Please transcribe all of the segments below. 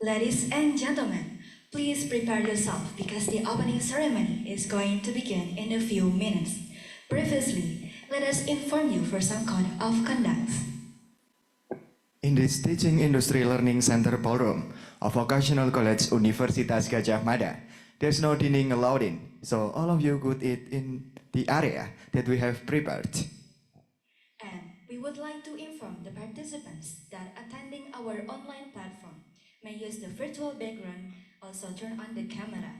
Ladies and gentlemen, please prepare yourself because the opening ceremony is going to begin in a few minutes. Previously, let us inform you for some code of conduct. In this Teaching Industry Learning Center ballroom of Vocational College Universitas Gadjah Mada, there's no dining allowed in, so all of you could eat in the area that we have prepared. And we would like to inform the participants that attending our online platform may use the virtual background, also turn on the camera.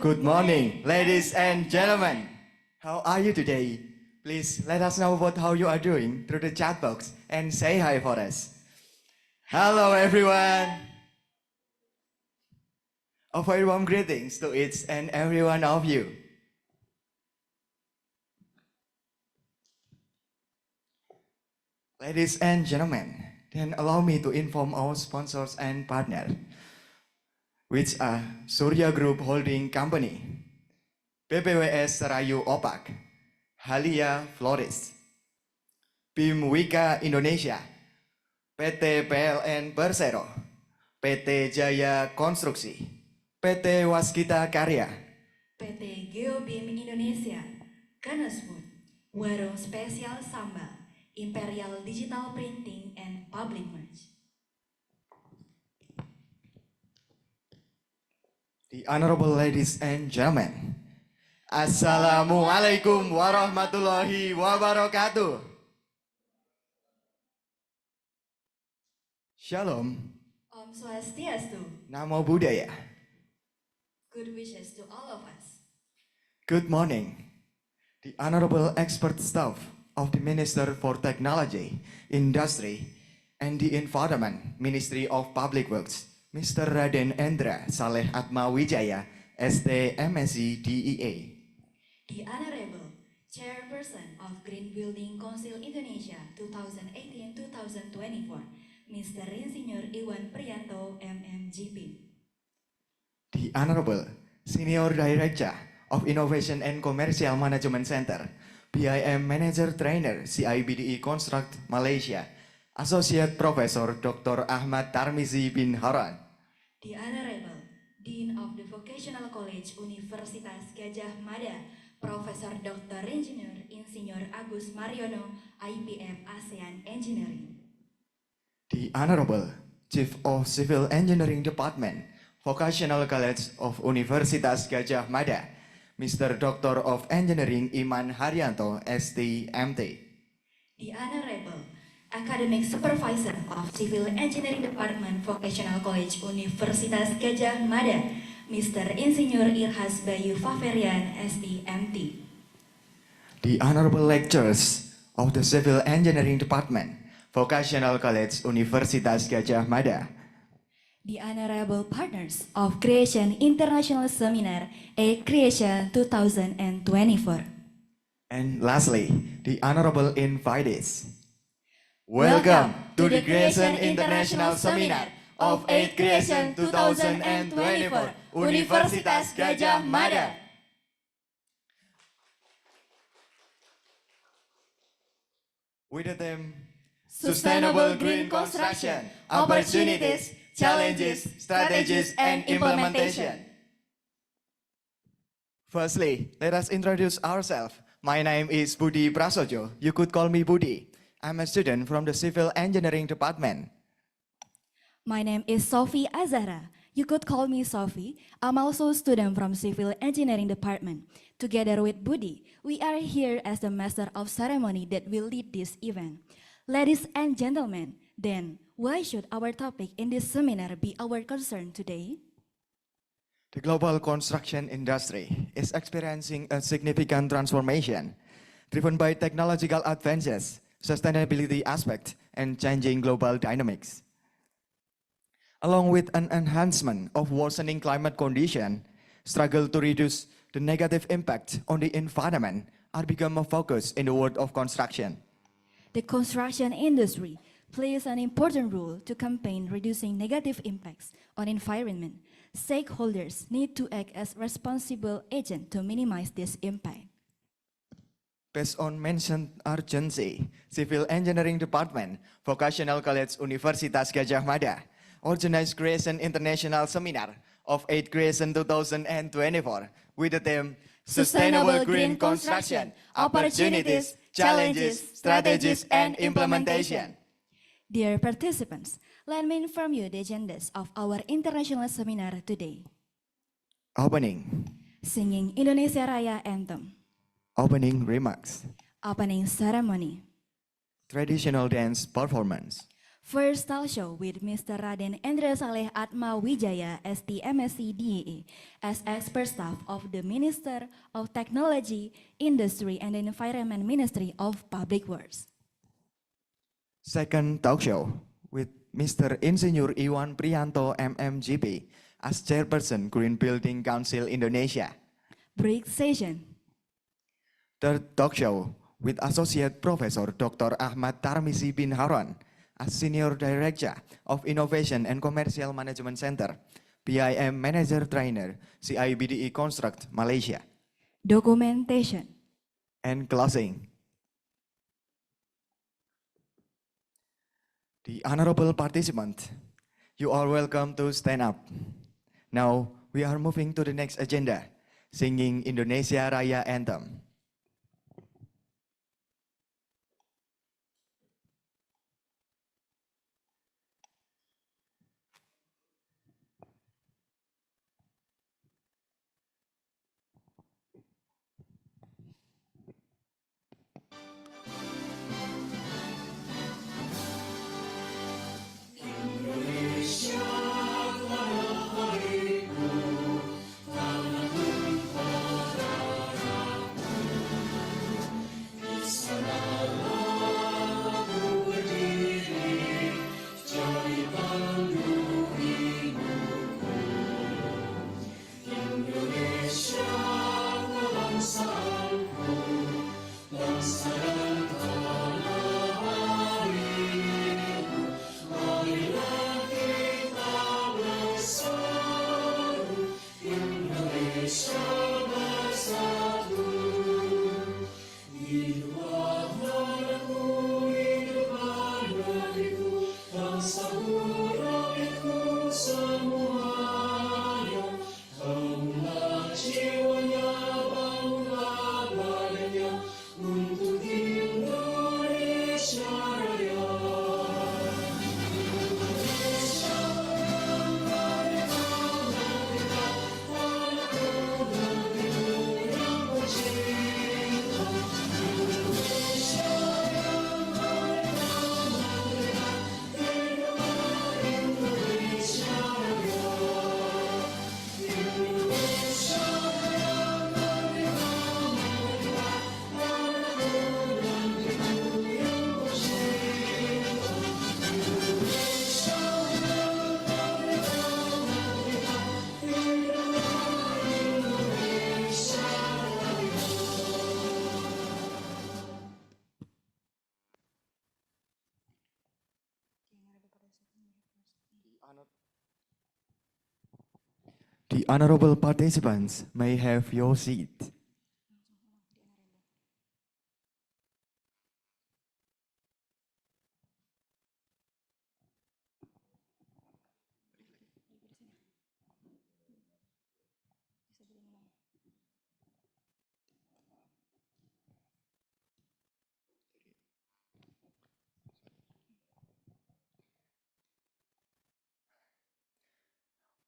Good morning, ladies and gentlemen. How are you today? Please let us know about how you are doing through the chat box and say hi for us. Hello, everyone. A very warm greetings to each and every one of you. Ladies and gentlemen, then allow me to inform our sponsors and partners, which are Surya Group Holding Company, PPWS Serayu Opak, Halia Flores, BIM Wika Indonesia, PT PLN Persero, PT Jaya Konstruksi, PT Waskita Karya, PT Geobim Indonesia, Ganeswood, Warung Spesial Sambal, Imperial Digital Printing and Public Merch. The honorable ladies and gentlemen, Assalamualaikum warahmatullahi wabarakatuh. Shalom, Om Swastiastu, Namo Buddhaya. good wishes to all of us. Good morning. The honorable expert staff of the Minister for Technology, Industry, and the Environment, Ministry of Public Works, Mr. Raden Endra Saleh Atma Wijaya, ST MSc DEA. The Honorable Chairperson of Green Building Council Indonesia 2018-2024, Mr. Insinyur Iwan Priyanto, MMGP. The Honorable Senior Director of Innovation and Commercial Management Center, BIM Manager Trainer, CIBDE Construct Malaysia, Associate Professor Dr. Ahmad Tarmizi bin Haran. The Honorable Dean of the Vocational College Universitas Gadjah Mada, Profesor Dr. Engineer Insinyur Agus Mariono, IPM ASEAN Engineering. The Honorable Chief of Civil Engineering Department, Vocational College of Universitas Gadjah Mada, Mr. Dr. of Engineering Iman Haryanto, STMT. The Honorable Academic Supervisor of Civil Engineering Department, Vocational College Universitas Gadjah Mada, Mr. Insinyur Irhas Bayu Faverian, STMT. The Honorable Lecturers of the Civil Engineering Department, Vocational College Universitas Gadjah Mada. The Honorable Partners of Creation International Seminar, A Creation 2024. And lastly, the Honorable Invitees. Welcome to the Creation International Seminar of 8 Creation 2024, Universitas Gadjah Mada. With the theme Sustainable Green Construction, Opportunities, Challenges, Strategies, and Implementation. Firstly, let us introduce ourselves. My name is Budi Prasojo. You could call me Budi. I'm a student from the Civil Engineering Department. My name is Sophie Azara. You could call me Sophie. I'm also a student from Civil Engineering Department. Together with Budi, we are here as the Master of Ceremony that will lead this event. Ladies and gentlemen, then why should our topic in this seminar be our concern today? The global construction industry is experiencing a significant transformation, driven by technological advances, sustainability aspect, and changing global dynamics. Along with an enhancement of worsening climate condition, struggle to reduce the negative impact on the environment are become a focus in the world of construction. The construction industry plays an important role to campaign reducing negative impacts on environment. Stakeholders need to act as responsible agents to minimize this impact. Based on mentioned urgency, Civil Engineering Department, Vocational College Universitas Gadjah Mada, organized Creation International Seminar of 8 Creation 2024 with the theme Sustainable Green Construction, Opportunities, Challenges, Strategies, and Implementation. Dear participants, let me inform you the agendas of our international seminar today. Opening. Singing Indonesia Raya Anthem. Opening remarks. Opening ceremony. Traditional dance performance. First talk show with Mr. Raden Endra Saleh Atma Wijaya, ST MSc DEE, as expert staff of the Minister of Technology, Industry and Environment Ministry of Public Works. Second talk show with Mr. Insinyur Iwan Priyanto MMGP as Chairperson Green Building Council Indonesia. Break session. Third talk show with Associate Professor Dr. Ahmad Tarmizi bin Harun as Senior Director of Innovation and Commercial Management Center, BIM Manager Trainer, CIBDE Construct, Malaysia. Documentation. And closing. The honorable participant, you are welcome to stand up. Now we are moving to the next agenda, singing Indonesia Raya Anthem. The honorable participants may have your seat.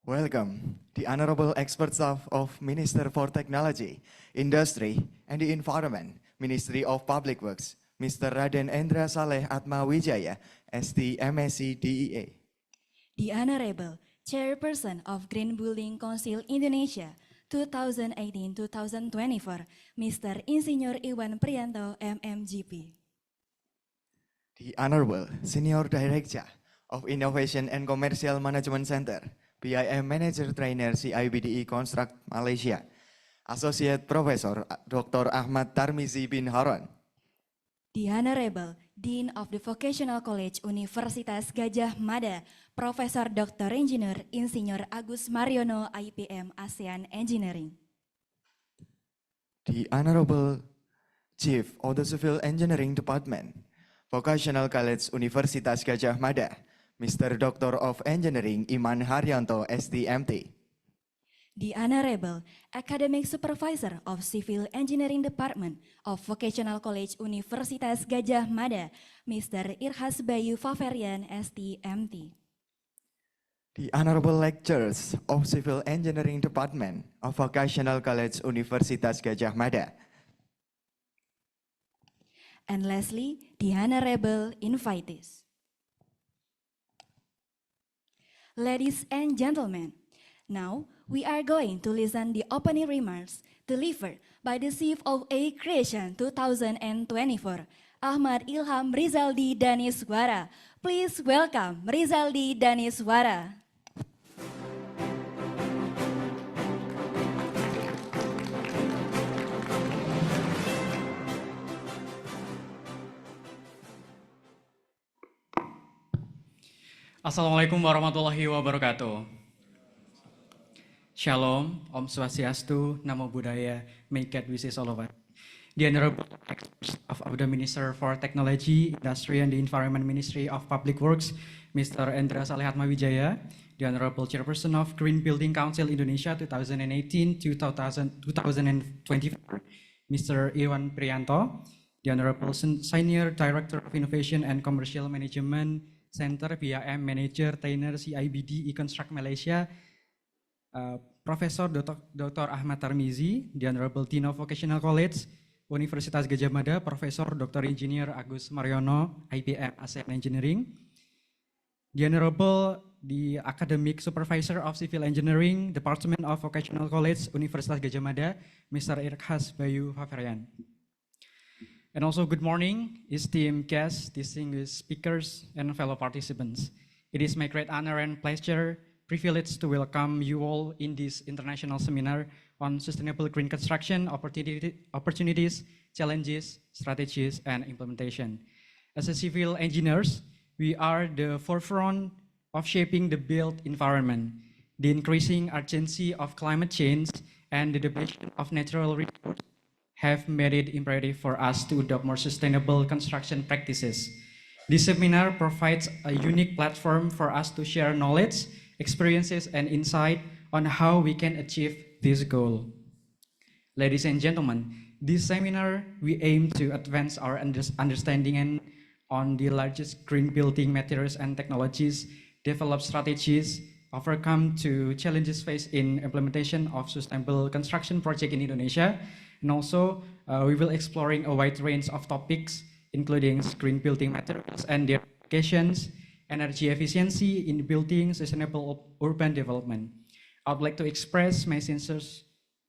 Welcome, the honorable expert staff of Minister for Technology, Industry and the Environment, Ministry of Public Works, Mr. Raden Endra Saleh Atma Wijaya, ST MSc DEA. The Honorable Chairperson of Green Building Council Indonesia 2018-2024, Mr. Insinyur Iwan Priyanto MMGP. The Honorable Senior Director of Innovation and Commercial Management Center, BIM Manager Trainer CIBDE Construct, Malaysia, Associate Professor Dr. Ahmad Tarmizi bin Harun. The Honorable Dean of the Vocational College Universitas Gadjah Mada, Profesor Dr. Engineer Insinyur Agus Mariono IPM ASEAN Engineering. The Honorable Chief of the Civil Engineering Department, Vocational College Universitas Gadjah Mada, Mr. Dr. of Engineering Iman Haryanto STMT. The Honorable Academic Supervisor of Civil Engineering Department of Vocational College Universitas Gadjah Mada, Mr. Irhas Bayu Faverian STMT. The Honorable Lecturers of Civil Engineering Department of Vocational College Universitas Gadjah Mada. And lastly, the Honorable Invitees. Ladies and gentlemen, now we are going to listen the opening remarks delivered by the Chief of A Creation 2024, Ahmad Ilham Rizaldi Daniswara. Please welcome Rizaldi Daniswara. Assalamualaikum warahmatullahi wabarakatuh. Shalom, Om Swastiastu, Namo Buddhaya, may God wishes all of us. The Honorable of the Minister for Technology, Industry and the Environment Ministry of Public Works, Mr. Endra Salehatma Wijaya, the Honorable Chairperson of Green Building Council Indonesia 2018-2024, Mr. Iwan Priyanto, the Honorable Senior Director of Innovation and Commercial Management Center BAM Manager Trainer CIBD E-Construct Malaysia, Professor Dr. Ahmad Tarmizi, the Honorable Dean of Vocational College, Universitas Gadjah Mada, Professor Dr. Engineer Agus Mariono, IPM ASEAN Engineering, the Honorable the Academic Supervisor of Civil Engineering, Department of Vocational College, Universitas Gadjah Mada, Mr. Irkhas Bayu Faverian. And also good morning, esteemed guests, distinguished speakers, and fellow participants. It is my great honor and pleasure, privilege to welcome you all in this international seminar on sustainable green construction, opportunities, challenges, strategies, and implementation. As a civil engineers, we are the forefront of shaping the built environment. The increasing urgency of climate change and the depletion of natural resources have made it imperative for us to adopt more sustainable construction practices. This seminar provides a unique platform for us to share knowledge, experiences, and insight on how we can achieve this goal. Ladies and gentlemen, this seminar, we aim to advance our understanding on the largest green building materials and technologies, develop strategies, overcome to challenges faced in implementation of sustainable construction project in Indonesia. And also, we will exploring a wide range of topics, including green building materials and their applications, energy efficiency in building, sustainable urban development. I would like to express my sincere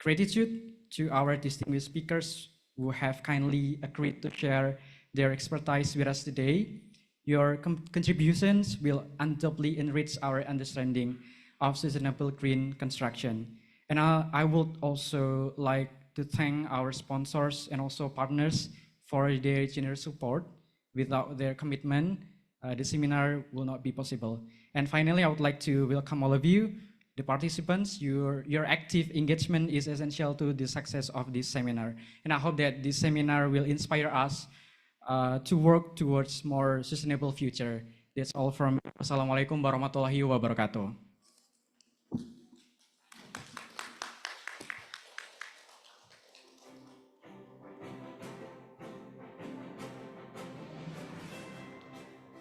gratitude to our distinguished speakers who have kindly agreed to share their expertise with us today. Your contributions will undoubtedly enrich our understanding of sustainable green construction. And I would also like to thank our sponsors and also partners for their generous support. Without their commitment, the seminar will not be possible. And finally, I would like to welcome all of you, the participants. Your active engagement is essential to the success of this seminar. And I hope that this seminar will inspire us to work towards more sustainable future. That's all from me. Wassalamualaikum warahmatullahi wabarakatuh.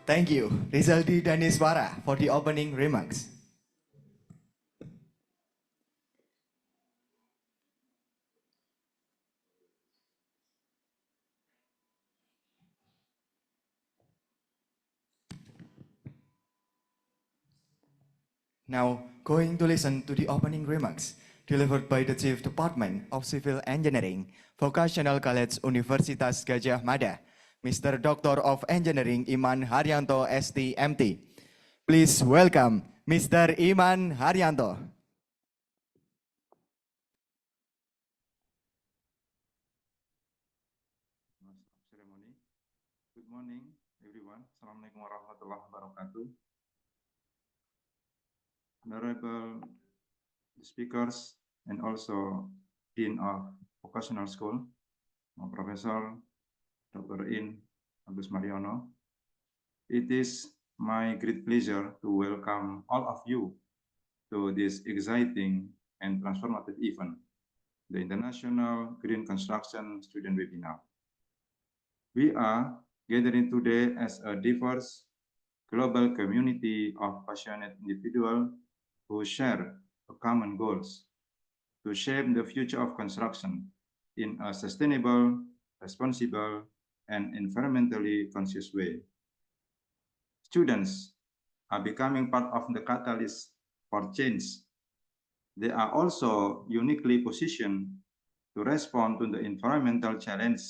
Thank you, Rizaldi Daniswara, for the opening remarks. Now, going to listen to the opening remarks delivered by the Chief Department of Civil Engineering, Vocational College Universitas Gadjah Mada, Mr. Doctor of Engineering Iman Haryanto STMT. Please welcome Mr. Iman Haryanto. Ceremony. Good morning, everyone. Assalamualaikum warahmatullahi wabarakatuh. Honorable speakers and also Dean of Vocational School, Professor Dr. Agus Mariono. It is my great pleasure to welcome all of you to this exciting and transformative event, the International Green Construction Student Webinar. We are gathering today as a diverse global community of passionate individuals who share common goals to shape the future of construction in a sustainable, responsible, and environmentally conscious way. Students, are becoming part of the catalyst for change. They are also uniquely positioned to respond to the environmental challenge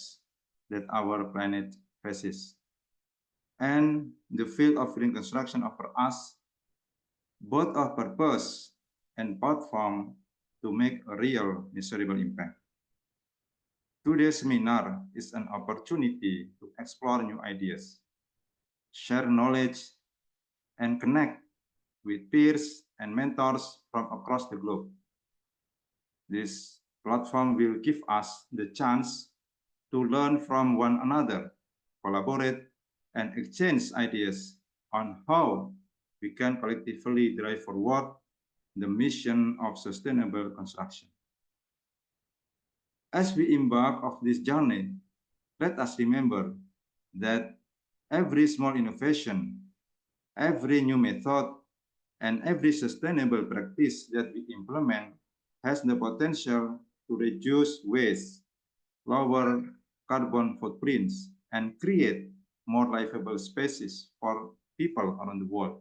that our planet faces. And the field of green construction offers us both a purpose and platform to make a real measurable impact. Today's seminar is an opportunity to explore new ideas, share knowledge, and connect with peers and mentors from across the globe. This platform will give us the chance to learn from one another, collaborate, and exchange ideas on how we can collectively drive forward the mission of sustainable construction. As we embark on this journey, let us remember that every small innovation, every new method, and every sustainable practice that we implement has the potential to reduce waste, lower carbon footprints, and create more livable spaces for people around the world.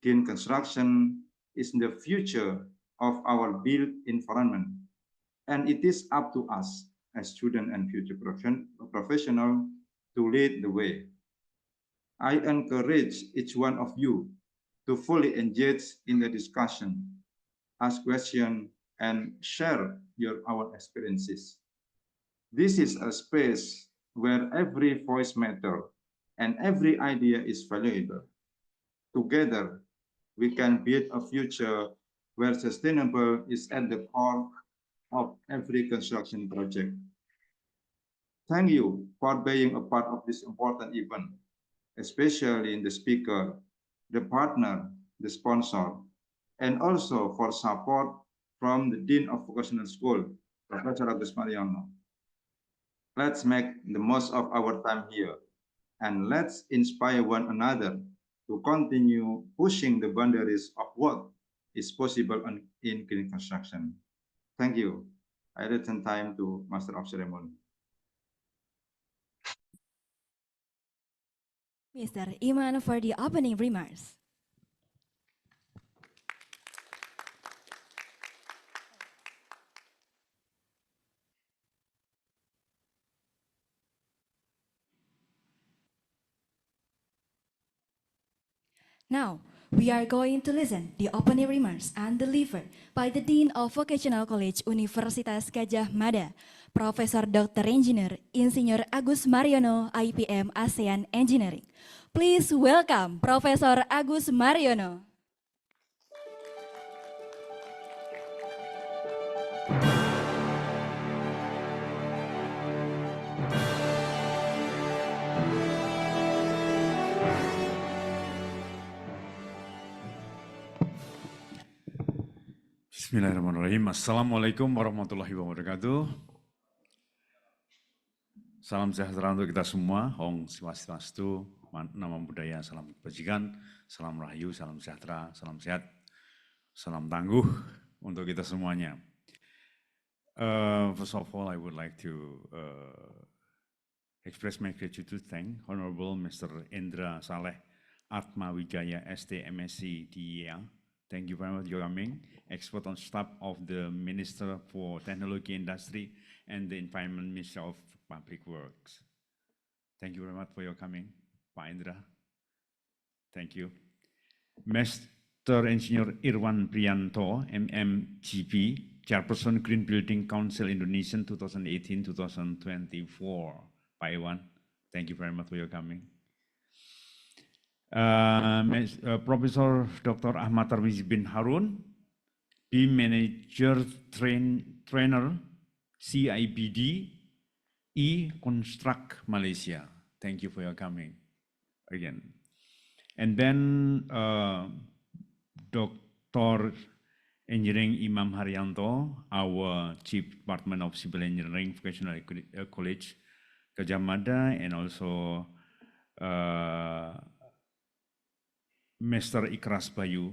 Green construction is the future of our built environment, and it is up to us as students and future professionals to lead the way. I encourage each one of you to fully engage in the discussion, ask questions, and share our experiences. This is a space where every voice matters and every idea is valuable. Together, we can build a future where sustainable is at the core of every construction project. Thank you for being a part of this important event, especially in the speaker, the partner, the sponsor, and also for support from the Dean of Vocational School, Professor Agus Mariano. Let's make the most of our time here, and let's inspire one another to continue pushing the boundaries of what is possible in green construction. Thank you. I return time to Master of Ceremony. Mr. Iman for the opening remarks. Now, we are going to listen the opening remarks and delivered by the Dean of Vocational College Universitas Gadjah Mada, Profesor Dr. Engineer Insinyur Agus Mariono, IPM ASEAN Engineering. Please welcome Profesor Agus Mariono. Bismillahirrahmanirrahim. Assalamualaikum warahmatullahi wabarakatuh. Salam sejahtera untuk kita semua. Om Swastiastu, Namo Buddhaya, salam kebajikan, salam rahayu, salam sejahtera, salam sehat, salam tangguh untuk kita semuanya. First of all, I would like to express my gratitude to thank Honorable Mr. Indra Saleh Atma Wijaya ST MSc DEA. Thank you very much for coming. Expert on staff of the Minister for Technology Industry and the Environment Minister of Public Works. Thank you very much for your coming, Pak Indra. Thank you. Master Engineer Irwan Prianto, MMGP, Chairperson Green Building Council Indonesia 2018-2024. Pak Irwan, thank you very much for your coming. Professor Dr. Ahmad Tarmizi bin Harun, B Manager Trainer, CIBD, Construct Malaysia. Thank you for your coming again. And then Dr. Engineering Imam Haryanto, our Chief Department of Civil Engineering Vocational College, Gadjah Mada, and also Mr. Ikras Bayu,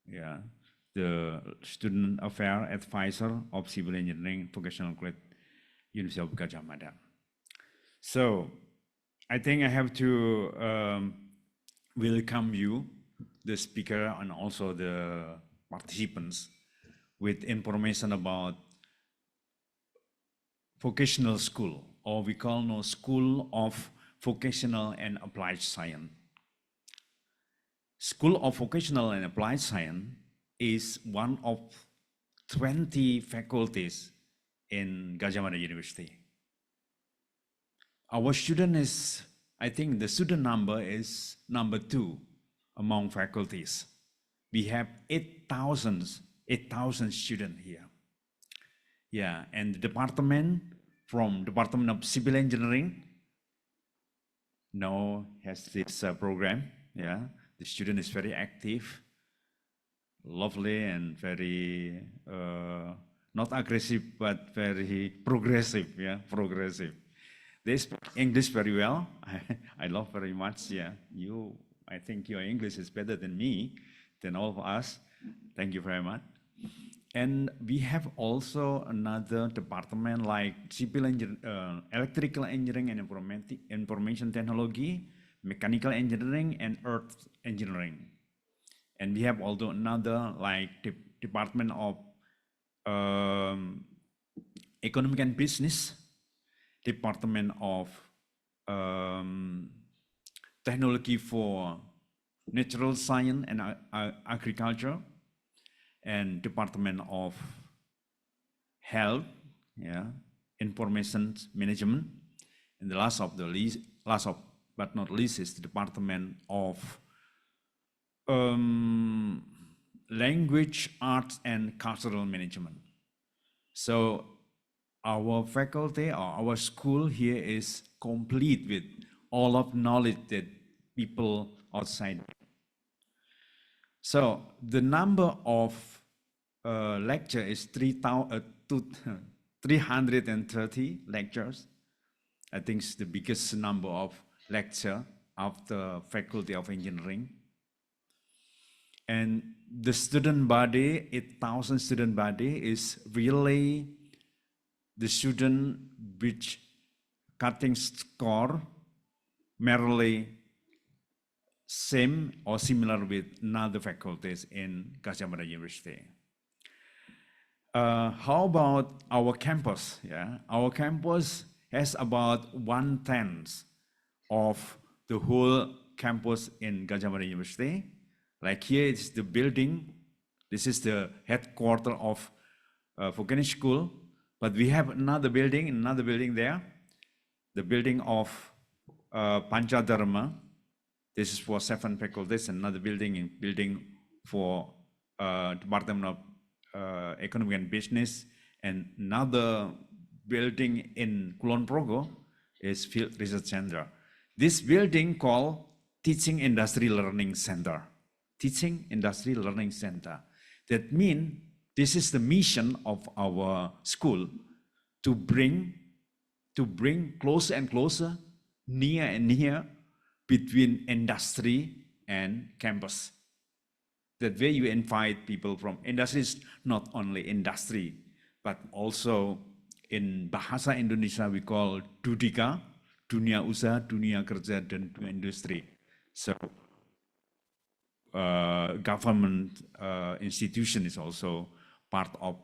yeah, the Student Affair Advisor of Civil Engineering Vocational College, University of Gadjah Mada. So, I think I have to welcome you, the speaker, and also the participants with information about vocational school, or we call now School of Vocational and Applied Science. School of Vocational and Applied Science is one of 20 faculties in Gadjah Mada University. Our student is, I think the student number is number 2 among faculties. We have 8,000 students here. Yeah, and the department from Department of Civil Engineering now has this program. Yeah, the student is very active, lovely, and very not aggressive but very progressive. Yeah, progressive. They speak English very well. I love very much. Yeah, I think your English is better than me, than all of us. Thank you very much. And we have also another department like electrical engineering and information technology, mechanical engineering, and earth engineering. And we have also another like department of economic and business, department of technology for natural science and agriculture, and Department of Health, yeah, Information Management, and the last but not least is the Department of Language, Arts, and Cultural Management. So our faculty or our school here is complete with all of knowledge that people outside. So the number of lecture is 330 lectures. I think it's the biggest number of lecture after Faculty of Engineering. And the student body, 8,000 student body, is really the student which cutting score merely same or similar with other faculties in Gadjah Mada University. How about our campus? Yeah, our campus has about 1/10 of the whole campus in Gadjah Mada University. Like here is the building. This is the headquarters of vocational school. But we have another building there, the building of Panchadharma. This is for 7 faculties. Another building for Department of Economic and Business, and another building in Kulon Progo is Field Research Center. This building called Teaching Industry Learning Center. Teaching Industry Learning Center. That means this is the mission of our school, to bring closer and closer, near and near, between industry and campus. That way you invite people from industries, not only industry, but also in Bahasa Indonesia we call Dudika, dunia usaha, dunia kerja, dan dunia industri. So government institution is also part of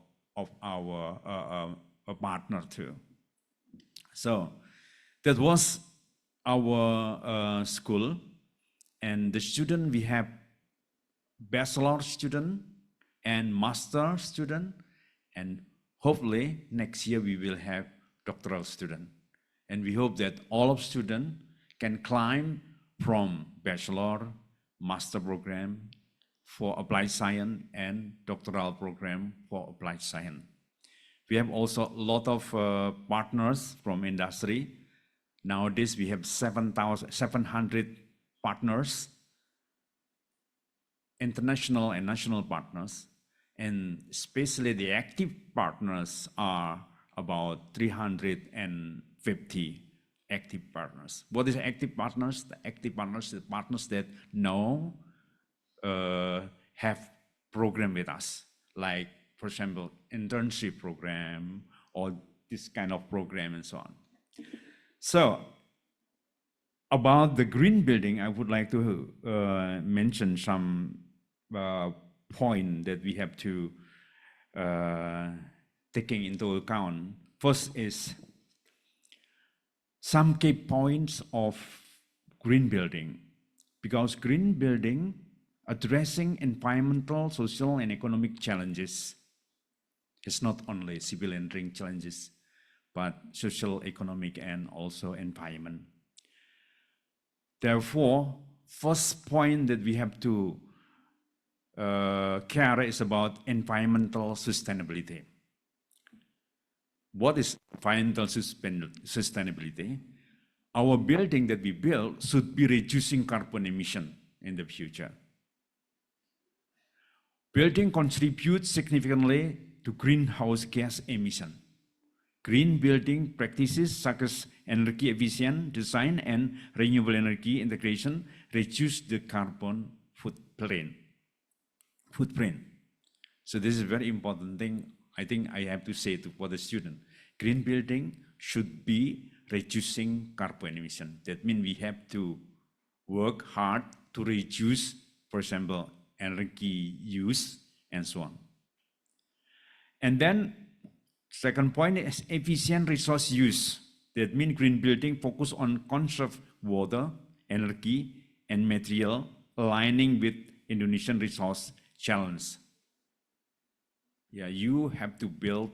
our partner too. So that was our school, and the student, we have bachelor student and master student, and hopefully next year we will have doctoral student. And we hope that all of students can climb from bachelor, master program for applied science, and doctoral program for applied science. We have also a lot of partners from industry. Nowadays, we have 700 partners, international and national partners, and especially the active partners are about 350 active partners. What is active partners? The active partners are the partners that now have program with us, like, for example, internship program or this kind of program and so on. So About the green building, I would like to mention some point that we have to taking into account. First is some key points of green building, because green building addressing environmental, social, and economic challenges. It's not only civil engineering challenges, but social, economic, and also environment. Therefore, first point that we have to care is about environmental sustainability. What is environmental sustainability? Our building that we build should be reducing carbon emission in the future. Building contributes significantly to greenhouse gas emission. Green building practices such as energy efficient design and renewable energy integration reduce the carbon footprint. So this is a very important thing. I think I have to say for the student, green building should be reducing carbon emission. That means we have to work hard to reduce, for example, energy use and so on. And then second point is efficient resource use. That means green building focus on conserve water, energy, and material, aligning with Indonesian resource challenge. Yeah, you have to build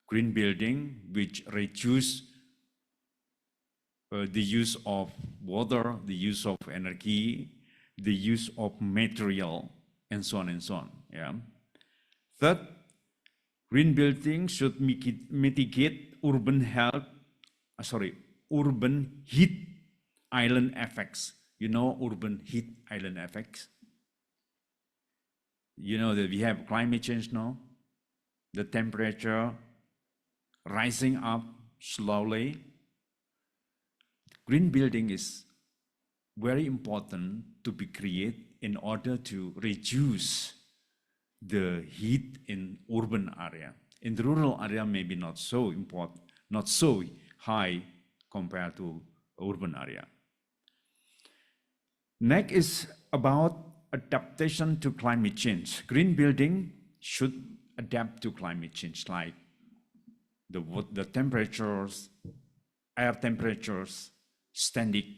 green building which reduce the use of water, the use of energy, the use of material, and so on and so on. Yeah. Third, green building should mitigate urban heat island effects. You know urban heat island effects? You know that we have climate change now, the temperature rising up slowly. Green building is very important to be created in order to reduce the heat in urban area. In the rural area, maybe not so important, not so high compared to urban area. Next is about adaptation to climate change. Green building should adapt to climate change, like the temperatures, air temperatures, standing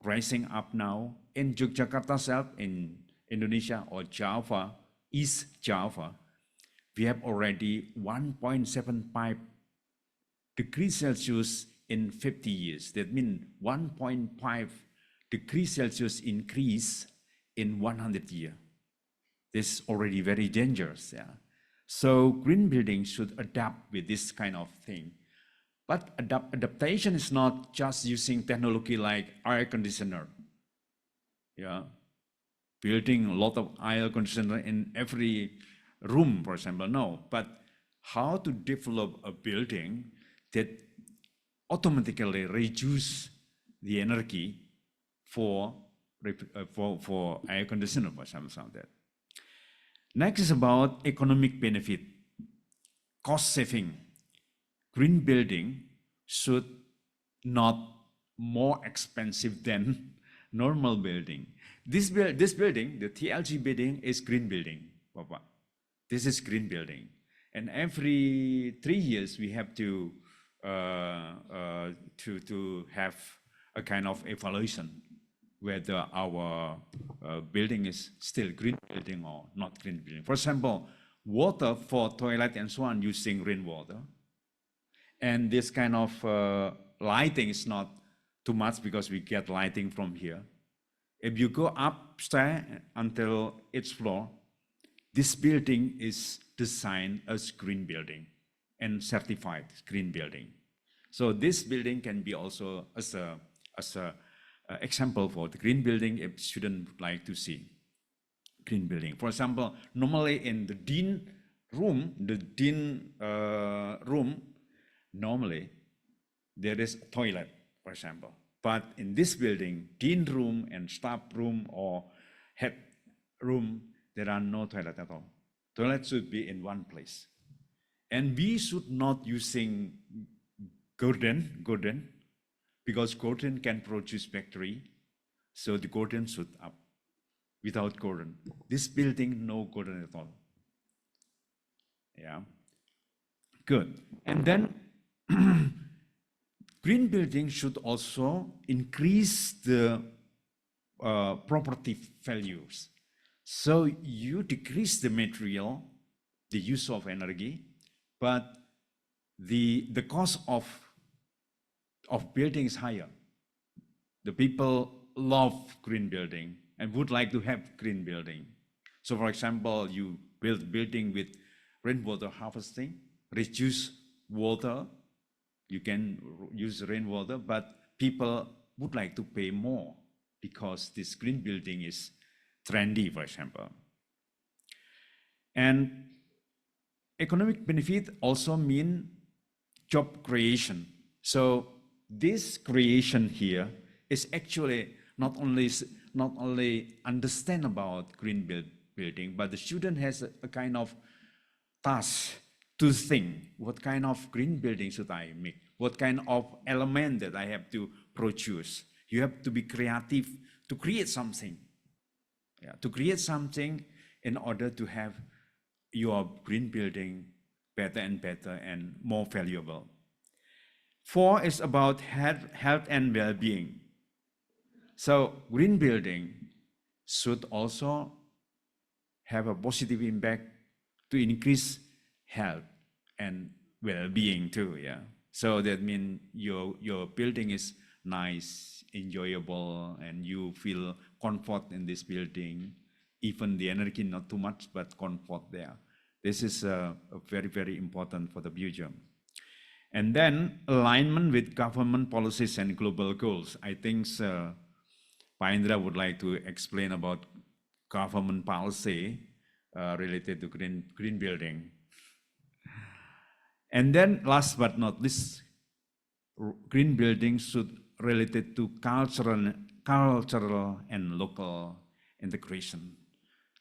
rising up now. In Yogyakarta itself, in Indonesia or Java, East Java, we have already 1.75 degrees Celsius in 50 years. That means 1.5 degrees Celsius increase in 100 years. This is already very dangerous. Yeah. So green building should adapt with this kind of thing. But adaptation is not just using technology like air conditioner. Yeah. Building a lot of air conditioner in every room, for example, no. But how to develop a building that automatically reduce the energy for air conditioner, for example, something like that. Next is about economic benefit, cost saving. Green building should not more expensive than normal building. This building, the TLG building, is green building. Papa. This is green building, and every 3 years we have to have a kind of evaluation whether our building is still green building or not green building. For example, water for toilet and so on using rainwater. And this kind of lighting is not too much because we get lighting from here. If you go upstairs until its floor, this building is designed as green building and certified green building. So this building can be also as a example for the green building if students would like to see green building. For example, normally in the dean room, normally there is a toilet, for example. But in this building, dean room and staff room or head room, there are no toilet at all. Toilet should be in one place. And we should not using garden because cotton can produce factory, so the cotton should up. Without cotton, this building no cotton at all. Yeah, good. And then green building should also increase the property values. So you decrease the material, the use of energy, but the cost of building is higher. The people love green building and would like to have green building. So for example, you build building with rainwater harvesting, reduce water, you can use rainwater, but people would like to pay more because this green building is trendy, for example. And economic benefit also mean job creation. So this creation here is actually not only understand about green building, but the student has a kind of task to think, what kind of green building should I make? What kind of element that I have to produce? You have to be creative to create something. Yeah, to create something in order to have your green building better and better and more valuable. 4 is about health and well-being. So green building should also have a positive impact to increase health and well-being too, yeah. So that means your building is nice, enjoyable, and you feel comfort in this building. Even the energy not too much, but comfort there. This is a very, very important for the future. And then alignment with government policies and global goals. I think Pak Indra would like to explain about government policy related to green building. And then last but not least, green building should related to cultural and local integration.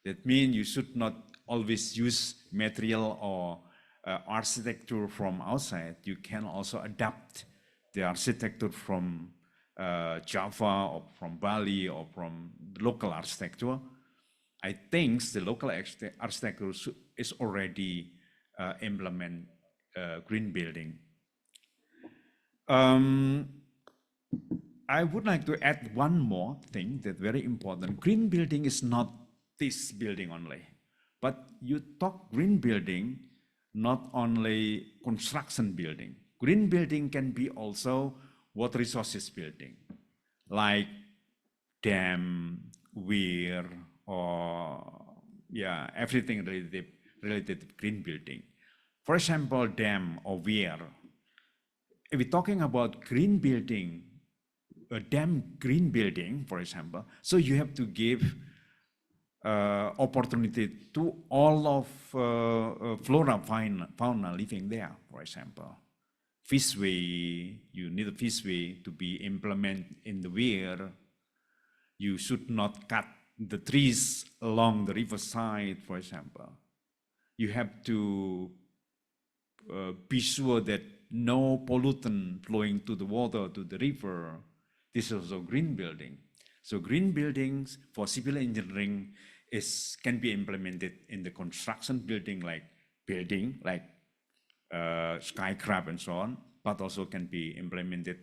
That means you should not always use material or architecture from outside. You can also adapt the architecture from Java or from Bali or from local architecture. I think the local architecture is already implement green building. I would like to add one more thing that's very important. Green building is not this building only, but you talk green building, not only construction building. Green building can be also water resources building, like dam, weir, or yeah, everything related to green building. For example, dam or weir. If we're talking about green building, a dam green building, for example, so you have to give opportunity to all of flora, fauna living there, for example. Fishway, you need a fishway to be implemented in the weir. You should not cut the trees along the riverside, for example. You have to be sure that no pollutant flowing to the water, to the river. This is also green building. So green buildings for civil engineering can be implemented in the construction building, like skyscraper and so on, but also can be implemented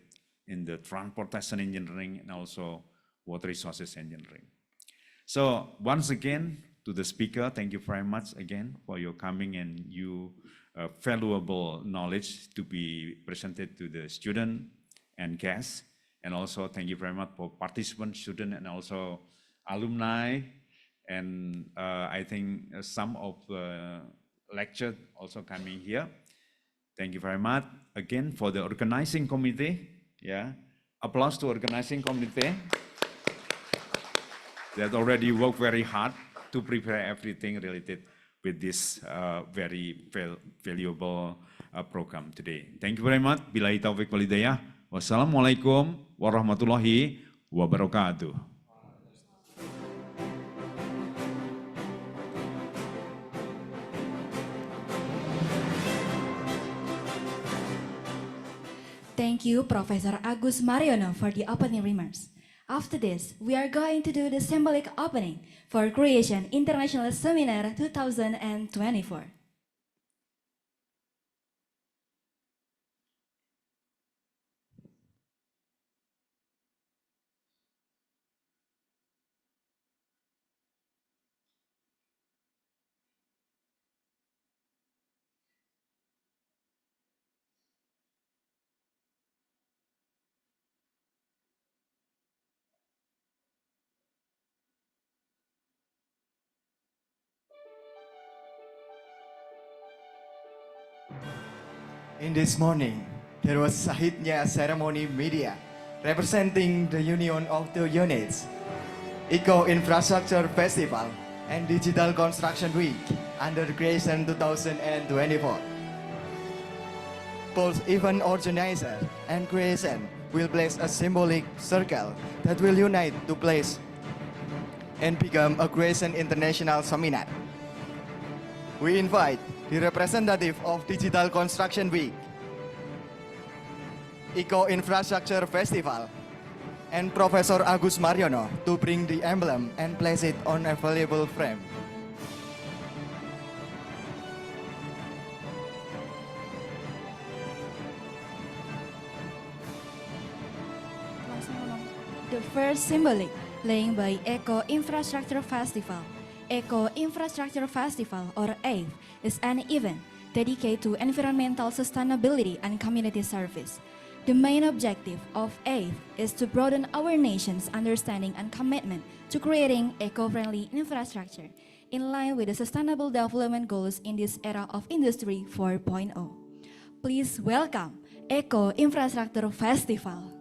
in the transportation engineering and also water resources engineering. So once again, to the speaker, thank you very much again for your coming and you valuable knowledge to be presented to the student and guests. And also thank you very much for participants, students, and also alumni. And I think some of the lecture also coming here. Thank you very much again for the organizing committee. Yeah, applause to organizing committee that already worked very hard to prepare everything related with this very valuable program today. Thank you very much. Billahi taufiq wal hidayah. Wassalamualaikum warahmatullahi wabarakatuh. Thank you, Professor Agus Mariono, for the opening remarks. After this, we are going to do the symbolic opening for Creation International Seminar 2024. In this morning, there was Sahitnya ceremony media representing the union of the units, Eco Infrastructure Festival, and Digital Construction Week under Creation 2024. Both event organizer and Creation will place a symbolic circle that will unite to place and become a Creation International Seminar. We invite the representative of Digital Construction Week, Eco Infrastructure Festival, and Professor Agus Mariono to bring the emblem and place it on a valuable frame. The first symbolic laying by Eco Infrastructure Festival. Eco Infrastructure Festival, or EIF, is an event dedicated to environmental sustainability and community service. The main objective of EIF is to broaden our nation's understanding and commitment to creating eco-friendly infrastructure in line with the sustainable development goals in this era of Industry 4.0. Please welcome Eco Infrastructure Festival.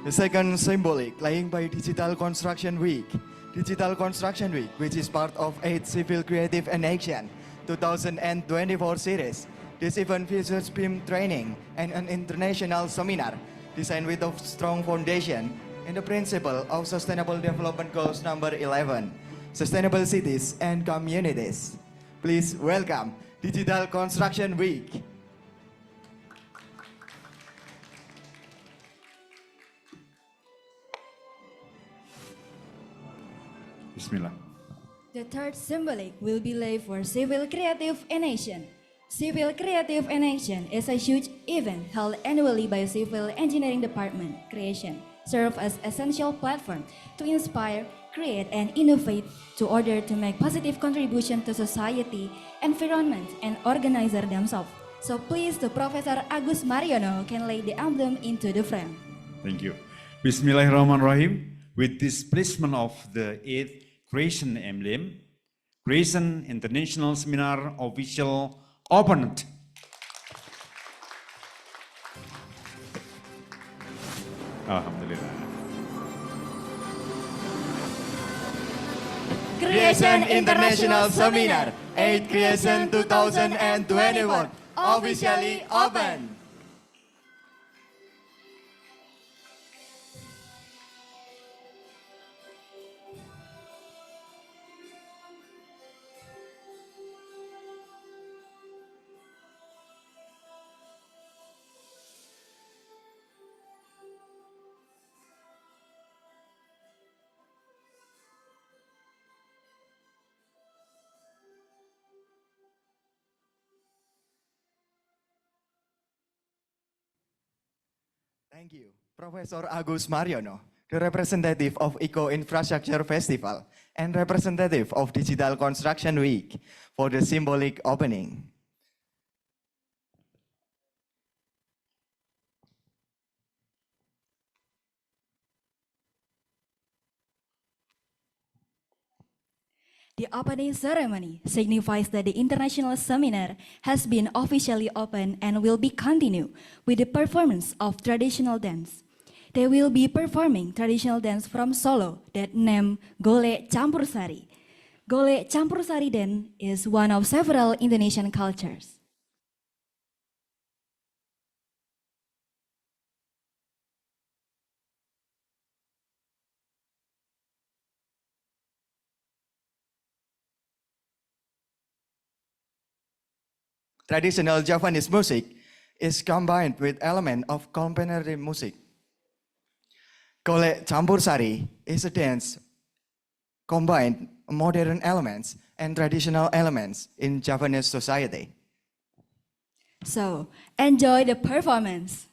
The second symbolic laying by Digital Construction Week. Digital Construction Week, which is part of 8 Civil Creative and Action 2024 series. This event features BIM training and an international seminar designed with a strong foundation in the principle of Sustainable Development Goals number 11, Sustainable Cities and Communities. Please welcome Digital Construction Week. Bismillah. The third symbolic will be laid for Civil Creative in Action. Civil Creative in Action is a huge event held annually by Civil Engineering Department. Creation serves as essential platform to inspire, create, and innovate to order to make positive contribution to society, environment, and organizer themselves. So please, the Professor Agus Mariono can lay the emblem into the frame. Thank you. Bismillahirrahmanirrahim. With this placement of the 8th Creation emblem, Creation International Seminar official opened. Alhamdulillah. Creation International Seminar 8 Creation 2021 officially open. Thank you, Professor Agus Mariono, the representative of Eco Infrastructure Festival and representative of Digital Construction Week for the symbolic opening. The opening ceremony signifies that the international seminar has been officially opened and will be continued with the performance of traditional dance. They will be performing traditional dance from Solo that named Golek Campursari. Golek Campursari dance is one of several Indonesian cultures. Traditional Javanese music is combined with elements of contemporary music. Golek campur sari is a dance combined modern elements and traditional elements in Javanese society. So, enjoy the performance.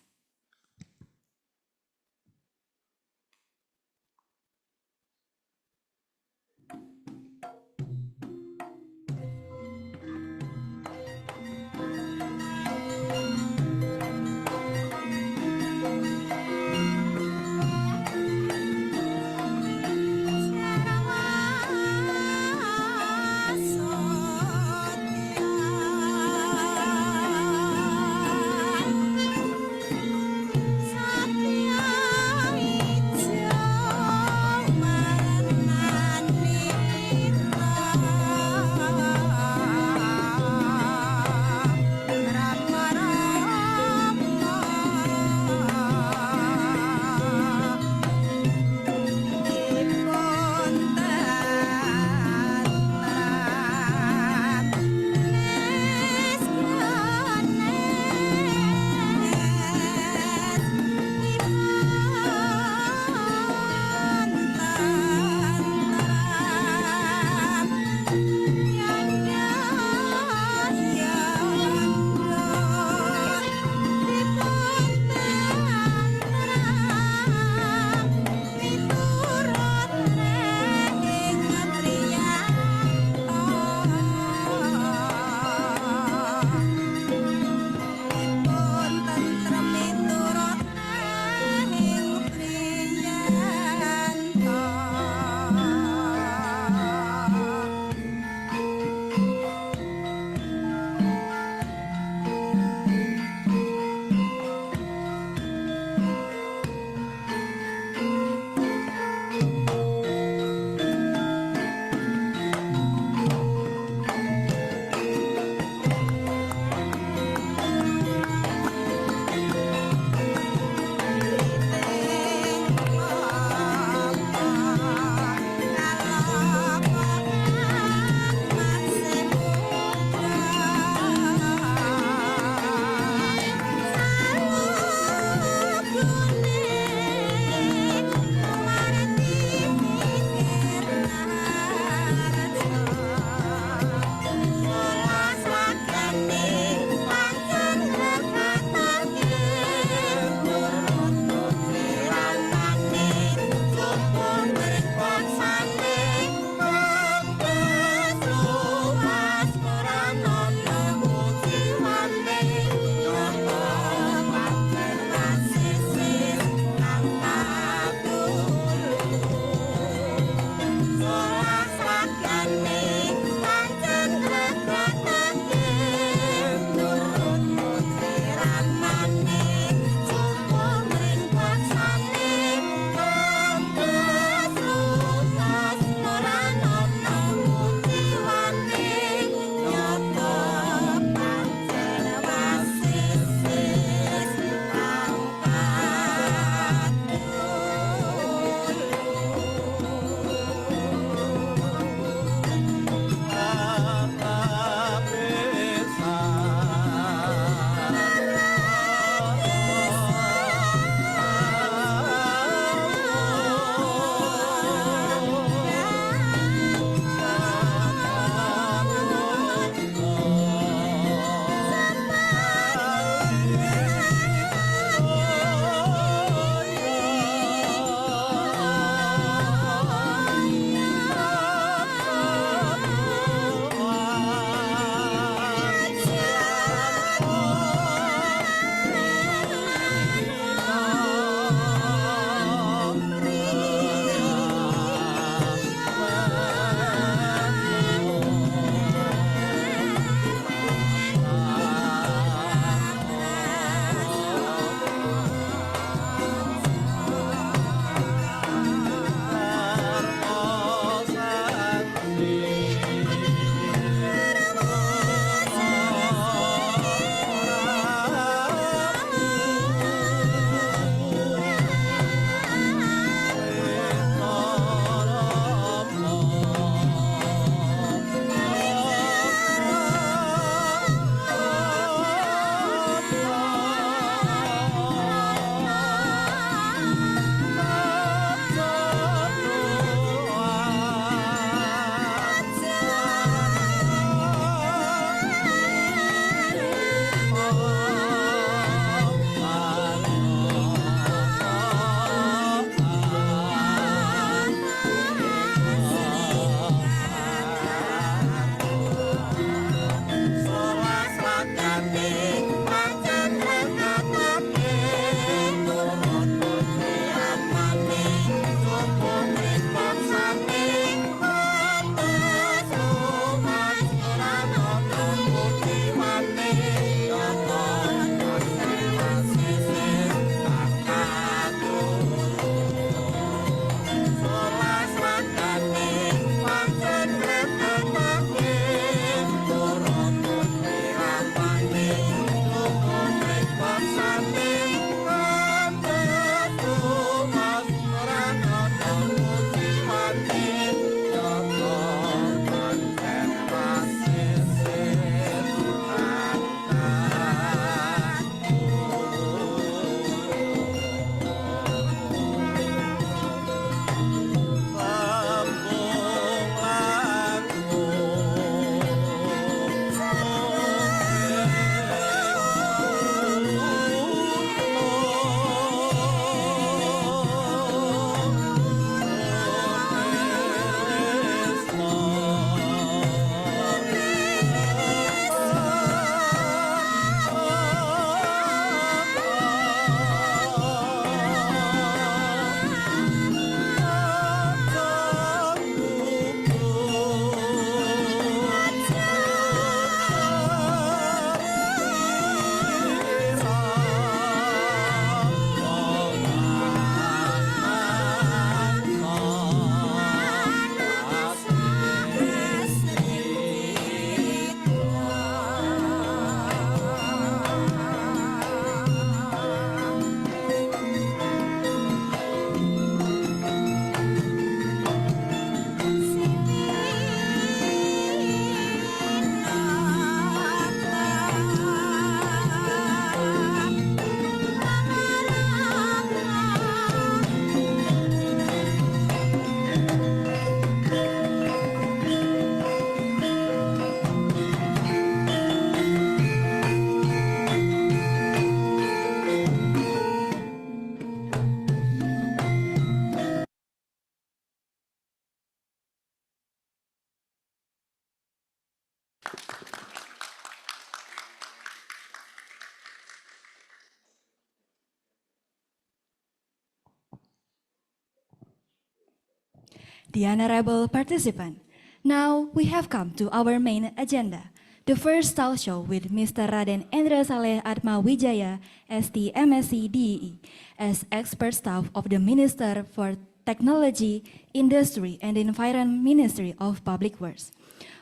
the honorable participant. Now we have come to our main agenda. The first stall show with Mr. Raden Endra Saleh Atma Wijaya, ST MSc DEE, as expert staff of the Minister for Technology, Industry and Environment Ministry of Public Works.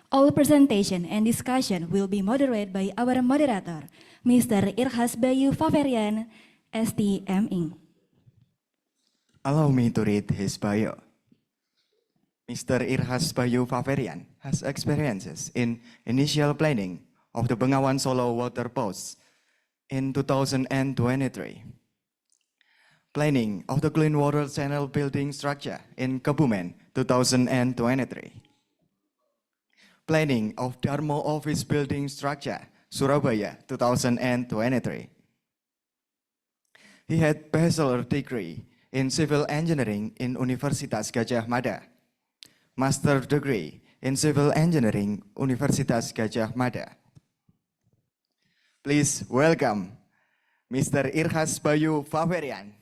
All presentation and discussion will be moderated by our moderator, Mr. Irhas Bayu Faverian, STM Inc. Allow me to read his bio. Mr. Irhas Bayu Faverian has experiences in initial planning of the Bengawan Solo water post in 2023, planning of the clean water channel building structure in Kebumen 2023, planning of Dharma office building structure Surabaya 2023. He had bachelor degree in civil engineering in Universitas Gadjah Mada, master degree in civil engineering Universitas Gadjah Mada. Please welcome Mr. Irhas Bayu Faverian.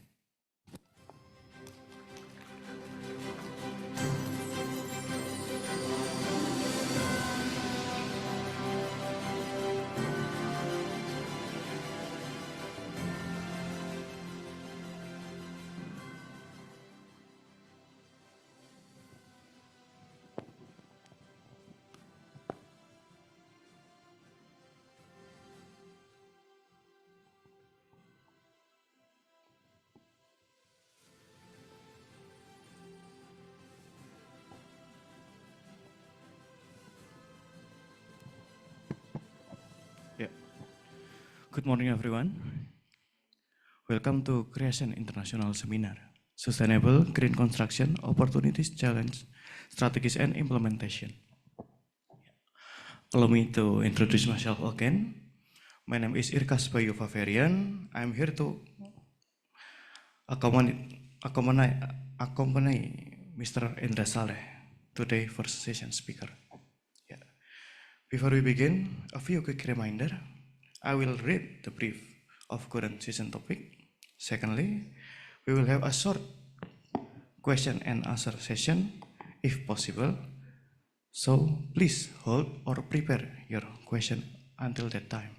Yeah. Good morning, everyone. Welcome to Creation International Seminar, Sustainable Green Construction, Opportunities, Challenge, Strategies, and Implementation. Allow me to introduce myself again. My name is Irhas Bayu Faverian. I'm here to accompany Mr. Endra Saleh, today first session speaker. Yeah. Before we begin, a few quick reminder. I will read the brief of current session topic. Secondly, we will have a short question and answer session if possible. So please hold or prepare your question until that time.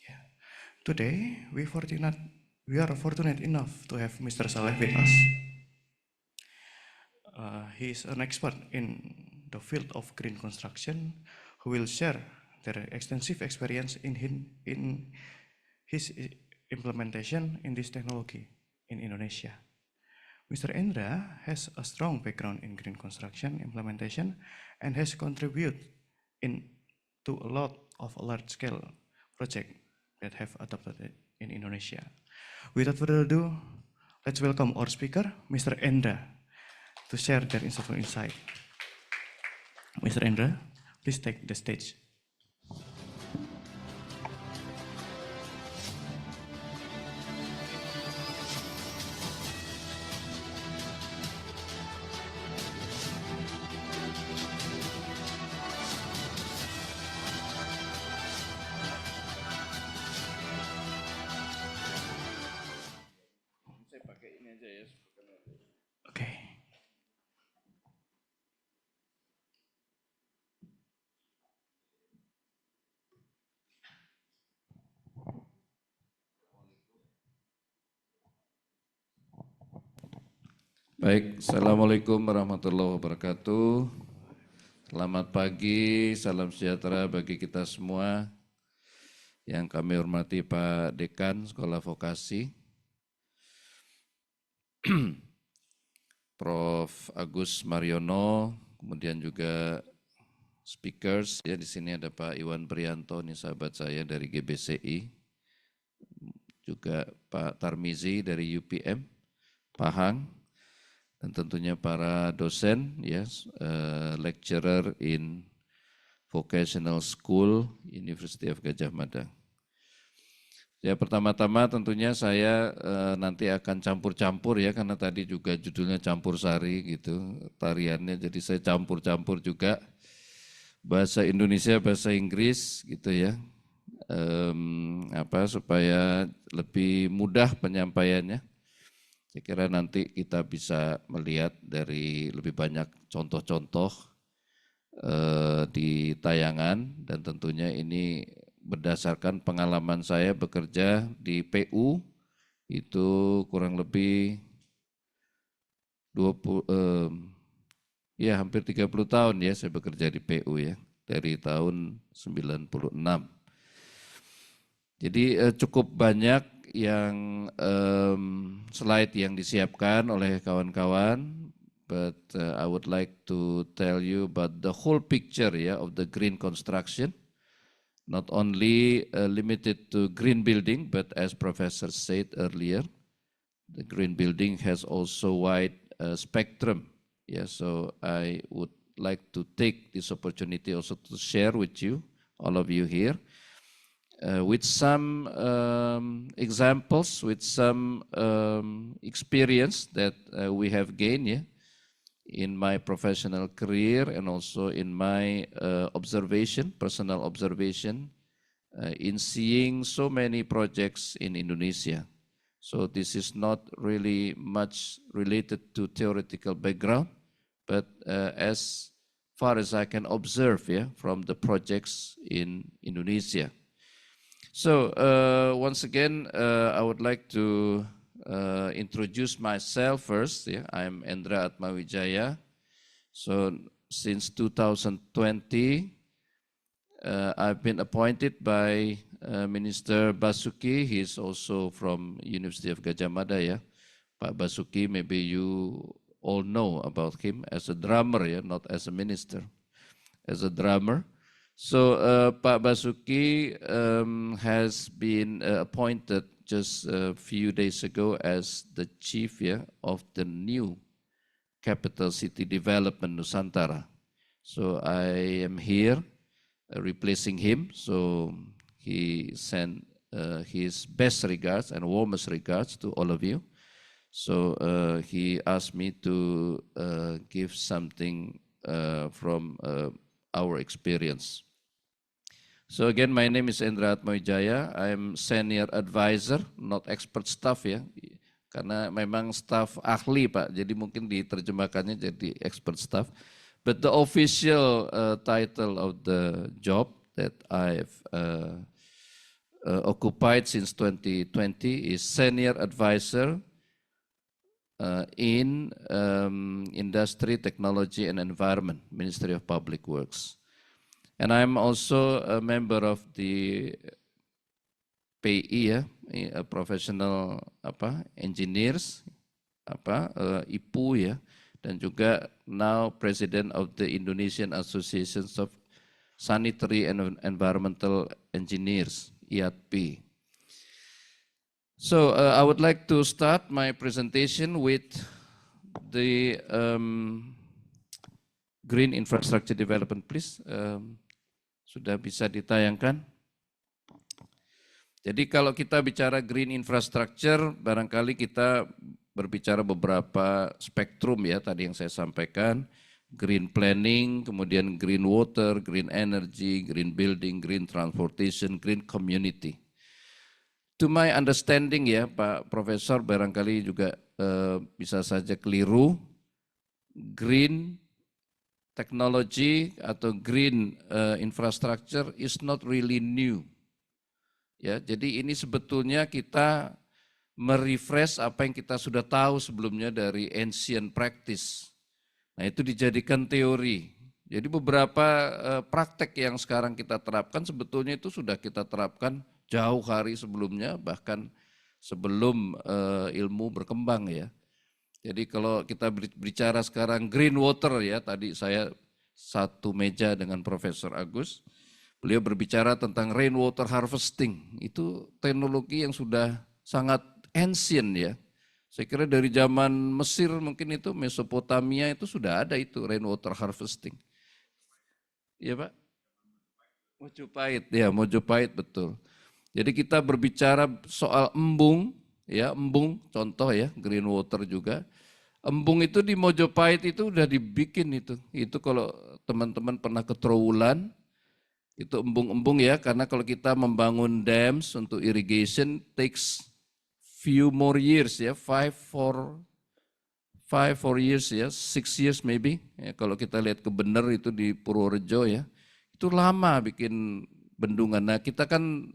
Yeah. Today, we are fortunate enough to have Mr. Saleh with us. He is an expert in the field of green construction who will share their extensive experience in his implementation in this technology in Indonesia. Mr. Endra has a strong background in green construction implementation and has contributed to a lot of large-scale projects that have adopted it in Indonesia. Without further ado, let's welcome our speaker, Mr. Endra, to share their insightful insight. Mr. Endra, please take the stage. Okay. Baik, Assalamualaikum warahmatullahi wabarakatuh. Selamat pagi, salam sejahtera bagi kita semua. Yang kami hormati Pak Dekan Sekolah Vokasi, Prof. Agus Mariono, kemudian juga speakers. Ya, di sini ada Pak Iwan Prianto, ini sahabat saya dari GBCI, juga Pak Tarmizi dari UPM, Pahang, dan tentunya para dosen, ya, lecturer in Vocational School, University of Gadjah Mada. Ya, pertama-tama tentunya saya nanti akan campur-campur ya, karena tadi juga judulnya campur sari gitu tariannya, jadi saya campur-campur juga bahasa Indonesia, bahasa Inggris gitu ya, supaya lebih mudah penyampaiannya. Saya kira nanti kita bisa melihat dari lebih banyak contoh-contoh di tayangan, dan tentunya ini berdasarkan pengalaman saya bekerja di PU itu kurang lebih hampir 30 tahun ya saya bekerja di PU ya, dari tahun 96. Jadi cukup banyak yang slide yang disiapkan oleh kawan-kawan, but I would like to tell you about the whole picture ya of the green construction, not only limited to green building, but as Professor said earlier, the green building has also wide spectrum. Yeah, so I would like to take this opportunity also to share with you, all of you here, with some examples, with some experience that we have gained yeah, in my professional career and also in my observation, personal observation, in seeing so many projects in Indonesia. So this is not really much related to theoretical background, but as far as I can observe yeah, from the projects in Indonesia. So once again, I would like to introduce myself first. Yeah, I'm Endra Atmawijaya. So since 2020, I've been appointed by Minister Basuki. He's also from University of Gadjah Mada. Yeah, Pak Basuki. Maybe you all know about him as a drummer. Yeah, not as a minister, as a drummer. So Pak Basuki has been appointed just a few days ago as the chief yeah, of the new capital city development Nusantara. So I am here replacing him. So he sent his best regards and warmest regards to all of you. So he asked me to give something from our experience. So again, my name is Endra Atmawijaya. I'm senior advisor, not expert staff ya. Karena memang staff ahli Pak, jadi mungkin diterjemahkannya jadi expert staff. But the official title of the job that I've occupied since 2020 is senior advisor in Industry, Technology and Environment, Ministry of Public Works. And I'm also a member of the PI ya, professional engineers, IPU ya, dan juga now President of the Indonesian Associations of Sanitary and Environmental Engineers, IATP. So I would like to start my presentation with the green infrastructure development, please. Sudah bisa ditayangkan. Jadi kalau kita bicara green infrastructure, barangkali kita berbicara beberapa spektrum ya, tadi yang saya sampaikan, green planning, kemudian green water, green energy, green building, green transportation, green community. To my understanding ya Pak Profesor, barangkali juga bisa saja keliru, green technology atau green infrastructure is not really new. Ya, jadi ini sebetulnya kita merefresh apa yang kita sudah tahu sebelumnya dari ancient practice. Nah, itu dijadikan teori. Jadi beberapa praktek yang sekarang kita terapkan sebetulnya itu sudah kita terapkan jauh hari sebelumnya, bahkan sebelum ilmu berkembang ya. Jadi kalau kita bicara sekarang green water ya, tadi saya satu meja dengan Profesor Agus, beliau berbicara tentang rainwater harvesting, itu teknologi yang sudah sangat ancient ya. Saya kira dari zaman Mesir mungkin itu, Mesopotamia itu sudah ada itu rainwater harvesting. Iya Pak? Mojopahit, ya Mojopahit betul. Jadi kita berbicara soal embung, ya embung contoh ya, green water juga. Embung itu di Mojopahit itu udah dibikin itu. Itu kalau teman-teman pernah ke Trowulan, itu embung-embung ya, karena kalau kita membangun dams untuk irrigation takes few more years ya, 5 4 years ya, 6 years maybe. Ya, kalau kita lihat ke Bener itu di Purworejo ya, itu lama bikin bendungan. Nah kita kan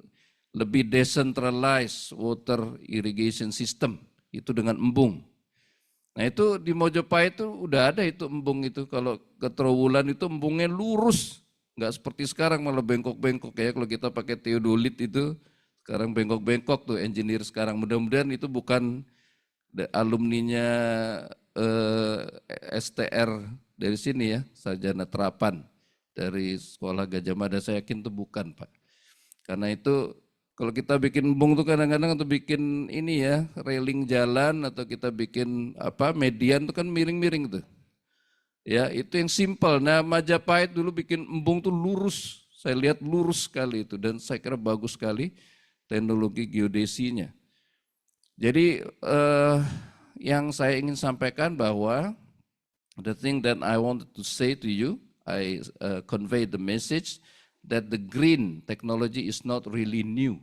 lebih decentralized water irrigation system, itu dengan embung. Nah itu di Mojopahit itu udah ada itu embung itu, kalau ke Trowulan itu embungnya lurus, nggak seperti sekarang malah bengkok-bengkok ya, kalau kita pakai teodolit itu sekarang bengkok-bengkok tuh engineer sekarang. Mudah-mudahan itu bukan alumninya STR dari sini ya, sarjana terapan dari sekolah Gadjah Mada, saya yakin itu bukan Pak. Karena itu kalau kita bikin embung tuh kadang-kadang untuk bikin ini ya, railing jalan atau kita bikin apa median tuh kan miring-miring tuh. Ya itu yang simpel. Nah Majapahit dulu bikin embung tuh lurus, saya lihat lurus sekali itu, dan saya kira bagus sekali teknologi geodesinya. Jadi yang saya ingin sampaikan bahwa the thing that I wanted to say to you, I convey the message that the green technology is not really new.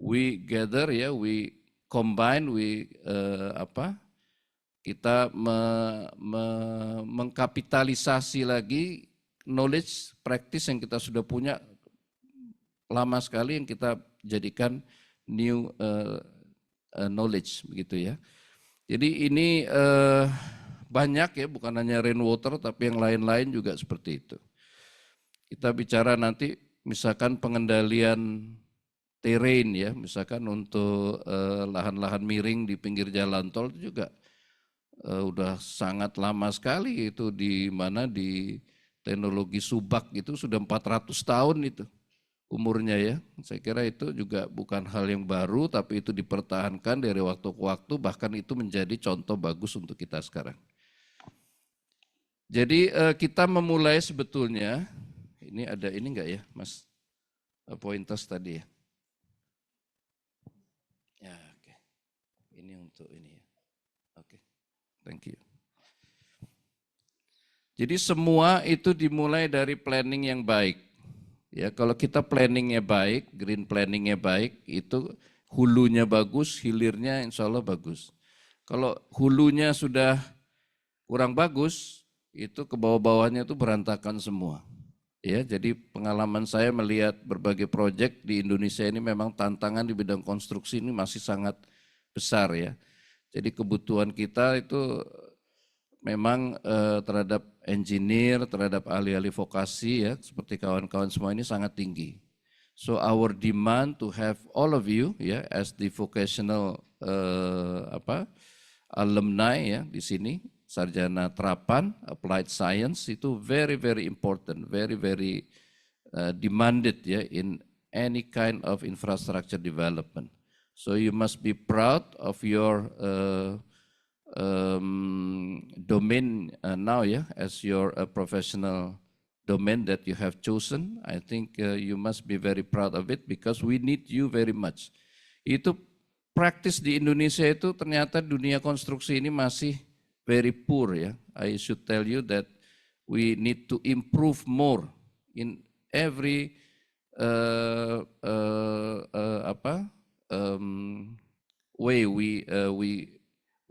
We gather ya, we combine, kita mengkapitalisasi lagi knowledge, practice yang kita sudah punya lama sekali, yang kita jadikan new knowledge begitu ya. Jadi ini banyak ya, bukan hanya rainwater tapi yang lain-lain juga seperti itu. Kita bicara nanti misalkan pengendalian terrain ya, misalkan untuk lahan-lahan miring di pinggir jalan tol itu juga udah sangat lama sekali itu, di mana di teknologi subak itu sudah 400 tahun itu umurnya ya. Saya kira itu juga bukan hal yang baru, tapi itu dipertahankan dari waktu ke waktu, bahkan itu menjadi contoh bagus untuk kita sekarang. Jadi kita memulai sebetulnya, ini ada ini enggak ya Mas, pointers tadi ya? Ya oke, ini untuk ini ya, oke, thank you. Jadi semua itu dimulai dari planning yang baik. Ya, kalau kita planningnya baik, green planningnya baik, itu hulunya bagus, hilirnya insya Allah bagus. Kalau hulunya sudah kurang bagus, itu ke bawah-bawahnya itu berantakan semua. Ya, jadi pengalaman saya melihat berbagai proyek di Indonesia ini memang tantangan di bidang konstruksi ini masih sangat besar ya. Jadi kebutuhan kita itu memang terhadap engineer, terhadap ahli-ahli vokasi ya, seperti kawan-kawan semua ini sangat tinggi. So our demand to have all of you ya as the vocational alumni ya di sini, sarjana terapan applied science, itu very very important, very very demanded ya in any kind of infrastructure development. So you must be proud of your domain now ya, as your professional domain that you have chosen. I think you must be very proud of it because we need you very much. Itu praktis di Indonesia itu ternyata dunia konstruksi ini masih very poor ya. I should tell you that we need to improve more in every way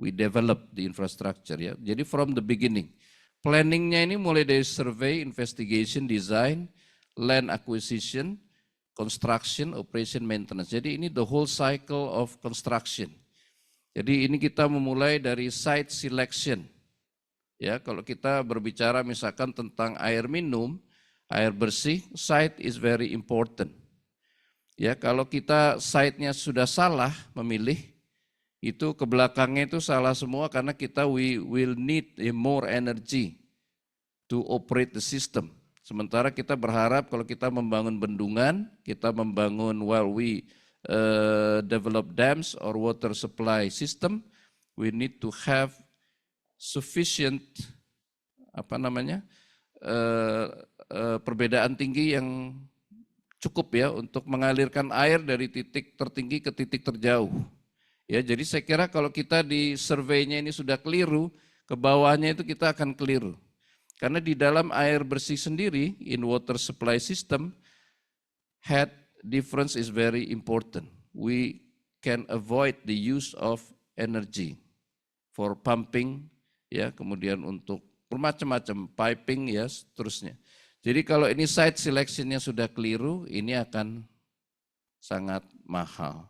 we develop the infrastructure ya. Jadi from the beginning, planningnya ini mulai dari survey, investigation, design, land acquisition, construction, operation, maintenance. Jadi ini the whole cycle of construction. Jadi ini kita memulai dari site selection. Ya, kalau kita berbicara misalkan tentang air minum, air bersih, site is very important. Ya, kalau kita site-nya sudah salah memilih, itu ke belakangnya itu salah semua, karena kita we will need more energy to operate the system. Sementara kita berharap kalau kita membangun bendungan, kita membangun we develop dams or water supply system, we need to have sufficient perbedaan tinggi yang cukup ya untuk mengalirkan air dari titik tertinggi ke titik terjauh. Ya, jadi saya kira kalau kita di surveinya ini sudah keliru, ke bawahnya itu kita akan keliru. Karena di dalam air bersih sendiri, in water supply system, head difference is very important. We can avoid the use of energy for pumping, ya, kemudian untuk bermacam-macam piping, ya, seterusnya. Jadi kalau ini site selection-nya sudah keliru, ini akan sangat mahal.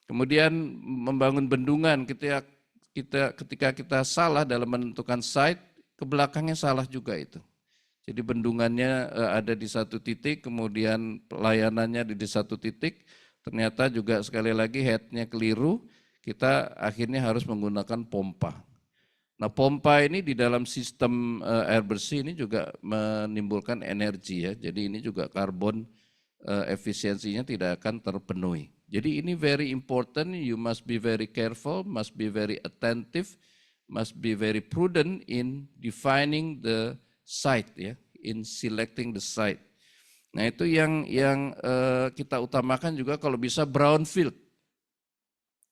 Kemudian membangun bendungan, ketika kita salah dalam menentukan site, ke belakangnya salah juga itu. Jadi bendungannya ada di satu titik, kemudian pelayanannya di satu titik, ternyata juga sekali lagi headnya keliru, kita akhirnya harus menggunakan pompa. Nah, pompa ini di dalam sistem air bersih ini juga menimbulkan energi, ya. Jadi ini juga karbon efisiensinya tidak akan terpenuhi. Jadi ini very important, you must be very careful, must be very attentive, must be very prudent in defining the site, ya, in selecting the site. Nah, itu yang kita utamakan juga kalau bisa brownfield.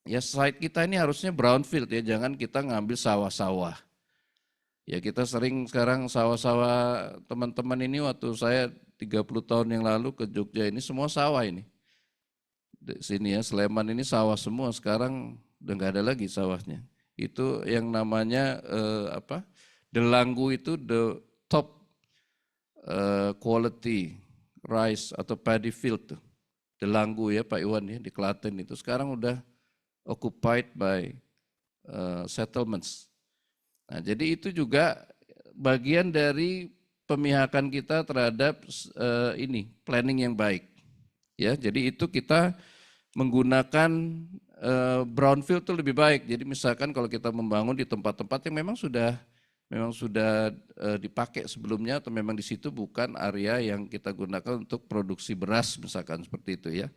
Ya, site kita ini harusnya brownfield, ya, jangan kita ngambil sawah-sawah. Ya, kita sering sekarang sawah-sawah teman-teman ini waktu saya 30 tahun yang lalu ke Jogja ini semua sawah ini. Di sini, ya, Sleman ini sawah semua, sekarang udah nggak ada lagi sawahnya. Itu yang namanya Delanggu itu the top quality rice atau paddy field tuh. Delanggu, ya, Pak Iwan, ya, di Klaten itu sekarang udah occupied by settlements. Nah, jadi itu juga bagian dari pemihakan kita terhadap planning yang baik. Ya, jadi itu kita menggunakan brownfield itu lebih baik. Jadi misalkan kalau kita membangun di tempat-tempat yang memang sudah dipakai sebelumnya atau memang di situ bukan area yang kita gunakan untuk produksi beras misalkan seperti itu, ya.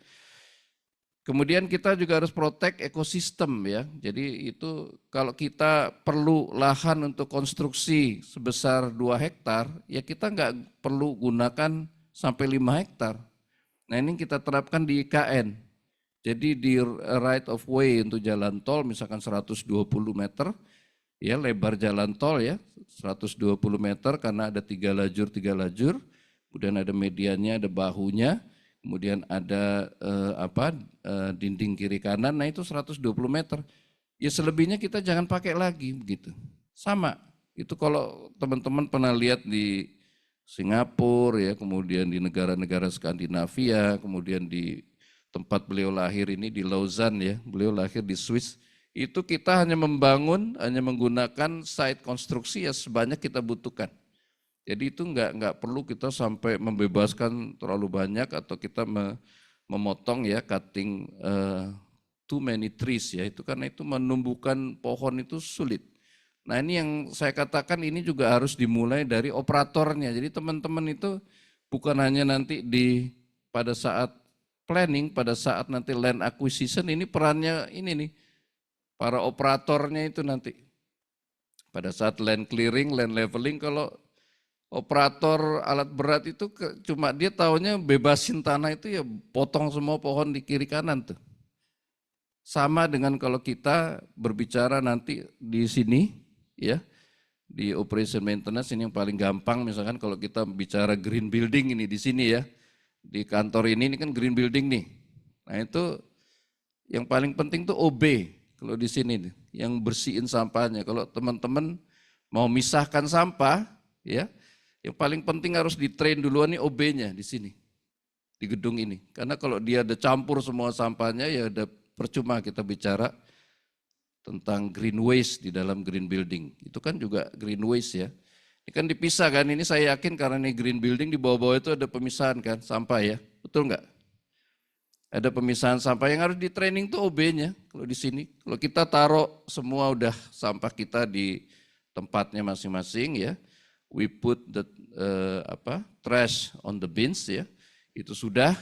Kemudian kita juga harus protect ekosistem, ya. Jadi itu kalau kita perlu lahan untuk konstruksi sebesar 2 hektar, ya kita nggak perlu gunakan sampai 5 hektar. Nah, ini kita terapkan di IKN. Jadi di right of way untuk jalan tol misalkan 120 meter, ya, lebar jalan tol, ya, 120 meter karena ada 3 lajur, kemudian ada mediannya, ada bahunya, kemudian ada dinding kiri kanan, nah itu 120 meter. Ya selebihnya kita jangan pakai lagi begitu. Sama, itu kalau teman-teman pernah lihat di Singapura, ya, kemudian di negara-negara Skandinavia, kemudian di tempat beliau lahir ini di Lausanne, ya, beliau lahir di Swiss, itu kita hanya menggunakan site konstruksi ya sebanyak kita butuhkan. Jadi itu nggak perlu kita sampai membebaskan terlalu banyak atau kita memotong, ya, cutting too many trees, ya, itu karena itu menumbuhkan pohon itu sulit. Nah, ini yang saya katakan ini juga harus dimulai dari operatornya. Jadi teman-teman itu bukan hanya nanti pada saat planning, pada saat nanti land acquisition, ini perannya ini nih, para operatornya itu nanti. Pada saat land clearing, land leveling, kalau operator alat berat itu cuma dia taunya bebasin tanah itu, ya potong semua pohon di kiri kanan tuh. Sama dengan kalau kita berbicara nanti di sini, ya, di operation maintenance ini yang paling gampang, misalkan kalau kita bicara green building ini di sini, ya, di kantor ini kan green building nih. Nah, itu yang paling penting tuh OB kalau di sini, yang bersihin sampahnya. Kalau teman-teman mau misahkan sampah, ya, yang paling penting harus di-train duluan nih OB-nya di sini, di gedung ini. Karena kalau dia ada campur semua sampahnya, ya udah percuma kita bicara tentang green waste di dalam green building. Itu kan juga green waste, ya. Ini kan dipisah kan, ini saya yakin karena ini green building di bawah-bawah itu ada pemisahan kan, sampah, ya. Betul enggak? Ada pemisahan sampah yang harus di training tuh OB-nya kalau di sini. Kalau kita taruh semua udah sampah kita di tempatnya masing-masing, ya. We put the trash on the bins, ya. Itu sudah.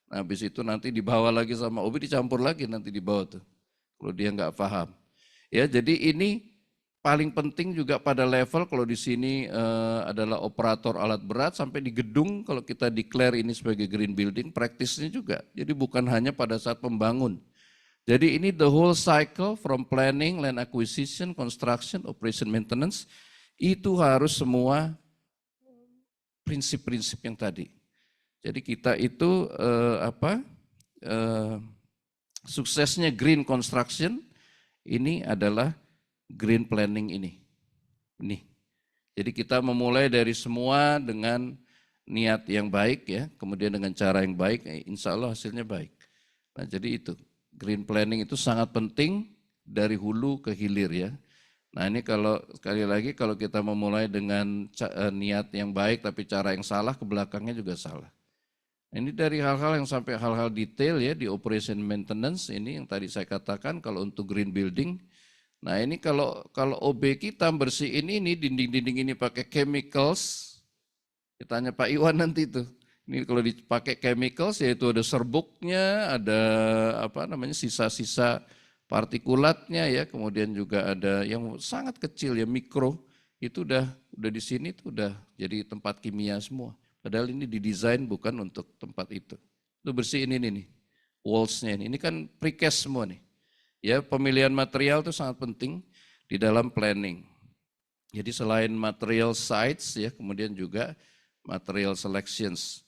Nah, habis itu nanti dibawa lagi sama OB, dicampur lagi nanti di bawah tuh. Kalau dia nggak paham. Ya, jadi ini paling penting juga pada level kalau di sini adalah operator alat berat sampai di gedung kalau kita declare ini sebagai green building, praktisnya juga. Jadi bukan hanya pada saat pembangun. Jadi ini the whole cycle from planning, land acquisition, construction, operation maintenance, itu harus semua prinsip-prinsip yang tadi. Jadi kita itu suksesnya green construction ini adalah green planning ini. Jadi kita memulai dari semua dengan niat yang baik ya, kemudian dengan cara yang baik, insya Allah hasilnya baik. Nah jadi itu, green planning itu sangat penting dari hulu ke hilir ya. Nah ini kalau sekali lagi kalau kita memulai dengan niat yang baik tapi cara yang salah, ke belakangnya juga salah. Ini dari hal-hal yang sampai hal-hal detail ya di operation maintenance ini yang tadi saya katakan kalau untuk green building. Nah ini kalau OB kita bersihin ini dinding-dinding ini pakai chemicals, ditanya Pak Iwan nanti itu. Ini kalau dipakai chemicals yaitu ada serbuknya, ada apa namanya sisa-sisa partikulatnya ya, kemudian juga ada yang sangat kecil ya mikro, itu udah di sini tuh udah jadi tempat kimia semua. Padahal ini didesain bukan untuk tempat itu. Itu bersihin ini nih, walls-nya ini kan precast semua nih. Ya, pemilihan material itu sangat penting di dalam planning. Jadi selain material sites ya, kemudian juga material selections.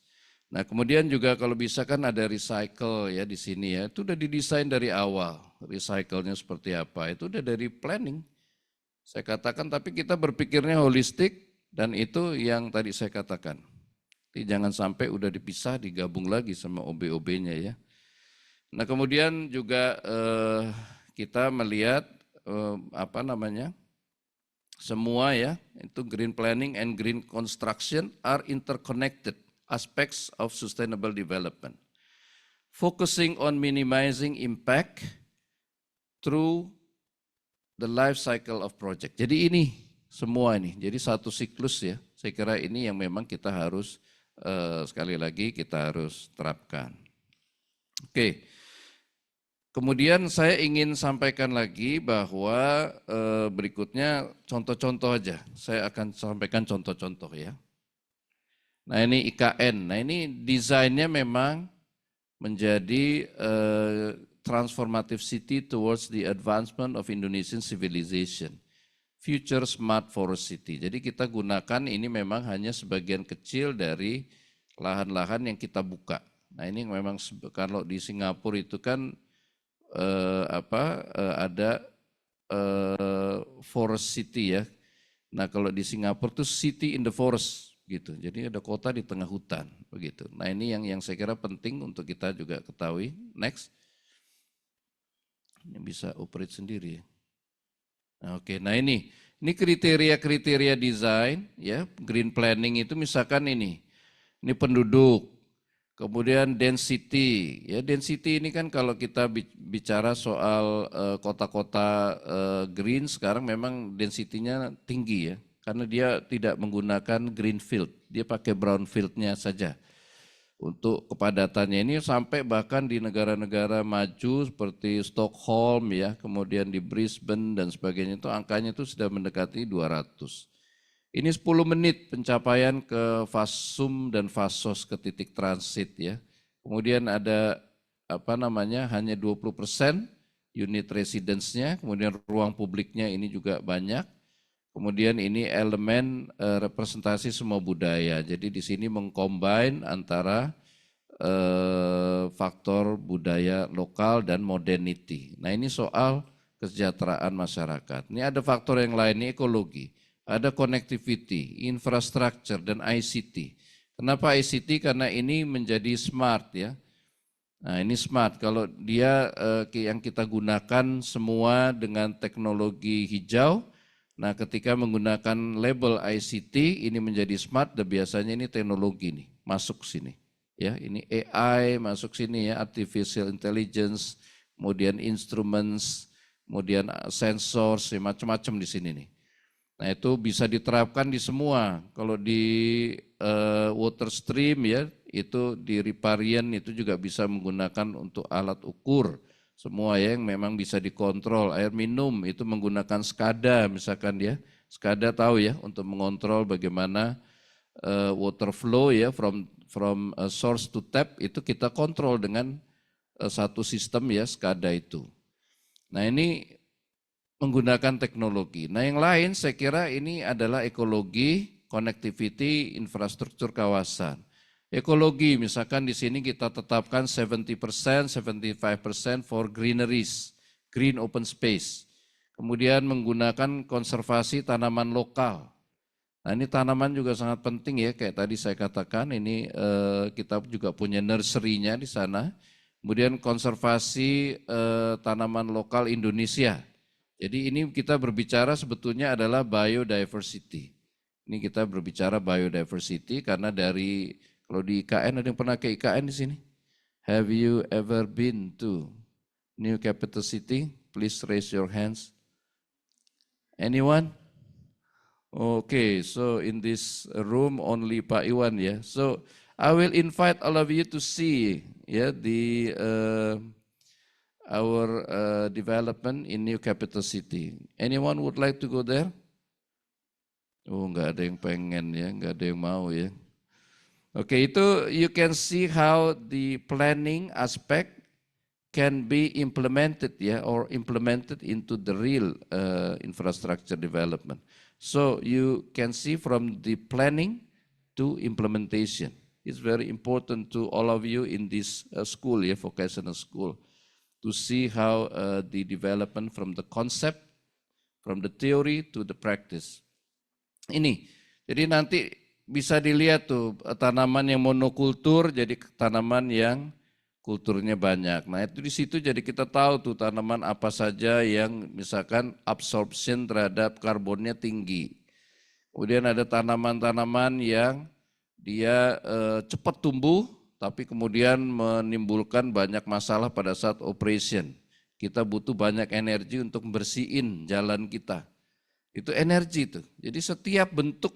Nah, kemudian juga kalau bisa kan ada recycle ya di sini ya. Itu udah didesain dari awal. Recycle-nya seperti apa? Itu udah dari planning. Saya katakan tapi kita berpikirnya holistik dan itu yang tadi saya katakan. Jadi jangan sampai udah dipisah digabung lagi sama OB-OB-nya ya. Nah kemudian juga kita melihat apa namanya semua ya itu green planning and green construction are interconnected aspects of sustainable development, focusing on minimizing impact through the life cycle of project. Jadi ini semua ini, jadi satu siklus ya. Saya kira ini yang memang kita harus sekali lagi kita harus terapkan. Oke. Kemudian saya ingin sampaikan lagi bahwa berikutnya contoh-contoh aja. Saya akan sampaikan contoh-contoh ya. Nah ini IKN, nah ini desainnya memang menjadi transformative city towards the advancement of Indonesian civilization. Future Smart Forest City. Jadi kita gunakan ini memang hanya sebagian kecil dari lahan-lahan yang kita buka. Nah ini memang kalau di Singapura itu kan ada forest city ya. Nah kalau di Singapura tuh city in the forest gitu. Jadi ada kota di tengah hutan begitu. Nah ini yang saya kira penting untuk kita juga ketahui. Next, ini bisa operate sendiri. Nah, oke, nah ini kriteria-kriteria desain ya green planning itu misalkan ini penduduk. Kemudian density, ya density ini kan kalau kita bicara soal kota-kota green sekarang memang density-nya tinggi ya, karena dia tidak menggunakan green field, dia pakai brown field-nya saja. Untuk kepadatannya ini sampai bahkan di negara-negara maju seperti Stockholm ya, kemudian di Brisbane dan sebagainya itu angkanya itu sudah mendekati 200. Ini 10 menit pencapaian ke Fasum dan Fasos ke titik transit ya. Kemudian ada hanya 20% unit residence-nya, kemudian ruang publiknya ini juga banyak. Kemudian ini elemen representasi semua budaya. Jadi di sini mengcombine antara faktor budaya lokal dan modernity. Nah ini soal kesejahteraan masyarakat. Ini ada faktor yang lain, ini ekologi. Ada connectivity, infrastructure, dan ICT. Kenapa ICT? Karena ini menjadi smart ya. Nah ini smart, kalau dia yang kita gunakan semua dengan teknologi hijau, nah ketika menggunakan label ICT ini menjadi smart, dan biasanya ini teknologi nih, masuk sini. Ya, ini AI masuk sini ya, artificial intelligence, kemudian instruments, kemudian sensors, ya, macam-macam di sini nih. Nah itu bisa diterapkan di semua. Kalau di water stream ya, itu di riparian itu juga bisa menggunakan untuk alat ukur. Semua ya yang memang bisa dikontrol. Air minum itu menggunakan SCADA misalkan ya. SCADA tahu ya untuk mengontrol bagaimana water flow ya from source to tap itu kita kontrol dengan satu sistem ya SCADA itu. Nah ini menggunakan teknologi. Nah yang lain saya kira ini adalah ekologi, connectivity, infrastruktur kawasan. Ekologi, misalkan di sini kita tetapkan 70%, 75% for greeneries, green open space. Kemudian menggunakan konservasi tanaman lokal. Nah ini tanaman juga sangat penting ya, kayak tadi saya katakan ini kita juga punya nursery-nya di sana. Kemudian konservasi tanaman lokal Indonesia. Jadi ini kita berbicara sebetulnya adalah biodiversity. Ini kita berbicara biodiversity karena dari, kalau di IKN, ada yang pernah ke IKN di sini? Have you ever been to New Capital City? Please raise your hands. Anyone? Okay, so in this room only Pak Iwan ya. So I will invite all of you to see ya the our development in New Capital City. Anyone would like to go there? Oh, nggak ada yang pengen ya, nggak ada yang mau ya. Oke, itu you can see how the planning aspect can be implemented ya, or implemented into the real infrastructure development. So you can see from the planning to implementation. It's very important to all of you in this school ya, vocational school, to see how the development from the concept, from the theory to the practice. Ini, jadi nanti bisa dilihat tuh tanaman yang monokultur jadi tanaman yang kulturnya banyak. Nah itu di situ jadi kita tahu tuh tanaman apa saja yang misalkan absorption terhadap karbonnya tinggi. Kemudian ada tanaman-tanaman yang dia cepat tumbuh tapi kemudian menimbulkan banyak masalah pada saat operation. Kita butuh banyak energi untuk bersihin jalan kita. Itu energi tuh. Jadi setiap bentuk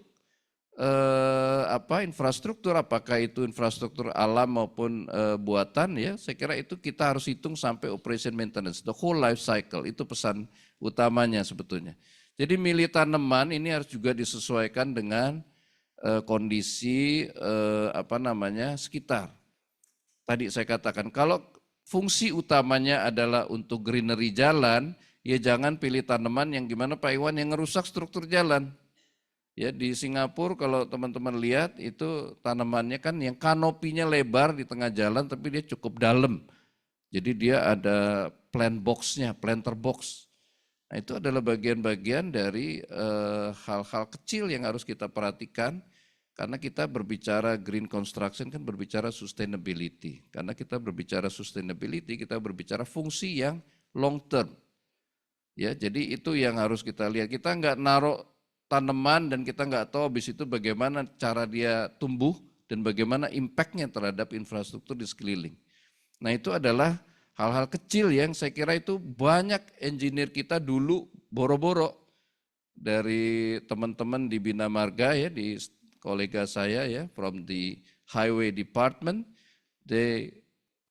infrastruktur, apakah itu infrastruktur alam maupun buatan ya, saya kira itu kita harus hitung sampai operation maintenance, the whole life cycle, itu pesan utamanya sebetulnya. Jadi milih tanaman ini harus juga disesuaikan dengan kondisi sekitar. Tadi saya katakan kalau fungsi utamanya adalah untuk greenery jalan, ya jangan pilih tanaman yang gimana Pak Iwan yang ngerusak struktur jalan. Ya di Singapura kalau teman-teman lihat itu tanamannya kan yang kanopinya lebar di tengah jalan tapi dia cukup dalam. Jadi dia ada plant box-nya, planter box. Nah itu adalah bagian-bagian dari hal-hal kecil yang harus kita perhatikan karena kita berbicara green construction kan berbicara sustainability. Karena kita berbicara sustainability, kita berbicara fungsi yang long term. Ya, jadi itu yang harus kita lihat. Kita nggak naruh tanaman dan kita nggak tahu habis itu bagaimana cara dia tumbuh dan bagaimana impactnya terhadap infrastruktur di sekeliling. Nah itu adalah hal-hal kecil yang saya kira itu banyak engineer kita dulu boro-boro dari teman-teman di Bina Marga ya, di kolega saya ya, from the highway department, they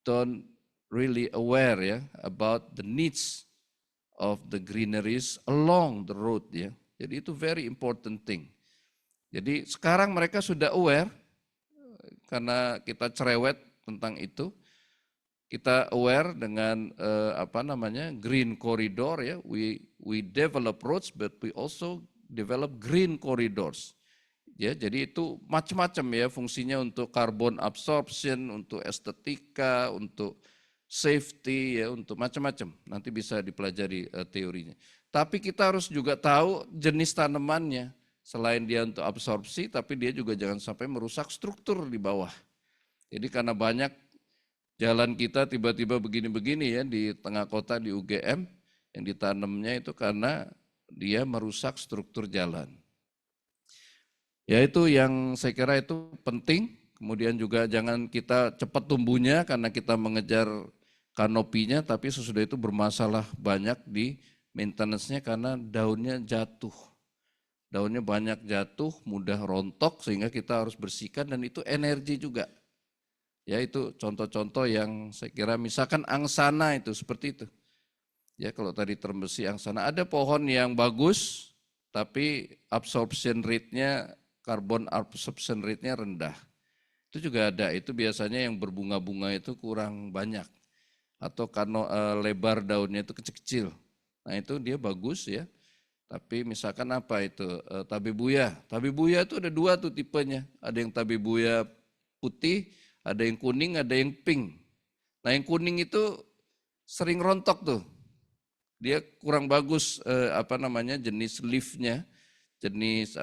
don't really aware ya about the needs of the greeneries along the road ya. Jadi itu very important thing. Jadi sekarang mereka sudah aware karena kita cerewet tentang itu. Kita aware dengan green corridor ya. We develop roads but we also develop green corridors. Ya, jadi itu macam-macam ya fungsinya untuk carbon absorption, untuk estetika, untuk safety ya, untuk macam-macam. Nanti bisa dipelajari teorinya. Tapi kita harus juga tahu jenis tanamannya. Selain dia untuk absorpsi, tapi dia juga jangan sampai merusak struktur di bawah. Jadi karena banyak jalan kita tiba-tiba begini-begini ya di tengah kota di UGM, yang ditanamnya itu karena dia merusak struktur jalan. Ya itu yang saya kira itu penting. Kemudian juga jangan kita cepat tumbuhnya karena kita mengejar kanopinya, tapi sesudah itu bermasalah banyak di maintenance-nya karena daunnya jatuh. Daunnya banyak jatuh, mudah rontok sehingga kita harus bersihkan dan itu energi juga. Ya itu contoh-contoh yang saya kira misalkan angsana itu seperti itu. Ya kalau tadi term besi angsana ada pohon yang bagus tapi absorption rate-nya, carbon absorption rate-nya rendah. Itu juga ada, itu biasanya yang berbunga-bunga itu kurang banyak. Atau karena lebar daunnya itu kecil-kecil. Nah itu dia bagus ya. Tapi misalkan apa itu tabebuya. Tabebuya itu ada dua tuh tipenya. Ada yang tabebuya putih, ada yang kuning, ada yang pink. Nah yang kuning itu sering rontok tuh. Dia kurang bagus jenis leaf-nya, jenis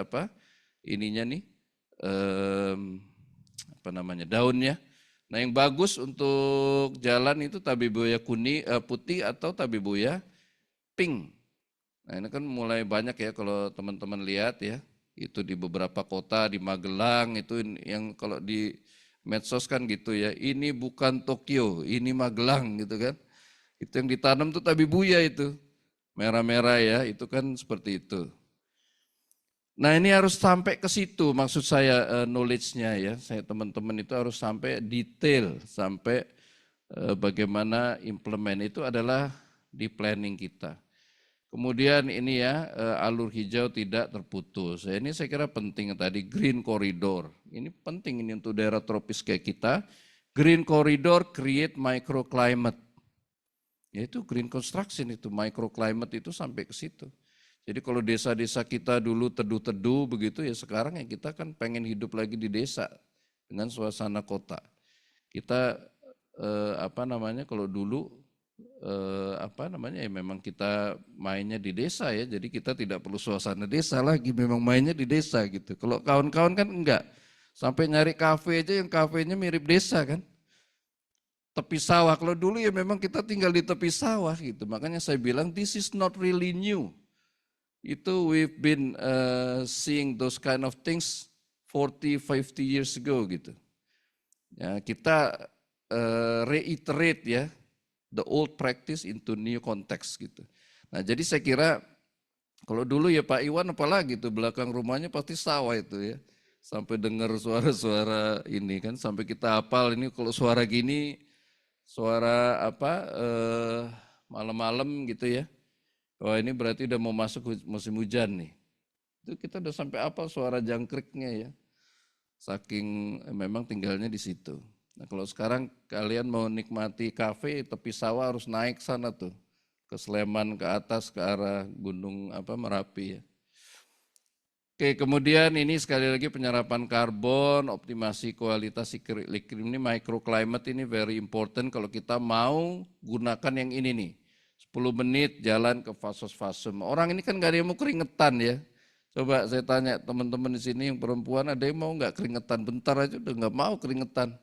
ininya nih daunnya. Nah yang bagus untuk jalan itu tabebuya kuning putih atau tabebuya pink. Nah ini kan mulai banyak ya kalau teman-teman lihat ya, itu di beberapa kota, di Magelang itu yang kalau di medsos kan gitu ya, ini bukan Tokyo, ini Magelang gitu kan. Itu yang ditanam tuh tabebuya itu, merah-merah ya, itu kan seperti itu. Nah ini harus sampai ke situ maksud saya knowledge-nya ya, saya teman-teman itu harus sampai detail, sampai bagaimana implement itu adalah di planning kita. Kemudian ini ya alur hijau tidak terputus. Ini saya kira penting tadi green corridor. Ini penting ini untuk daerah tropis kayak kita. Green corridor create microclimate. Yaitu green construction itu microclimate itu sampai ke situ. Jadi kalau desa-desa kita dulu teduh-teduh begitu ya sekarang ya kita kan pengen hidup lagi di desa dengan suasana kota. Kita kalau dulu ya memang kita mainnya di desa ya, jadi kita tidak perlu suasana desa lagi, memang mainnya di desa gitu. Kalau kawan-kawan kan enggak, sampai nyari kafe aja yang kafenya mirip desa kan, tepi sawah. Kalau dulu ya memang kita tinggal di tepi sawah gitu, makanya saya bilang this is not really new. Itu we've been seeing those kind of things 40-50 years ago gitu. Ya, kita reiterate ya the old practice into new context gitu. Nah jadi saya kira kalau dulu ya Pak Iwan apalagi tuh belakang rumahnya pasti sawah itu ya. Sampai dengar suara-suara ini kan sampai kita hafal ini kalau suara gini suara malam-malam gitu ya. Wah ini berarti udah mau masuk musim hujan nih. Itu kita udah sampai apa suara jangkriknya ya. Saking memang tinggalnya di situ. Nah kalau sekarang kalian mau nikmati kafe tepi sawah harus naik sana tuh. Ke Sleman, ke atas, ke arah gunung Merapi ya. Oke kemudian ini sekali lagi penyerapan karbon, optimasi kualitas iklim ini microclimate ini very important kalau kita mau gunakan yang ini nih. 10 menit jalan ke fasos-fasum. Orang ini kan gak ada yang mau keringetan ya. Coba saya tanya teman-teman di sini yang perempuan ada yang mau nggak keringetan? Bentar aja udah nggak mau keringetan.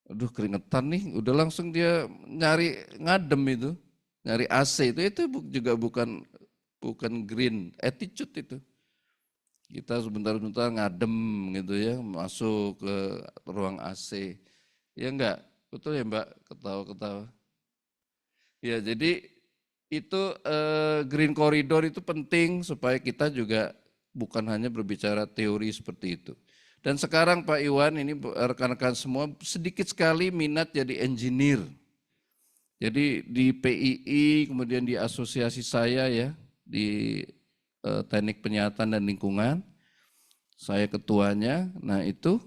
Aduh keringetan nih, udah langsung dia nyari ngadem itu, nyari AC itu juga bukan green attitude itu. Kita sebentar-bentar ngadem gitu ya, masuk ke ruang AC. Ya enggak, betul ya Mbak, ketawa-ketawa. Ya jadi itu green corridor itu penting supaya kita juga bukan hanya berbicara teori seperti itu. Dan sekarang Pak Iwan ini rekan-rekan semua sedikit sekali minat jadi engineer. Jadi di PII kemudian di asosiasi saya ya di teknik penyihatan dan lingkungan, saya ketuanya. Nah itu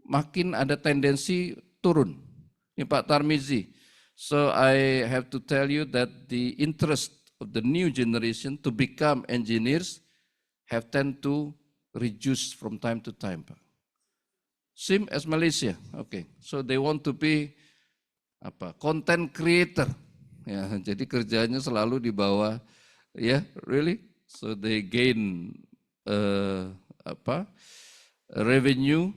makin ada tendensi turun. Ini Pak Tarmizi. So I have to tell you that the interest of the new generation to become engineers have tend to reduce from time to time, Pak. Same as Malaysia. Okay. So they want to be content creator. Ya, jadi kerjanya selalu di bawah ya, really. So they gain revenue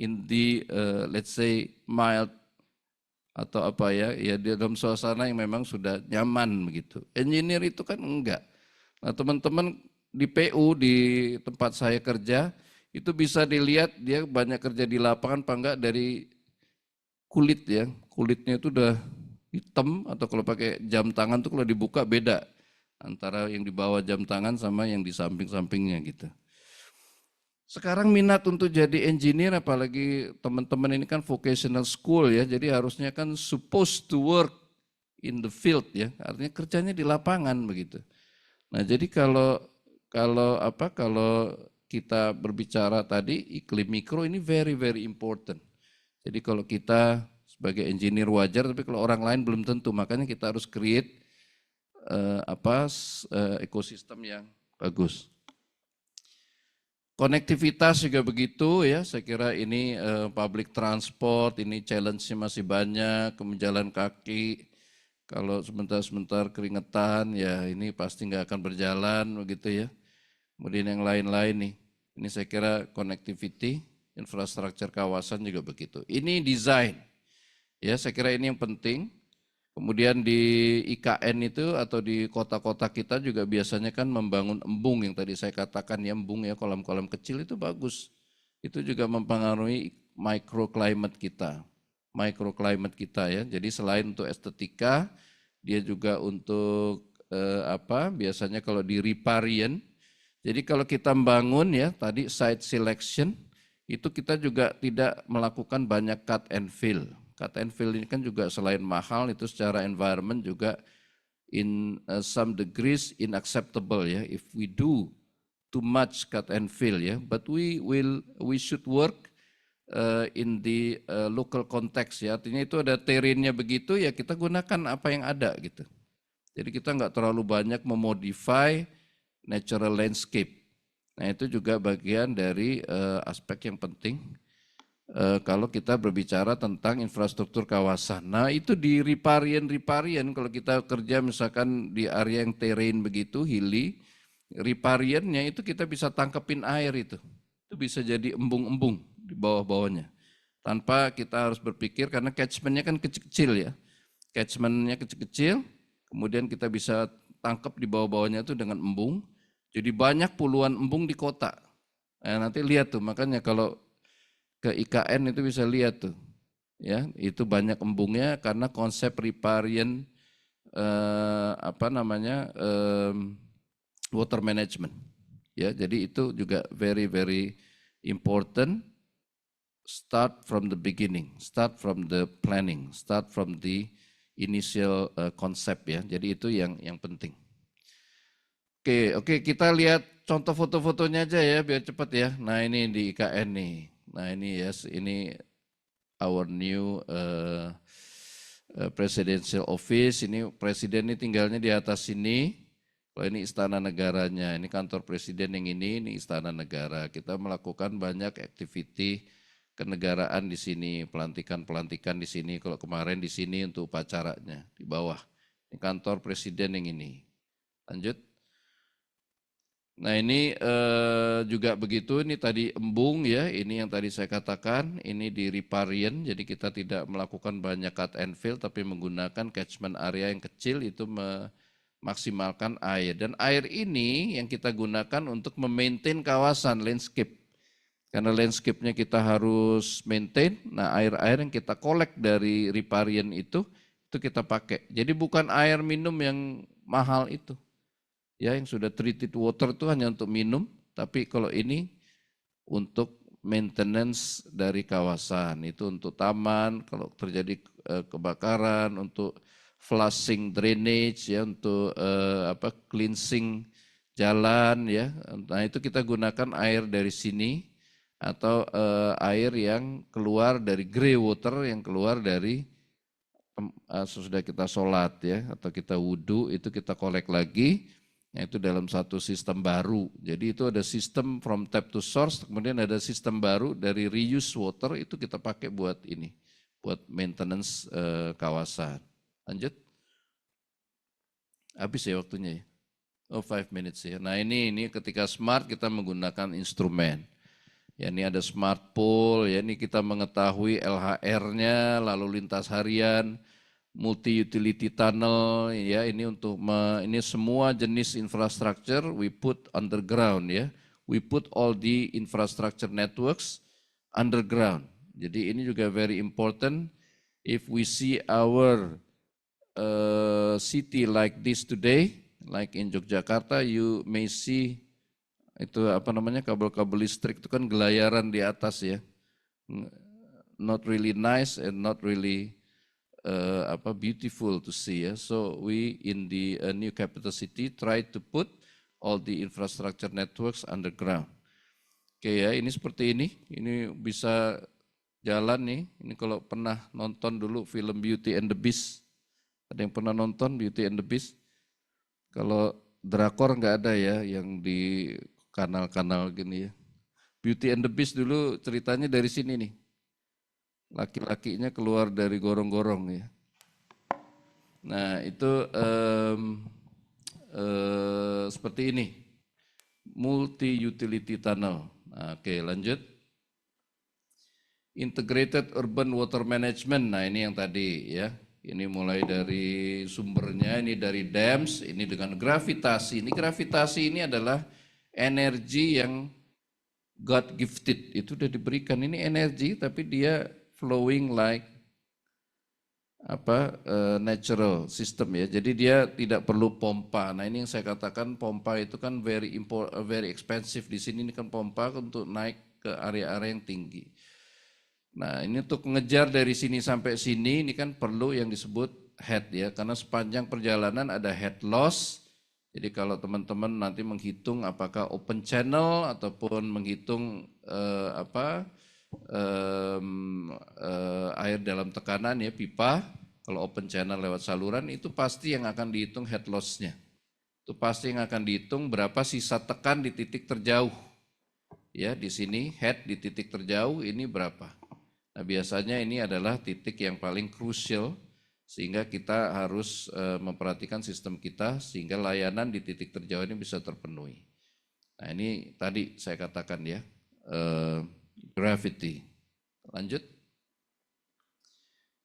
in the let's say mild atau ya di dalam suasana yang memang sudah nyaman begitu. Engineer itu kan enggak. Nah teman-teman di PU di tempat saya kerja itu bisa dilihat dia banyak kerja di lapangan apa enggak dari kulit ya. Kulitnya itu udah hitam atau kalau pakai jam tangan tuh kalau dibuka beda antara yang di bawah jam tangan sama yang di samping-sampingnya gitu. Sekarang minat untuk jadi engineer apalagi teman-teman ini kan vocational school ya, jadi harusnya kan supposed to work in the field ya, artinya kerjanya di lapangan begitu. Nah jadi kalau kita berbicara tadi iklim mikro ini very very important. Jadi kalau kita sebagai engineer wajar, tapi kalau orang lain belum tentu, makanya kita harus create ekosistem yang bagus. Konektivitas juga begitu ya, saya kira ini public transport, ini challenge-nya masih banyak, jalan kaki, kalau sebentar-sebentar keringetan ya ini pasti nggak akan berjalan begitu ya. Kemudian yang lain-lain nih, ini saya kira connectivity, infrastruktur kawasan juga begitu. Ini desain, ya saya kira ini yang penting. Kemudian di IKN itu atau di kota-kota kita juga biasanya kan membangun embung yang tadi saya katakan ya, embung ya, kolam-kolam kecil itu bagus. Itu juga mempengaruhi microclimate kita. Microclimate kita ya. Jadi selain untuk estetika, dia juga untuk biasanya kalau di riparian. Jadi kalau kita membangun ya tadi site selection, itu kita juga tidak melakukan banyak cut and fill. Cut and fill ini kan juga selain mahal itu secara environment juga in some degrees unacceptable ya. If we do too much cut and fill ya, but we should work in the local context ya. Artinya itu ada terrainnya begitu ya, kita gunakan apa yang ada gitu. Jadi kita nggak terlalu banyak memodify natural landscape. Nah itu juga bagian dari aspek yang penting. Kalau kita berbicara tentang infrastruktur kawasan. Nah itu di riparian kalau kita kerja misalkan di area yang terrain begitu, hilly, ripariannya itu kita bisa tangkepin air itu bisa jadi embung-embung di bawah-bawahnya. Tanpa kita harus berpikir karena catchment-nya kan kecil-kecil ya. Catchment-nya kecil-kecil, kemudian kita bisa tangkap di bawah-bawahnya itu dengan embung. Jadi banyak puluhan embung di kota. Nah, nanti lihat tuh, makanya kalau ke IKN itu bisa lihat tuh, ya itu banyak embungnya karena konsep riparian water management, ya jadi itu juga very very important. Start from the beginning, start from the planning, start from the initial concept ya. Jadi itu yang penting. Oke, kita lihat contoh foto-fotonya aja ya biar cepat ya. Nah ini di IKN nih. Nah ini ini our new presidential office. Ini presiden ini tinggalnya di atas sini. Kalau ini istana negaranya, ini kantor presiden yang ini istana negara. Kita melakukan banyak activity kenegaraan di sini, pelantikan di sini. Kalau kemarin di sini untuk upacaranya di bawah. Ini kantor presiden yang ini. Lanjut. Nah ini juga begitu, ini tadi embung ya, ini yang tadi saya katakan, ini di riparian, jadi kita tidak melakukan banyak cut and fill, tapi menggunakan catchment area yang kecil itu memaksimalkan air. Dan air ini yang kita gunakan untuk memaintain kawasan landscape. Karena landscape-nya kita harus maintain, nah air-air yang kita collect dari riparian itu kita pakai. Jadi bukan air minum yang mahal itu. Ya, yang sudah treated water itu hanya untuk minum, tapi kalau ini untuk maintenance dari kawasan, itu untuk taman, kalau terjadi kebakaran, untuk flushing drainage, ya, untuk cleansing jalan, ya. Nah itu kita gunakan air dari sini atau air yang keluar dari grey water yang keluar dari sesudah kita sholat ya atau kita wudhu itu kita collect lagi. Nah, itu dalam satu sistem baru. Jadi itu ada sistem from tap to source, kemudian ada sistem baru dari reuse water itu kita pakai buat ini, buat maintenance kawasan. Lanjut. Habis ya waktunya ya. Oh 5 minutes ya. Nah ini ketika smart kita menggunakan instrumen. Ya ini ada smart pole, ya ini kita mengetahui LHR-nya, lalu lintas harian, multi utility tunnel ya ini untuk ini semua jenis infrastructure we put underground ya. We put all the infrastructure networks underground. Jadi ini juga very important. If we see our city like this today, like in Yogyakarta, you may see itu kabel-kabel listrik itu kan gelayaran di atas ya. Not really nice and not really beautiful to see ya. So we in the new capital city try to put all the infrastructure networks underground. Oke ya, ini seperti ini bisa jalan nih. Ini kalau pernah nonton dulu film Beauty and the Beast, ada yang pernah nonton Beauty and the Beast? Kalau drakor nggak ada ya, yang di kanal-kanal gini ya. Beauty and the Beast dulu ceritanya dari sini nih. Laki-lakinya keluar dari gorong-gorong ya. Nah itu seperti ini. Multi-utility tunnel. Nah, oke lanjut. Integrated Urban Water Management, nah ini yang tadi ya. Ini mulai dari sumbernya, ini dari dams, ini dengan gravitasi. Ini gravitasi ini adalah energi yang God gifted, itu sudah diberikan. Ini energi tapi dia flowing like natural system ya. Jadi dia tidak perlu pompa. Nah ini yang saya katakan pompa itu kan very expensive di sini. Ini kan pompa untuk naik ke area-area yang tinggi. Nah ini untuk mengejar dari sini sampai sini ini kan perlu yang disebut head ya, karena sepanjang perjalanan ada head loss. Jadi kalau teman-teman nanti menghitung apakah open channel ataupun menghitung air dalam tekanan ya pipa, kalau open channel lewat saluran itu pasti yang akan dihitung head loss-nya. Itu pasti yang akan dihitung berapa sisa tekan di titik terjauh. Ya di sini head di titik terjauh ini berapa. Nah, biasanya ini adalah titik yang paling krusial sehingga kita harus memperhatikan sistem kita sehingga layanan di titik terjauh ini bisa terpenuhi. Nah ini tadi saya katakan ya, gravity. Lanjut.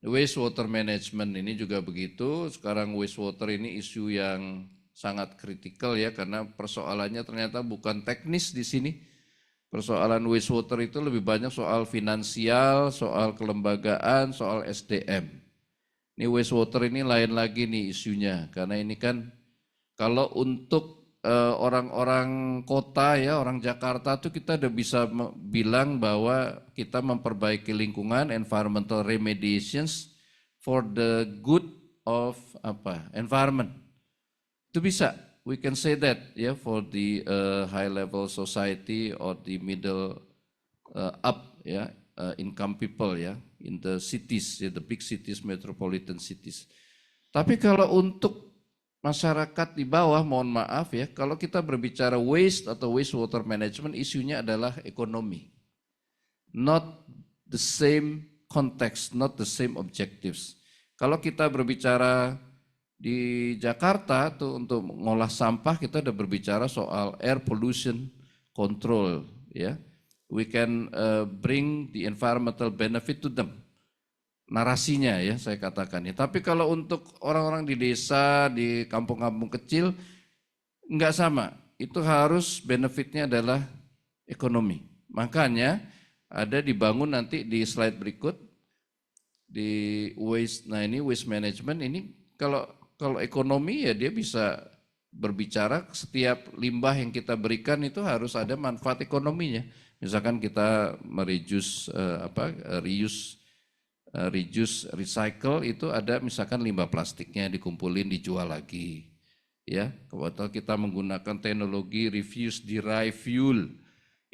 Wastewater management ini juga begitu. Sekarang wastewater ini isu yang sangat kritikal ya karena persoalannya ternyata bukan teknis di sini. Persoalan wastewater itu lebih banyak soal finansial, soal kelembagaan, soal SDM. Ini wastewater ini lain lagi nih isunya, karena ini kan kalau untuk orang-orang kota ya, orang Jakarta tuh kita udah bisa bilang bahwa kita memperbaiki lingkungan, environmental remediations for the good of environment. Itu bisa. We can say that ya for the high level society or the middle up ya income people ya in the cities ya, the big cities, metropolitan cities. Tapi kalau untuk masyarakat di bawah, mohon maaf ya, kalau kita berbicara waste atau wastewater management isunya adalah ekonomi. Not the same context, not the same objectives. Kalau kita berbicara di Jakarta tuh untuk mengolah sampah kita udah berbicara soal air pollution control ya. We can bring the environmental benefit to them. Narasinya ya saya katakan ya. Tapi kalau untuk orang-orang di desa, di kampung-kampung kecil enggak sama. Itu harus benefitnya adalah ekonomi. Makanya ada dibangun nanti di slide berikut di waste. Nah ini waste management ini kalau ekonomi ya dia bisa berbicara setiap limbah yang kita berikan itu harus ada manfaat ekonominya. Misalkan kita mereduce reuse, recycle itu ada misalkan limbah plastiknya dikumpulin dijual lagi. Ya, kalau kita menggunakan teknologi refuse derived fuel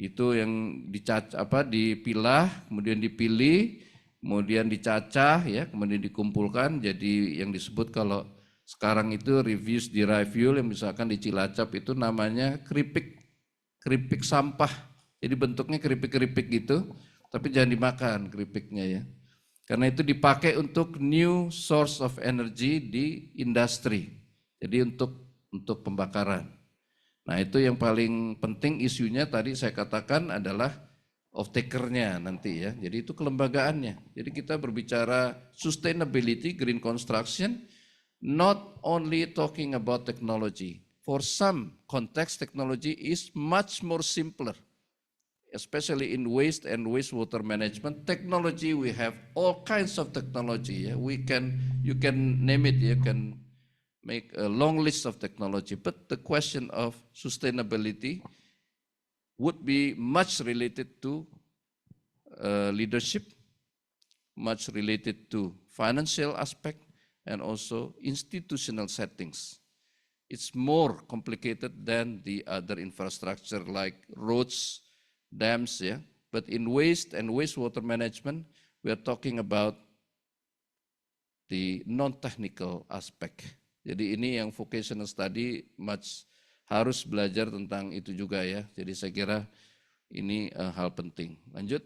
itu yang dipilah, kemudian dipilih, kemudian dicacah ya, kemudian dikumpulkan jadi yang disebut kalau sekarang itu refuse derived fuel yang misalkan di Cilacap itu namanya keripik sampah. Jadi bentuknya keripik-keripik gitu, tapi jangan dimakan keripiknya ya. Karena itu dipakai untuk new source of energy di industri. Jadi untuk pembakaran. Nah itu yang paling penting isunya tadi saya katakan adalah off-taker-nya nanti ya. Jadi itu kelembagaannya. Jadi kita berbicara sustainability, green construction, not only talking about technology. For some context, technology is much more simpler, especially in waste and wastewater management. Technology, we have all kinds of technology. Yeah? You can name it, you can make a long list of technology, but the question of sustainability would be much related to leadership, much related to financial aspect, and also institutional settings. It's more complicated than the other infrastructure like roads, dams, yeah. But in waste and wastewater management, we are talking about the non-technical aspect. Jadi ini yang vocational study harus belajar tentang itu juga ya. Jadi saya kira Ini hal penting. Lanjut.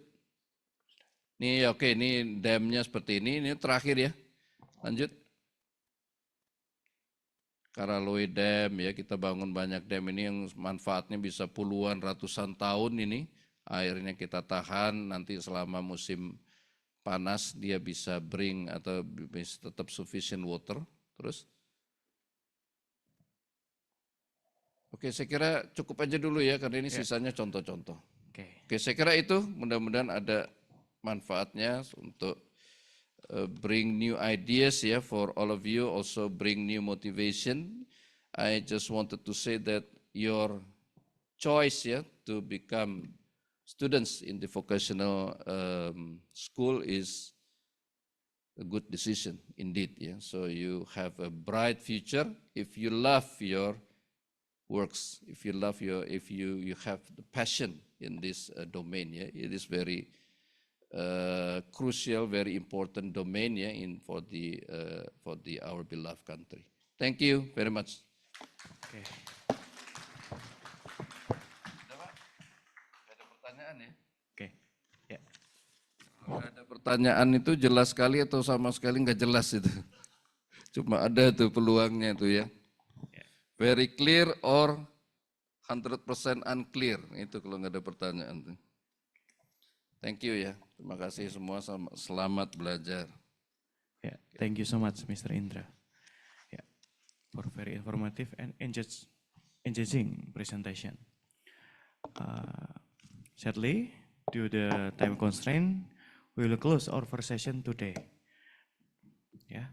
Ini oke, ini damnya seperti ini terakhir ya. Lanjut. Karaloe Dam ya, kita bangun banyak dam ini yang manfaatnya bisa puluhan, ratusan tahun ini. Airnya kita tahan, nanti selama musim panas dia bisa bring atau bisa tetap sufficient water. Terus. Oke, saya kira cukup aja dulu ya, karena ini sisanya contoh-contoh. Oke, saya kira itu mudah-mudahan ada manfaatnya untuk bring new ideas ya for all of you, also bring new motivation. I just wanted to say that your choice ya to become students in the vocational school is a good decision indeed ya. So you have a bright future if you love your works, if you have the passion in this domain ya. It is very crucial, very important domain ya for our beloved country. Thank you very much. Okay. Ada pertanyaan ya? Okay. Yeah. Kalau ada pertanyaan itu jelas sekali atau sama sekali nggak jelas itu? Cuma ada tuh peluangnya tuh ya. Very clear or 100% unclear, itu kalau nggak ada pertanyaan tuh. Thank you ya, terima kasih semua, selamat belajar. Yeah, thank you so much, Mr. Indra. Yeah, for very informative and engaging presentation. Sadly, due to the time constraint, we will close our first session today. Yeah,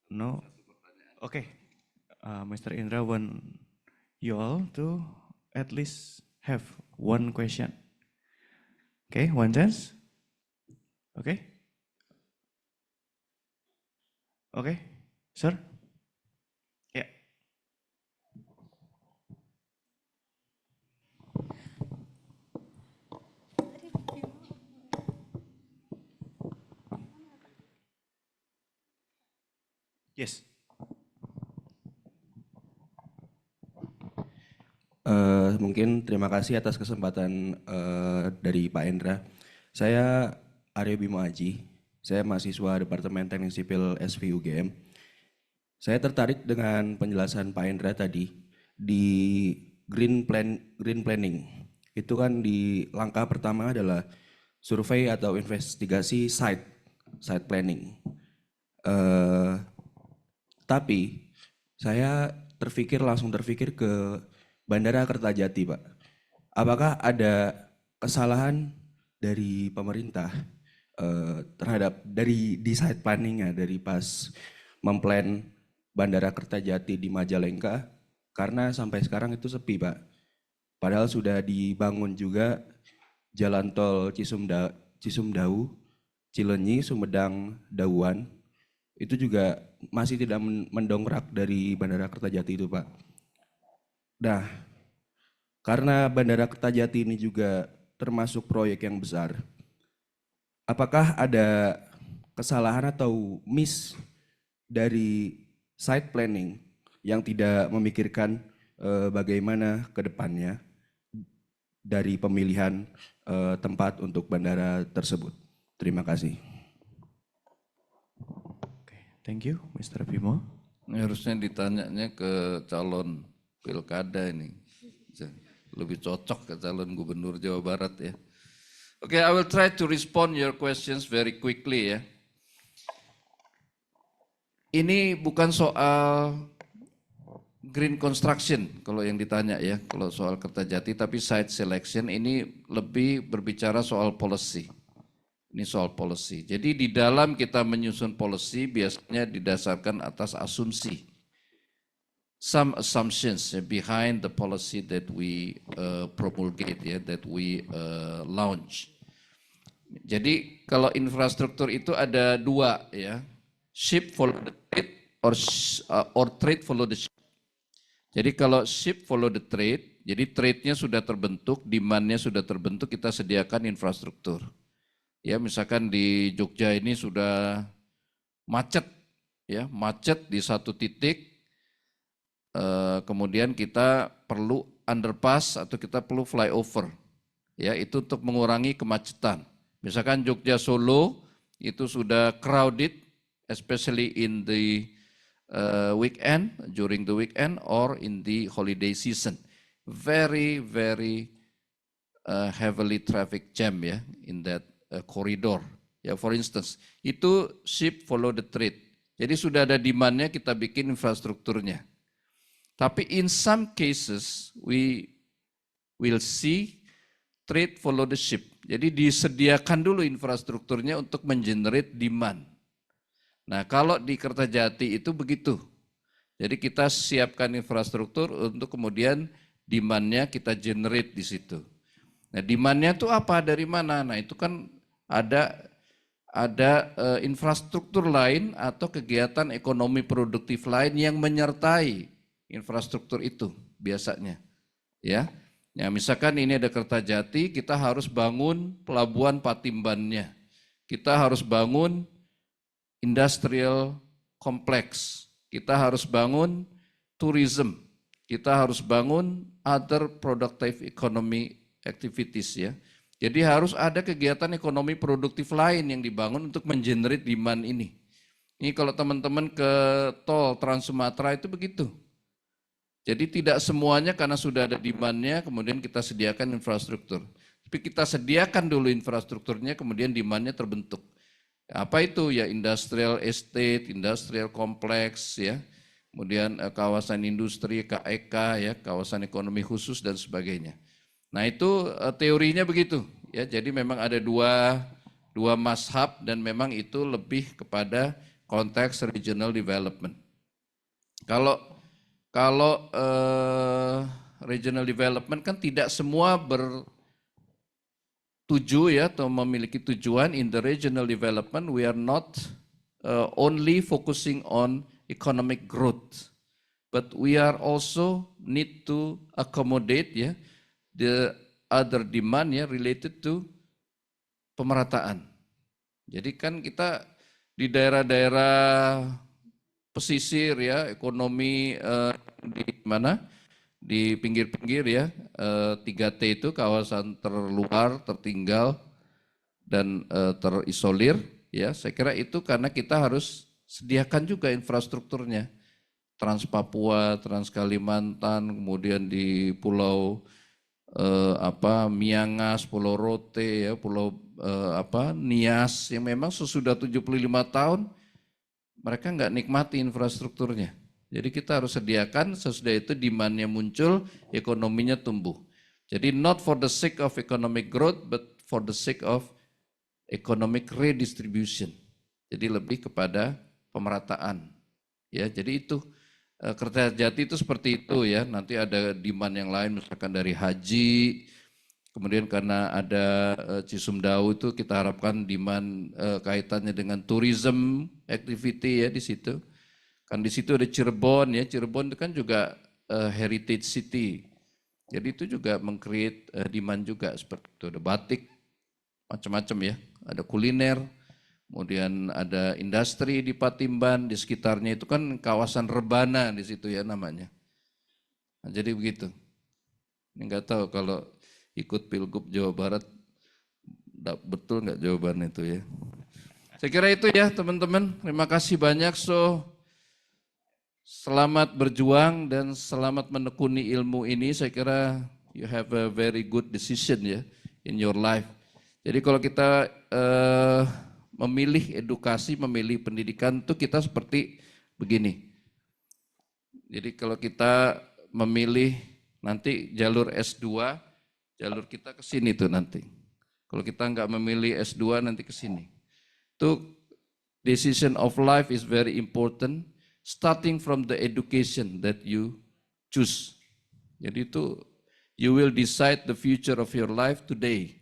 no, okay. Mr. Indra want you all to at least have one question. Okay, one chance. Okay. Okay, sir. Yeah. Yes. Mungkin terima kasih atas kesempatan dari Pak Endra. Saya Aryo Bimo Aji, saya mahasiswa Departemen Teknik Sipil SVUGM. Saya tertarik dengan penjelasan Pak Endra tadi di green planning. Itu kan di langkah pertama adalah survei atau investigasi site planning. Tapi saya langsung terfikir ke Bandara Kertajati, Pak. Apakah ada kesalahan dari pemerintah terhadap di site planningnya dari pas memplan Bandara Kertajati di Majalengka, karena sampai sekarang itu sepi, Pak. Padahal sudah dibangun juga jalan tol Cisumdawu, Cileunyi, Sumedang, Dawuan. Itu juga masih tidak mendongkrak dari Bandara Kertajati itu, Pak. Nah, karena Bandara Kertajati ini juga termasuk proyek yang besar, apakah ada kesalahan atau miss dari site planning yang tidak memikirkan bagaimana ke depannya dari pemilihan tempat untuk bandara tersebut? Terima kasih. Thank you, Mr. Bimo. Ini harusnya ditanyanya ke calon pilkada ini. Lebih cocok ke calon gubernur Jawa Barat ya. Okay, I will try to respond your questions very quickly ya. Ini bukan soal green construction kalau yang ditanya ya, kalau soal Kertajati, tapi site selection ini lebih berbicara soal policy. Ini soal policy. Jadi di dalam kita menyusun policy biasanya didasarkan atas asumsi. Some assumptions behind the policy that we promulgate ya, that we launch. Jadi kalau infrastruktur itu ada dua ya, ship follow the trade or trade follow the ship. Jadi kalau ship follow the trade, jadi trade-nya sudah terbentuk, demand-nya sudah terbentuk, kita sediakan infrastruktur. Ya, misalkan di Jogja ini sudah macet, ya, macet di satu titik, kemudian kita perlu underpass atau kita perlu flyover. Ya, itu untuk mengurangi kemacetan. Misalkan Jogja Solo itu sudah crowded, especially in the weekend, during the weekend or in the holiday season. Very heavily traffic jam ya in that corridor. Ya, for instance, itu ship follow the trade. Jadi sudah ada demand-nya, kita bikin infrastrukturnya. Tapi in some cases we will see trade follow the ship. Jadi disediakan dulu infrastrukturnya untuk mengenerate demand. Nah, kalau di Kertajati itu begitu. Jadi kita siapkan infrastruktur untuk kemudian demand-nya kita generate di situ. Nah, demand-nya itu apa, dari mana? Nah, itu kan ada infrastruktur lain atau kegiatan ekonomi produktif lain yang menyertai infrastruktur itu biasanya. Ya. Ya, misalkan ini ada Kertajati, kita harus bangun pelabuhan Patimbannya. Kita harus bangun industrial kompleks. Kita harus bangun tourism. Kita harus bangun other productive economy activities ya. Jadi harus ada kegiatan ekonomi produktif lain yang dibangun untuk mengenerate demand ini. Ini kalau teman-teman ke tol Trans Sumatera itu begitu. Jadi tidak semuanya karena sudah ada demand-nya, kemudian kita sediakan infrastruktur. Tapi kita sediakan dulu infrastrukturnya, kemudian demand-nya terbentuk. Apa itu? Ya industrial estate, industrial kompleks, ya. Kemudian kawasan industri, KEK, ya, kawasan ekonomi khusus dan sebagainya. Nah itu teorinya begitu. Ya, jadi memang ada dua mazhab dan memang itu lebih kepada konteks regional development. Kalau regional development kan tidak semua bertuju ya atau memiliki tujuan. In the regional development we are not only focusing on economic growth, but we are also need to accommodate ya the other demand ya related to pemerataan. Jadi kan kita di daerah-daerah pesisir ya, ekonomi di mana? Di pinggir-pinggir ya, 3T itu kawasan terluar, tertinggal, dan terisolir ya. Saya kira itu karena kita harus sediakan juga infrastrukturnya. Trans Papua, Trans Kalimantan, kemudian di Pulau Miangas, Pulau Rote ya, Pulau Nias yang memang sesudah 75 tahun mereka nggak nikmati infrastrukturnya. Jadi kita harus sediakan, sesudah itu demand-nya muncul, ekonominya tumbuh. Jadi not for the sake of economic growth, but for the sake of economic redistribution. Jadi lebih kepada pemerataan. Ya, jadi itu Kertajati itu seperti itu ya. Nanti ada demand yang lain, misalkan dari haji. Kemudian karena ada Cisumdawu itu kita harapkan demand kaitannya dengan tourism activity ya di situ. Kan di situ ada Cirebon ya, Cirebon itu kan juga heritage city. Jadi itu juga meng-create demand juga seperti itu. Ada batik, macam-macam ya. Ada kuliner, kemudian ada industri di Patimban, di sekitarnya itu kan kawasan rebana di situ ya namanya. Nah, jadi begitu. Ini nggak tahu kalau ikut Pilgub Jawa Barat, betul nggak jawaban itu ya. Saya kira itu ya teman-teman, terima kasih banyak. Selamat berjuang dan selamat menekuni ilmu ini. Saya kira you have a very good decision ya in your life. Jadi kalau kita memilih edukasi, memilih pendidikan itu kita seperti begini. Jadi kalau kita memilih nanti jalur S2, jalur kita ke sini tuh nanti. Kalau kita nggak memilih S2 nanti ke sini. Itu decision of life is very important, starting from the education that you choose. Jadi itu you will decide the future of your life today.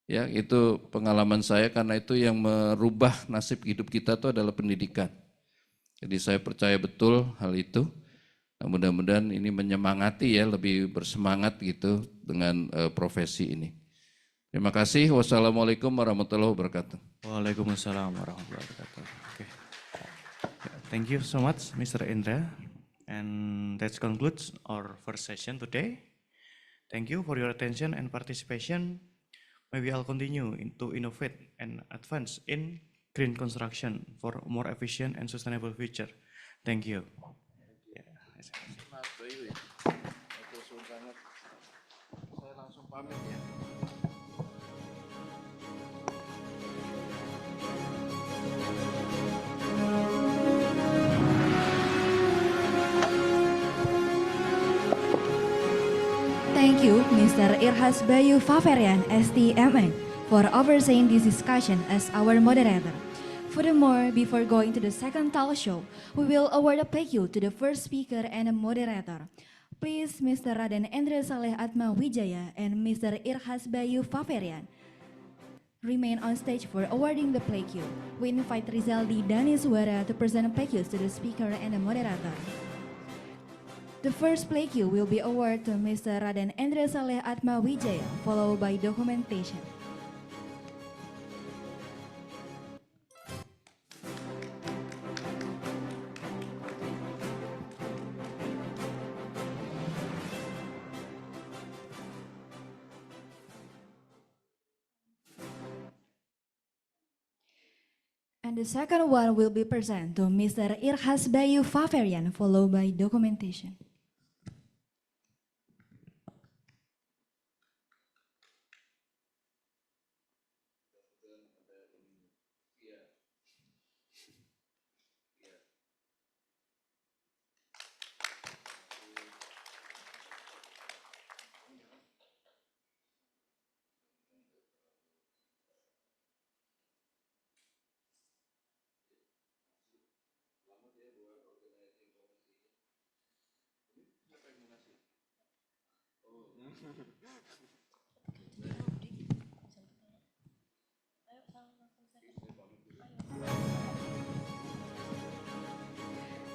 Ya, itu pengalaman saya karena itu yang merubah nasib hidup kita itu adalah pendidikan. Jadi saya percaya betul hal itu. Nah, mudah-mudahan ini menyemangati ya, lebih bersemangat gitu dengan profesi ini. Terima kasih. Wassalamualaikum warahmatullahi wabarakatuh. Waalaikumsalam warahmatullahi wabarakatuh. Okay. Thank you so much, Mr. Indra. And that concludes our first session today. Thank you for your attention and participation. May we all continue to innovate and advance in green construction for a more efficient and sustainable future. Thank you. Saya langsung pamit ya. Thank you, Mr. Irhas Bayu Faverian, STMN, for overseeing this discussion as our moderator. Furthermore, before going to the second talk show, we will award a PQ to the first speaker and a moderator. Please, Mr. Raden Endra Saleh Atma Wijaya and Mr. Irhas Bayu Faverian remain on stage for awarding the PQ. We invite Rizaldi Daniswara to present PQs to the speaker and the moderator. The first PQ will be awarded to Mr. Raden Endra Saleh Atma Wijaya, followed by documentation. And the second one will be presented to Mr. Irhas Bayu Faverian, followed by documentation.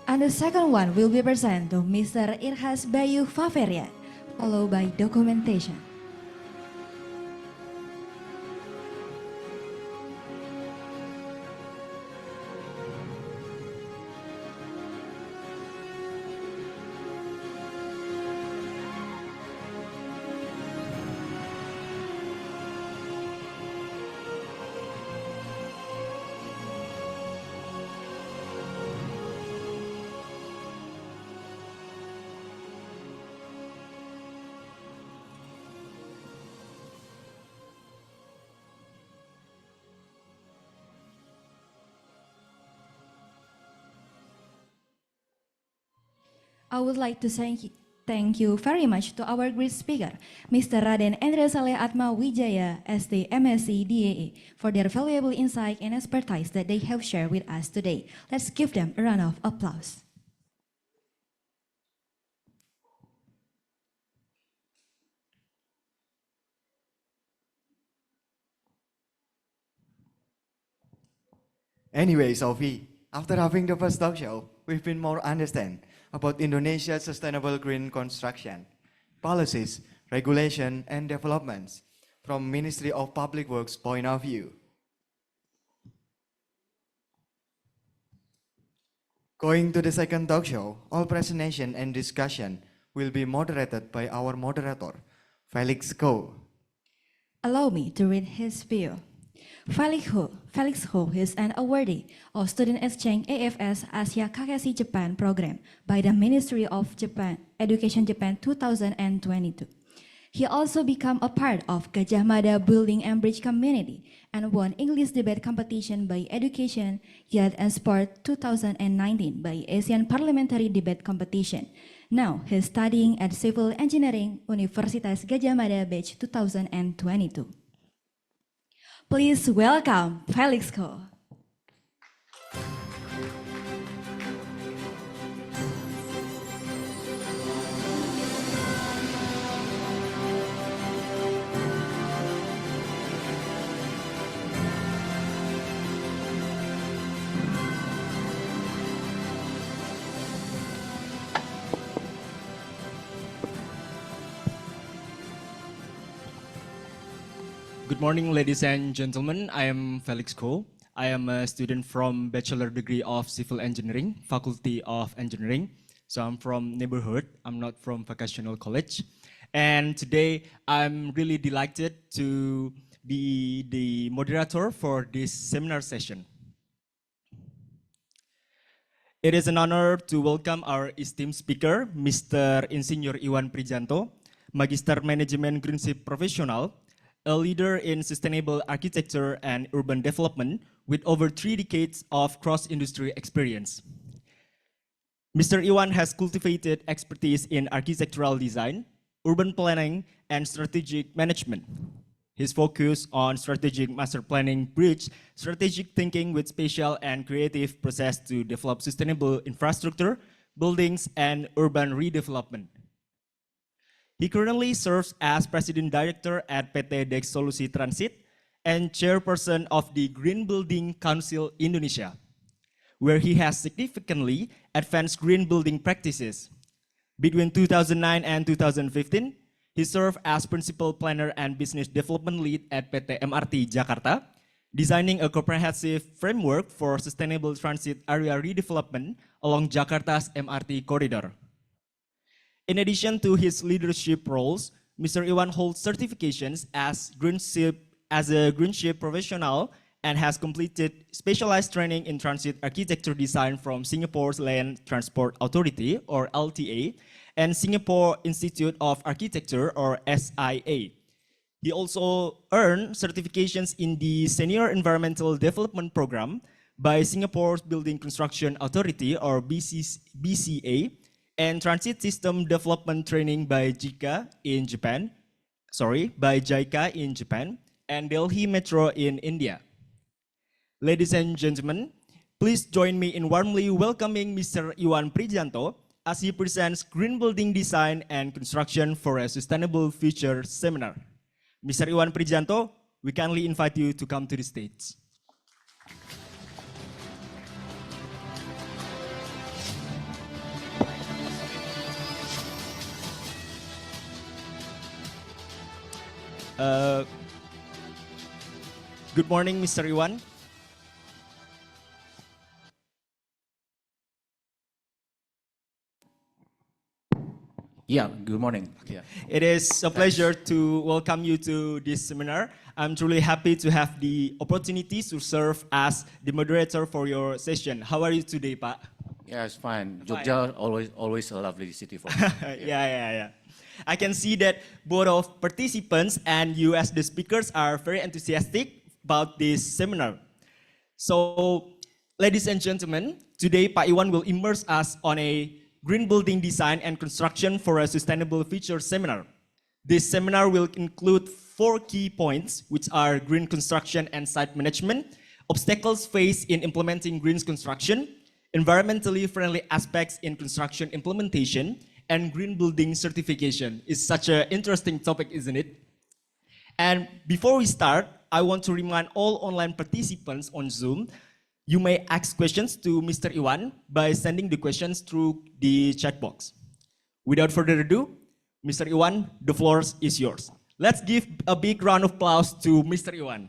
And the second one will be presented to Mr. Irhas Bayu Faverian, followed by documentation. I would like to thank you very much to our great speaker, Mr. Raden Endra Saleh Atma Wijaya, SD MSc DAE, for their valuable insight and expertise that they have shared with us today. Let's give them a round of applause. Anyway, Sophie, after having the first talk show, we've been more understand about Indonesia's sustainable green construction, policies, regulation, and developments from Ministry of Public Works point of view. Going to the second talk show, all presentation and discussion will be moderated by our moderator, Felix Ko. Allow me to read his view. Felix Ho is an awardee of Student Exchange AFS Asia Kakashi Japan program by the Ministry of Education Japan 2022. He also became a part of Gadjah Mada Building and Bridge Community and won English debate competition by Education, Youth and Sport 2019 by Asian Parliamentary Debate Competition. Now he's studying at Civil Engineering Universitas Gadjah Mada batch 2022. Please welcome Felix Ko. Good morning, ladies and gentlemen. I am Felix Ko. I am a student from Bachelor Degree of Civil Engineering, Faculty of Engineering. So I'm from neighborhood. I'm not from vocational college. And today I'm really delighted to be the moderator for this seminar session. It is an honor to welcome our esteemed speaker, Mr. Insinyur Iwan Prijanto, Magister Manajemen Greenship Professional, a leader in sustainable architecture and urban development with over 3 decades of cross-industry experience. Mr. Iwan has cultivated expertise in architectural design, urban planning, and strategic management. His focus on strategic master planning bridge strategic thinking with spatial and creative process to develop sustainable infrastructure, buildings, and urban redevelopment. He currently serves as President Director at PT Dex Solusi Transit and Chairperson of the Green Building Council Indonesia, where he has significantly advanced green building practices. Between 2009 and 2015, he served as Principal Planner and Business Development Lead at PT MRT Jakarta, designing a comprehensive framework for sustainable transit area redevelopment along Jakarta's MRT corridor. In addition to his leadership roles, Mr. Iwan holds certifications as a Greenship professional and has completed specialized training in transit architecture design from Singapore's Land Transport Authority, or LTA, and Singapore Institute of Architecture, or SIA. He also earned certifications in the Senior Environmental Development Program by Singapore's Building Construction Authority, or BCA, and Transit System Development Training by JICA in Japan, by JICA in Japan, and Delhi Metro in India. Ladies and gentlemen, please join me in warmly welcoming Mr. Iwan Prijanto as he presents Green Building Design and Construction for a Sustainable Future seminar. Mr. Iwan Prijanto, we kindly invite you to come to the stage. Good morning, Mr. Iwan. Yeah, good morning. Yeah. It is a pleasure to welcome you to this seminar. I'm truly happy to have the opportunity to serve as the moderator for your session. How are you today, Pak? Yeah, it's fine. Jogja, always a lovely city for me. Yeah. I can see that both of participants and you as the speakers are very enthusiastic about this seminar. So, ladies and gentlemen, today Pak Iwan will immerse us on a Green Building Design and Construction for a Sustainable Future seminar. This seminar will include 4 key points, which are green construction and site management, obstacles faced in implementing green construction, environmentally friendly aspects in construction implementation, and green building certification. It's such an interesting topic, isn't it? And before we start, I want to remind all online participants on Zoom, you may ask questions to Mr. Iwan by sending the questions through the chat box. Without further ado, Mr. Iwan, the floor is yours. Let's give a big round of applause to Mr. Iwan.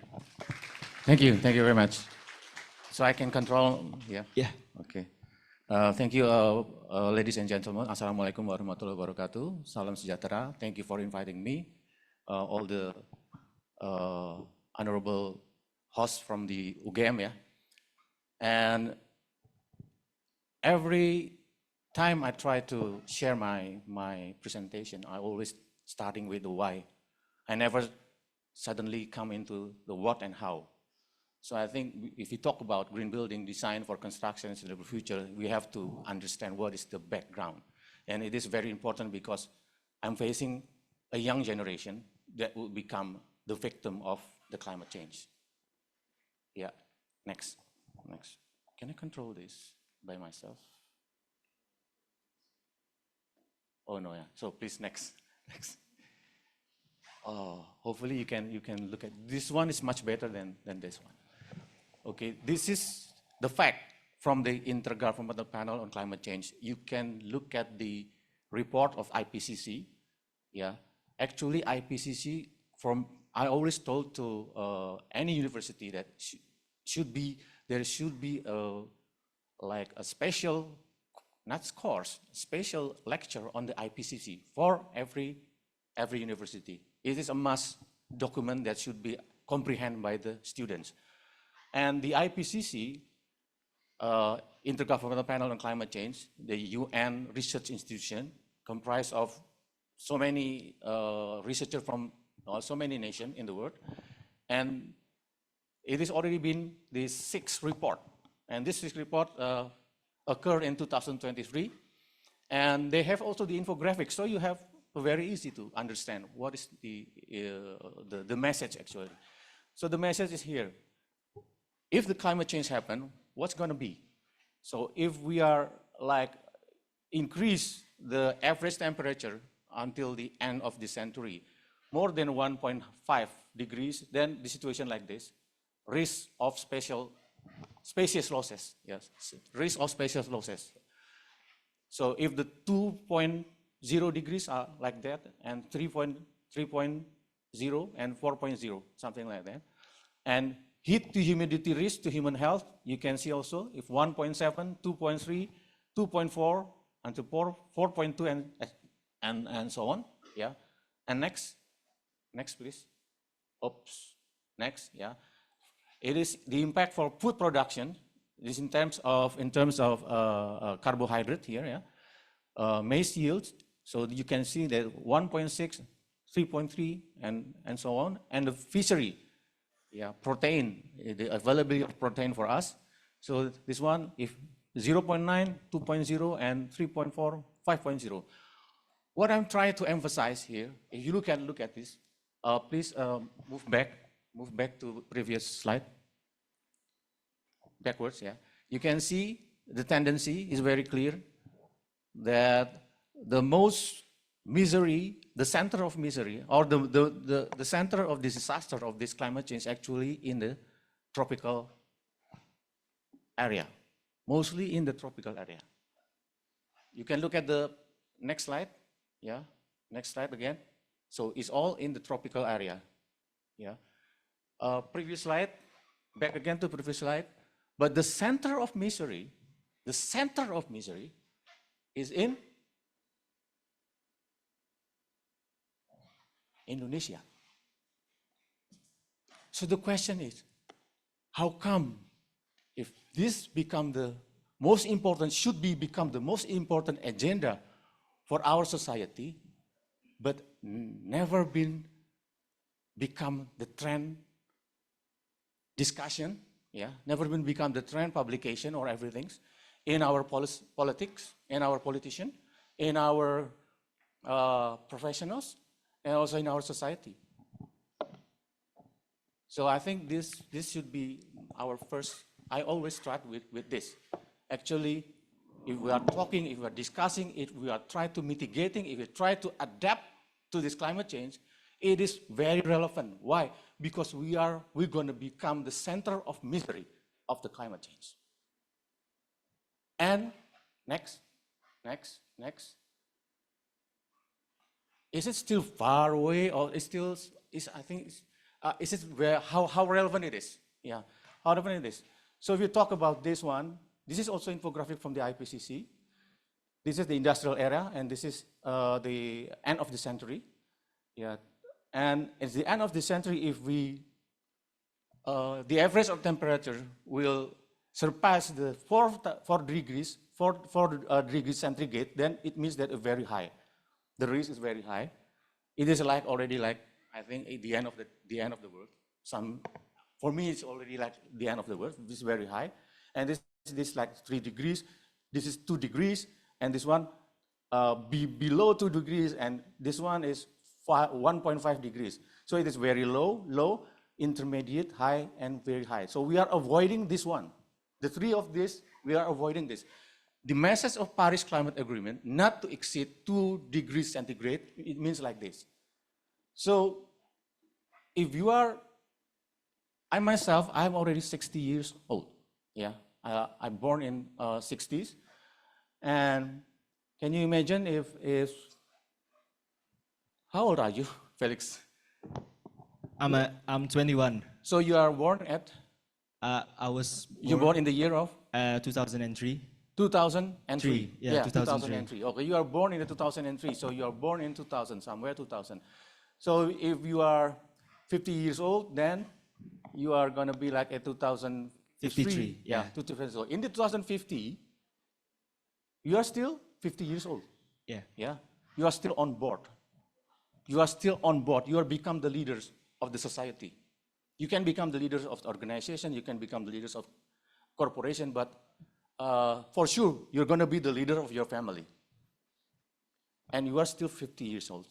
Thank you very much. So I can control, yeah? Yeah. Okay. Thank you, ladies and gentlemen. Assalamualaikum warahmatullahi wabarakatuh. Salam sejahtera. Thank you for inviting me, all the honorable hosts from the UGM, yeah? And every time I try to share my presentation, I always starting with the why. I never suddenly come into the what and how. So I think if we talk about green building design for construction in the future, we have to understand what is the background. And it is very important because I'm facing a young generation that will become the victim of the climate change. Yeah, next. Can I control this by myself? Oh no, yeah. So please next. Oh, hopefully you can look at this one is much better than this one. Okay, this is the fact from the Intergovernmental Panel on Climate Change. You can look at the report of IPCC. Yeah, actually IPCC I always told to any university that there should be like a special lecture on the IPCC for every every university. It is a must document that should be comprehended by the students. And the IPCC, Intergovernmental Panel on Climate Change, the UN research institution, comprised of so many researchers from so many nations in the world. And it has already been the 6th report. And this 6th report occurred in 2023. And they have also the infographics, so you have very easy to understand what is the message actually. So the message is here. If the climate change happen, what's going to be? So if we are like increase the average temperature until the end of the century, more than 1.5 degrees, then the situation like this, risk of species losses, yes, risk of species losses. So if the 2.0 degrees are like that, and 3.0 and 4.0, something like that, and heat to humidity risk to human health, you can see also if 1.7, 2.3, 2.4, and 4.2, and so on, yeah. And next please. Oops, next, yeah. It is the impact for food production. This in terms of carbohydrate here, yeah. Maize yields. So you can see that 1.6, 3.3, and so on. And the fishery, yeah, protein, the availability of protein for us. So this one, if 0.9, 2.0, and 3.4, 5.0. What I'm trying to emphasize here, if you look at this, please move back to previous slide. Backwards, yeah. You can see the tendency is very clear that the most misery, the center of misery, or the center of the disaster of this climate change actually in the tropical area, mostly in the tropical area. You can look at the next slide, yeah, next slide again. So it's all in the tropical area, yeah. Previous slide, back again to previous slide. But the center of misery is in Indonesia. So the question is, how come if this become the most important, become the most important agenda for our society, but never become the trend discussion, yeah, never become the trend publication or everything in our politics, in our politician, in our professionals, and also in our society. So I think this should be our first, I always start with this. Actually, if we are talking, if we are discussing, if we are trying to mitigating, if we try to adapt to this climate change, it is very relevant. Why? Because we're going to become the center of misery of the climate change. And next. Is it still far away, or is it how relevant it is? Yeah, how relevant it is. So if you talk about this one, this is also infographic from the IPCC. This is the industrial era, and this is the end of the century. Yeah, and at the end of the century, if the average of temperature will surpass the 4 degrees centigrade, then it means that it's very high. The risk is very high. It is already I think the end of the world. For me, it's already like the end of the world. This is very high, and this like 3 degrees. This is 2 degrees, and this one below 2 degrees, and this one is 1.5 degrees. So it is very low, intermediate, high, and very high. So we are avoiding this one. The three of this, we are avoiding this. The message of Paris Climate Agreement, not to exceed 2 degrees centigrade, it means like this. So if you are, I myself, I'm already 60 years old. Yeah, I'm born in 60s. And can you imagine if how old are you, Felix? I'm 21. So you are born at? I was You're born in the year of? 2003. 2003. Yeah, 2003. Okay, you are born in the 2003, so you are born in 2000, somewhere 2000. So if you are 50 years old, then you are going to be like a 2003. 53, yeah. 2003. So in the 2050, you are still 50 years old. Yeah. Yeah, you are still on board. You are still on board. You are become the leaders of the society. You can become the leaders of the organization. You can become the leaders of corporation, but for sure, you're going to be the leader of your family. And you are still 50 years old.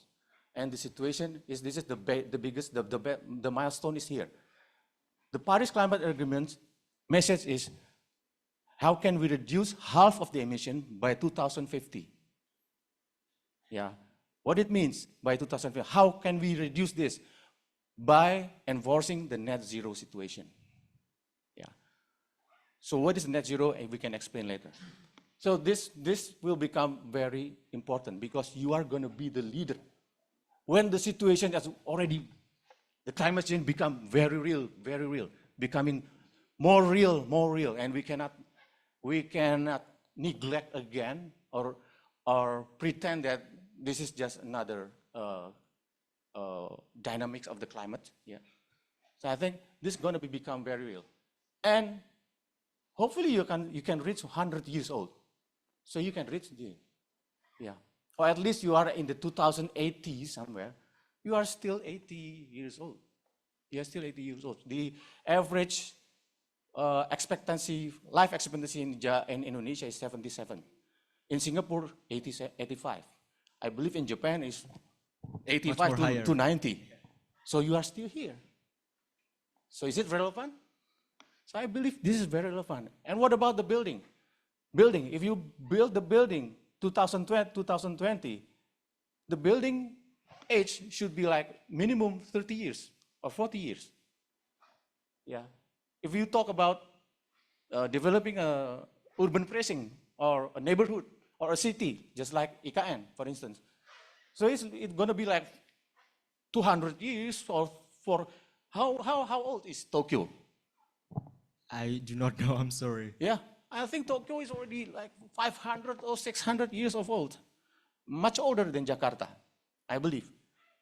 And the situation is, this is the biggest, the milestone is here. The Paris Climate Agreement message is, how can we reduce half of the emission by 2050? Yeah, what it means by 2050, how can we reduce this? By enforcing the net zero situation. Yeah. So what is net zero? We can explain later. So this will become very important because you are going to be the leader. When the situation has already, the climate change become very real, becoming more real, and we cannot neglect again or pretend that this is just another dynamics of the climate. Yeah. So I think this is going to become very real, and hopefully you can reach 100 years old. So you can reach the, yeah, or at least you are in the 2080 somewhere. You are still 80 years old. You are still 80 years old. The average life expectancy in Indonesia is 77. In Singapore, 85. I believe in Japan is 85 to 90. So you are still here. So is it relevant? So I believe this is very relevant. And what about the building? If you build the building 2020, the building age should be like minimum 30 years or 40 years. Yeah. If you talk about developing a urban precinct or a neighborhood or a city, just like IKN, for instance. So it's going to be like 200 years or for, how old is Tokyo? I do not know, I'm sorry. Yeah, I think Tokyo is already like 500 or 600 years of old. Much older than Jakarta, I believe.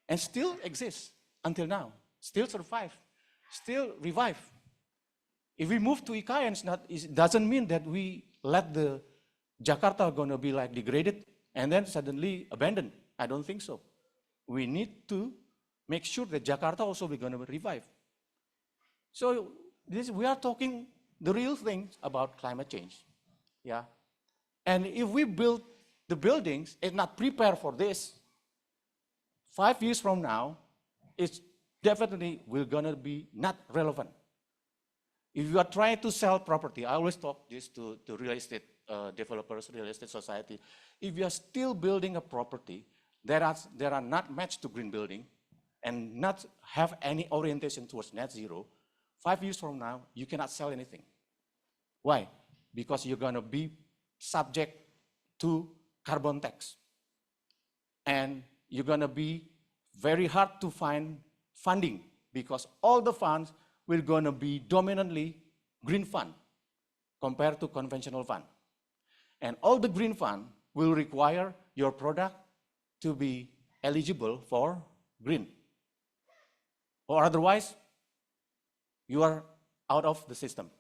And still exists until now. Still survive. Still revive. If we move to IKN, it doesn't mean that we let the Jakarta gonna be like degraded and then suddenly abandoned. I don't think so. We need to make sure that Jakarta also we're gonna revive. So we are talking the real things about climate change. Yeah. And if we build the buildings and not prepare for this, 5 years from now, it's definitely will gonna be not relevant. If you are trying to sell property, I always talk this to real estate developers, real estate society. If you are still building a property that are not matched to green building and not have any orientation towards net zero, 5 years from now, you cannot sell anything. Why? Because you're gonna be subject to carbon tax. And you're gonna be very hard to find funding because all the funds will gonna be dominantly green fund compared to conventional fund. And all the green fund will require your product to be eligible for green. Or otherwise, you are out of the system.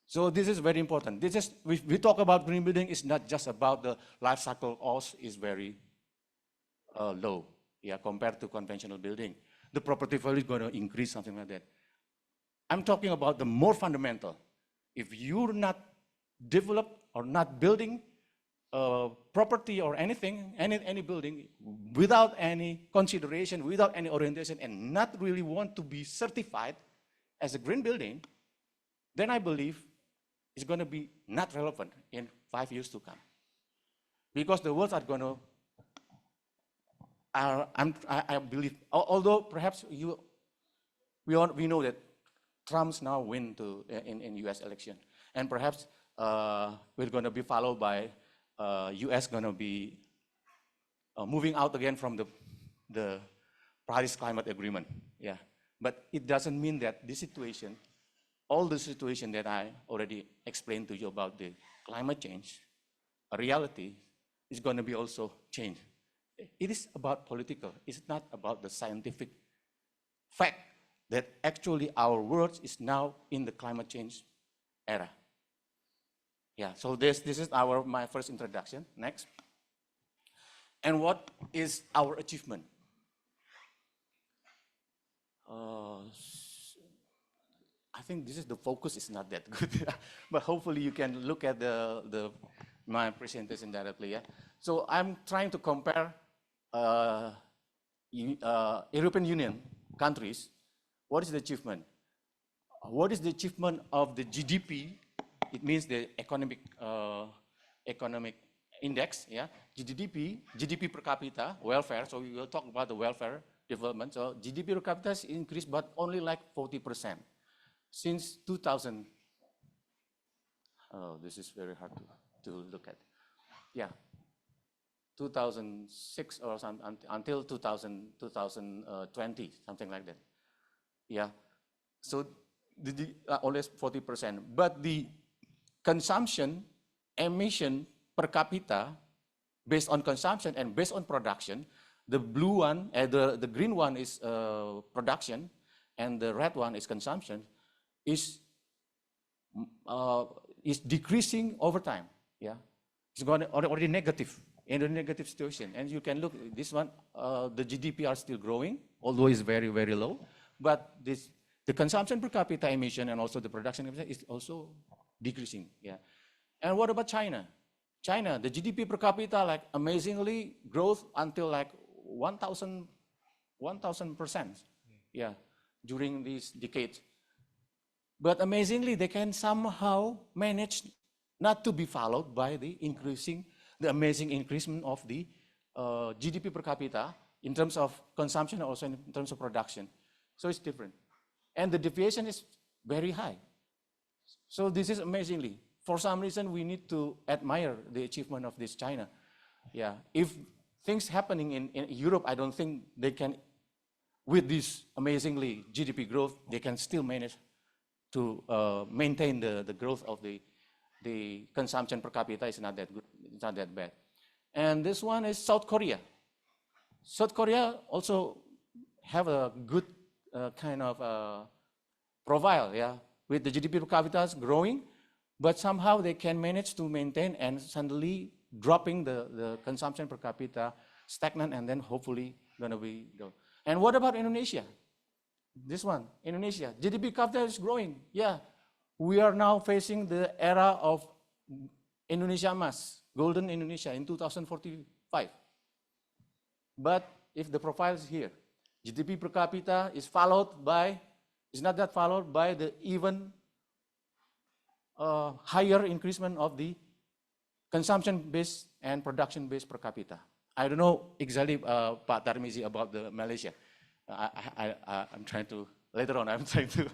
So this is very important. This is, we talk about green building, it's not just about the life cycle cost is very low, yeah, compared to conventional building. The property value is going to increase, something like that. I'm talking about the more fundamental. If you're not developed or not building property or anything, any building, without any consideration, without any orientation, and not really want to be certified as a green building, then I believe it's going to be not relevant in 5 years to come. Because the world are going to, I believe, although perhaps we know that Trump's now win in US election, and perhaps we're going to be followed by US going to be moving out again from the Paris Climate Agreement. Yeah, but it doesn't mean that this situation all the situation that I already explained to you about the climate change, a reality is going to be also changed. It is about political. It's not about the scientific fact that actually our world is now in the climate change era. Yeah, so this is my first introduction. Next. And what is our achievement? I think this is the focus is not that good, but hopefully you can look at my presentation directly. Yeah. So I'm trying to compare European Union countries. What is the achievement? What is the achievement of the GDP? It means the economic index. Yeah. GDP per capita, welfare. So we will talk about the welfare development. So GDP per capita is increased, but only like 40%. Since 2000, oh, this is very hard to look at. Yeah, 2006 or something, until 2020, something like that. Yeah, so always 40%. But the consumption, emission per capita, based on consumption and based on production, the blue one, the green one is production, and the red one is consumption, is decreasing over time. Yeah, it's going already negative in a negative situation. And you can look this one. The GDP are still growing, although it's very very low. But the consumption per capita emission and also the production is also decreasing. Yeah. And what about China? China, the GDP per capita like amazingly growth until like 1,000%. Yeah, during this decade. But amazingly, they can somehow manage not to be followed by the amazing increasement of the GDP per capita in terms of consumption and also in terms of production. So it's different. And the deviation is very high. So this is amazingly. For some reason, we need to admire the achievement of this China. Yeah, if things happening in Europe, I don't think they can, with this amazingly GDP growth, they can still manage to maintain the growth of the consumption per capita. Is not that good, it's not that bad. And this one is South Korea. South Korea also have a good kind of profile, yeah, with the GDP per capita growing, but somehow they can manage to maintain and suddenly dropping the consumption per capita stagnant, and then hopefully gonna be go. And what about Indonesia? This one, Indonesia, GDP per capita is growing. Yeah, we are now facing the era of Indonesia Emas, Golden Indonesia in 2045. But if the profile is here, GDP per capita is followed by, is not that followed by the even higher increasement of the consumption-based and production-based per capita. I don't know exactly, Pak Tarmizi, about the Malaysia. I'm trying to, later on I'm trying to,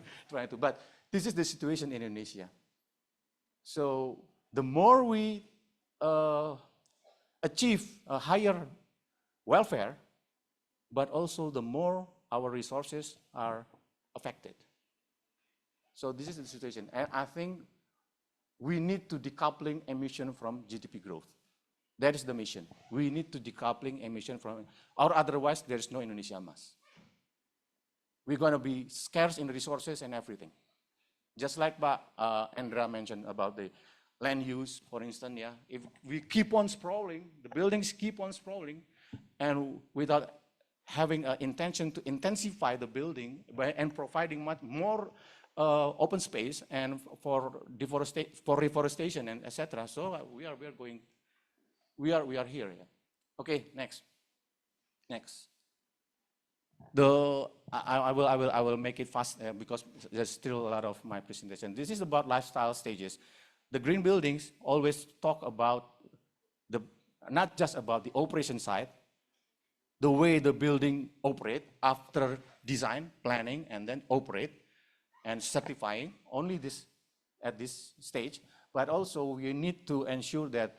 but this is the situation in Indonesia. So the more we achieve a higher welfare, but also the more our resources are affected. So this is the situation. And I think we need to decoupling emission from GDP growth. That is the mission. We need to decoupling emission from, or otherwise there is no Indonesia Emas. We're going to be scarce in resources and everything. Just like Endra mentioned about the land use, for instance, yeah. If we keep on sprawling, the buildings keep on sprawling, and without having an intention to intensify the building and providing much more open space and for reforestation and etc. So we are here. Yeah. Okay, next. I will make it fast because there's still a lot of my presentation. This is about lifestyle stages. The green buildings always talk about not just about the operation side, the way the building operate after design, planning, and then operate and certifying, only this at this stage, but also we need to ensure that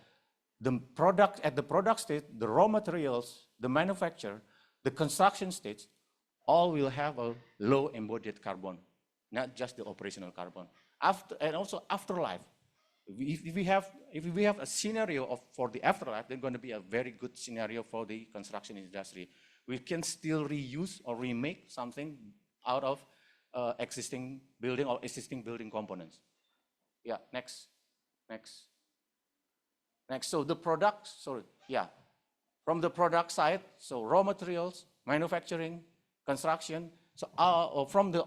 the product at the product stage, the raw materials, the manufacture, the construction stage, all will have a low embodied carbon not just the operational carbon. And also afterlife. If we have a scenario for the afterlife, then going to be a very good scenario for the construction industry. We can still reuse or remake something out of existing building or existing building components. Yeah, next. So the products, from the product side, so raw materials, manufacturing, construction. So from the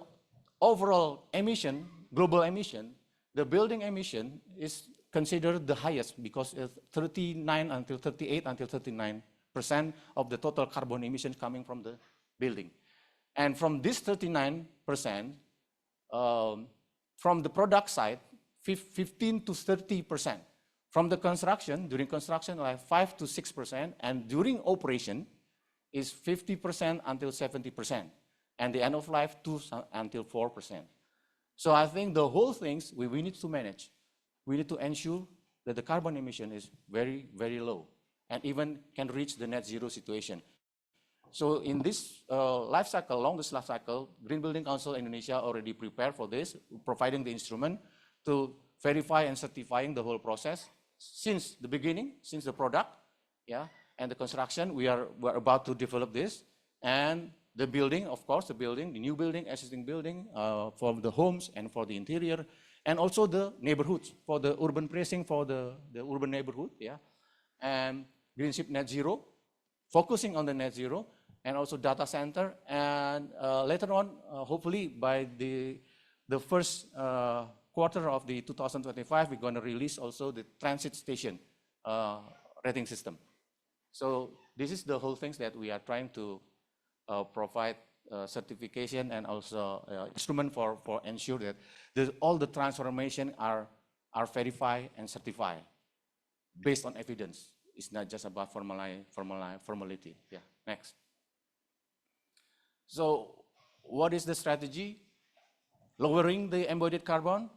overall emission, global emission, the building emission is considered the highest because it's 39 until 38 until 39% of the total carbon emissions coming from the building. And from this 39%, from the product side, 15 to 30%. From the construction, during construction, like 5 to 6%, and during operation is 50% until 70%, and the end of life 2 until 4%. So I think the whole things we need to manage. We need to ensure that the carbon emission is very, very low, and even can reach the net zero situation. So in this life cycle, longest life cycle, Green Building Council Indonesia already prepared for this, providing the instrument to verify and certifying the whole process since the beginning, since the product, and the construction. We're about to develop this, and the building, of course, the new building, existing building, for the homes and for the interior, and also the neighborhoods, for the urban precinct, for the urban neighborhood, and Greenship Net Zero, focusing on the net zero, and also data center, and later on, hopefully by the first quarter of the 2025, we're going to release also the transit station rating system. So this is the whole things that we are trying to provide certification and also instrument for ensure that all the transformation are verified and certified based on evidence. It's not just about formality. Yeah, next. So what is the strategy? Lowering the embodied carbon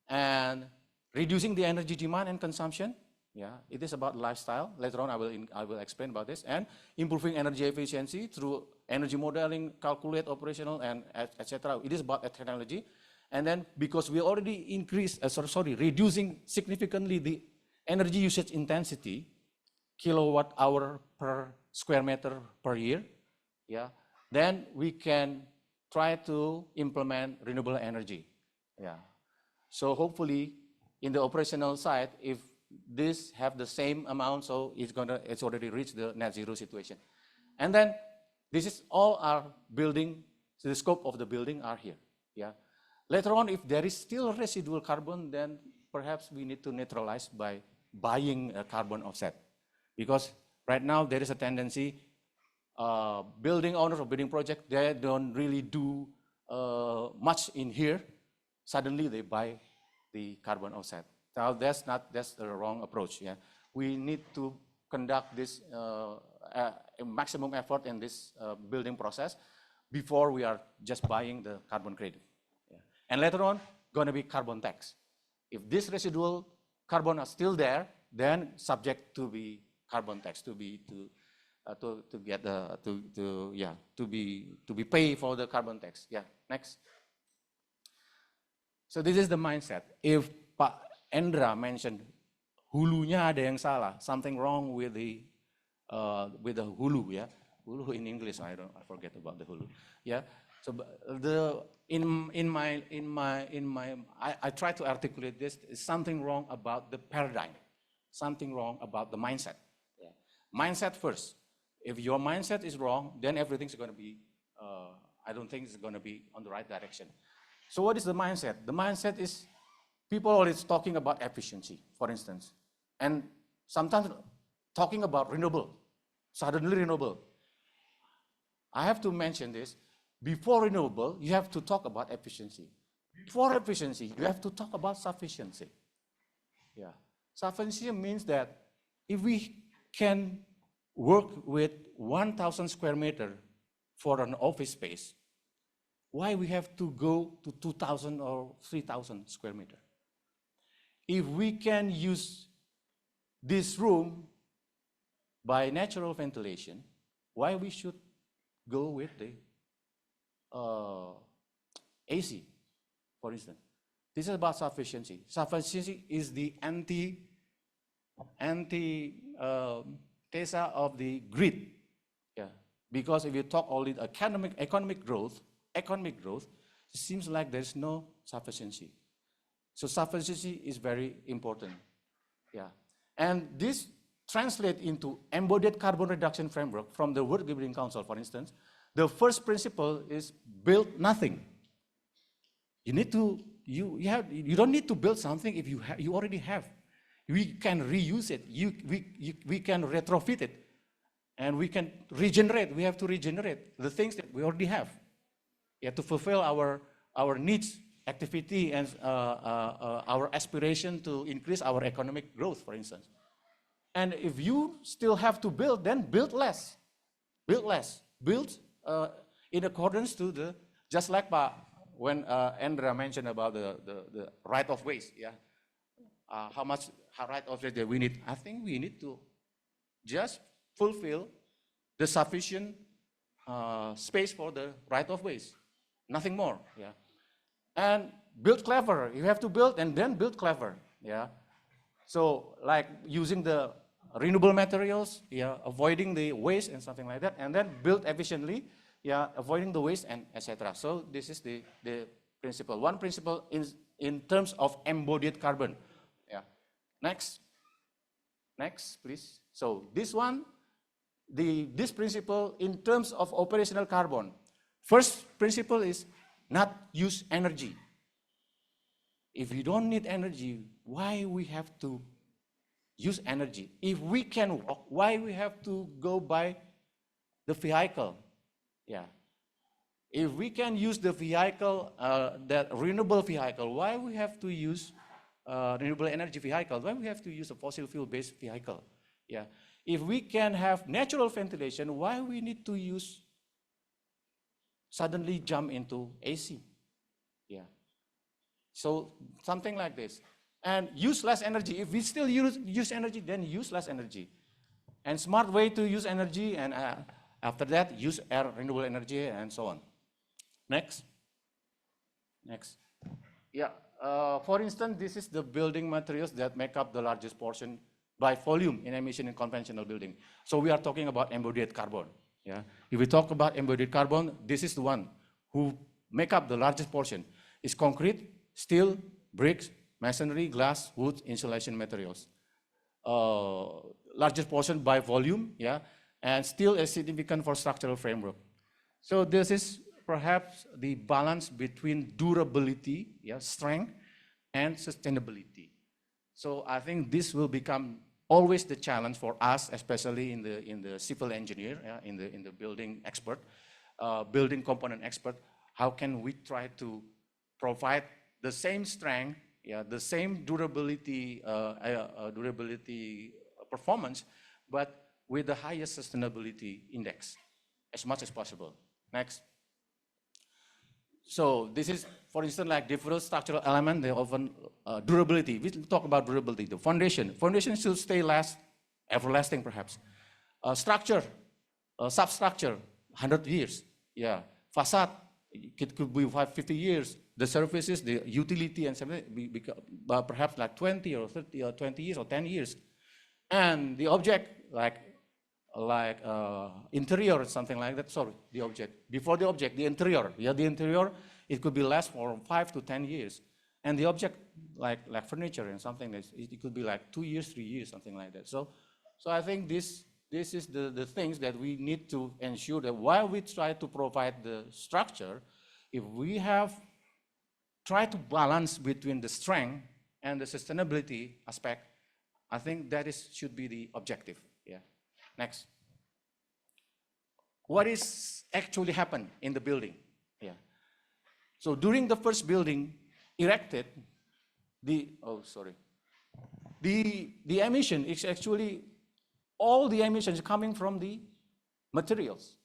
and reducing the energy demand and consumption. Yeah, it is about lifestyle. Later on, I will explain about this, and improving energy efficiency through energy modeling, calculate operational, and etc. It is about technology, and then because we already reducing significantly the energy usage intensity, kilowatt hour per square meter per year. Yeah, then we can try to implement renewable energy. Yeah, so hopefully in the operational side, if this have the same amount, so it's already reached the net zero situation. And then this is all our building, so the scope of the building are here. Yeah. Later on, if there is still residual carbon, then perhaps we need to neutralize by buying a carbon offset. Because right now there is a tendency, building owners or building project, they don't really do much in here. Suddenly they buy the carbon offset. Now that's the wrong approach. Yeah, we need to conduct this maximum effort in this building process before we are just buying the carbon credit. Yeah. And later on, going to be carbon tax. If this residual carbon are still there, then subject to be carbon tax to be paid for the carbon tax. Yeah. Next. So this is the mindset. If Pak Endra mentioned hulunya ada yang salah, something wrong with the hulu, yeah, hulu in English, I forget about the hulu, yeah. So I try to articulate this. Is something wrong about the paradigm, something wrong about the mindset. Yeah. Mindset first. If your mindset is wrong, then everything's going to be. I don't think it's going to be on the right direction. So what is the mindset? The mindset is people always talking about efficiency, for instance, and sometimes talking about renewable, suddenly renewable. I have to mention this, before renewable, you have to talk about efficiency. Before efficiency, you have to talk about sufficiency. Yeah, sufficiency means that if we can work with 1,000 square meter for an office space, why we have to go to 2,000 or 3,000 square meter? If we can use this room by natural ventilation, why we should go with the AC? for instance. This is about sufficiency. Sufficiency is the tesa of the grid. Yeah. Because if you talk only economic growth, it seems like there's no sufficiency. So sufficiency is very important. Yeah. And this translates into embodied carbon reduction framework from the World Building Council, for instance. The first principle is build nothing. You need to, you don't need to build something if you already have. We can reuse it. We can retrofit it. And we can regenerate. We have to regenerate the things that we already have. Yeah, to fulfill our needs, activity, and our aspiration to increase our economic growth, for instance. And if you still have to build, then build less. Build less. Build in accordance to the, just like when Andra mentioned about the right of ways, yeah. How much right of ways that we need? I think we need to just fulfill the sufficient space for the right of ways, nothing more, yeah. And build clever. You have to build and then build clever, yeah. So like using the renewable materials, yeah, avoiding the waste and something like that, and then build efficiently, yeah, avoiding the waste and etc. So this is the principle. One principle in terms of embodied carbon, yeah. Next, please. So this one, this principle in terms of operational carbon. First principle is not use energy. If you don't need energy, why we have to use energy? If we can walk, why we have to go by the vehicle? Yeah. If we can use the vehicle, that renewable vehicle, why we have to use renewable energy vehicle? Why we have to use a fossil fuel-based vehicle? Yeah. If we can have natural ventilation, why we need to use suddenly jump into AC? Yeah. So something like this. And use less energy. If we still use energy, then use less energy. And smart way to use energy, and after that, use renewable energy and so on. Next. Yeah. For instance, this is the building materials that make up the largest portion by volume in emission in conventional building. So we are talking about embodied carbon. Yeah. If we talk about embodied carbon, this is the one who make up the largest portion. It's concrete, steel, bricks, masonry, glass, wood, insulation materials. Largest portion by volume, yeah, and still is significant for structural framework. So this is perhaps the balance between durability, yeah, strength, and sustainability. So I think this will become always the challenge for us, especially in the civil engineer, yeah, in the building expert, building component expert. How can we try to provide the same strength, yeah, the same durability, performance, but with the highest sustainability index as much as possible. Next. So this is, for instance, like different structural element, they often durability. We talk about durability. The foundation should stay everlasting perhaps. Structure, substructure, 100 years. Yeah. Facade, it could be 50 years. The surfaces, the utility and something, perhaps like 20 or 30 or 20 years or 10 years. And the object, like interior or something like that. Sorry, the object. Before the object, the interior. Yeah, the interior, it could be less for 5 to 10 years. And the object, like furniture and something, it could be like 2 years, 3 years, something like that. So I think this is the things that we need to ensure that while we try to provide the structure, if we have tried to balance between the strength and the sustainability aspect, I think that should be the objective. Yeah. Next. What is actually happened in the building? Yeah. So during the first building erected, the emission is actually all the emissions coming from the materials.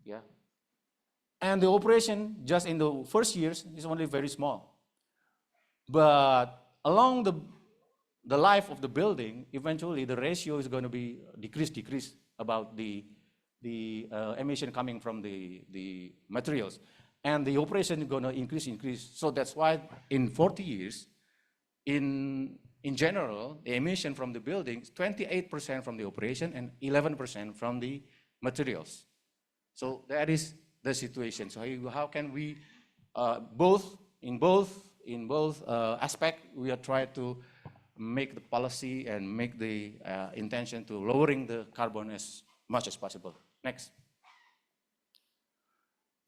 Yeah. And the operation just in the first years is only very small. But along the life of the building, eventually the ratio is going to be decrease about the emission coming from the materials. and the operation is going to increase. So that's why in 40 years, in general, the emission from the buildings, 28% from the operation and 11% from the materials. So that is the situation. So how can we in both aspects, we are trying to make the policy and make the intention to lowering the carbon as much as possible. Next.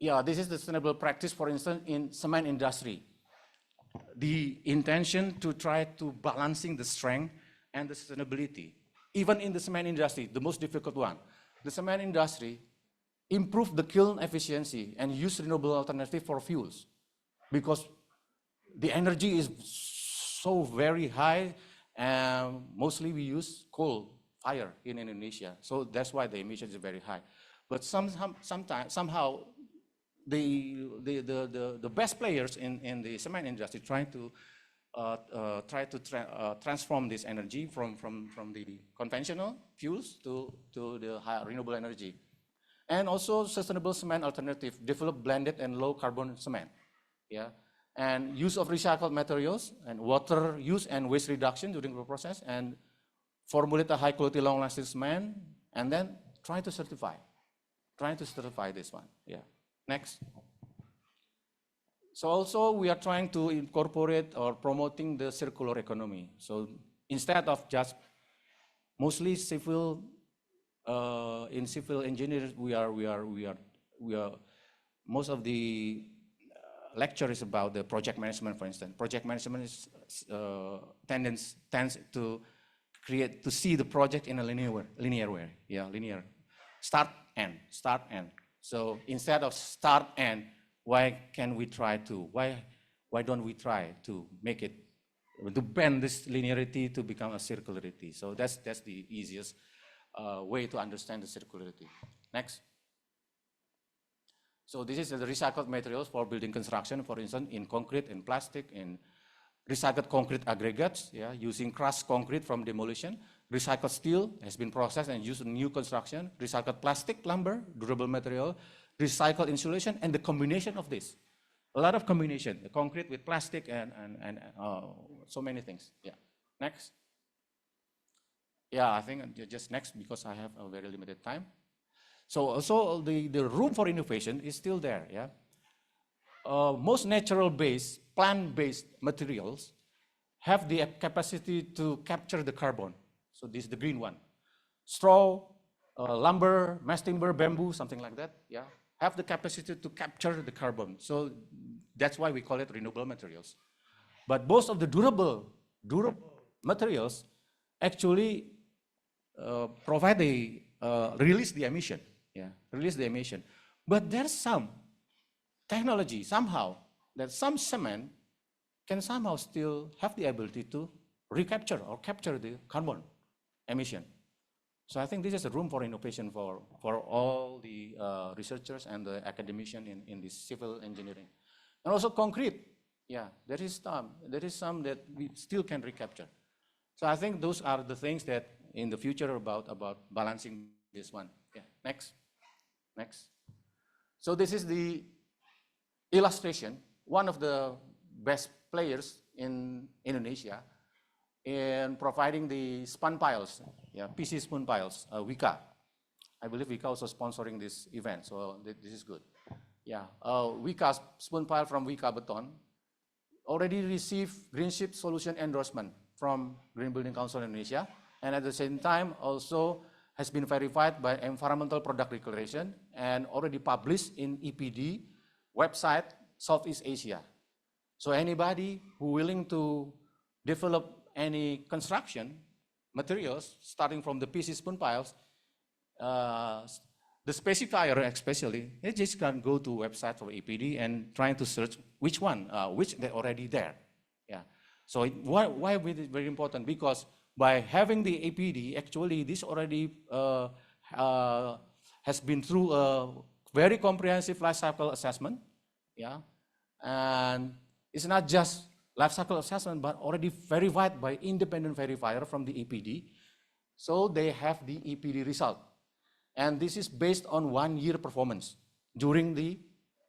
Yeah, this is the sustainable practice, for instance, in cement industry. The intention to try to balancing the strength and the sustainability. Even in the cement industry, the most difficult one. The cement industry improve the kiln efficiency and use renewable alternative for fuels, because the energy is so very high, and mostly we use coal fire in Indonesia. So that's why the emission is very high. But somehow the best players in the cement industry try to transform this energy from the conventional fuels to the high renewable energy. And also sustainable cement alternative, develop blended and low carbon cement. Yeah. And use of recycled materials and water use and waste reduction during the process, and formulate a high quality long lasting cement, and then try to certify this one. Yeah. Next. So also we are trying to incorporate or promoting the circular economy. So instead of just mostly civil, in civil engineering, we are most of the lecture is about the project management, for instance. Project management is tends to see the project in a linear way. Yeah, linear. Start, end. So instead of start, end, why don't we try to make it, to bend this linearity to become a circularity? So that's the easiest way to understand the circularity. Next. So this is the recycled materials for building construction, for instance, in concrete, in plastic, in recycled concrete aggregates, yeah, using crushed concrete from demolition. Recycled steel has been processed and used in new construction. Recycled plastic, lumber, durable material, recycled insulation, and the combination of this. A lot of combination, the concrete with plastic and so many things. Yeah. Next. Yeah, I think just next, because I have a very limited time. So also the room for innovation is still there. Yeah. Most natural-based, plant-based materials have the capacity to capture the carbon. So this is the green one. Straw, lumber, mass timber, bamboo, something like that. Yeah, have the capacity to capture the carbon. So that's why we call it renewable materials. But most of the durable materials actually provide the release the emission. Yeah, release the emission. But there's some technology somehow that some cement can somehow still have the ability to recapture or capture the carbon emission. So I think this is a room for innovation for all the researchers and the academicians in this civil engineering. And also concrete. Yeah, there is some that we still can recapture. So I think those are the things that in the future about balancing this one. Yeah, next. So this is the illustration, one of the best players in Indonesia in providing the spun piles, yeah, PC spun piles, Wika. I believe Wika also sponsoring this event, so this is good. Yeah, Wika spun pile from Wika Beton already received Green Ship Solution endorsement from Green Building Council Indonesia, and at the same time also has been verified by Environmental Product Declaration and already published in EPD website Southeast Asia. So anybody who willing to develop any construction materials, starting from the PC spoon piles, the specifier especially, they just can go to website for EPD and trying to search which one, which they're already there. Yeah. So why is it very important? Because by having the APD, actually this already has been through a very comprehensive life cycle assessment, yeah, and it's not just life cycle assessment, but already verified by independent verifier from the APD. So they have the EPD result, and this is based on 1 year performance during the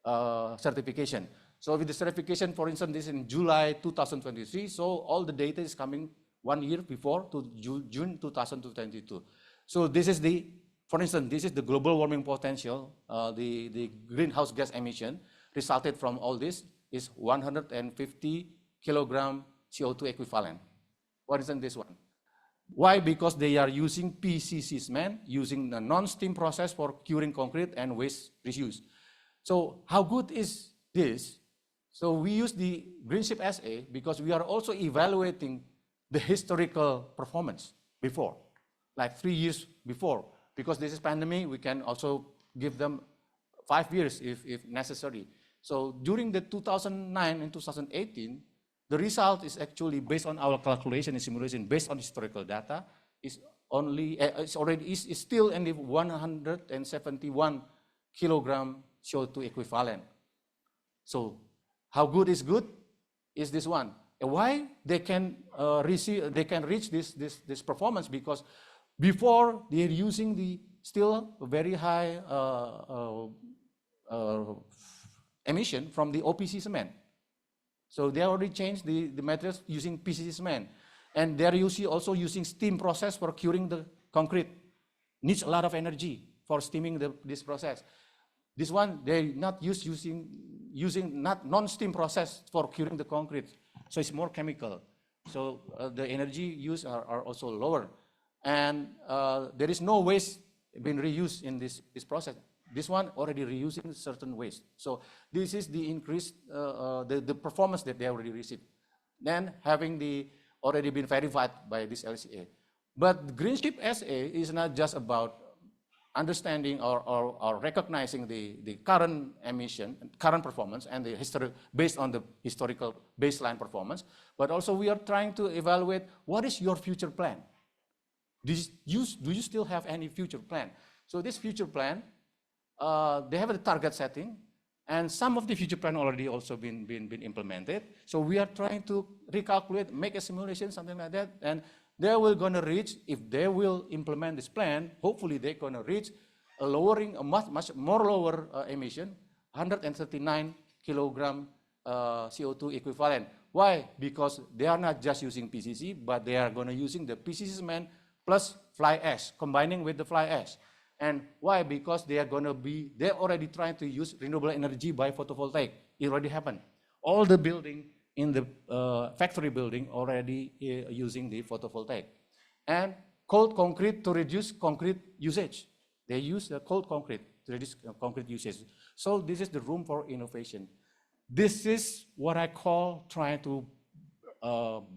certification. So with the certification, for instance, this in July 2023, so all the data is coming 1 year before to June 2022. So this is the, for instance, this is the global warming potential, the greenhouse gas emission resulted from all this is 150 kilogram CO2 equivalent. For instance, this one. Why? Because they are using PCC cement, using the non-steam process for curing concrete and waste reuse. So how good is this? So we use the Greenship SA because we are also evaluating the historical performance before, like 3 years before. Because this is pandemic, we can also give them 5 years if necessary. So during the 2009 and 2018, the result is actually based on our calculation and simulation, based on historical data, is only is still in the 171 kilogram CO2 equivalent. So how good is good is this one. Why they can reach this performance? Because before they're using the still very high emission from the OPC cement. So they already changed the materials using PCC cement. And they're also using steam process for curing the concrete. Needs a lot of energy for steaming this process. This one, they're not using not non-steam process for curing the concrete. So it's more chemical. So the energy use are also lower. And there is no waste being reused in this process. This one already reusing certain waste. So this is the increased, the performance that they already received. Then having the already been verified by this LCA. But Greenship SA is not just about understanding or recognizing the current emission, current performance, and the based on the historical baseline performance, but also we are trying to evaluate what is your future plan. Do you still have any future plan? So this future plan, they have a target setting, and some of the future plan already also been implemented. So we are trying to recalculate, make a simulation, something like that, and they will gonna reach, if they will implement this plan, hopefully they're gonna reach a lowering, a much more lower emission, 139 kilogram CO2 equivalent. Why? Because they are not just using PCC, but they are gonna using the PCC cement plus fly ash, combining with the fly ash. And why? Because they're already trying to use renewable energy by photovoltaic. It already happened. All the building in the factory building already using the photovoltaic. And cold concrete to reduce concrete usage. They use the cold concrete to reduce concrete usage. So this is the room for innovation. This is what I call trying to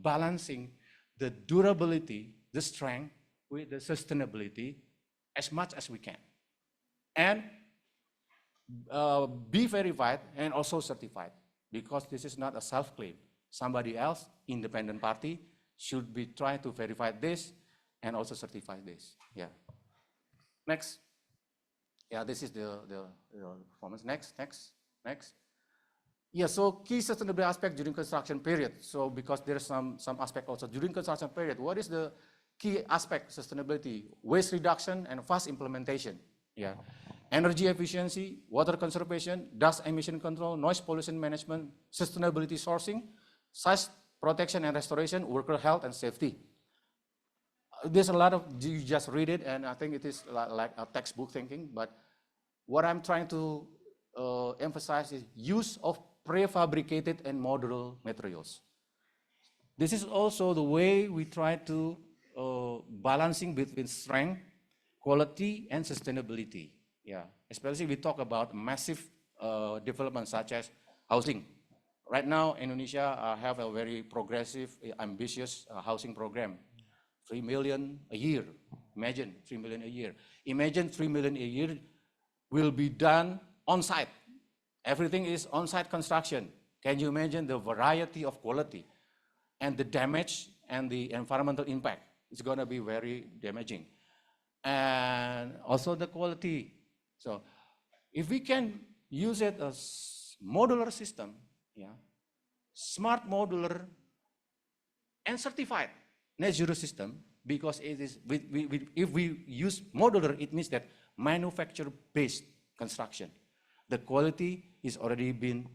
balancing the durability, the strength with the sustainability as much as we can. And be verified and also certified, because this is not a self-claim. Somebody else, independent party, should be trying to verify this and also certify this. Yeah. Next. Yeah, this is the performance. Next. Yeah, so key sustainability aspect during construction period. So because there is some aspect also during construction period. What is the key aspect sustainability? Waste reduction and fast implementation. Yeah. Energy efficiency, water conservation, dust emission control, noise pollution management, sustainability sourcing, site protection and restoration, worker health and safety. There's a lot of, you just read it, and I think it is like a textbook thinking, but what I'm trying to emphasize is use of prefabricated and modular materials. This is also the way we try to balancing between strength, quality, and sustainability. Yeah, especially we talk about massive development such as housing. Right now, Indonesia have a very progressive, ambitious housing program. 3 million a year. Imagine 3 million a year. Imagine 3 million a year will be done on site. Everything is on site construction. Can you imagine the variety of quality and the damage and the environmental impact? It's going to be very damaging. And also the quality. So if we can use it as modular system, yeah, smart modular and certified net zero system, because it is, if we use modular, it means that manufacturer-based construction. the quality is already been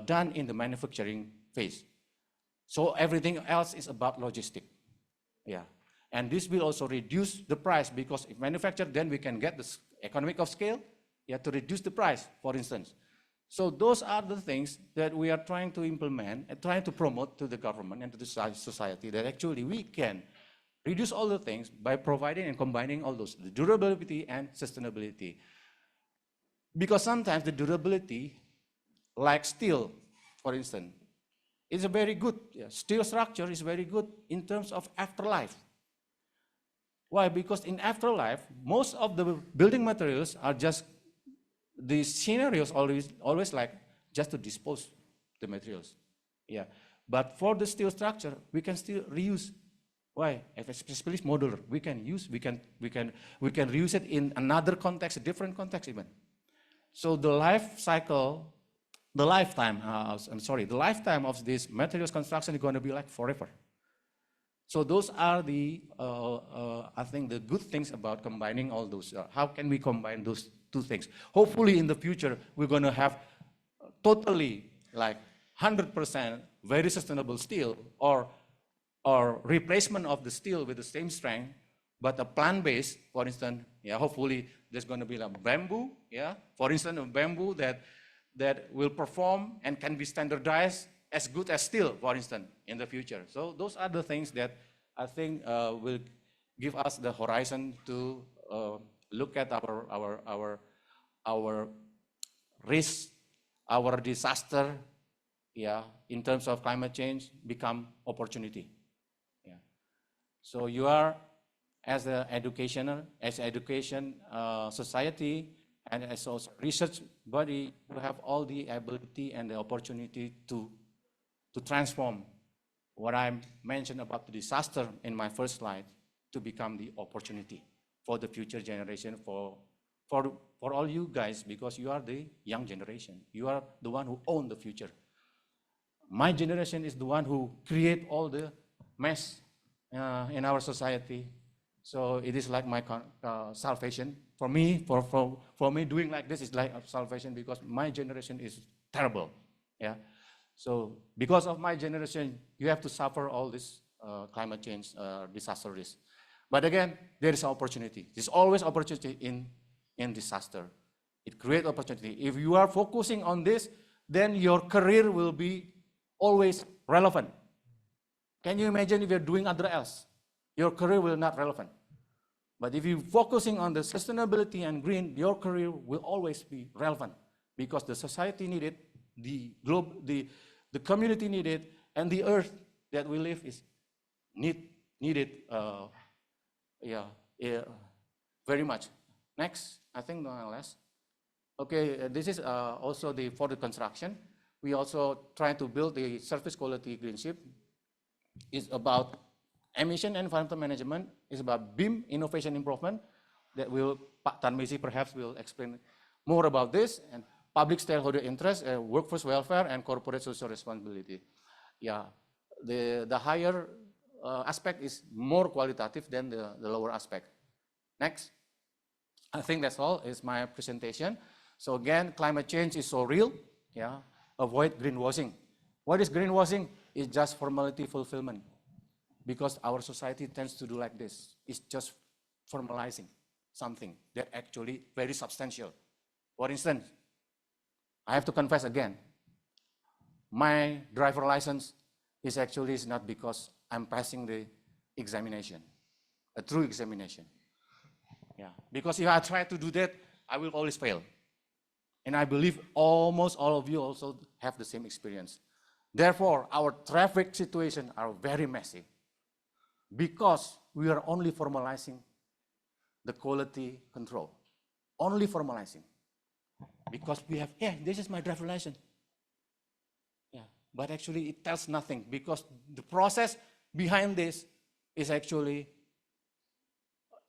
done in the manufacturing phase. So everything else is about logistic. Yeah. And this will also reduce the price, because if manufactured, then we can get the economic of scale, yeah, to reduce the price, for instance. So those are the things that we are trying to implement and trying to promote to the government and to the society, that actually we can reduce all the things by providing and combining all those, the durability and sustainability. Because sometimes the durability, like steel, for instance, is a very good, steel structure is very good in terms of afterlife. Why? Because in afterlife, most of the building materials are just, the scenarios always like just to dispose the materials. Yeah. But for the steel structure, we can still reuse. Why? Especially modular, we can reuse it in another context, a different context even. So the the lifetime of this materials construction is going to be like forever. So those are the, I think, the good things about combining all those. How can we combine those two things? Hopefully in the future, we're going to have totally like 100% very sustainable steel, or replacement of the steel with the same strength, but a plant-based, for instance, yeah, hopefully there's going to be like bamboo, yeah, for instance, a bamboo that will perform and can be standardized as good as steel, for instance, in the future. So those are the things that I think will give us the horizon to look at our risk, our disaster, yeah, in terms of climate change, become opportunity. Yeah. So you are, as an education society, and as a research body, you have all the ability and the opportunity to transform what I mentioned about the disaster in my first slide to become the opportunity for the future generation, for all you guys, because you are the young generation. You are the one who own the future. My generation is the one who create all the mess in our society. So it is like my salvation. For me, for me, doing like this is like salvation, because my generation is terrible. Yeah. So because of my generation, you have to suffer all this climate change disaster risk. But again, there is an opportunity. There's always opportunity in disaster. It creates opportunity. If you are focusing on this, then your career will be always relevant. Can you imagine if you're doing other else? Your career will not relevant. But if you're focusing on the sustainability and green, your career will always be relevant, because the society need it, the globe, the community need it, and the earth that we live is needed very much. Next, I think no less. Okay, this is also for the construction. We also try to build the surface quality greenship. It's about emission and environmental management. It's about BIM, innovation improvement. That Pak Tanmisi perhaps will explain more about this. And public stakeholder interest, workforce welfare, and corporate social responsibility. Yeah, the higher aspect is more qualitative than the lower aspect. Next. I think that's all is my presentation. So again, climate change is so real. Yeah, avoid greenwashing. What is greenwashing? It's just formality fulfillment. Because our society tends to do like this. It's just formalizing something that actually very substantial. For instance, I have to confess again, my driver license is not because I'm passing the examination, a true examination. Yeah, because if I try to do that, I will always fail. And I believe almost all of you also have the same experience. Therefore, our traffic situations are very messy, because we are only formalizing the quality control. Only formalizing. Because we have, yeah, this is my driver license. Yeah, but actually it tells nothing, because the process behind this is actually,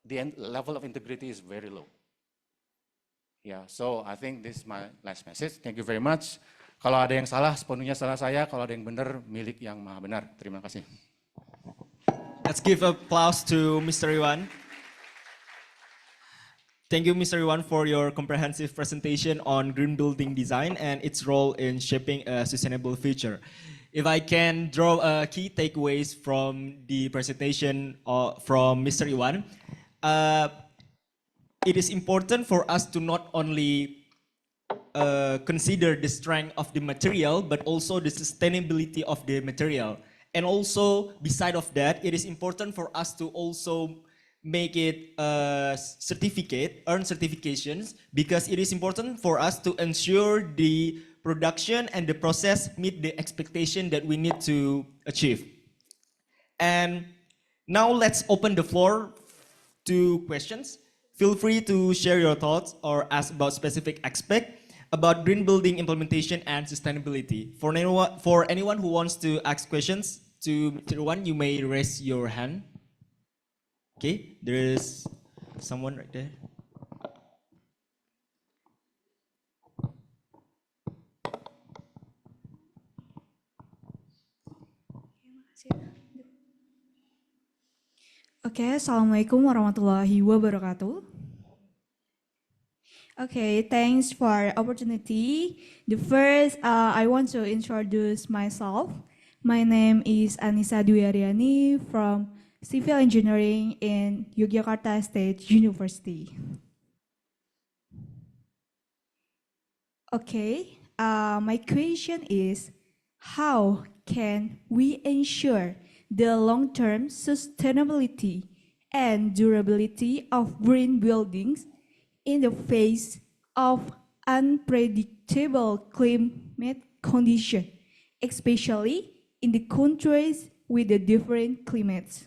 the level of integrity is very low. Yeah, so I think this is my last message. Thank you very much. Kalau ada yang salah, sepenuhnya salah saya. Kalau ada yang benar, milik yang maha benar. Terima kasih. Let's give applause to Mr. Iwan. Thank you, Mr. Iwan, for your comprehensive presentation on green building design and its role in shaping a sustainable future. If I can draw key takeaways from the presentation from Mr. Iwan, it is important for us to not only consider the strength of the material, but also the sustainability of the material. And also, beside of that, it is important for us to also make it earn certifications, because it is important for us to ensure the production and the process meet the expectation that we need to achieve. And now let's open the floor to questions. Feel free to share your thoughts or ask about specific aspect about green building implementation and sustainability. For anyone who wants to ask questions to Mr. Iwan, you may raise your hand. Okay, there is someone right there. Oke, Assalamualaikum warahmatullahi wabarakatuh. Okay, thanks for the opportunity. The first, I want to introduce myself. My name is Anissa Dwi Aryani from Civil Engineering in Yogyakarta State University. Okay, my question is, how can we ensure the long-term sustainability and durability of green buildings in the face of unpredictable climate conditions, especially in the countries with the different climates?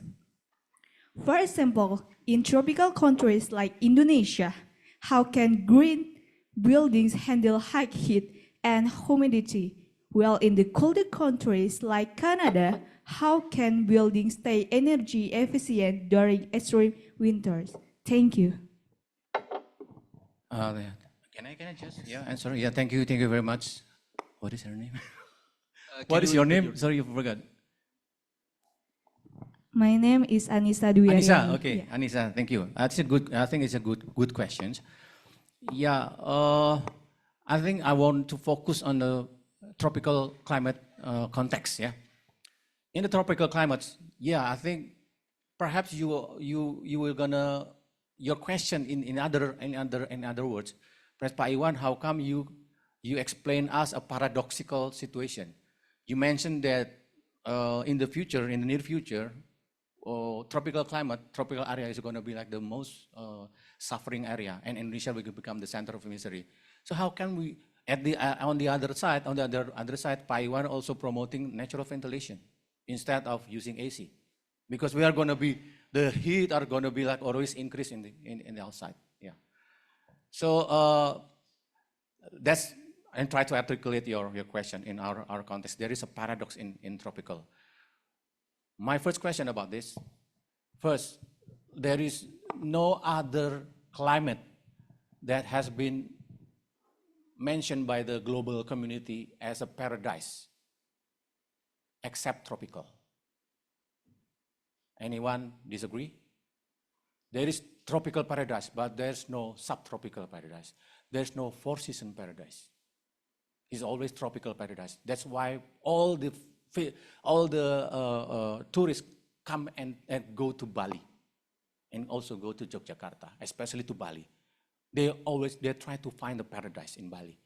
For example, in tropical countries like Indonesia, how can green buildings handle high heat and humidity? While in the colder countries like Canada, how can buildings stay energy efficient during extreme winters? Thank you. Can I just answer? Yeah, thank you very much. What is her name? What is your name? Sorry, you forgot. My name is Anissa Dwi Anissa, Aryani. okay, Yeah. Anissa, thank you. That's a good. I think it's a good question. Yeah, I think I want to focus on the tropical climate context. Yeah, in the tropical climates, yeah, I think perhaps you were gonna your question in other words, perhaps Pak Iwan, how come you explain us a paradoxical situation? You mentioned that in the near future, tropical area is going to be like the most suffering area, and Indonesia will become the center of misery. So how can we, on the other side, Pak Iwan also promoting natural ventilation instead of using AC, because we are going to be, the heat are going to be like always increase in the outside. Yeah. So that's, and try to articulate your question in our context. There is a paradox in tropical. My first question about this, first, there is no other climate that has been mentioned by the global community as a paradise except tropical. Anyone disagree? There is tropical paradise, but there's no subtropical paradise. There's no four-season paradise. It's always tropical paradise. That's why all the tourists come and go to Bali, and also go to Yogyakarta, especially to Bali. They try to find a paradise in Bali.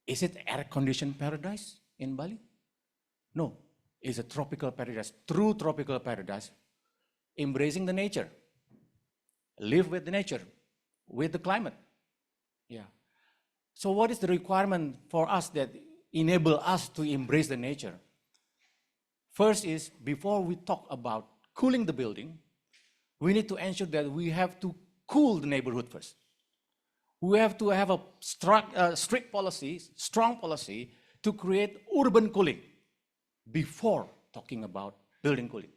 Is it air-conditioned paradise in Bali? No, it's a tropical paradise, true tropical paradise, embracing the nature, live with the nature, with the climate. Yeah. So what is the requirement for us that enable us to embrace the nature? First is, before we talk about cooling the building, we need to ensure that we have to cool the neighborhood first. We have to have a strict policy, strong policy to create urban cooling before talking about building cooling.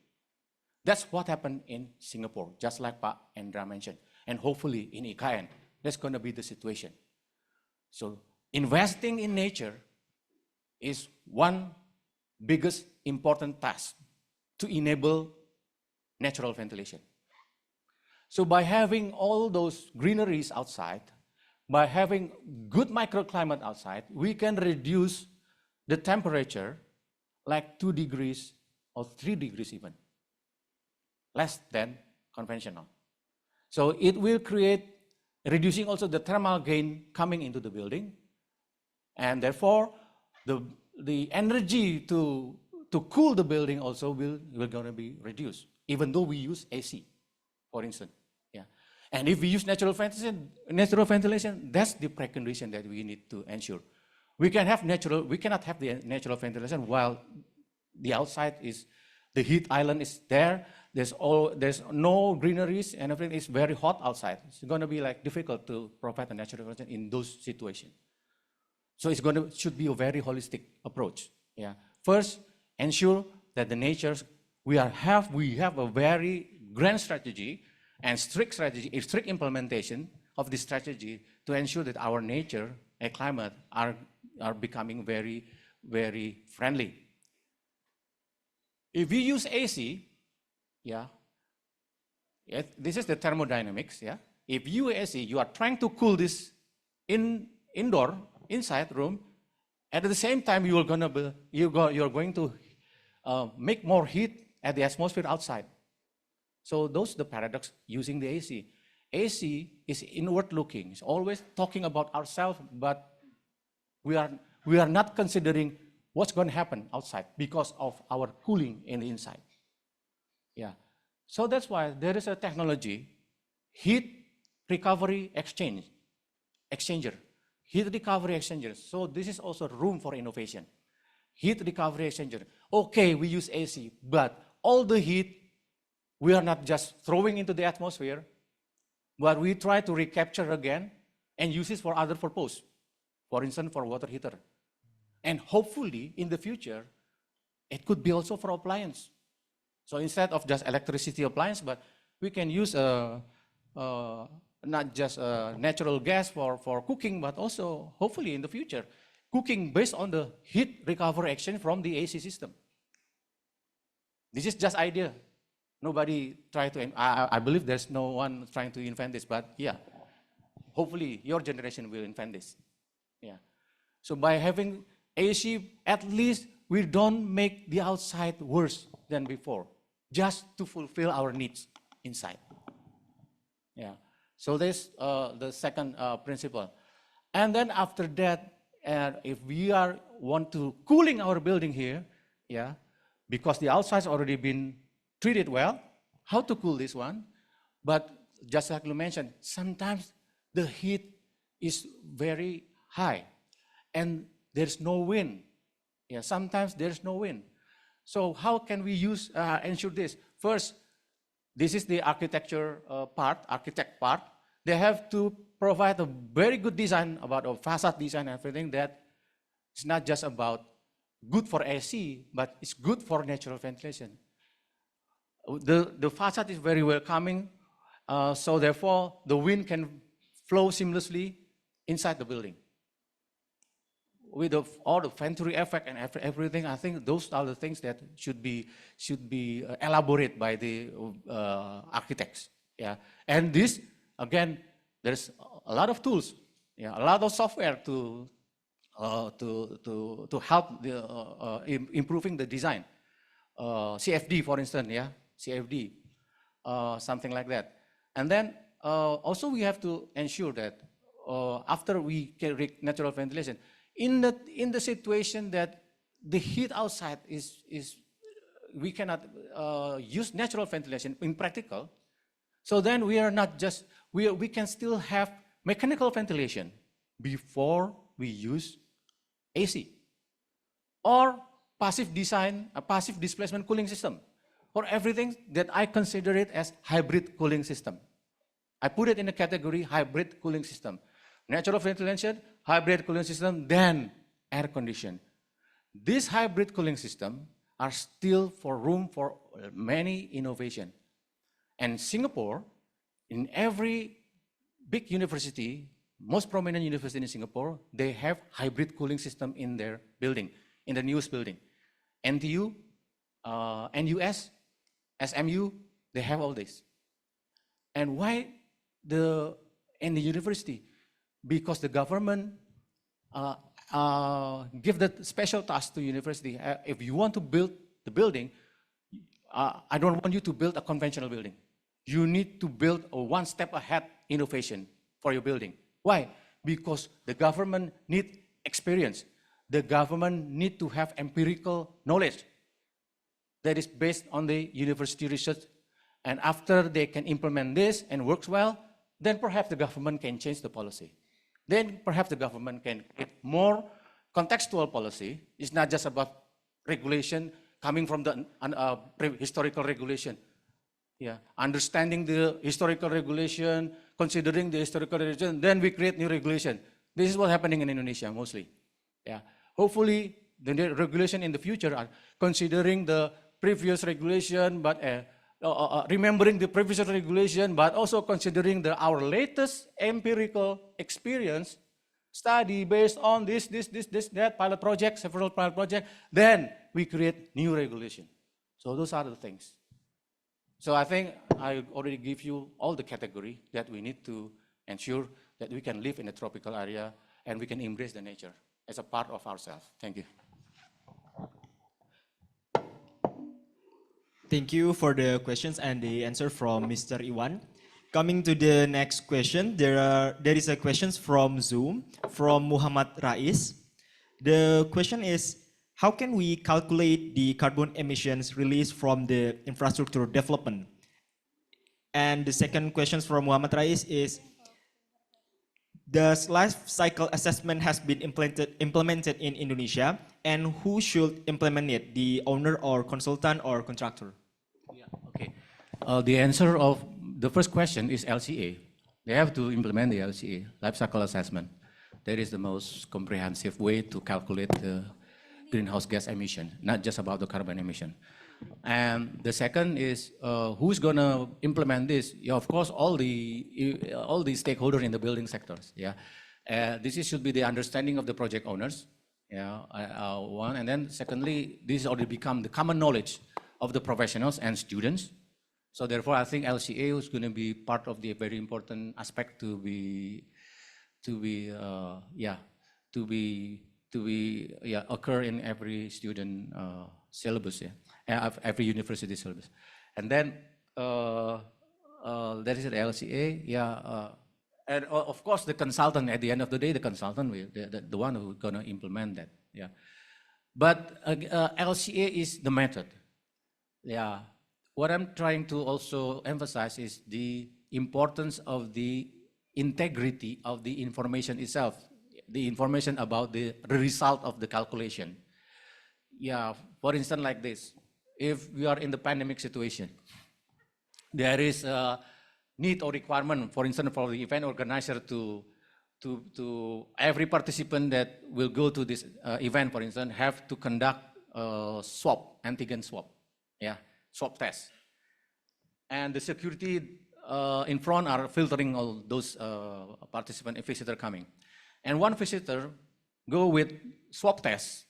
That's what happened in Singapore, just like Pak Endra mentioned. And hopefully in IKN, that's going to be the situation. So investing in nature is one biggest important task to enable natural ventilation. So by having all those greeneries outside, by having good microclimate outside, we can reduce the temperature like 2 degrees or 3 degrees even, less than conventional. So it will create, reducing also the thermal gain coming into the building, and therefore the energy to cool the building also will gonna be reduced, even though we use AC, for instance. Yeah. And if we use natural ventilation, that's the precondition that we need to ensure. We cannot have the natural ventilation while the outside is, the heat island is there. There's no greeneries and everything is very hot outside. It's going to be like difficult to provide a natural ventilation in those situations. So should be a very holistic approach. Yeah. First, ensure that the natures we have a very grand strategy and strict implementation of this strategy to ensure that our nature and climate are becoming very, very friendly. If we use AC, this is the thermodynamics. Yeah, if you AC, you are trying to cool this inside room. At the same time, you're going to make more heat at the atmosphere outside. So those are the paradox using the AC. AC is inward looking. It's always talking about ourselves, but we are not considering what's going to happen outside because of our cooling in the inside. Yeah. So that's why there is a technology, heat recovery exchanger. Heat recovery exchanger. So this is also room for innovation. Heat recovery exchanger. Okay, we use AC, but all the heat we are not just throwing into the atmosphere, but we try to recapture again and use it for other purpose. For instance, for water heater. And hopefully, in the future, it could be also for appliance. So instead of just electricity appliance, but we can use not just natural gas for cooking, but also, hopefully in the future, cooking based on the heat recovery action from the AC system. This is just idea. Nobody tried to, I believe there's no one trying to invent this, but yeah, hopefully your generation will invent this. Yeah. So by having AC, at least we don't make the outside worse than before, just to fulfill our needs inside. Yeah. So this the second principle. And then after that, if we want to cooling our building here, yeah, because the outside's already been treated well, how to cool this one? But just like you mentioned, sometimes the heat is very high and there's no wind. Yeah, sometimes there's no wind. So how can we ensure this? First, this is the architect part. They have to provide a very good design about a facade design and everything that it's not just about good for AC, but it's good for natural ventilation. The facade is very welcoming, so therefore the wind can flow seamlessly inside the building. With all the Venturi effect and everything, I think those are the things that should be elaborated by the architects. Yeah, and this again, there's a lot of tools, yeah, a lot of software to help improving the design. CFD, for instance, yeah, CFD, something like that. And then also we have to ensure that after we get natural ventilation, in the situation that the heat outside is we cannot use natural ventilation in practical, so then we are not just, we can still have mechanical ventilation before we use AC. Or passive design, a passive displacement cooling system. For everything that I consider it as hybrid cooling system. I put it in the category hybrid cooling system. Natural ventilation, hybrid cooling system, then air condition. This hybrid cooling system are still for room for many innovation. And Singapore, in every big university, most prominent university in Singapore, they have hybrid cooling system in their building, in the newest building. NTU, NUS, SMU, they have all this. And why in the university? Because the government give the special task to university. If you want to build the building, I don't want you to build a conventional building. You need to build a one step ahead innovation for your building. Why? Because the government need experience. The government need to have empirical knowledge that is based on the university research. And after they can implement this and works well, then perhaps the government can change the policy. Then perhaps the government can get more contextual policy. It's not just about regulation coming from the historical regulation. Yeah, understanding the historical regulation, considering the historical regulation, then we create new regulation. This is what's happening in Indonesia mostly. Yeah, hopefully the regulation in the future are considering the previous regulation, but remembering the previous regulation, but also considering our latest empirical experience, study based on this, that, pilot project, several pilot projects, then we create new regulation. So those are the things. So I think I already give you all the category that we need to ensure that we can live in a tropical area and we can embrace the nature as a part of ourselves. Thank you. Thank you for the questions and the answer from Mr. Iwan. Coming to the next question, there is a question from Zoom from Muhammad Rais. The question is, how can we calculate the carbon emissions released from the infrastructure development? And the second question from Muhammad Rais is, the life cycle assessment has been implemented in Indonesia, and who should implement it, the owner or consultant or contractor? Yeah, okay. The answer of the first question is LCA. They have to implement the LCA, life cycle assessment. That is the most comprehensive way to calculate the greenhouse gas emission, not just about the carbon emission. And the second is who's going to implement this? Yeah, of course, all the stakeholders in the building sectors. Yeah, this should be the understanding of the project owners. Yeah, one, and then secondly, this already become the common knowledge of the professionals and students. So therefore, I think LCA is going to be part of the very important aspect to occur in every student syllabus, every university syllabus. And then that is the LCA, and of course the consultant, at the end of the day, the consultant will, the one who's gonna implement that, yeah. But LCA is the method, yeah. What I'm trying to also emphasize is the importance of the integrity of the information itself, the information about the result of the calculation. Yeah, for instance, like this, if we are in the pandemic situation, there is a need or requirement, for instance, for the event organizer to every participant that will go to this event, for instance, have to conduct a swab, antigen swab, yeah, swab test. And the security in front are filtering all those participants, visitor coming. And one visitor go with swab test.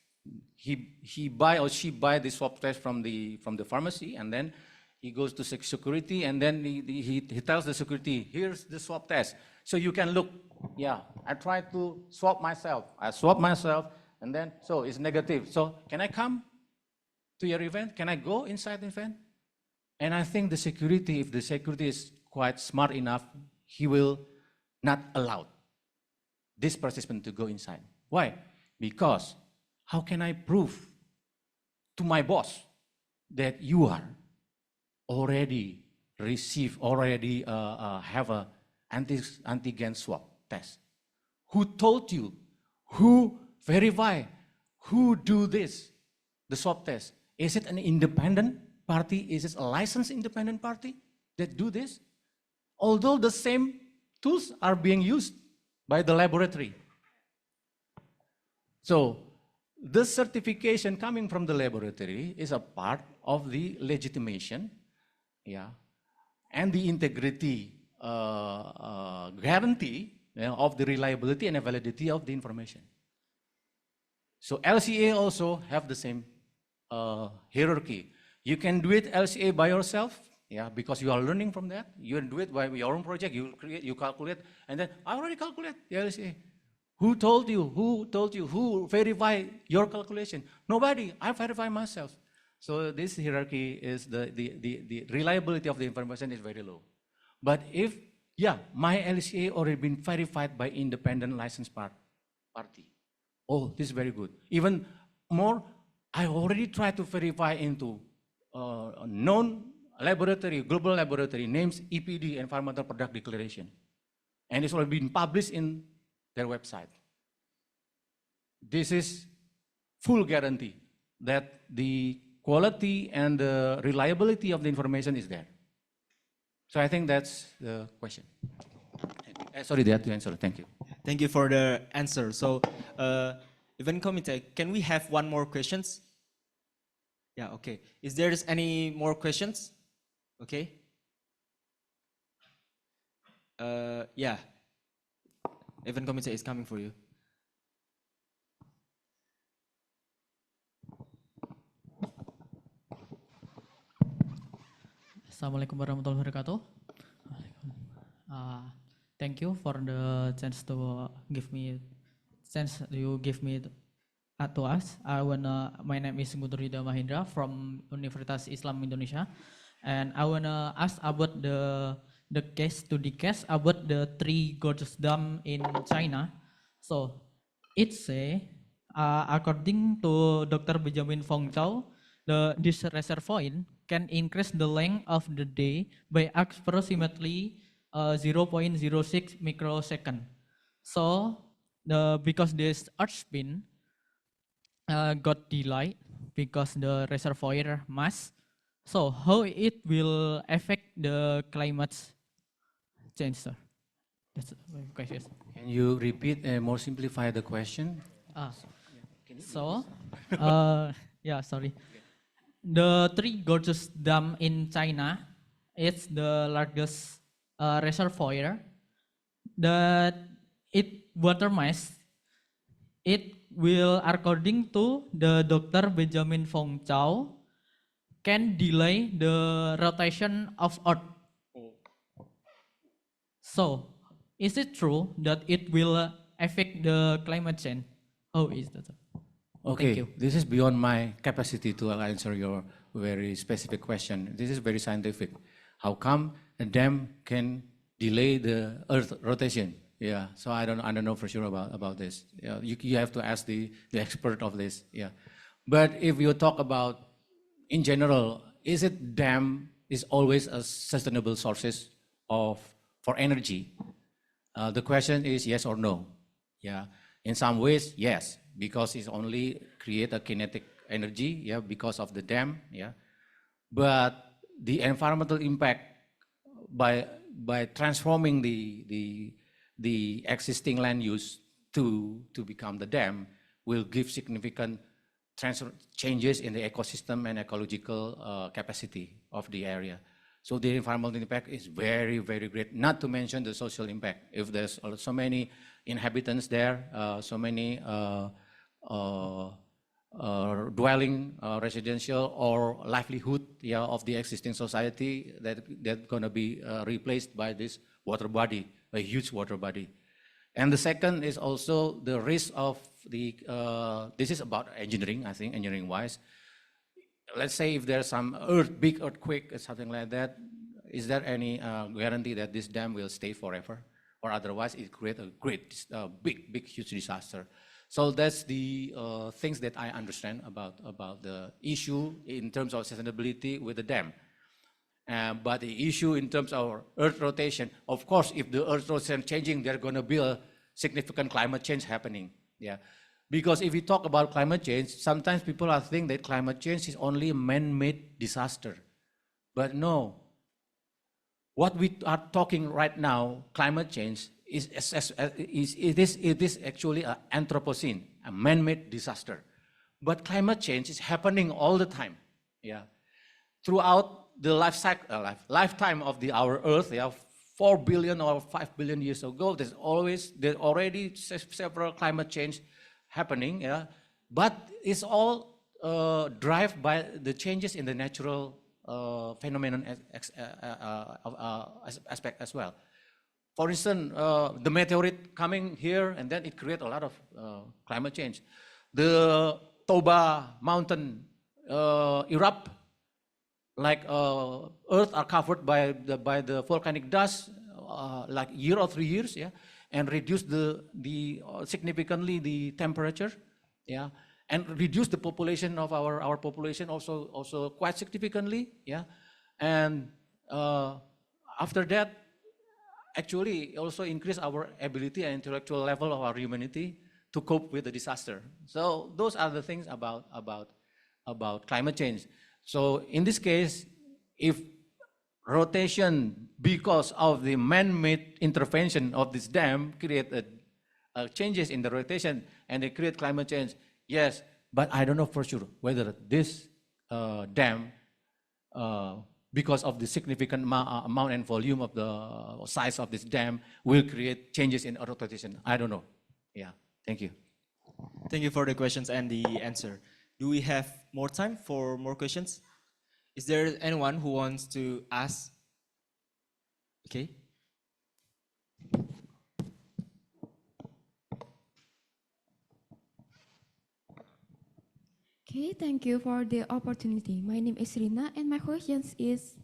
He buy or she buy the swab test from the pharmacy, and then he goes to security, and then he tells the security, here's the swab test. So you can look, yeah, I tried to swab myself. I swab myself, and then, so it's negative. So can I come to your event? Can I go inside the event? And I think the security, if the security is quite smart enough, he will not allow this participant to go inside. Why? Because how can I prove to my boss that you are already have a antigen swab test? Who told you? Who verify? Who do this? The swab test. Is it an independent party? Is it a licensed independent party that do this? Although the same tools are being used by the laboratory. So this certification coming from the laboratory is a part of the legitimation, yeah, and the integrity guarantee, yeah, of the reliability and validity of the information. So LCA also have the same hierarchy. You can do it LCA by yourself, yeah, because you are learning from that. You do it by your own project, you create, you calculate, and then I already calculate the LCA. Who told you? Who told you? Who verified your calculation? Nobody. I verify myself. So this hierarchy is the reliability of the information is very low. But if, yeah, my LCA already been verified by independent licensed party. Oh, this is very good. Even more, I already tried to verify into a known laboratory, global laboratory, names EPD, Environmental Product Declaration. And it's already been published in their website. This is full guarantee that the quality and the reliability of the information is there. So I think that's the question. Sorry, that to answer. Thank you. Thank you for the answer. So, event committee, can we have one more questions? Yeah, okay. Is there any more questions? Okay. Yeah. Event committee is coming for you. Assalamualaikum warahmatullahi wabarakatuh. Thank you for the chance to give me to us. My name is Gudrida Mahindra from Universitas Islam Indonesia, and I wanna ask about the case about the three gorgeous dam in China. So it say, according to Dr. Benjamin Fong Chow, this reservoir can increase the length of the day by approximately 0.06 microsecond. So because this earth spin got delayed because the reservoir mass, so how it will affect the climate change, sir? That's my question. Can you repeat and more simplify the question? So, yeah, sorry. The Three Gorges Dam in China is the largest reservoir that water mass. It will, according to the Dr. Benjamin Fong Chow, can delay the rotation of Earth. So, is it true that it will affect the climate change? How is that? Okay, this is beyond my capacity to answer your very specific question. This is very scientific. How come a dam can delay the Earth rotation? Yeah, so I don't know for sure about this. Yeah, you have to ask the expert of this. Yeah, but if you talk about in general, is it dam is always a sustainable sources for energy? The question is yes or no. Yeah, in some ways yes, because it's only create a kinetic energy. Yeah, because of the dam. Yeah, but the environmental impact by transforming the existing land use to become the dam will give significant changes in the ecosystem and ecological capacity of the area. So the environmental impact is very, very great, not to mention the social impact. If there's so many inhabitants there, so many dwelling, residential or livelihood of the existing society that's gonna be replaced by this water body, a huge water body. And the second is also the risk of this is about engineering, I think, engineering-wise. Let's say if there's some big earthquake or something like that, is there any guarantee that this dam will stay forever? Or otherwise it create a great, big, huge disaster. So that's the things that I understand about the issue in terms of sustainability with the dam. But the issue in terms of Earth rotation, of course, if the Earth rotation changing, there's going to be a significant climate change happening. Yeah, because if we talk about climate change, sometimes people are thinking that climate change is only a man-made disaster. But no, what we are talking right now, climate change, it is actually an Anthropocene, a man-made disaster. But climate change is happening all the time. Yeah, throughout the lifetime of our Earth, 4 billion or 5 billion years ago, there's already several climate change happening. Yeah, but it's all driven by the changes in the natural phenomenon aspect as well. For instance, the meteorite coming here and then it creates a lot of climate change. The Toba mountain erupt, like earth are covered by the volcanic dust, like year or 3 years, yeah, and reduce significantly the temperature, yeah, and reduce the population of our population also quite significantly, yeah, and after that, actually also increase our ability and intellectual level of our humanity to cope with the disaster. So those are the things about climate change. So in this case, if rotation because of the man-made intervention of this dam create changes in the rotation and they create climate change, yes, but I don't know for sure whether this dam because of the significant amount and volume of the size of this dam will create changes in rotation. I don't know. Yeah, thank you. Thank you for the questions and the answer. Do we have more time for more questions? Is there anyone who wants to ask? Okay. Okay, thank you for the opportunity. My name is Rina and my question is,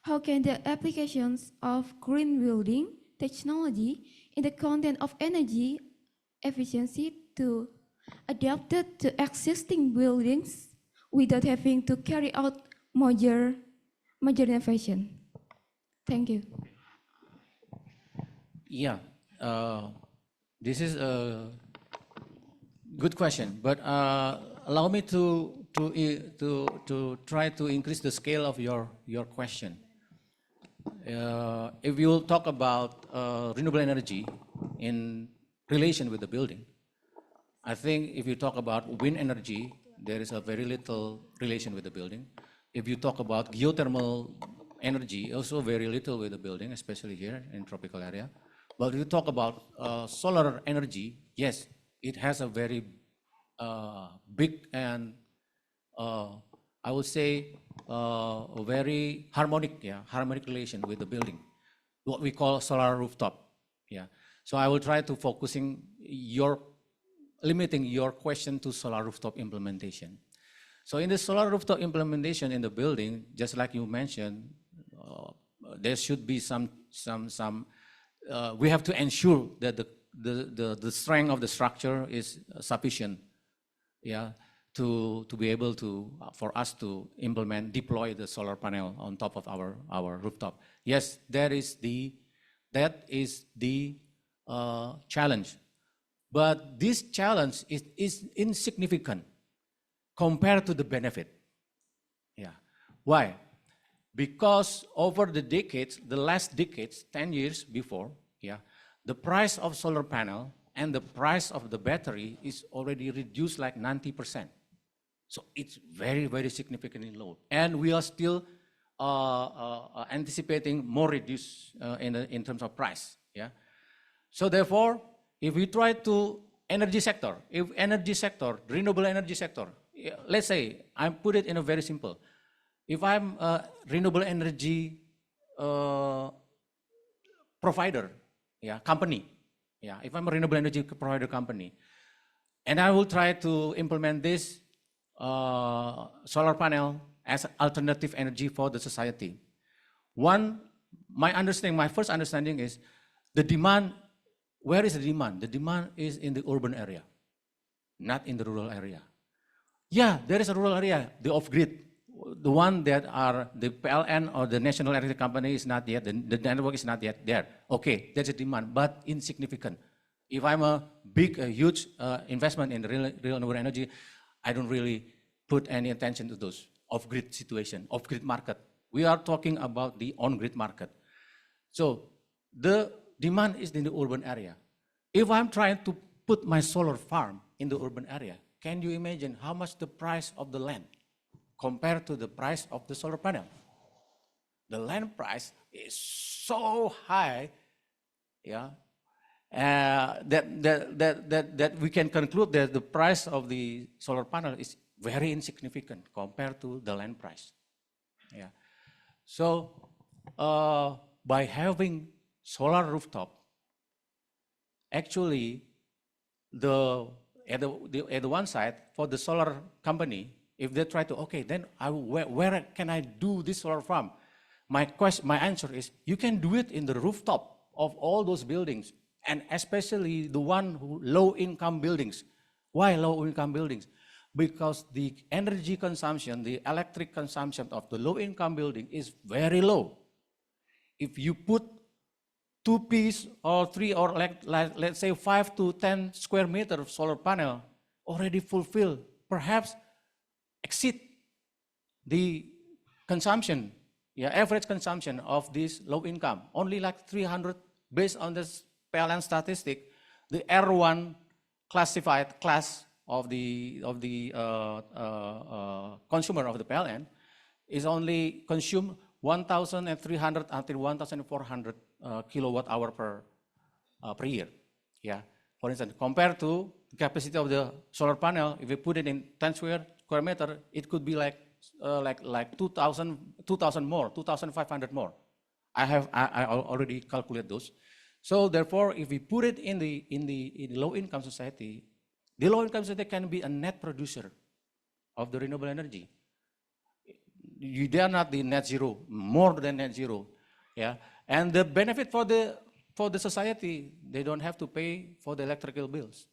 how can the applications of green building technology in the content of energy efficiency to adapt it to existing buildings without having to carry out major renovation? Thank you. Yeah, this is a good question, but allow me to try to increase the scale of your question. If you talk about renewable energy in relation with the building, I think if you talk about wind energy, there is a very little relation with the building. If you talk about geothermal energy, also very little with the building, especially here in tropical area. But if you talk about solar energy, yes, it has a very big and I would say a very harmonic relation with the building, what we call solar rooftop. Yeah. So I will try to limiting your question to solar rooftop implementation. So in the solar rooftop implementation in the building, just like you mentioned, there should be we have to ensure that the strength of the structure is sufficient, yeah, to be able to for us to deploy the solar panel on top of our rooftop. Yes, that is the challenge, but this challenge is insignificant compared to the benefit. Yeah, why? Because over the decades, the last decades, 10 years before, yeah, the price of solar panel and the price of the battery is already reduced like 90%. So it's very, very significantly low. And we are still anticipating more reduce in terms of price. Yeah. So therefore, if we try to renewable energy sector, let's say, I put it in a very simple. If I'm a renewable energy provider, yeah, company, yeah, if I'm a renewable energy provider company, and I will try to implement this solar panel as alternative energy for the society. My first understanding is the demand. Where is the demand? The demand is in the urban area, not in the rural area. Yeah, there is a rural area, the off-grid. The one that are the PLN or the National Electric Company is not yet, the network is not yet there. Okay, there's a demand, but insignificant. If I'm a huge investment in renewable energy, I don't really put any attention to those off-grid situation, off-grid market. We are talking about the on-grid market. So the demand is in the urban area. If I'm trying to put my solar farm in the urban area, can you imagine how much the price of the land compared to the price of the solar panel? The land price is so high, yeah, that we can conclude that the price of the solar panel is very insignificant compared to the land price. Yeah. So by having solar rooftop, actually at the one side for the solar company, if they try to, okay, then where can I do this solar farm? My answer is, you can do it in the rooftop of all those buildings, and especially the low-income buildings. Why low-income buildings? Because the energy consumption, the electric consumption of the low-income building is very low. If you put 2-piece or 3 or let's say 5 to 10 square meter of solar panel, already fulfill, perhaps exceed the consumption, average consumption of this low income, only like 300 based on this PLN statistic. The R1 classified class of the consumer of the PLN is only consume 1,300 until 1,400 kilowatt hour per year. Yeah, for instance, compared to the capacity of the solar panel, if we put it in 10 square meter, it could be like 2,000 more, 2,500 more. I already calculate those. So therefore, if we put it in the low-income society, the low-income society can be a net producer of the renewable energy. They are not the net zero, more than net zero, yeah. And the benefit for the society, they don't have to pay for the electrical bills,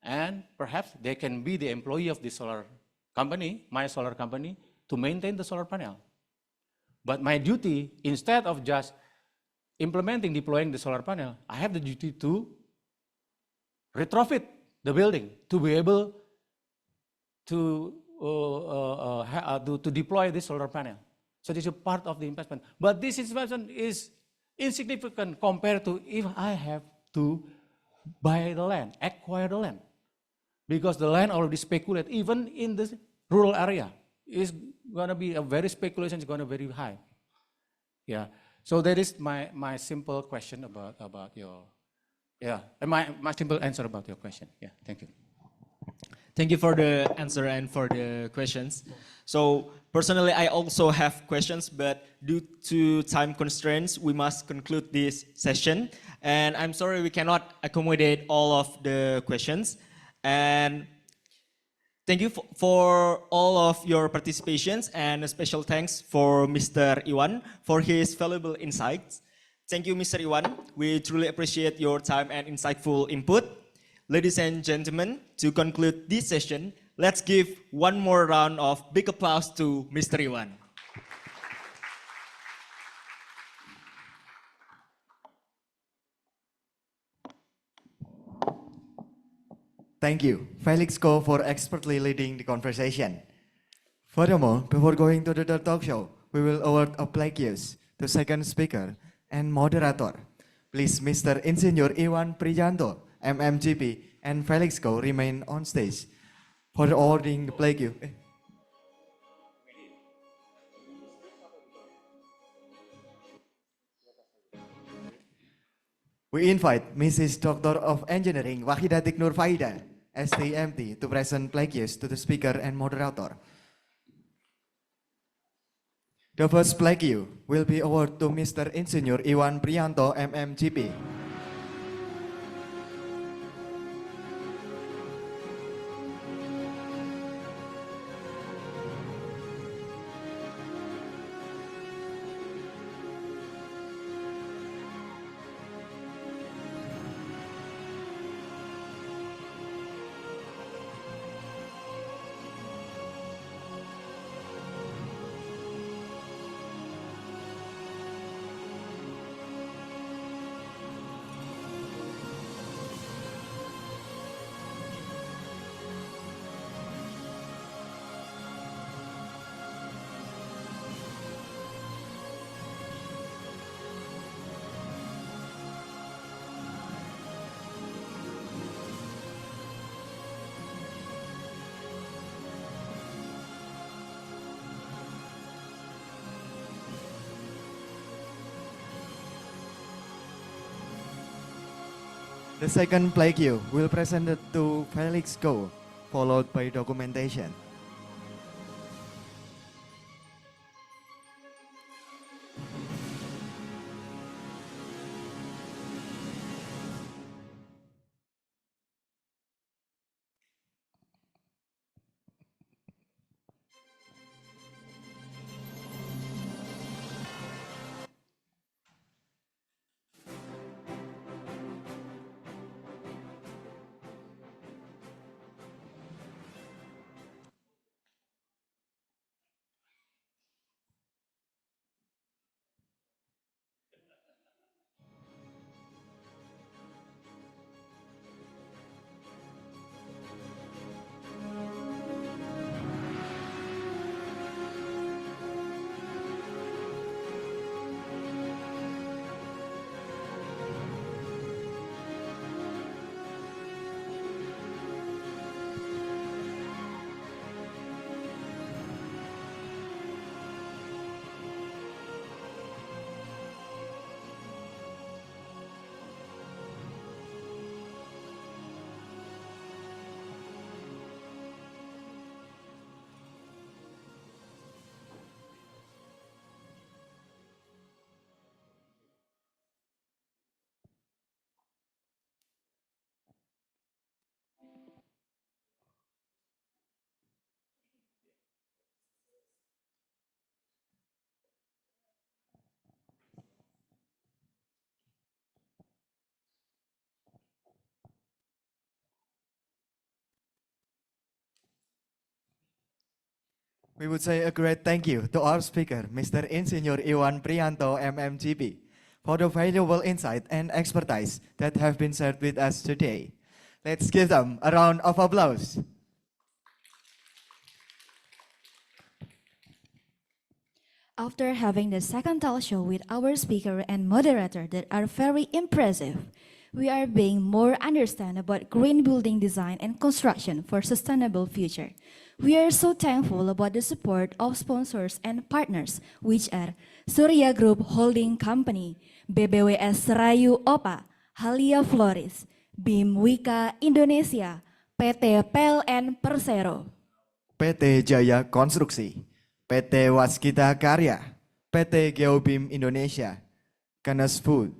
and perhaps they can be the employee of the solar company, my solar company, to maintain the solar panel. But my duty, instead of just deploying the solar panel, I have the duty to retrofit the building to be able to deploy this solar panel. So this is a part of the investment. But this investment is insignificant compared to if I have to buy the land, acquire the land. Because the land already speculated, even in the rural area, is going to be a very speculation is going to be very high. Yeah. So that is my simple question about your, and my simple answer about your question. Yeah. Thank you. Thank you for the answer and for the questions. So personally, I also have questions, but due to time constraints, we must conclude this session. And I'm sorry we cannot accommodate all of the questions. And thank you for all of your participations, and a special thanks for Mr. Iwan for his valuable insights. Thank you, Mr. Iwan. We truly appreciate your time and insightful input. Ladies and gentlemen, to conclude this session, let's give one more round of big applause to Mr. Iwan. Thank you, Felix Ko, for expertly leading the conversation. Furthermore, before going to the third talk show, we will award a plaques to second speaker and moderator. Please, Mr. Insinyur Iwan Prijanto, MMGP, and Felix Ko remain on stage for awarding the plaque. We invite Mrs. Doctor of Engineering Wahidatik Nur Faida, STMT, to present plaques to the speaker and moderator. The first plaque will be awarded to Mr. Insinyur Iwan Prianto, MMGP. The second plaque will present it to Felix Ko, followed by documentation. We would say a great thank you to our speaker, Mr. Insinyur Iwan Priyanto, MMGP, for the valuable insight and expertise that have been shared with us today. Let's give them a round of applause. After having the second talk show with our speaker and moderator that are very impressive, we are being more understand about green building design and construction for sustainable future. We are so thankful about the support of sponsors and partners, which are Surya Group Holding Company, BBWS Rayu Opa, Halia Floris, BIM Wika Indonesia, PT PLN Persero. PT Jaya Konstruksi, PT Waskita Karya, PT Geobim Indonesia, Kanas Food.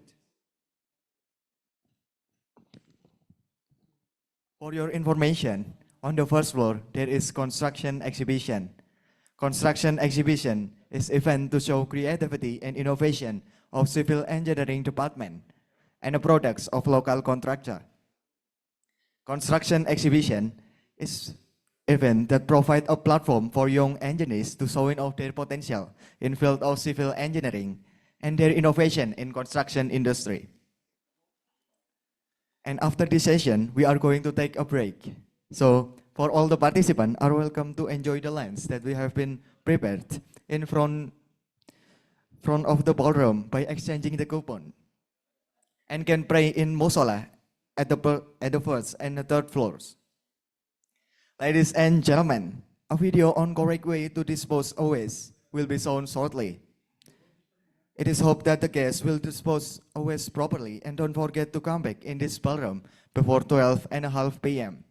For your information, on the first floor there is construction exhibition. Construction exhibition is event to show creativity and innovation of civil engineering department and the products of local contractor. Construction exhibition is event that provide a platform for young engineers to showing off their potential in field of civil engineering and their innovation in construction industry. And after this session, we are going to take a break. So for all the participants are welcome to enjoy the lunch that we have been prepared in front of the ballroom by exchanging the coupon. And can pray in Musola at the first and the third floors. Ladies and gentlemen, a video on correct way to dispose of waste will be shown shortly. It is hoped that the guests will dispose of waste properly and don't forget to come back in this ballroom before 12:30 p.m.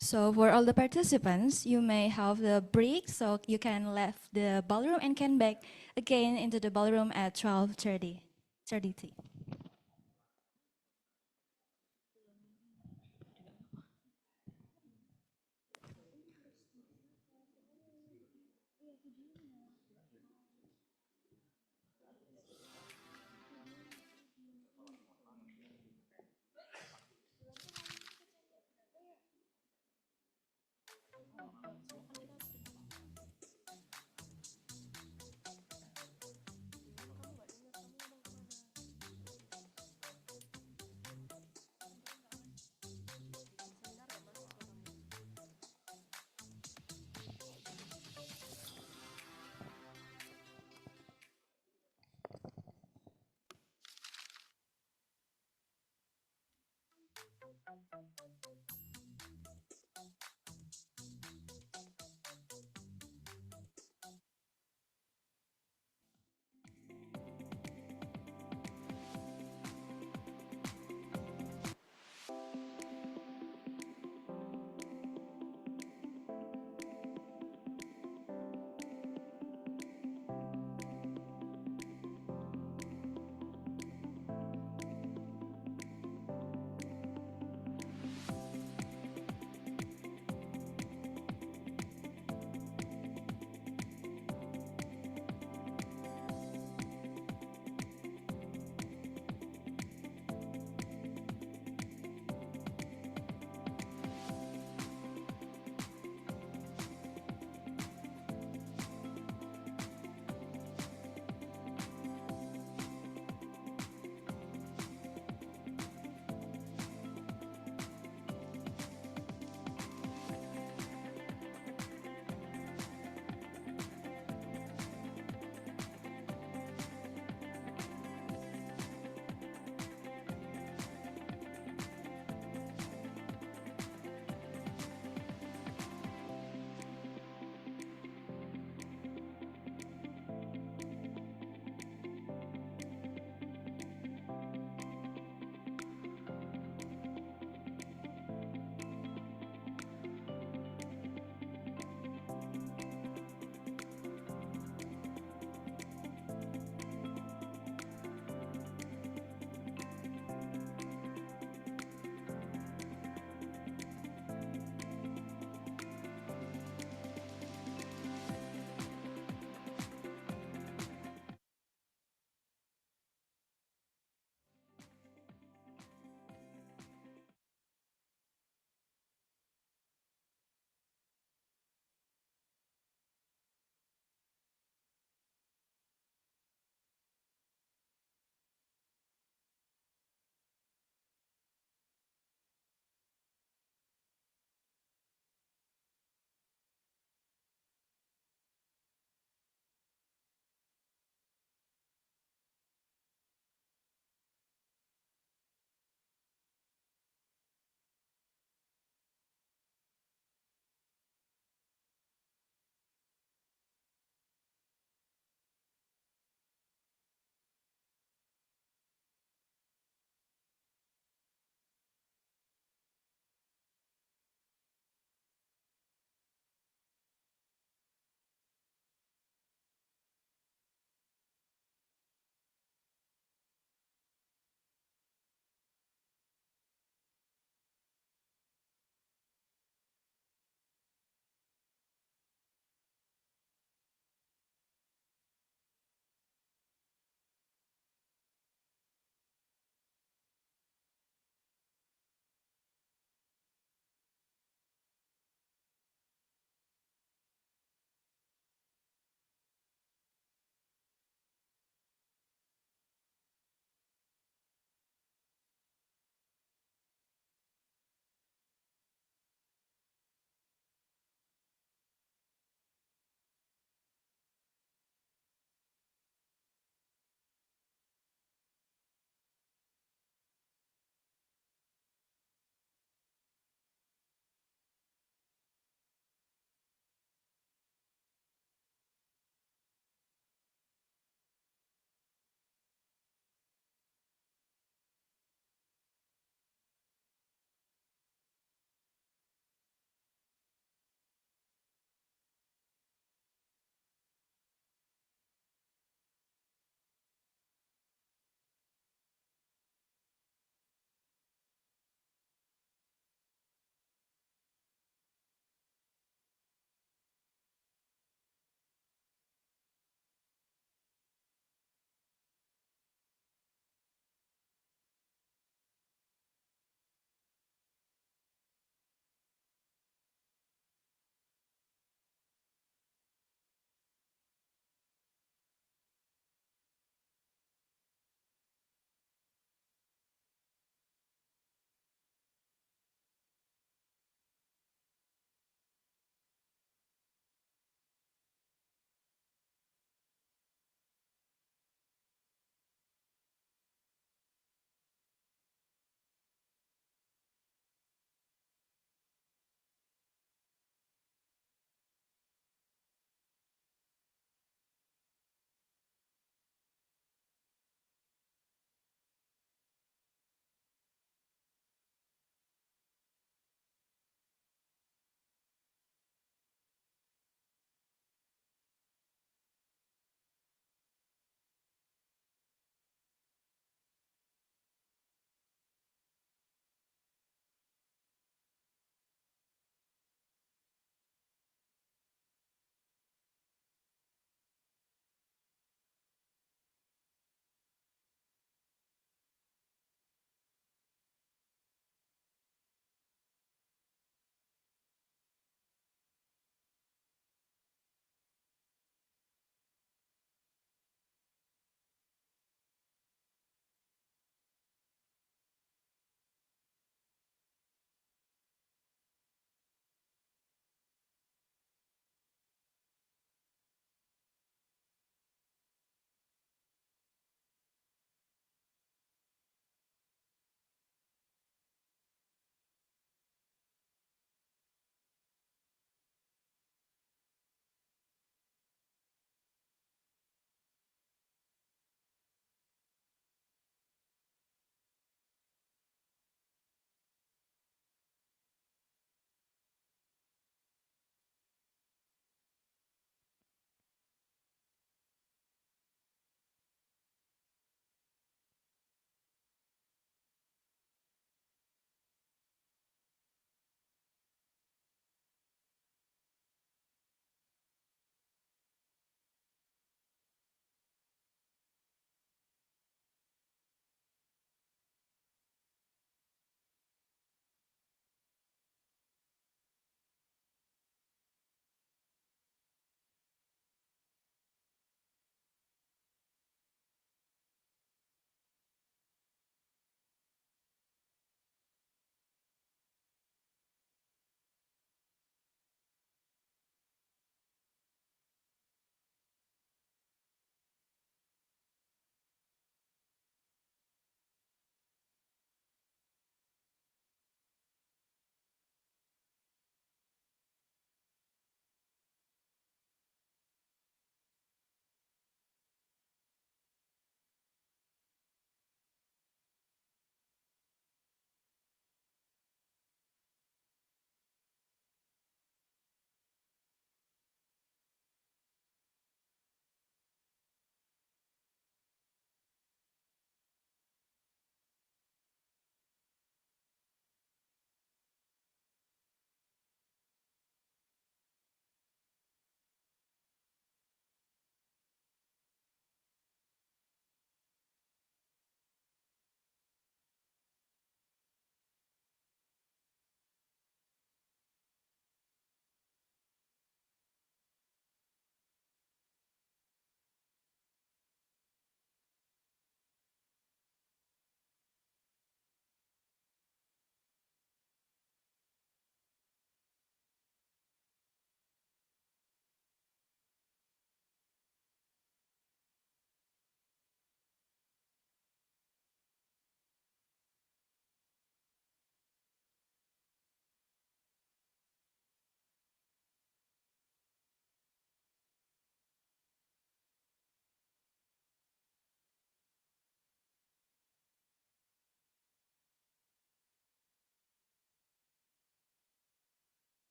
So for all the participants, you may have the break, so you can left the ballroom and can back again into the ballroom at 12:30.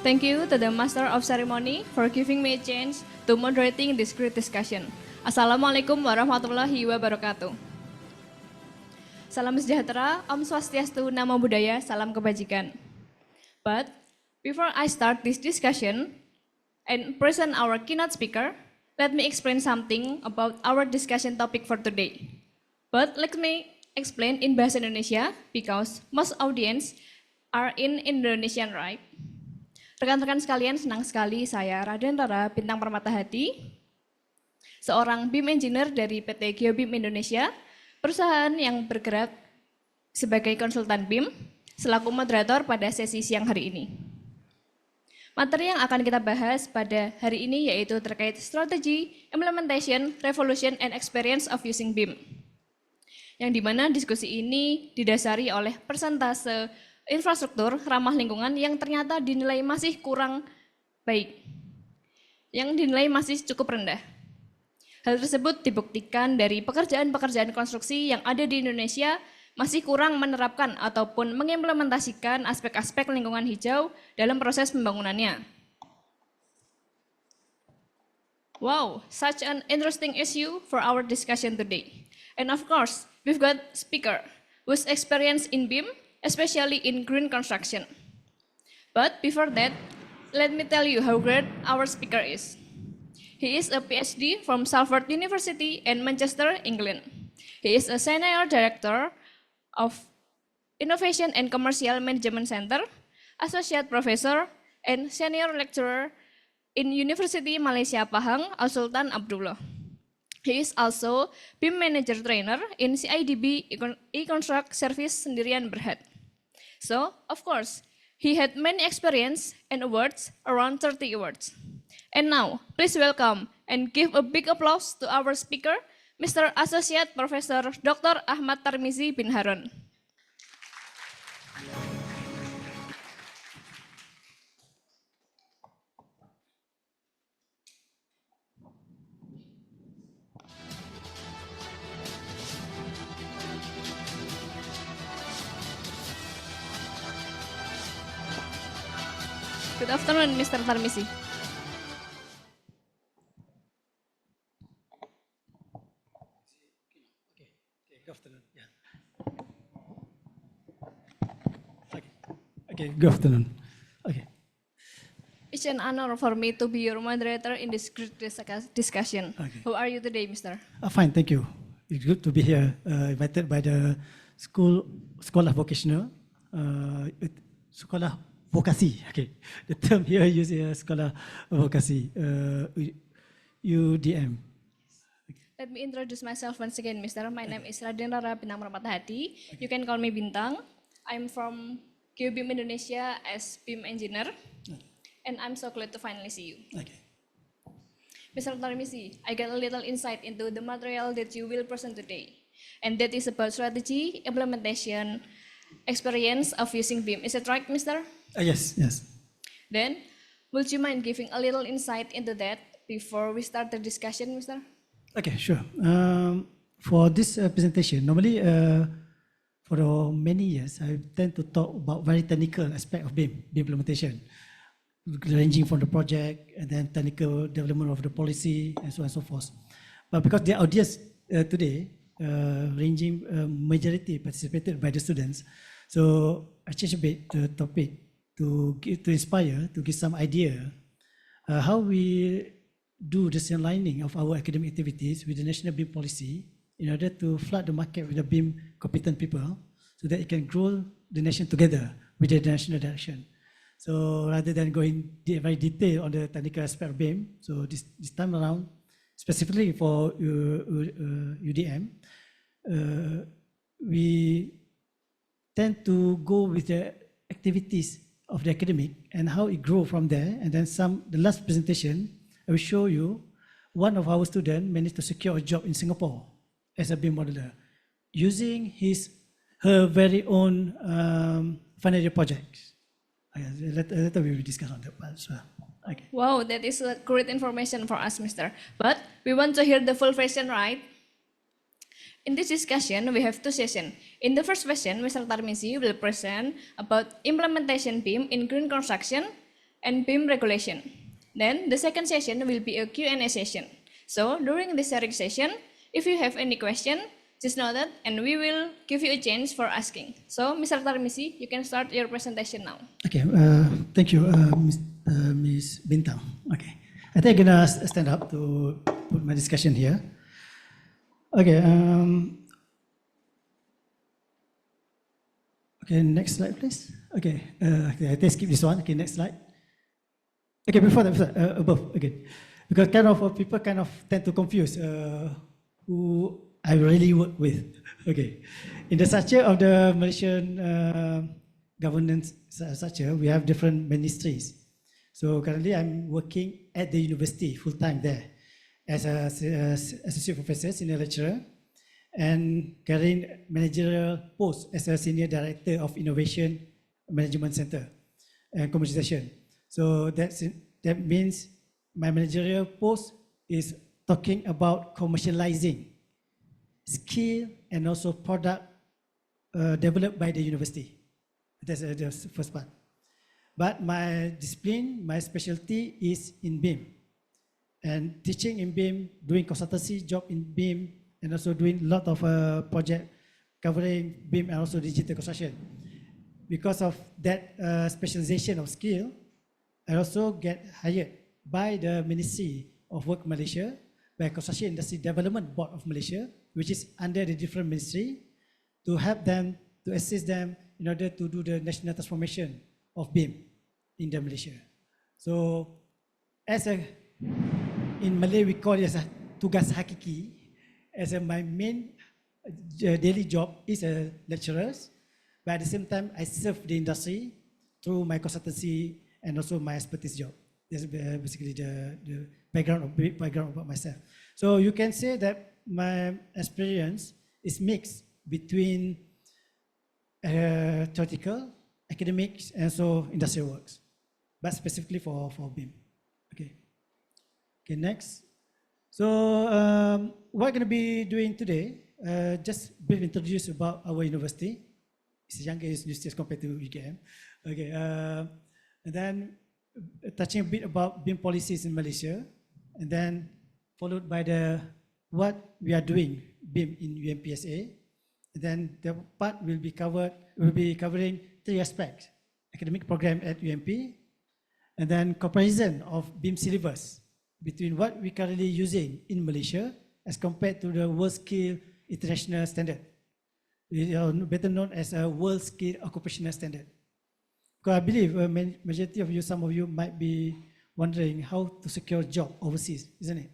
Thank you to the Master of Ceremony for giving me a chance to moderating this great discussion. Assalamualaikum warahmatullahi wabarakatuh. Salam sejahtera, Om Swastiastu, Namo Buddhaya, salam kebajikan. But before I start this discussion and present our keynote speaker, let me explain something about our discussion topic for today. But let me explain in Bahasa Indonesia because most audience are in Indonesian, right? Rekan-rekan sekalian, senang sekali saya Raden Rara Bintang Permata Hati, seorang BIM engineer dari PT Geobim Indonesia, perusahaan yang bergerak sebagai konsultan BIM, selaku moderator pada sesi siang hari ini. Materi yang akan kita bahas pada hari ini yaitu terkait strategi, implementation, revolution, and experience of using BIM. Yang dimana diskusi ini didasari oleh persentase infrastruktur ramah lingkungan yang ternyata dinilai masih kurang baik, yang dinilai masih cukup rendah. Hal tersebut dibuktikan dari pekerjaan-pekerjaan konstruksi yang ada di Indonesia masih kurang menerapkan ataupun mengimplementasikan aspek-aspek lingkungan hijau dalam proses pembangunannya. Wow, such an interesting issue for our discussion today. And of course, we've got speaker who's experienced in BIM, especially in green construction. But before that, let me tell you how great our speaker is. He is a PhD from Salford University in Manchester, England. He is a Senior Director of Innovation and Commercial Management Center, Associate Professor, and Senior Lecturer in University Malaysia Pahang, Al-Sultan Abdullah. He is also BIM Manager Trainer in CIDB E-Construct Service Sendirian Berhad. So, of course, he had many experience and awards, around 30 awards. And now, please welcome and give a big applause to our speaker, Mr. Associate Professor Dr. Ahmad Tarmizi bin Harun. Good afternoon, Mr. Tarmizi. Okay, good afternoon. Okay. It's an honor for me to be your moderator in this great discussion. Okay. How are you today, Mr.? Fine, thank you. It's good to be here, invited by the Sekolah Vocational, Sekolah Vokasi. Okay, the term here used is Sekolah Vokasi, UDM. Let me introduce myself once again, Mr. My name is Raden Rara Bintang Permata Hati. You can call me Bintang. I'm from Geobim Indonesia as BIM engineer, and I'm so glad to finally see you. Okay. Mr. Tarmizi, I got a little insight into the material that you will present today, and that is about strategy, implementation, experience of using BIM. Is it right, Mr.? Yes, yes. Then, would you mind giving a little insight into that before we start the discussion, Mr.? Okay, sure. For this presentation, normally for many years, I tend to talk about very technical aspect of BIM implementation, ranging from the project and then technical development of the policy and so on and so forth. But because the audience today, ranging majority participated by the students, so I changed a bit the topic to inspire, to give some idea how we do the aligning of our academic activities with the national BIM policy in order to flood the market with the BIM competent people so that it can grow the nation together with the national direction. So rather than going very detailed on the technical aspect of BIM, so this time around, specifically for UDM, we tend to go with the activities of the academic and how it grow from there. And then the last presentation, I will show you one of our students managed to secure a job in Singapore as a BIM modeler using her very own final year projects. Later we will discuss on that part as well. Okay. Wow, that is a great information for us, Mr. But we want to hear the full version, right? In this discussion, we have two sessions. In the first session, Mr. Tarmizi will present about implementation BIM in green construction. and BIM regulation. Then the second session will be a Q&A session. So during this sharing session, if you have any question, just know that and we will give you a chance for asking. So Mr. Tarmisi, you can start your presentation now. Okay, thank you, Ms. Bintang. Okay, I think I'm gonna stand up to put my discussion here. Okay, okay, next slide, please. Okay, okay, I skip this one. Okay, next slide. Okay, before that, above again, because kind of people kind of tend to confuse who I really work with. Okay, in the structure of the Malaysian governance structure, we have different ministries. So currently, I'm working at the university full time there as a associate professor, senior lecturer, and carrying managerial post as a senior director of Innovation Management Center and Commercialization. So that means my managerial post is talking about commercializing skill and also product developed by the university. That's the first part. But my discipline, my specialty is in BIM. And teaching in BIM, doing consultancy job in BIM, and also doing a lot of project covering BIM and also digital construction. Because of that specialization of skill, I also get hired by the Ministry of Work Malaysia, by Construction Industry Development Board of Malaysia, which is under the different ministry, to help them, to assist them in order to do the national transformation of BIM in the Malaysia. So, in Malay we call it as a tugas hakiki, my main daily job is a lecturer, but at the same time I serve the industry through my consultancy and also my expertise job. That's basically the background about myself. So you can say that my experience is mixed between theoretical, academics, and so industrial works, but specifically for BIM. Okay. Okay, next. So what we're going to be doing today, just brief introduce about our university. It's a younger university as compared to UGM. Okay, and then touching a bit about BIM policies in Malaysia, and then followed by what we are doing BIM in UMPSA. And then the part will be covering three aspects: academic program at UMP, and then comparison of BIM syllabus between what we currently using in Malaysia as compared to the world scale international standard, better known as a world scale occupational standard. Because I believe majority of you, some of you might be wondering how to secure a job overseas, isn't it?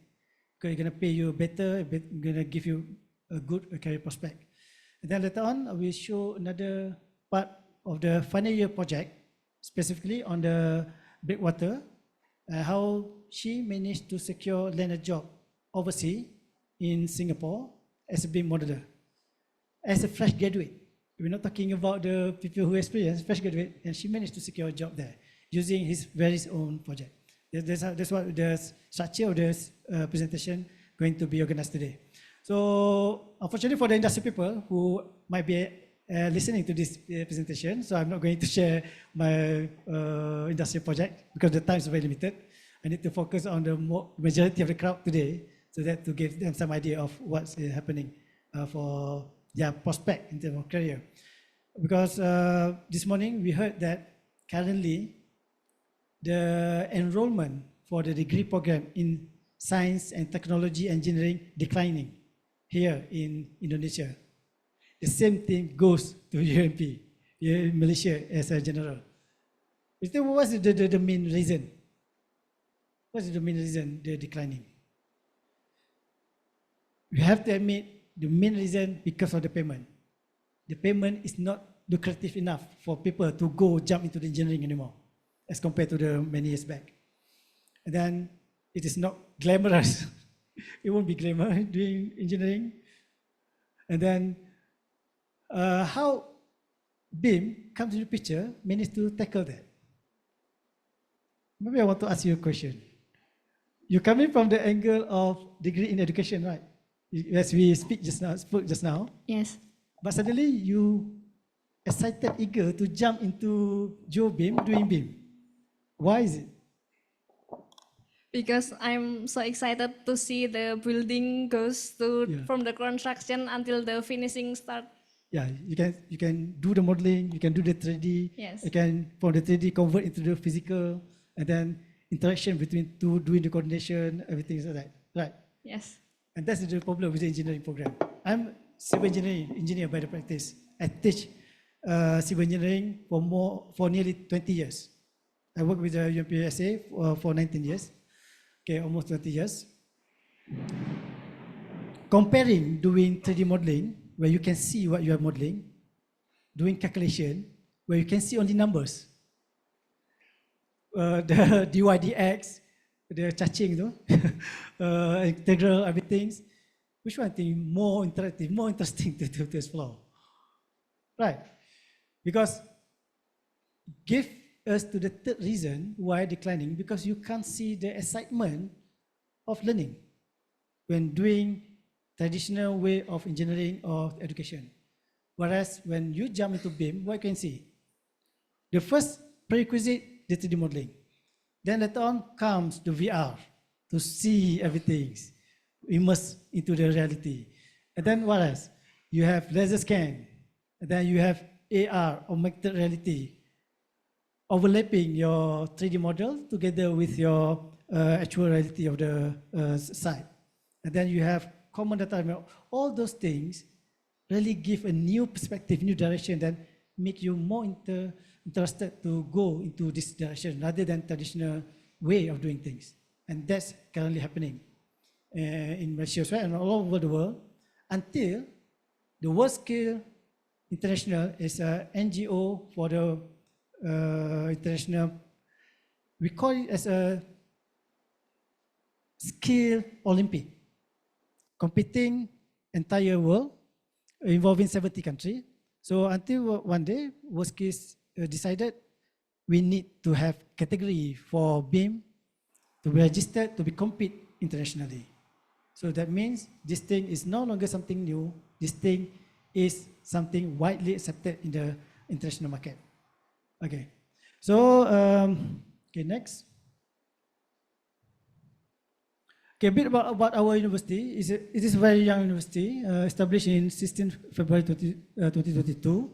Because it's going to pay you better, going to give you a good career prospect. And then later on, I will show another part of the final year project, specifically on the Breakwater, how she managed to secure land a job overseas in Singapore as a BIM modeler, as a fresh graduate. We're not talking about the people who experience fresh graduate, and she managed to secure a job there using his very own project. That's what the structure of this presentation going to be organized today. So unfortunately for the industry people who might be listening to this presentation, so I'm not going to share my industry project because the time is very limited. I need to focus on the majority of the crowd today, so that to give them some idea of what's happening for their prospect in terms of career. Because this morning we heard that currently the enrollment for the degree program in science and technology engineering declining here in Indonesia. The same thing goes to UMP, in Malaysia as a general. What's the main reason? What's the main reason they're declining? We have to admit the main reason because of the payment. The payment is not lucrative enough for people to go jump into the engineering anymore as compared to the many years back. And then it is not glamorous. It won't be glamorous doing engineering. And then how BIM comes into the picture managed to tackle that. Maybe I want to ask you a question. You're coming from the angle of degree in education, right? As we spoke just now. Yes. But suddenly you excited, eager to jump into BIM, doing BIM. Why is it? Because I'm so excited to see the building goes to from the construction until the finishing start. Yeah, you can do the modeling, you can do the 3D, Yes. you can from the 3D convert into the physical, and then interaction between two, doing the coordination, everything is like that, right? Yes. And that's the problem with the engineering program. I'm civil engineer by the practice. I teach civil engineering for nearly 20 years. I work with the UMPSA for 19 years. Okay, almost 20 years. Comparing doing 3D modeling, where you can see what you are modeling, doing calculation, where you can see only numbers. The dy dx, the caching, integral, everything. Which one thing more interactive, more interesting to explore? Right, because give us to the third reason why declining, because you can't see the excitement of learning when doing traditional way of engineering or education. Whereas when you jump into BIM, what you can see? The first prerequisite, the 3D modeling. Then later on comes the VR to see everything, immerse into the reality. And then what else? You have laser scan, and then you have AR, augmented reality, overlapping your 3D model together with your actual reality of the site. And then you have common data. All those things really give a new perspective, new direction that make you more interested to go into this direction rather than traditional way of doing things. And that's currently happening in Malaysia and all over the world until the World Scale International is an NGO for the international, we call it as a skill Olympic, competing entire world involving 70 countries. So until one day, WorldSkills decided we need to have category for BIM to be registered to be compete internationally. So that means this thing is no longer something new. This thing is something widely accepted in the international market. Okay, so okay, next. Okay, a bit about our university. It is a very young university, established in 16 February 2022.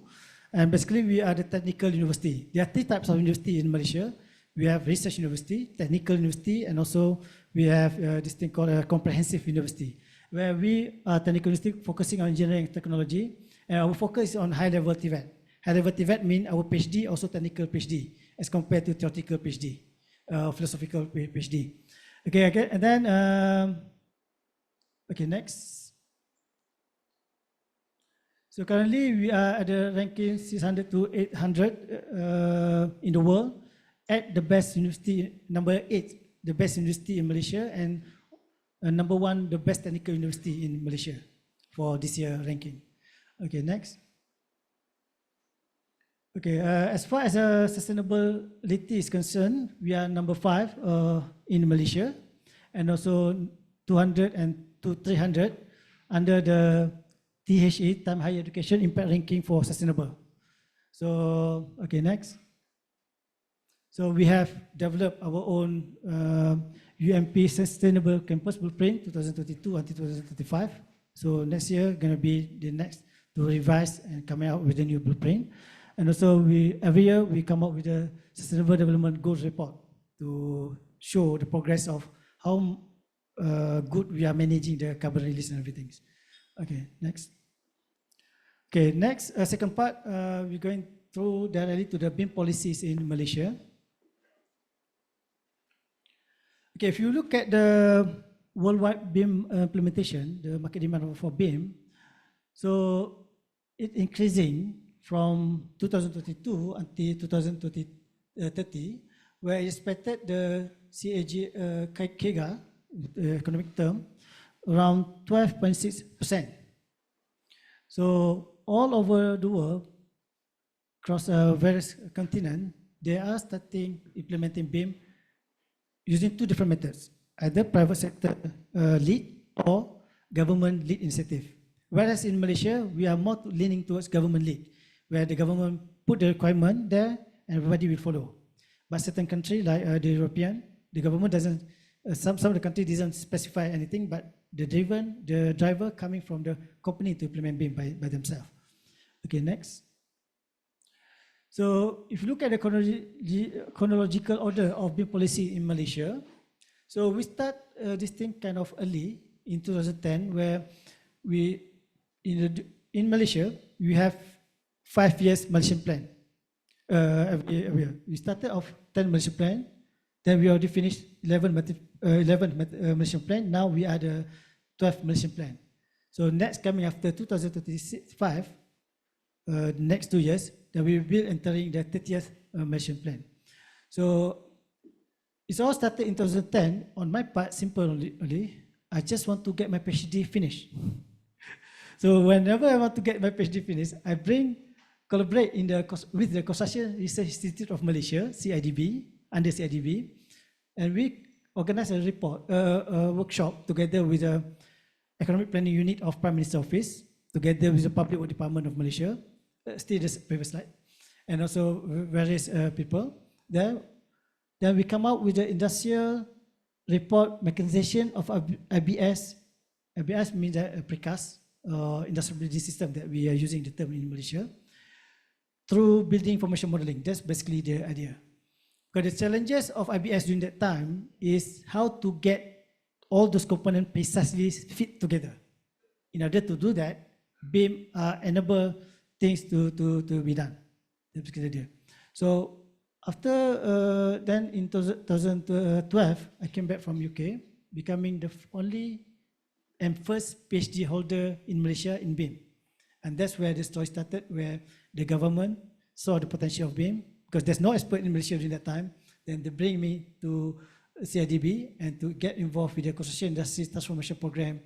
And basically, we are the technical university. There are three types of university in Malaysia. We have research university, technical university, and also we have this thing called a comprehensive university, where we are technical university focusing on engineering and technology. And our focus is on high-level TVET. High-level TVET means our PhD, also technical PhD, as compared to theoretical PhD, philosophical PhD. Okay, and then, okay, next. So currently we are at the ranking 600 to 800 in the world, at the best university, number 8, the best university in Malaysia, and number 1, the best technical university in Malaysia for this year ranking. Okay, next. Okay, as far as sustainability is concerned, we are number 5 in Malaysia, and also 200 and 300 under the THE, Time Higher Education Impact Ranking for Sustainable. So, okay, next. So we have developed our own UMP Sustainable Campus Blueprint 2022 until 2035. So next year gonna be the next to revise and come out with a new blueprint. And also every year we come up with a Sustainable Development Goals Report to show the progress of how good we are managing the carbon release and everything. Okay, next. Okay, next, second part, we're going through directly to the BIM policies in Malaysia. Okay, if you look at the worldwide BIM implementation, the market demand for BIM, so it's increasing from 2022 until 2030, where it's expected the CAGR, economic term, around 12.6%. So all over the world, across various continents, they are starting implementing BIM using two different methods, either private sector lead or government lead initiative. Whereas in Malaysia, we are more leaning towards government lead, where the government put the requirement there and everybody will follow. but certain country like the European, the government doesn't, some of the country doesn't specify anything, but the driver coming from the company to implement BIM by themselves. Okay, next. So if you look at the chronological order of BIM policy in Malaysia, so we start this thing kind of early in 2010, where we, in Malaysia, we have 5 years Malaysian plan. Every year. We started off 10 Malaysian plan, then we already finished 11 Malaysian plan, now we are the 12 Malaysian plan. So next coming after 2025, next 2 years, then we will be entering the 30th Malaysian plan. So it's all started in 2010. On my part, simple only, I just want to get my PhD finished. So whenever I want to get my PhD finished, I collaborate with the Consortium Research Institute of Malaysia, CIDB, under CIDB, and we organize a workshop together with the Economic Planning Unit of Prime Minister's Office, together with the Public Works Department of Malaysia, still the previous slide, and also various people. Then we come out with the industrial report mechanization of IBS. IBS means a precast industrial building system that we are using the term in Malaysia, through building information modeling. That's basically the idea. Because the challenges of IBS during that time is how to get all those components precisely fit together. In order to do that, BIM enable things to be done. That's basically the idea. So after then in 2012, I came back from UK, becoming the only and first PhD holder in Malaysia in BIM. And that's where the story started, where the government saw the potential of BIM, because there's no expert in Malaysia during that time. Then they bring me to CIDB and to get involved with the Construction Industry Transformation Program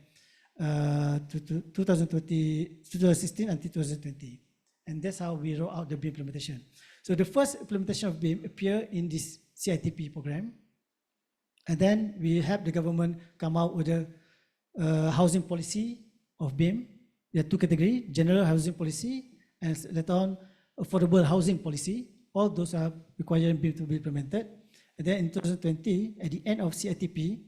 2016 until 2020. And that's how we roll out the BIM implementation. So the first implementation of BIM appeared in this CITP program. And then we helped the government come out with a housing policy of BIM. There are 2 categories, general housing policy and later on affordable housing policy. All those are requiring BIM to be implemented. And then in 2020, at the end of CITP,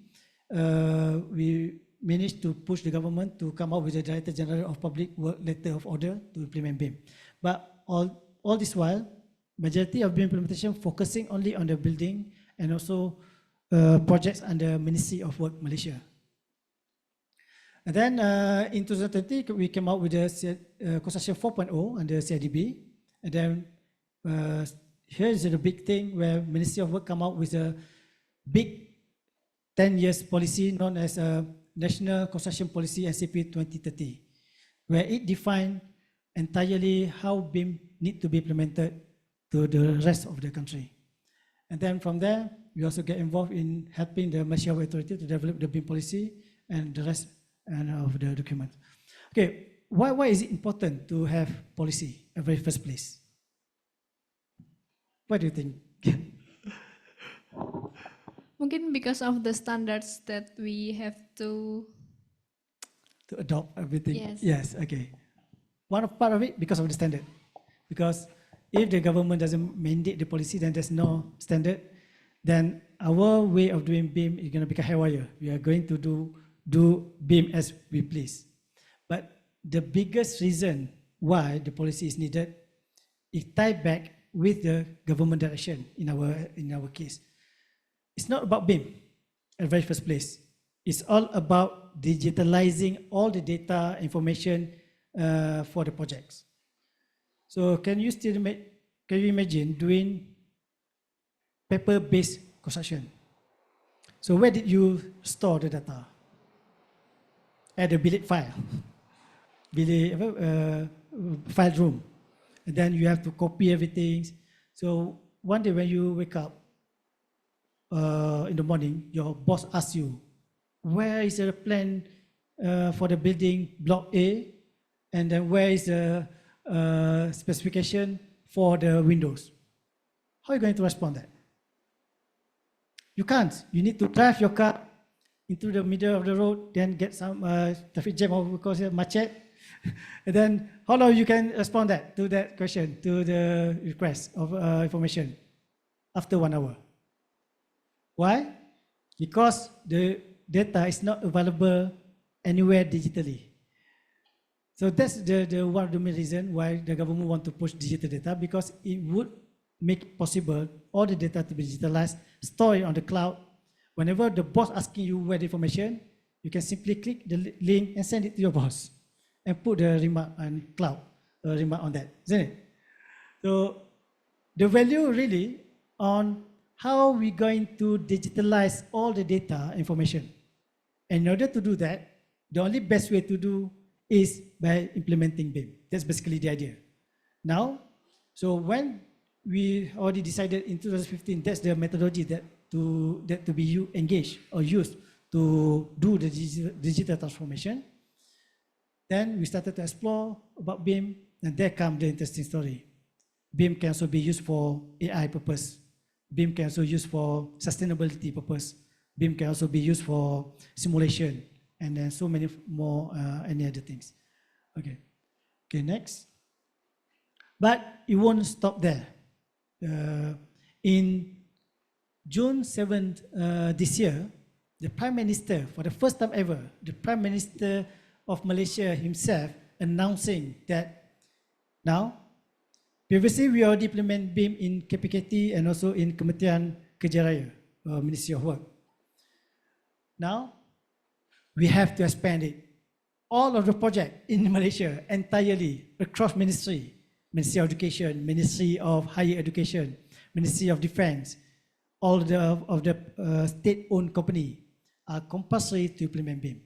we managed to push the government to come up with the Director General of Public Work Letter of Order to implement BIM. But all this while, majority of BIM implementation focusing only on the building and also projects under Ministry of Work Malaysia. And then in 2020, we came out with the Consortium 4.0 under CIDB. And then here is the big thing where Ministry of Work come out with a big 10 years policy known as National Construction Policy NCP 2030, where it defined entirely how BIM need to be implemented to the rest of the country. And then from there, we also get involved in helping the Malaysia Authority to develop the BIM policy and the rest of the document. Okay, why is it important to have policy at the very first place? What do you think? Mungkin because of the standards that we have to adopt everything. Yes. Yes, okay. One part of it because of the standard. Because if the government doesn't mandate the policy, then there's no standard, then our way of doing BIM is going to become haywire. We are going to do BIM as we please. But the biggest reason why the policy is needed is tied back with the government direction in our case. It's not about BIM at the very first place. It's all about digitalizing all the data information for the projects. So can you imagine doing paper-based construction? So where did you store the data? At the bilik file, file room. And then you have to copy everything. So one day when you wake up in the morning, your boss asks you, where is the plan for the building block A? And then where is the specification for the windows? How are you going to respond to that? You can't. You need to drive your car into the middle of the road, then get some traffic jam or because of macet. And then how long you can respond to that question, to the request of information? after 1 hour. Why? Because the data is not available anywhere digitally. So that's the one of the main reason why the government want to push digital data, because it would make it possible all the data to be digitalized, store it on the cloud. Whenever the boss asking you where the information, you can simply click the link and send it to your boss and put the remark on cloud, remark on that, isn't it? So the value really on how we're going to digitalize all the data information. And in order to do that, the only best way to do is by implementing BIM. That's basically the idea. Now, so when we already decided in 2015, that's the methodology that to be engaged or used to do the digital transformation. Then we started to explore about BIM, and there comes the interesting story. BIM can also be used for AI purpose. BIM can also be used for sustainability purpose. BIM can also be used for simulation, and then so many more any other things. Okay, next. But it won't stop there. In June 7th this year, the Prime Minister, for the first time ever, the Prime Minister of Malaysia himself announcing that now, previously we already implement BIM in KPKT and also in Kementerian Kerja Raya, Ministry of Work. Now, we have to expand it. All of the project in Malaysia entirely across ministry, Ministry of Education, Ministry of Higher Education, Ministry of Defense, all of the state-owned company are compulsory to implement BIM.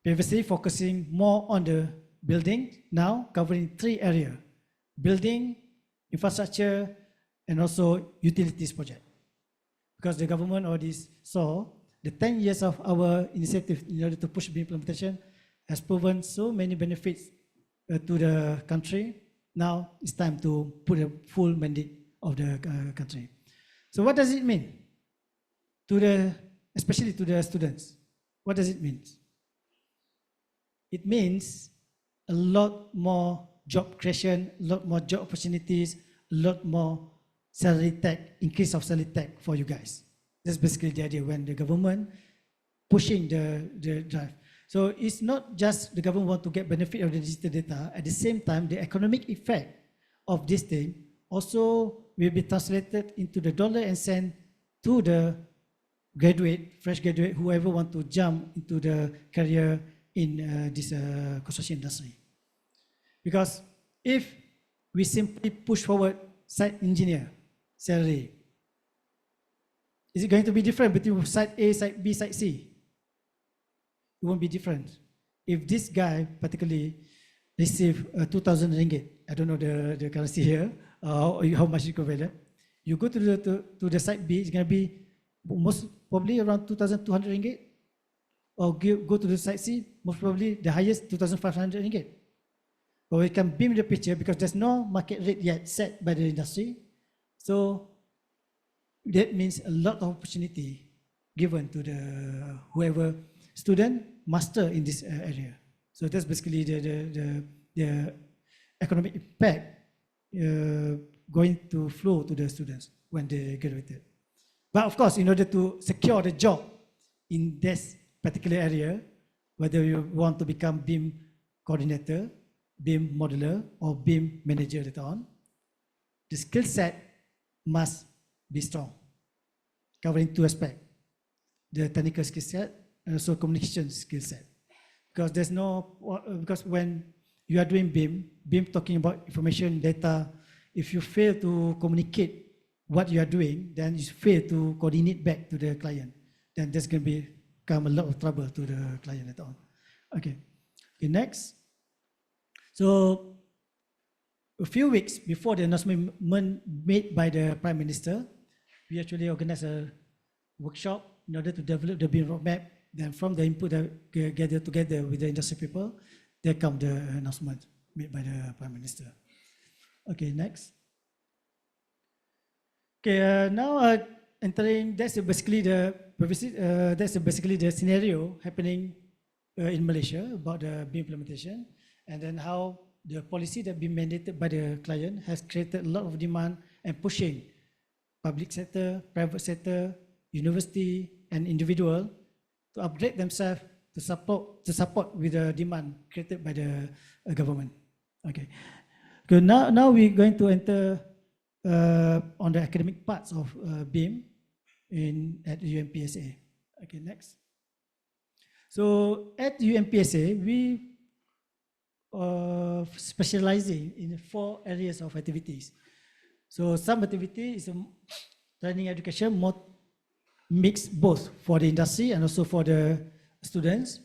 Previously focusing more on the building, now covering 3 areas: building, infrastructure, and also utilities project. Because the government already saw the 10 years of our initiative in order to push BIM implementation has proven so many benefits to the country. Now it's time to put a full mandate of the country. So what does it mean especially to the students? What does it mean? It means a lot more job creation, a lot more job opportunities, a lot more salary tag, increase of salary tag for you guys. That's basically the idea when the government pushing the drive. So it's not just the government want to get benefit of the digital data, at the same time the economic effect of this thing also will be translated into the dollar and cent to the fresh graduate, whoever want to jump into the career in this construction industry. Because if we simply push forward site engineer salary, is it going to be different between site A, site B, site C? It won't be different. If this guy particularly receive 2,000 ringgit, I don't know the currency here, how much it equivalent. You go to the site B, it's going to be most probably around 2,200 ringgit. Or go to the site C, most probably the highest 2,500 ringgit. But we can beam the picture because there's no market rate yet set by the industry. So that means a lot of opportunity given to the whoever student master in this area. So that's basically the economic impact going to flow to the students when they graduated. But of course, in order to secure the job in this particular area, whether you want to become BIM coordinator, BIM modeler, or BIM manager later on, the skill set must be strong, covering 2 aspects: the technical skill set and also communication skill set. Because when you are doing BIM talking about information, data, if you fail to communicate what you are doing, then you fail to coordinate back to the client, then there's going to become a lot of trouble to the client later on. Okay, next. So a few weeks before the announcement made by the Prime Minister, we actually organized a workshop in order to develop the BIM roadmap. Then from the input that gathered together with the industry people, there come the announcement made by the Prime Minister. Okay, next. Okay, now entering, that's basically the scenario happening in Malaysia about the BIM implementation, and then how the policy that been mandated by the client has created a lot of demand and pushing public sector, private sector, university, and individual to upgrade themselves to support with the demand created by the government. Okay. Good. Now we're going to enter on the academic parts of BIM at UMPSA. Okay, next. So at UMPSA, we specializing in 4 areas of activities. So some activity is training education, more mix both for the industry and also for the students.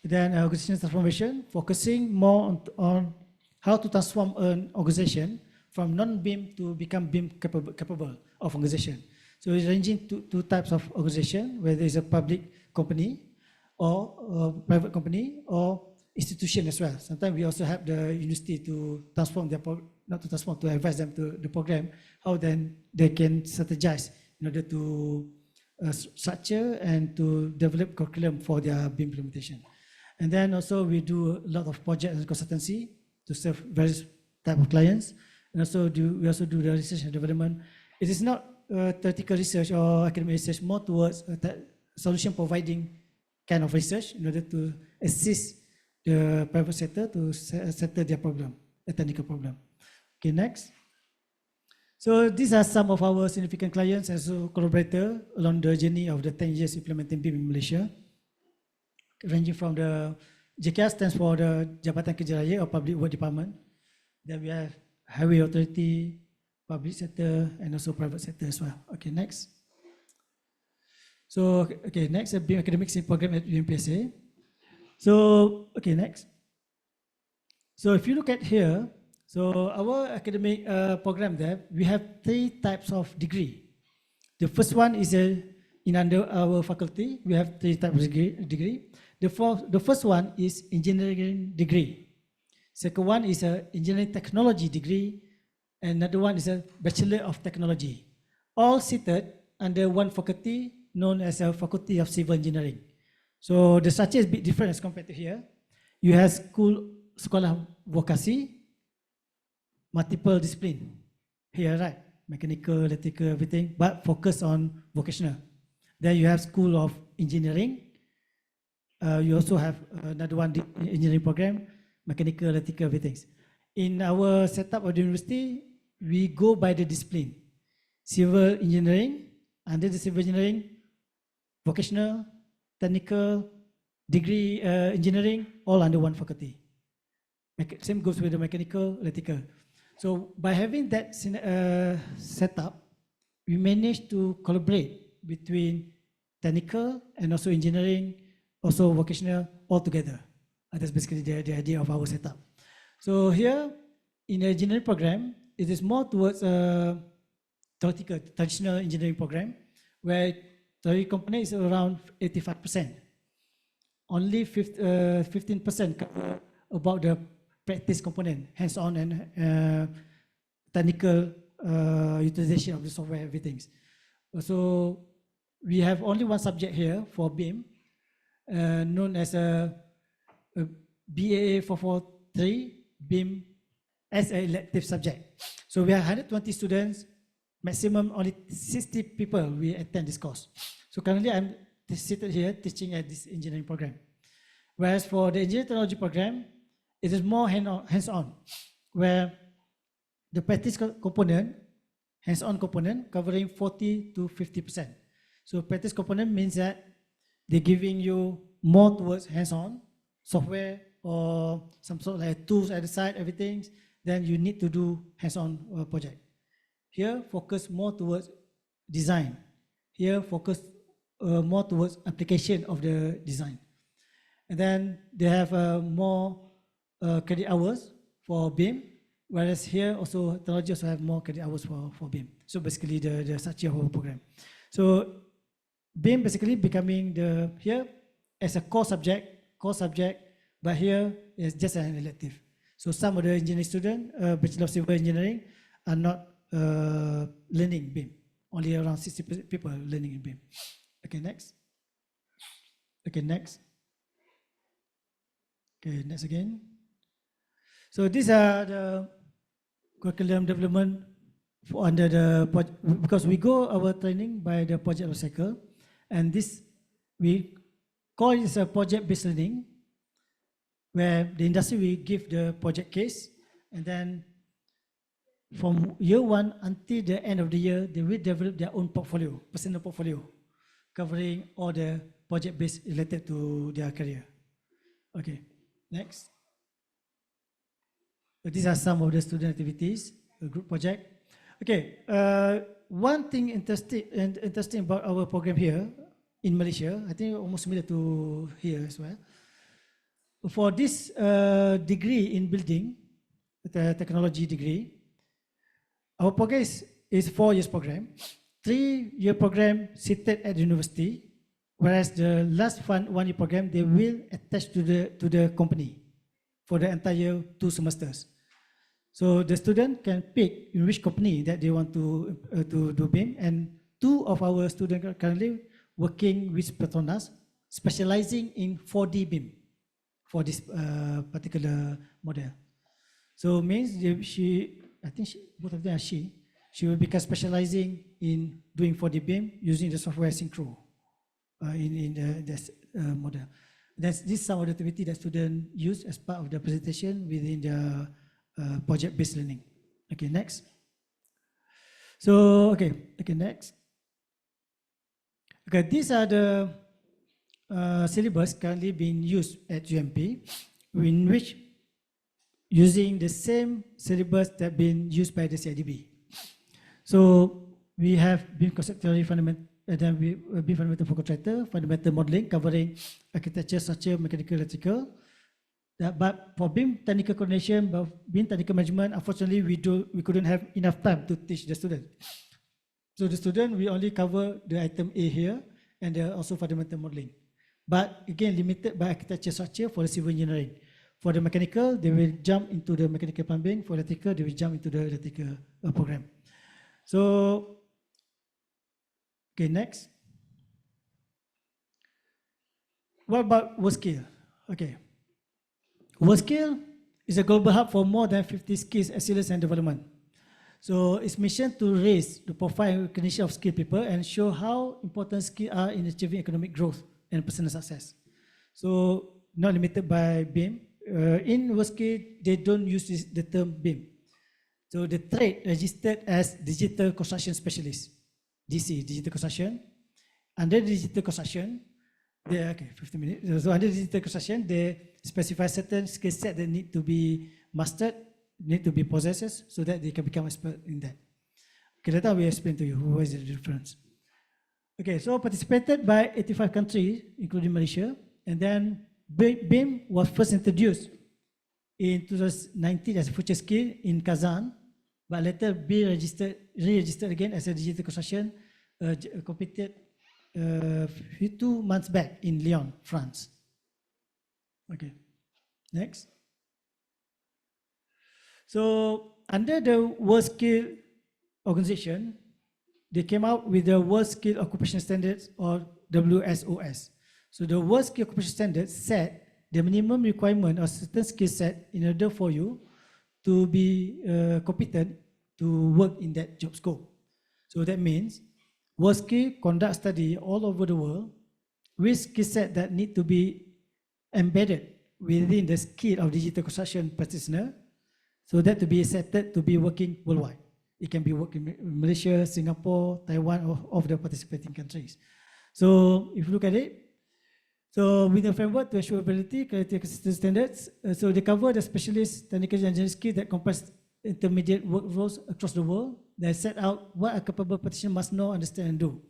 Then organizational transformation, focusing more on how to transform an organization from non-BIM to become BIM capable of organization. So it's ranging to 2 types of organization, whether it's a public company or a private company or institution as well. Sometimes we also help the university to transform their, to advise them to the program, how then they can strategize in order to structure and to develop curriculum for their BIM implementation. And then also we do a lot of project and consultancy to serve various type of clients. And also we also do the research and development. It is not theoretical research or academic research, more towards solution providing kind of research in order to assist the private sector to settle their problem, a technical problem. Okay, next. So these are some of our significant clients as a collaborator along the journey of the 10 years implementing BIM in Malaysia, ranging from the JKR stands for the Jabatan Kerja Raya or Public Work Department. Then we have Highway Authority, public sector, and also private sector as well. Okay, next. So, okay, next, a BIM academic program at UMPSA. So, okay, next. So if you look at here, so our academic program there, we have 3 types of degree. The first one is in under our faculty, we have 3 types of degree. The first one is engineering degree. Second one is a engineering technology degree. And another one is a Bachelor of Technology. All seated under one faculty known as a Faculty of Civil Engineering. So the structure is a bit different as compared to here. You have sekolah vokasi, multiple discipline. Here, right? Mechanical, electrical, everything, but focus on vocational. Then you have School of Engineering. You also have another one, engineering program, mechanical, electrical, everything. In our setup of the university, we go by the discipline. Civil engineering, under the civil engineering, vocational, technical, degree engineering, all under one faculty. Same goes with the mechanical, electrical. So by having that setup, we managed to collaborate between technical and also engineering, also vocational, all together. That's basically the idea of our setup. So here, in the engineering program, it is more towards a theoretical, traditional engineering program, where theory component is around 85%. Only 15% cover about the practice component, hands-on and technical utilization of the software, everything. So we have only one subject here for BIM, known as a BAA 443 BIM as an elective subject. So we have 120 students, maximum only 60 people we attend this course. So currently I'm seated here teaching at this engineering program. Whereas for the engineering technology program, it is more hands-on, where the practice component, hands-on component, covering 40 to 50%. So practice component means that they're giving you more towards hands-on, software or some sort of like tools at the side, everything, then you need to do hands-on project. Here, focus more towards design. Here, focus more towards application of the design. And then they have more credit hours for BIM, whereas here also technology also have more credit hours for BIM. So basically the structure of our program. So BIM basically becoming here as a core subject, but here is just an elective. So some of the engineering students, Bachelor of Civil Engineering, are not learning BIM. Only around 60 people are learning in BIM. Okay, next. Okay, next. Okay, next again. So these are the curriculum development under because we go our training by the project life cycle, and this we call it a project-based learning, where the industry will give the project case, and then from year 1 until the end of the year, they will develop their own portfolio, personal portfolio, covering all the project-based related to their career. Okay, next. So these are some of the student activities, the group project. Okay, one thing interesting about our program here in Malaysia, I think almost similar to here as well. For this degree in building, the technology degree, our program is 4 years program, 3-year program seated at the university, whereas the last 1 year program, they will attach to the company for the entire 2 semesters. So the student can pick in which company that they want to do BIM, and 2 of our students are currently working with Petronas, specializing in 4D BIM for this particular model. So means both of them are she will become specializing in doing 4D BIM using the software Synchro in this model. This is some of the activity that students use as part of the presentation within the project-based learning. Okay, next. So, okay, next. Okay, these are the syllabus currently being used at UMP, in which using the same syllabus that been used by the CIDB. So we have BIM concept theory fundamental, then we BIM fundamental for contractor, fundamental modeling covering architecture, structure, mechanical, electrical. But for BIM technical coordination, BIM technical management, unfortunately we couldn't have enough time to teach the student. So the student, we only cover the item A here, and also fundamental modeling. But again, limited by architecture structure for the civil engineering. For the mechanical, they will jump into the mechanical plumbing. For electrical, they will jump into the electrical program. So, okay, next. What about WorldSkill? Okay. WorldSkill is a global hub for more than 50 skills, excellence, and development. So its mission to raise the profile and recognition of skilled people and show how important skills are in achieving economic growth and personal success. So not limited by BIM. In WorldSkill, they don't use the term BIM. So the trade registered as Digital Construction Specialist, DC, Digital Construction. Under Digital Construction, okay, 15 minutes. So under Digital Construction, they specify certain skill set that need to be mastered, need to be possessed, so that they can become expert in that. Okay, later we explain to you what is the difference. Okay, so participated by 85 countries, including Malaysia, and then BIM was first introduced in 2019 as a future skill in Kazan, but later re-registered again as a digital construction, completed 2 months back in Lyon, France. Okay, next. So under the WorldSkill organization, they came out with the WorldSkill Occupation Standards, or WSOS. So the WorldSkill Occupation Standards set the minimum requirement of certain skill set in order for you to be competent to work in that job scope. So that means WorldSkill conduct study all over the world with skill set that need to be embedded within the skill of digital construction practitioner, so that to be accepted to be working worldwide. It can be working in Malaysia, Singapore, Taiwan, or of the participating countries. So if you look at it, so with the framework to ensure ability, quality, consistent standards, so they cover the specialist technical engineering skill that comprise intermediate work roles across the world. They set out what a capable practitioner must know, understand, and do.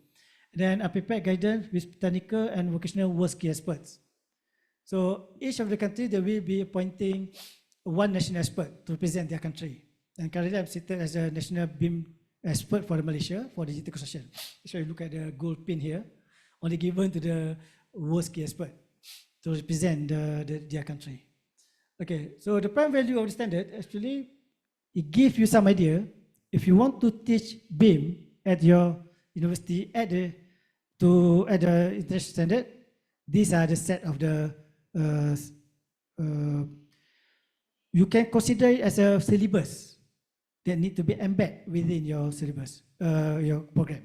Then a prepared guidance with technical and vocational WorldSkill experts. So each of the country, they will be appointing one national expert to represent their country. And currently I'm seated as a national BIM expert for Malaysia for digital construction. So you look at the gold pin here, only given to the WorldSkill expert to represent their country. Okay, so the prime value of the standard, actually, it gives you some idea. If you want to teach BIM at your university at the international standard, these are the set of the you can consider it as a syllabus that need to be embedded within your syllabus, your program.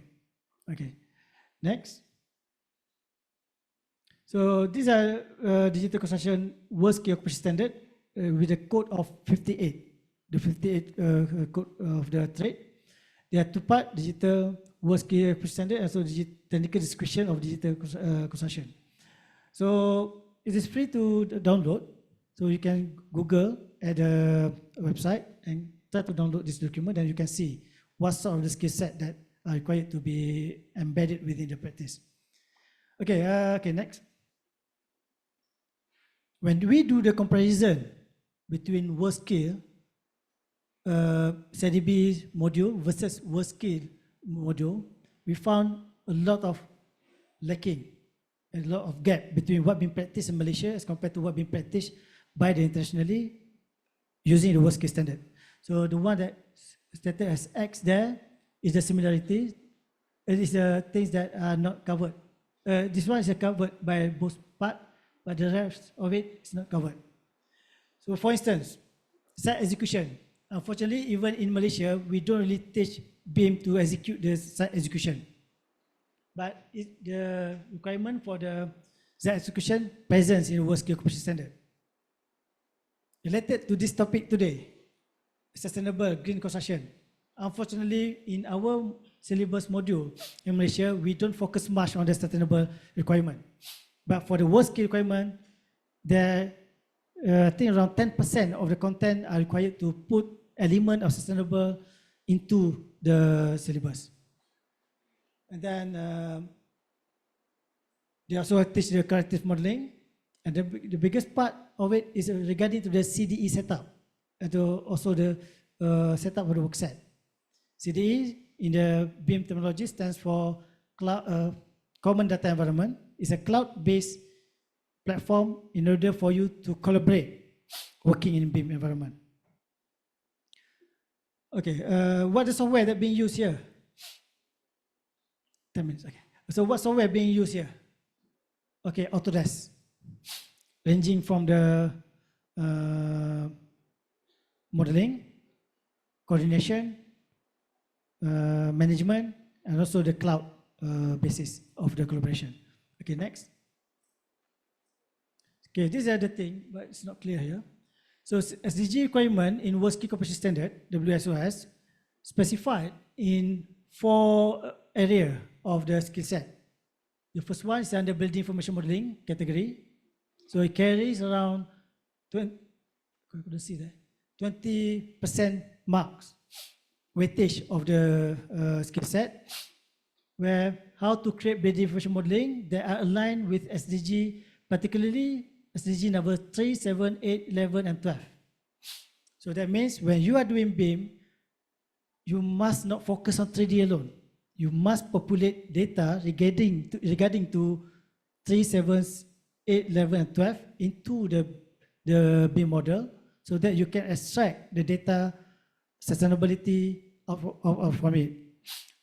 Okay, next. So these are digital construction world-scale occupation standard with a code of 58, the 58 code of the trade. There are two parts, digital world-scale occupation standard and also technical description of digital construction. So it is free to download. So you can Google at the website and try to download this document, and you can see what sort of the skill set that are required to be embedded within the practice. Okay, okay, next. When we do the comparison between world scale CDB module versus world scale module, we found a lot of lacking, a lot of gap between what being practiced in Malaysia as compared to what being practiced by the internationally using the world scale standard. So the one that stated as X there is the similarity. It is the things that are not covered. This one is covered by both parts, but the rest of it is not covered. So for instance, site execution. Unfortunately, even in Malaysia, we don't really teach BIM to execute the site execution. But the requirement for the site execution presence in the world scale occupation standard. Related to this topic today, sustainable green construction. Unfortunately, in our syllabus module in Malaysia, we don't focus much on the sustainable requirement. But for the world scale requirement, there I think around 10% of the content are required to put element of sustainable into the syllabus. And then they also teach the corrective modeling, and the biggest part of it is regarding to the CDE setup, and also the setup of the work set. CDE in the BIM terminology stands for cloud, Common Data Environment. It's a cloud-based platform in order for you to collaborate working in BIM environment. Okay, what is the software that being used here? 10 minutes, okay. So what software being used here? Okay, Autodesk. Ranging from the modeling, coordination, management, and also the cloud basis of the collaboration. Okay, next. Okay, these are the things, but it's not clear here. So SDG requirement in World Scale Occupation Standard, WSOS, specified in 4 areas of the skill set. The first one is under building information modeling category. So it carries around 20% marks weightage of the skill set, where how to create building information modeling that are aligned with SDG, particularly SDG number 3, 7, 8, 11, and 12. So that means when you are doing BIM, you must not focus on 3D alone. You must populate data regarding to 3, 7, 8, 11, and 12 into the BIM model, so that you can extract the data sustainability from it,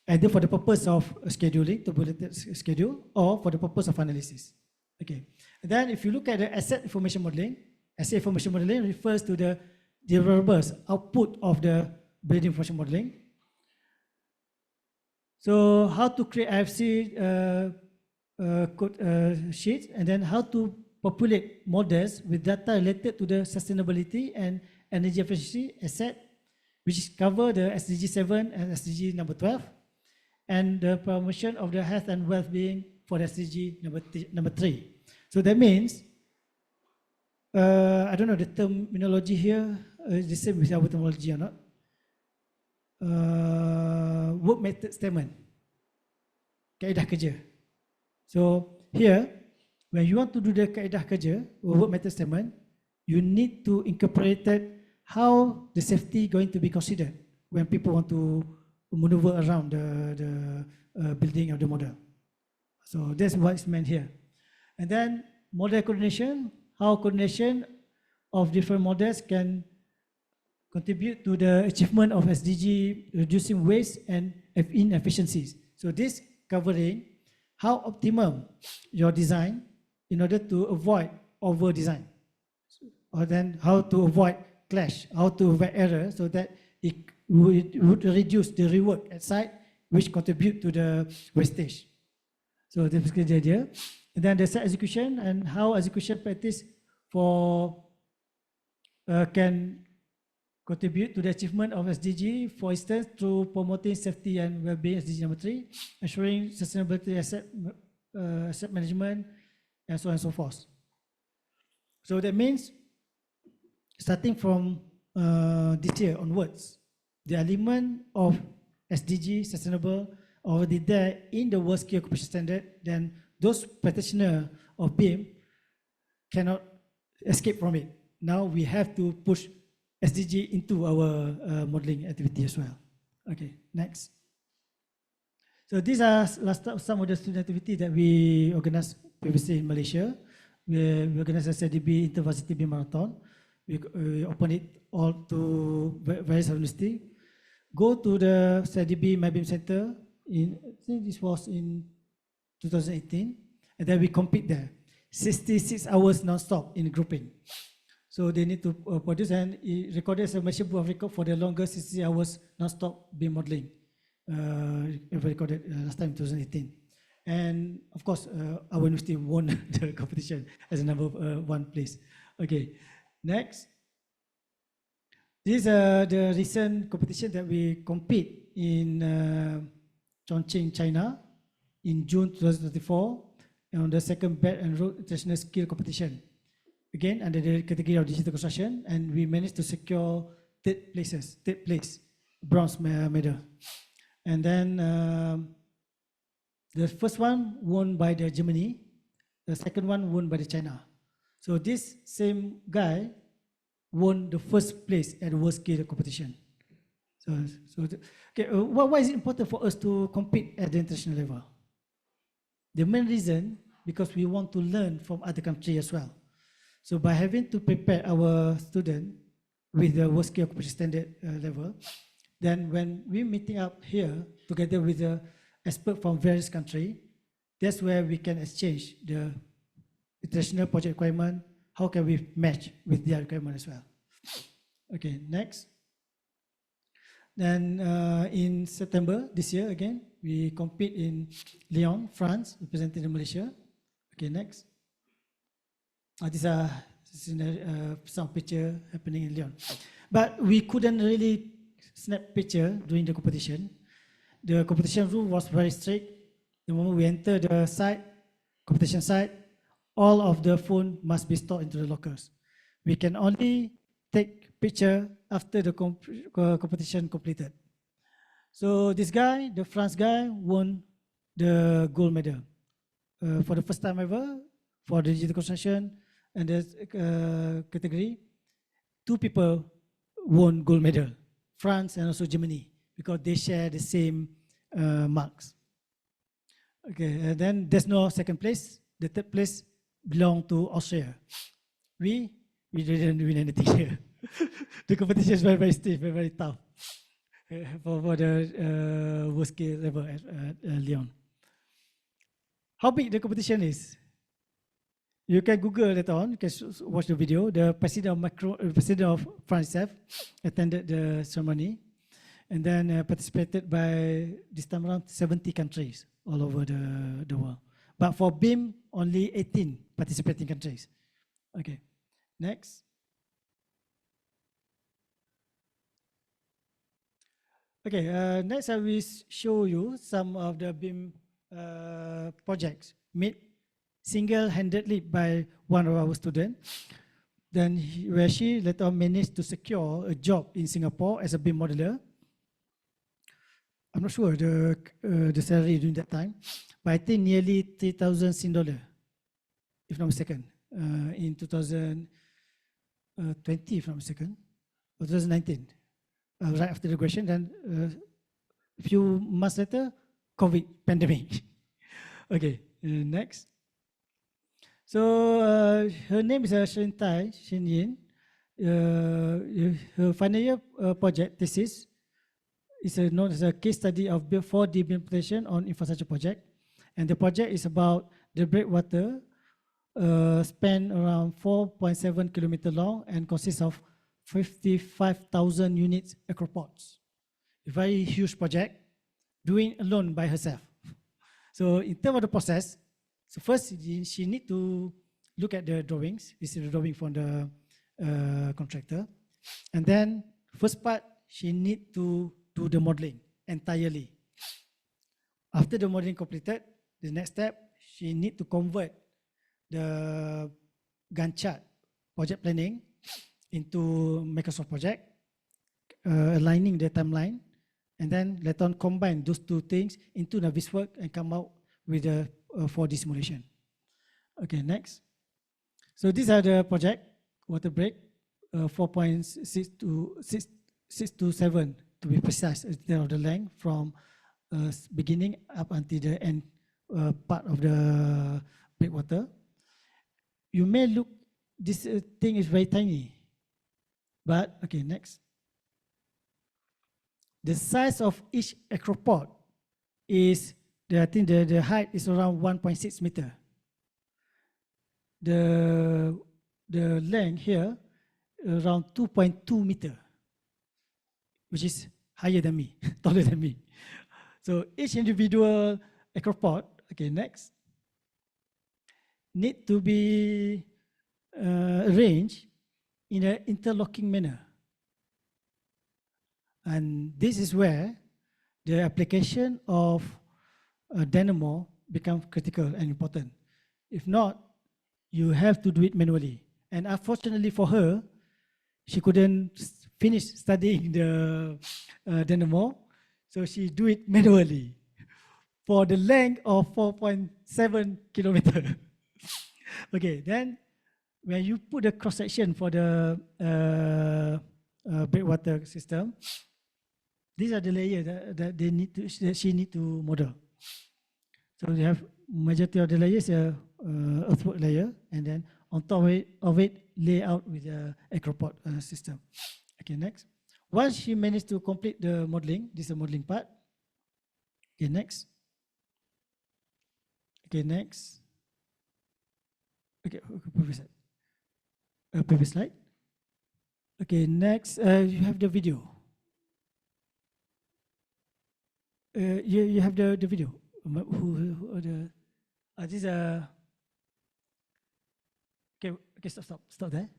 either for the purpose of scheduling, tabulated schedule, or for the purpose of analysis. Okay. And then if you look at the asset information modeling refers to the deliverables output of the building information modeling. So how to create IFC code sheets, and then how to populate models with data related to the sustainability and energy efficiency asset, which cover the SDG 7 and SDG number 12, and the promotion of the health and well-being for SDG number 3. So that means, I don't know the terminology here, is the same with our terminology or not. Work method statement, kaedah kerja. So here, when you want to do the kaedah kerja or work method statement, you need to incorporate how the safety going to be considered when people want to maneuver around the building of the model. So that's what is meant here. And then model coordination, how coordination of different models can contribute to the achievement of SDG, reducing waste and inefficiencies. So this covering how optimum your design in order to avoid over design, or then how to avoid clash, how to avoid error, so that it would reduce the rework at site, which contribute to the wastage. So that's basically the idea. And then the site execution and how execution practice for can contribute to the achievement of SDG, for instance, through promoting safety and well-being, SDG number 3, ensuring sustainability asset management, and so on and so forth. So that means, starting from this year onwards, the element of SDG, sustainable, already there in the World Skill Occupation Standard, then those practitioners of BIM cannot escape from it. Now we have to push SDG into our modeling activity as well. Okay, next. So these are some of the student activities that we organized previously in Malaysia. We organized a CDB Intervarsity BIM Marathon. We opened it all to various universities. Go to the CDB MyBIM Center, I think this was in 2018, and then we compete there. 66 hours non-stop in grouping. So they need to produce, and it recorded as a Malaysian Book of Record for the longest 60 hours non-stop BIM modeling. Ever recorded last time in 2018. And of course, our university won the competition as a number one place. Okay, next. These are the recent competition that we compete in Chongqing, China in June 2024 on the second Belt and Road International Skill Competition. Again, under the category of digital construction, and we managed to secure third place, bronze medal. And then the first one won by the Germany, the second one won by the China. So this same guy won the first place at the World Skill Competition. Why is it important for us to compete at the international level? The main reason, because we want to learn from other countries as well. So by having to prepare our student with the World Skill Occupation Standard level, then when we're meeting up here together with the experts from various countries, that's where we can exchange the international project requirement. How can we match with their requirement as well? Okay, next. Then in September this year again, we compete in Lyon, France, representing Malaysia. Okay, next. These are some picture happening in Lyon. But we couldn't really snap picture during the competition. The competition rule was very strict. The moment we enter the site, competition site, all of the phone must be stored into the lockers. We can only take picture after the competition completed. So this guy, the France guy, won the gold medal for the first time ever for the digital construction and the category. 2 people won gold medal, France and also Germany, because they share the same marks. Okay, and then there's no second place. The third place belonged to Austria. We didn't win anything here. The competition is very, very stiff, very, very tough for the World Skill level at Lyon. How big the competition is? You can Google later on, you can watch the video. The president of France attended the ceremony and then participated by this time around 70 countries all over the world. But for BIM, only 18 participating countries. Okay, next. Okay, next I will show you some of the BIM projects made single-handedly by one of our students. Then where she later on managed to secure a job in Singapore as a BIM modeler. I'm not sure the salary during that time, but I think nearly 3,000 Sing dollar, if not mistaken, in 2020, if not mistaken, or 2019, right after the graduation. Then a few months later, COVID pandemic. Okay, next. So her name is Shin Yin. Her final year project thesis is known as a case study of 4D implementation on infrastructure project. And the project is about the breakwater, span around 4.7 kilometers long and consists of 55,000 units acropods. A very huge project, doing alone by herself. So in terms of the process, so first she need to look at the drawings. This is the drawing from the contractor. And then first part, she need to do the modeling entirely. After the modeling completed, the next step, she need to convert the Gantt chart project planning into Microsoft project, aligning the timeline, and then later on combine those two things into Navisworks and come out with a 4D simulation. Okay, next. So these are the project, water break, 4.6 to 6 to 7 to be precise, instead of the length from beginning up until the end part of the breakwater. You may look, this thing is very tiny, but okay, next. The size of each acropod is, I think the height is around 1.6 meter. The length here around 2.2 meter, which is higher than me, taller than me. So each individual acropod, okay, next, need to be arranged in an interlocking manner. And this is where the application of a dynamo becomes critical and important. If not, you have to do it manually. And unfortunately for her, she couldn't finish studying the dynamo, so she do it manually for the length of 4.7 kilometers. Okay, then when you put the cross section for the breakwater system, these are the layers that she need to model. So you have majority of the layers, earthwork layer, and then on top of it lay out with the acropod system. Okay, next. Once she managed to complete the modeling, this is the modeling part. Okay, next. Okay, next. Okay, previous slide. Okay, next, you have the video. You have the video. Who are the? This okay, stop there.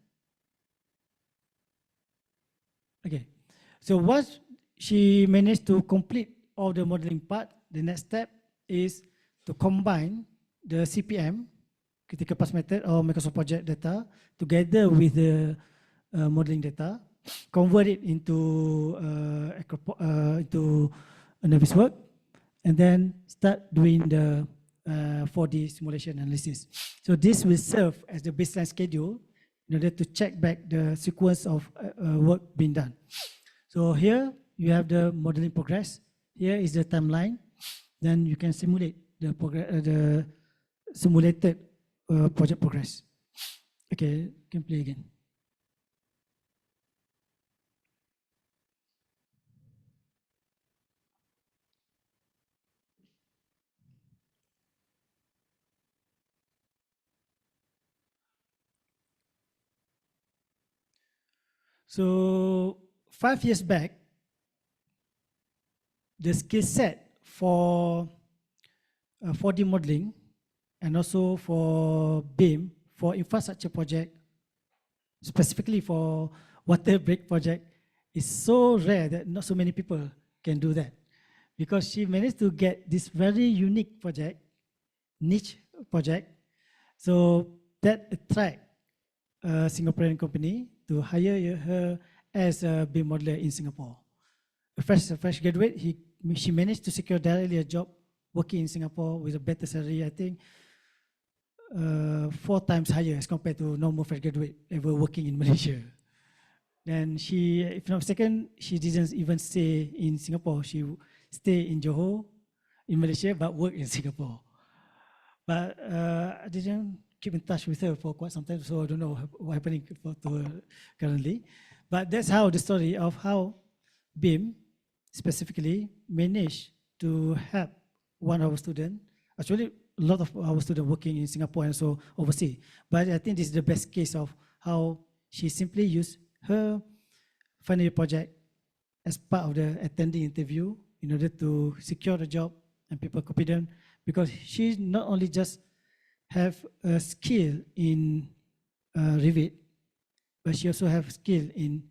Okay, so once she managed to complete all the modeling part, the next step is to combine the CPM, critical path method or Microsoft project data, together with the modeling data, convert it into Navisworks, and then start doing the 4D simulation analysis. So this will serve as the baseline schedule in order to check back the sequence of work being done. So here you have the modeling progress. Here is the timeline. Then you can simulate the simulated project progress. Okay, you can play again. So 5 years back, the skill set for 4D modeling and also for BIM, for infrastructure project, specifically for water break project, is so rare that not so many people can do that. Because she managed to get this very unique project, niche project, so that attract a Singaporean company to hire her as a BIM modeler in Singapore. A fresh graduate, she managed to secure directly a job working in Singapore with a better salary, I think 4 times higher as compared to normal fresh graduate ever working in Malaysia. Then she, if not mistaken, she didn't even stay in Singapore. She stayed in Johor, in Malaysia, but worked in Singapore. But I didn't keep in touch with her for quite some time, so I don't know what's happening to her currently. But that's how the story of how BIM specifically managed to help one of our students. Actually, a lot of our students working in Singapore and so overseas. But I think this is the best case of how she simply used her final year project as part of the attending interview in order to secure the job and people confident, because she not only just have a skill in Revit, but she also have skill in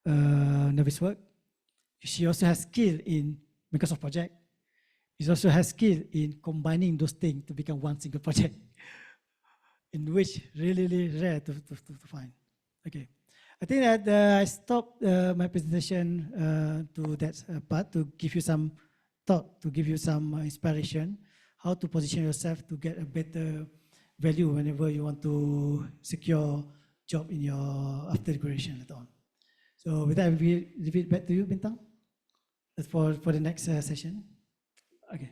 Navisworks. She also has skill in Microsoft project. She also has skill in combining those things to become one single project, in which really rare to find. Okay, I think that I stopped my presentation to that part to give you some thought, to give you some inspiration, how to position yourself to get a better value whenever you want to secure job in your after graduation and on. So with that, I will leave it back to you, Bintang, for the next session. Okay.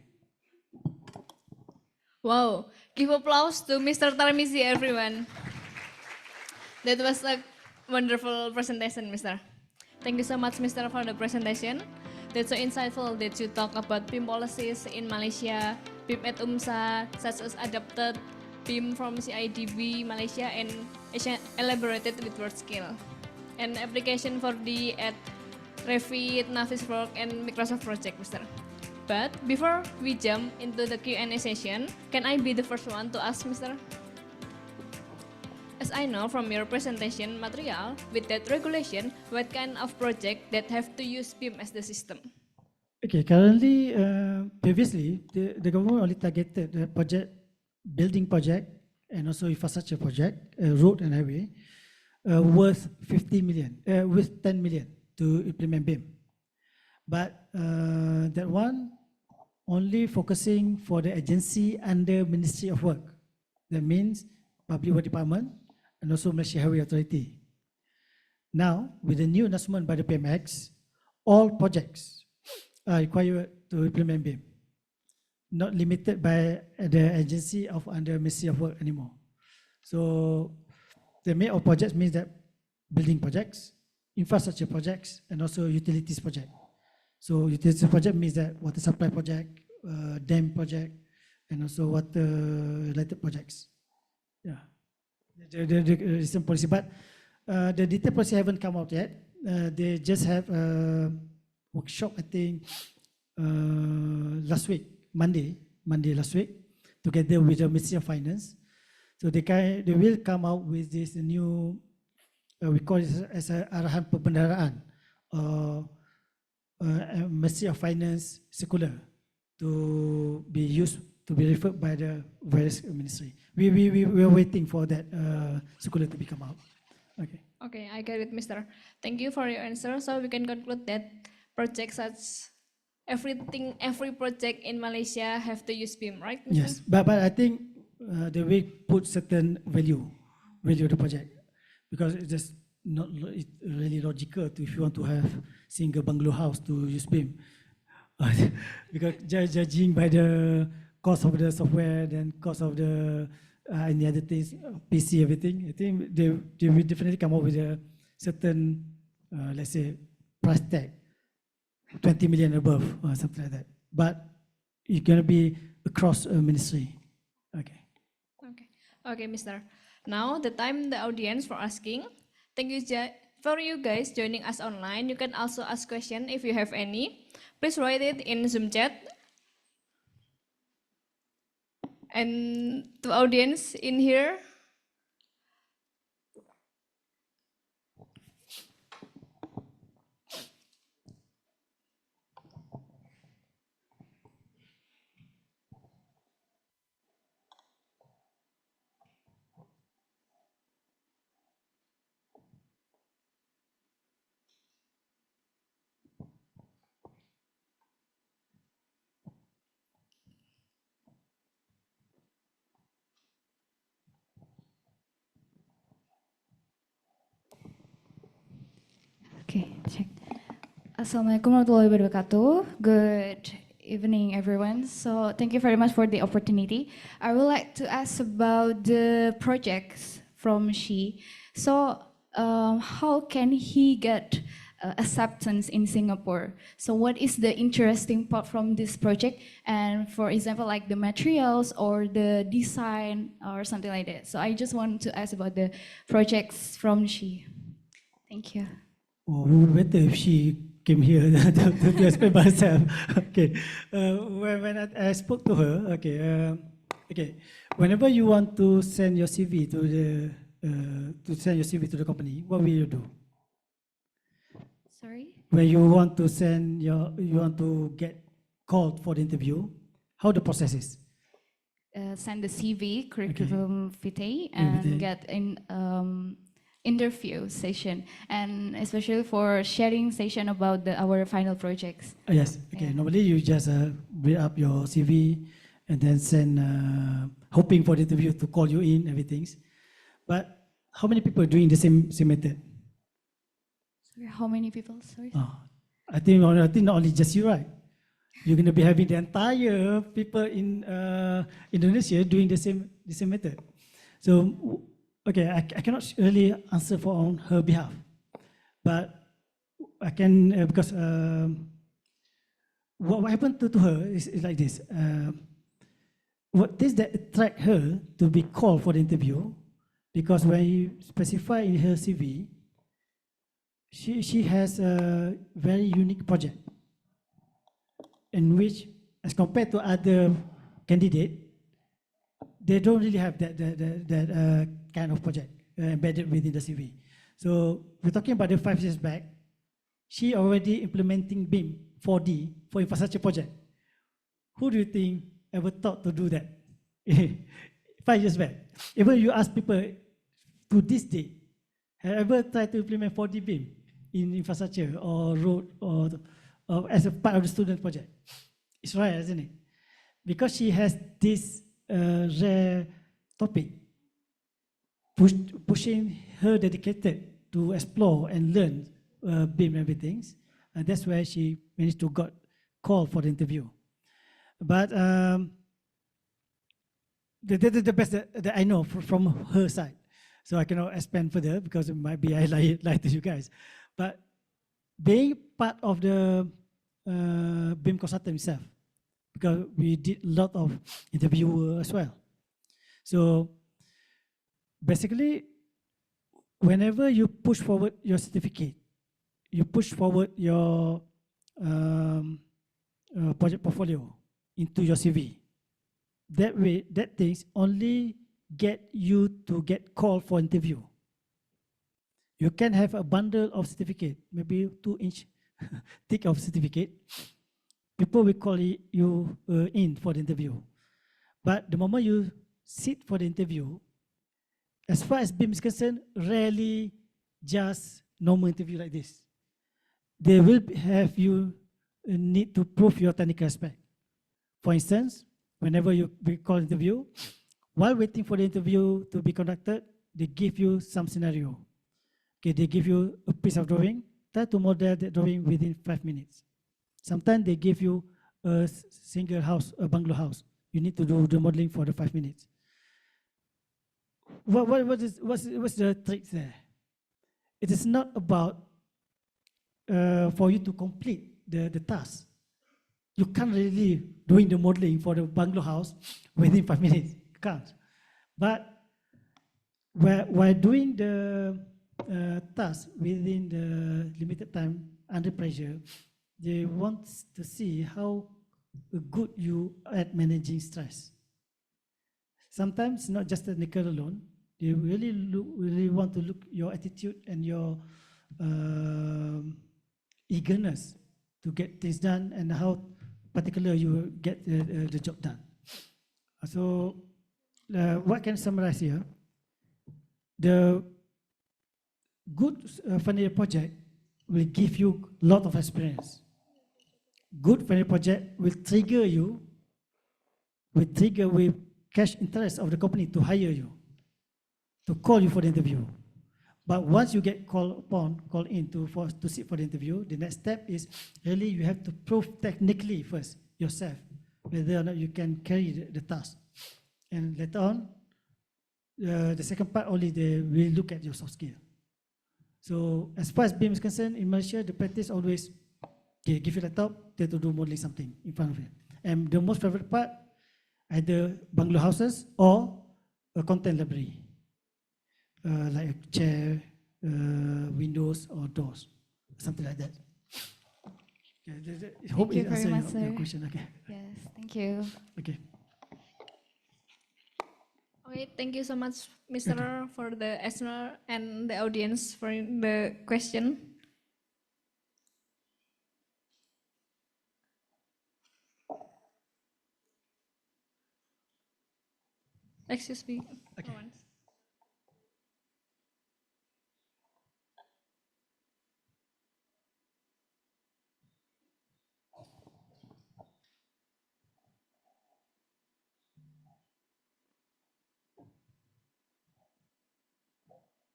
Wow, give applause to Mr. Tarmizi, everyone. That was a wonderful presentation, Mr. Thank you so much, Mr. for the presentation. That's so insightful that you talk about BIM policies in Malaysia, BIM at UMSA, such as adapted BIM from CIDB Malaysia, and elaborated with word skill. And application for the at Revit, Navisworks, and Microsoft project, Mr. But before we jump into the Q&A session, can I be the first one to ask, Mr.? As I know from your presentation material, with that regulation, what kind of project that have to use BIM as the system? Okay, currently, previously, the government only targeted the project, building project, and also infrastructure project, road and highway, worth 50 million, with 10 million to implement BIM. But that one only focusing for the agency under Ministry of Work. That means Public Work Department and also Malaysia Highway Authority. Now, with the new announcement by the PMX, all projects are required to implement BIM, not limited by the agency of under Ministry of Work anymore. So the main of projects means that building projects, infrastructure projects, and also utilities project. So utilities project means that water supply project, dam project, and also water related projects. Yeah, the recent policy, but the detailed policy haven't come out yet. They just have a workshop, I think, last week, Monday last week, together with the Ministry of Finance. So they will come out with this new, we call it as a arahan pembendaraan, Ministry of Finance circular to be used, to be referred by the various ministry. We are waiting for that circular to become out. Okay. Okay, I get it, Mr. Thank you for your answer. So we can conclude that projects such every project in Malaysia have to use BIM, right, Mr.? Yes, but I think they will put certain value of the project, because it's just not really logical to, if you want to have single bungalow house, to use BIM. Because judging by the cost of the software, then cost of the any other things, PC, everything, I think they will definitely come up with a certain, let's say, price tag, 20 million above or something like that. But it's going to be across a ministry. Okay. Okay, Mr. Now the time the audience for asking. Thank you for you guys joining us online. You can also ask questions if you have any. Please write it in Zoom chat. And to audience in here, Okay, check. Assalamualaikum warahmatullahi wabarakatuh. Good evening, everyone. So thank you very much for the opportunity. I would like to ask about the projects from Shi. So how can he get acceptance in Singapore? So what is the interesting part from this project? And for example, like the materials or the design or something like that. So I just want to ask about the projects from Shi. Thank you. or better if she came here to explain by herself. Okay, when I spoke to her, okay, whenever you want to send your CV to the company, what will you do? Sorry? When you want to get called for the interview, how the process is? Send the CV, curriculum vitae, and get in interview session, and especially for sharing session about our final projects. Yes, okay. Normally you just bring up your CV and then send, hoping for the interview to call you in, everything. But how many people are doing the same method? Sorry, how many people? Sorry. I think not only just you, right? You're going to be having the entire people in Indonesia doing the same method. So, okay, I cannot really answer on her behalf, but I can because what happened to her is like this. What is that attract her to be called for the interview? Because when you specify in her CV, she has a very unique project in which, as compared to other candidate, they don't really have that kind of project embedded within the CV. So we're talking about the 5 years back, she already implementing BIM 4D for infrastructure project. Who do you think ever thought to do that 5 years back? Even you ask people to this day, have ever tried to implement 4D BIM in infrastructure or road or as a part of the student project? It's right, isn't it? Because she has this rare topic pushing her dedicated to explore and learn BIM and everything. And that's where she managed to got called for the interview. But the best that I know from her side. So I cannot expand further because it might be I lie to you guys. But being part of the BIM consultant itself, because we did a lot of interview as well. So basically, whenever you push forward your certificate, you push forward your project portfolio into your CV. That way, that things only get you to get called for interview. You can have a bundle of certificate, maybe 2-inch thick of certificate. People will call you in for the interview. But the moment you sit for the interview, as far as BIM is concerned, rarely just normal interview like this. They will have you need to prove your technical aspect. For instance, whenever you call interview, while waiting for the interview to be conducted, they give you some scenario. Okay, they give you a piece of drawing, try to model that drawing within 5 minutes. Sometimes they give you a single house, a bungalow house. You need to do the modeling for the 5 minutes. What's the trick there? It is not about for you to complete the task. You can't really doing the modeling for the bungalow house within 5 minutes. You can't. But while doing the task within the limited time under pressure, they want to see how good you are at managing stress. Sometimes not just technical alone. They really want to look your attitude and your eagerness to get things done and how particular you get the job done. So what can I summarize here? The good final year project will give you a lot of experience. Good final project will trigger you, with cash interest of the company to hire you, to call you for the interview. But once you get called in to sit for the interview, the next step is really you have to prove technically first yourself whether or not you can carry the task. And later on, the second part only they will look at your soft skill. So as far as BIM is concerned, in Malaysia, the practice always give you a laptop, try to do modeling something in front of you. And the most favorite part, either bungalow houses or a content library, like a chair, windows or doors. something like that. I hope Thank you it very answers much, your sir. question. Okay. Yes, thank you. Okay. Okay, thank you so much, Mr. for the answer and the audience for the question. Excuse me. Okay.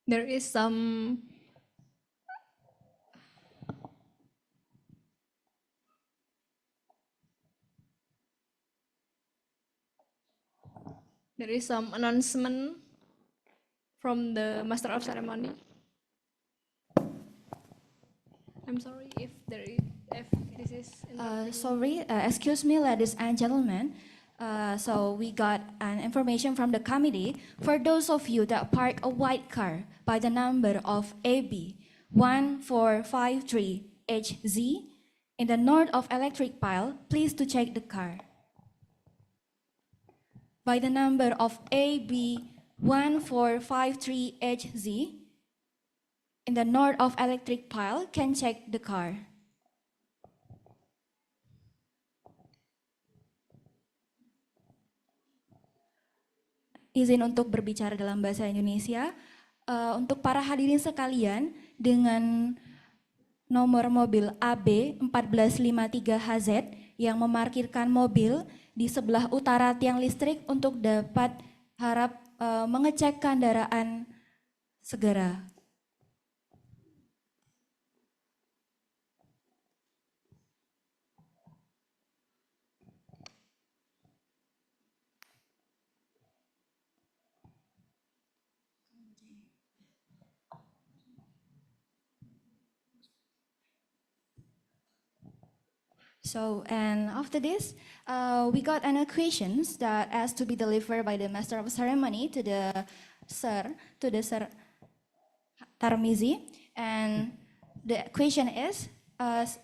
There is some announcement from the Master of Ceremony. I'm sorry if this is Sorry, excuse me, ladies and gentlemen. So we got an information from the committee. For those of you that park a white car by the number of AB 1453HZ in the north of electric pile, please to check the car. By the number of AB 1453HZ in the north of electric pile, can check the car. Izin untuk berbicara dalam bahasa Indonesia. Untuk para hadirin sekalian, dengan nomor mobil AB 1453HZ yang memarkirkan mobil di sebelah utara tiang listrik untuk dapat mengecek kendaraan segera. So, and after this, we got an questions that has to be delivered by the Master of Ceremony to the Sir Tarmizi. And the question is,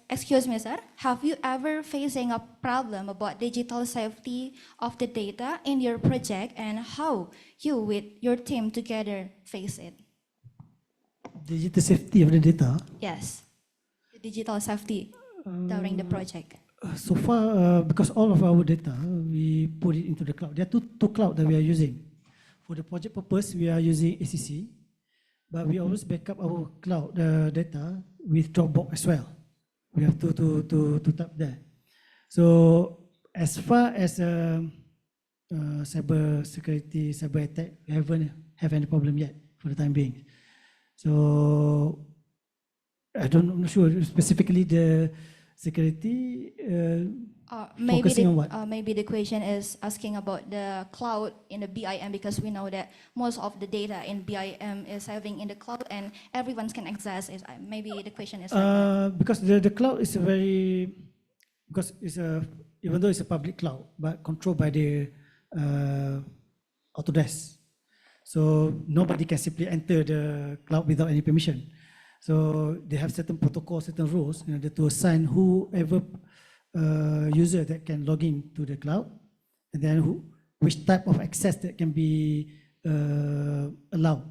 excuse me, sir, have you ever facing a problem about digital safety of the data in your project, and how you with your team together face it? Digital safety of the data. Yes, the digital safety during the project. So far, because all of our data, we put it into the cloud. There are two clouds that we are using. For the project purpose, we are using ACC, but we always back up our cloud data with Dropbox as well. We have to tap there. So as far as cyber security, cyber attack, we haven't have any problem yet for the time being. So I'm not sure specifically the security. Focusing on what? Maybe the question is asking about the cloud in the BIM, because we know that most of the data in BIM is having in the cloud and everyone can access it. Maybe the question is because the cloud is even though it's a public cloud, but controlled by the Autodesk. So nobody can simply enter the cloud without any permission. So they have certain protocols, certain rules in order to assign whoever user that can log in to the cloud, and then which type of access that can be allowed,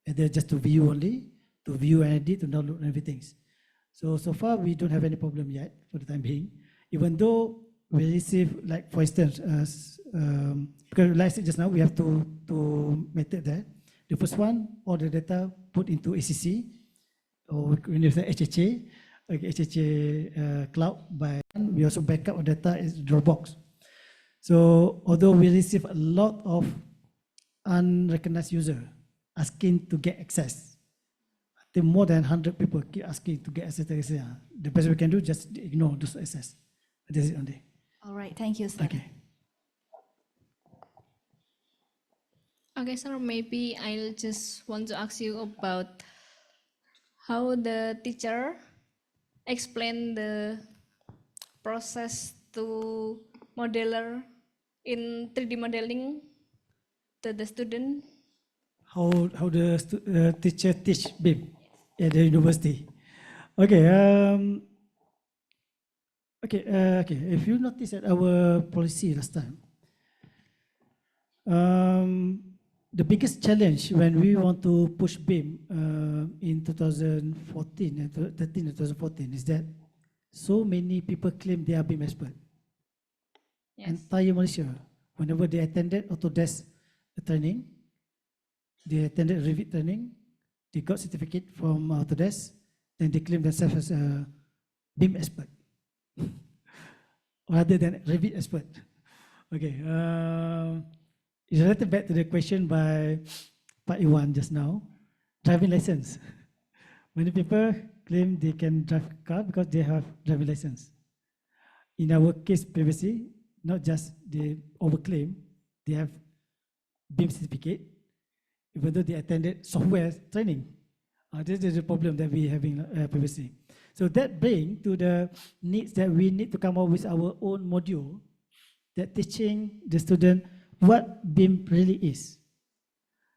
either just to view only, to view and edit, to download and everything. So far we don't have any problem yet for the time being, even though we receive, like for instance, because like I said just now, we have two methods there. The first one, all the data put into ACC, or when you say HHA, HHA cloud, but we also back up data is Dropbox. So although we receive a lot of unrecognized user asking to get access, I think more than 100 people keep asking to get access. The best we can do is just ignore those access. That's it only. All right, thank you, sir. Okay. Okay, sir, maybe I'll just want to ask you about how the teacher explain the process to modeler in 3D modeling to the student. How the teacher teach BIM at the university. Okay. Okay. If you notice at our policy last time, the biggest challenge when we want to push BIM in 2014 and 13 and 2014 is that so many people claim they are BIM expert. Yes. Entire Malaysia, whenever they attended Autodesk training, they attended Revit training, they got certificate from Autodesk, then they claim themselves as a BIM expert rather than Revit expert. Okay. It's related back to the question by Pak Iwan just now, driving license. Many people claim they can drive a car because they have driving license. In our case previously, not just they overclaim, they have BIM certificate, even though they attended software training. This is the problem that we having previously. So that brings to the needs that we need to come up with our own module that teaching the student what BIM really is.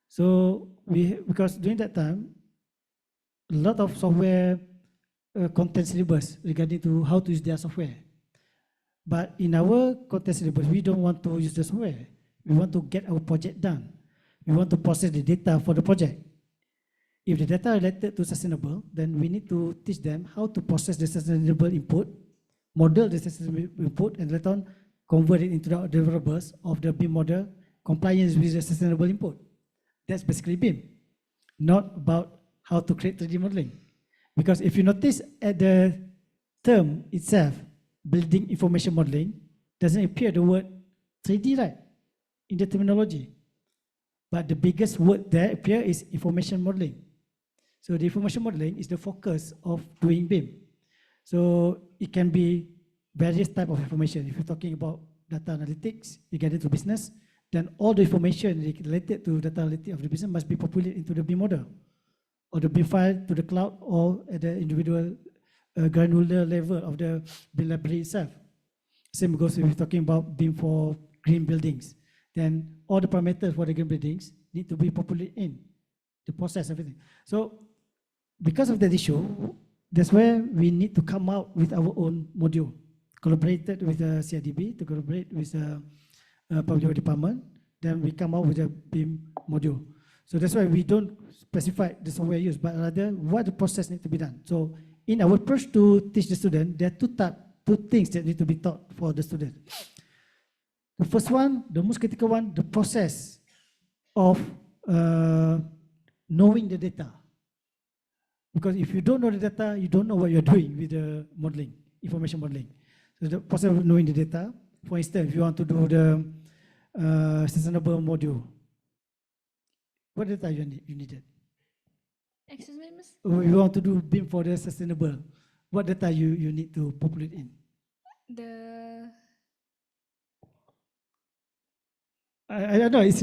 So because during that time, a lot of software content syllabus regarding to how to use their software. But in our content syllabus, we don't want to use the software. We want to get our project done. We want to process the data for the project. If the data related to sustainable, then we need to teach them how to process the sustainable input, model the sustainable input, and later on convert it into the deliverables of the BIM model, compliance with the sustainable input. That's basically BIM, not about how to create 3D modeling. Because if you notice at the term itself, building information modeling, doesn't appear the word 3D, right, in the terminology. But the biggest word there appear is information modeling. So the information modeling is the focus of doing BIM. So it can be various type of information. If you're talking about data analytics, you get into business, then all the information related to data analytics of the business must be populated into the BIM model, or the BIM file to the cloud, or at the individual granular level of the BIM library itself. Same goes if you're talking about BIM for green buildings, then all the parameters for the green buildings need to be populated in the process, everything. So because of that issue, that's where we need to come out with our own module, collaborated with the CIDB, to collaborate with the public department, then we come out with a BIM module. So that's why we don't specify the software used, but rather what the process needs to be done. So in our approach to teach the student, there are two things that need to be taught for the student. The first one, the most critical one, the process of knowing the data. Because if you don't know the data, you don't know what you're doing with the modeling, information modeling. So the process of knowing the data, for instance, if you want to do the sustainable module, what data you needed? Excuse me, miss? You want to do BIM for the sustainable, what data you need to populate in? I don't know, it's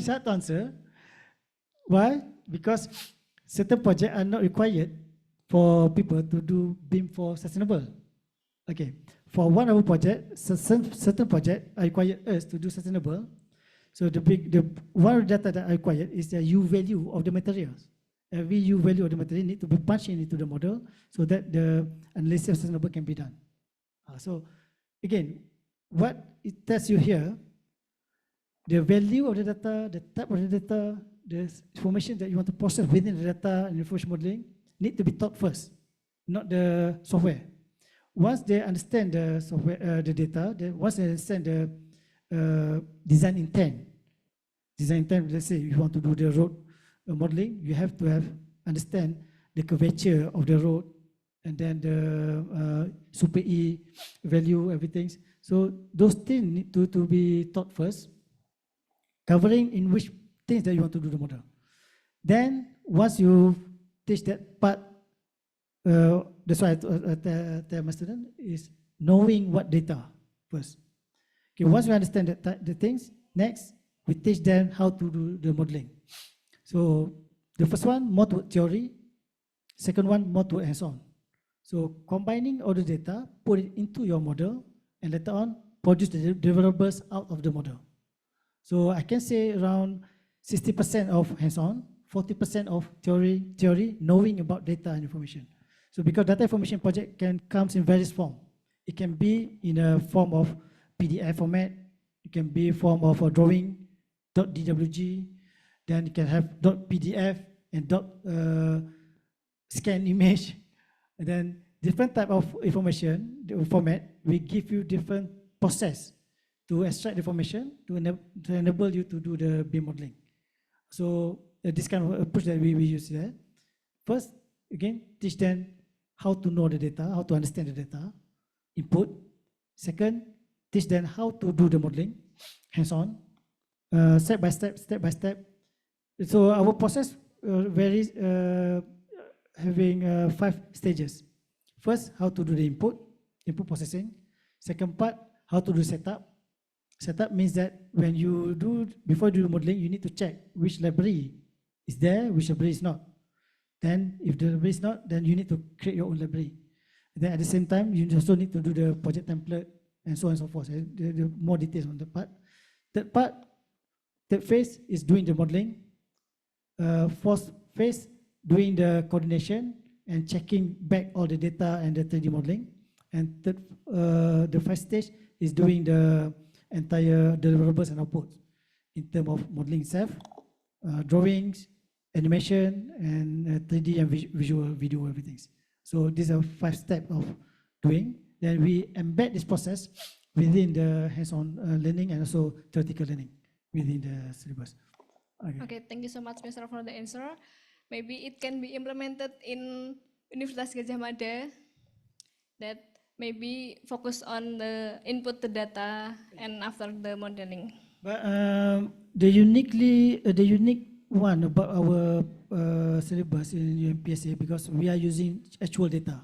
hard to answer. Why? Because certain projects are not required for people to do BIM for sustainable. Okay, for one of our project, certain project require us to do sustainable. So the one of the data that I required is the U value of the materials. Every U value of the material need to be punched into the model so that the analysis of sustainable can be done. So again, what it tells you here, the value of the data, the type of the data, the information that you want to process within the data and information modeling need to be taught first, not the software. Once they understand the software, the data, once they understand the design intent, let's say you want to do the road modeling, you have to understand the curvature of the road, and then the super E value, everything. So those things need to be taught first, covering in which things that you want to do the model. Then once you teach that part, that's why I tell my student is knowing what data first. Okay, once we understand the things, next we teach them how to do the modeling. So the first one, more to theory. Second one, more to hands-on. So combining all the data, put it into your model, and later on produce the deliverables out of the model. So I can say around 60% of hands-on, 40% of theory, knowing about data and information. So because data information project comes in various form. It can be in a form of PDF format. It can be form of a drawing, .dwg. Then you can have .pdf and scan image. And then different type of information, the format, we give you different process to extract information to enable you to do the BIM modeling. So this kind of approach that we use there. First, again, teach them how to know the data, how to understand the data, input. Second, teach them how to do the modeling, hands-on, step by step. So our process varies, having 5 stages. First, how to do the input processing. Second part, how to do setup. Setup means that when you do, before you do modeling, you need to check which library is there, which library is not. Then if the library is not, then you need to create your own library. Then at the same time, you also need to do the project template and so on and so forth. The more details on that part. Third phase is doing the modeling. Fourth phase, doing the coordination and checking back all the data and the 3D modeling. And the first stage is doing the entire deliverables and outputs in terms of modeling itself, drawings, animation, and 3D and visual video, everything. So these are 5 steps of doing. Then we embed this process within the hands-on learning and also theoretical learning within the syllabus. Okay, thank you so much, Mr. for the answer. Maybe it can be implemented in Universitas Gadjah Mada, that maybe focus on the input the data and after the modeling. But the unique one about our syllabus in UMPSA, because we are using actual data.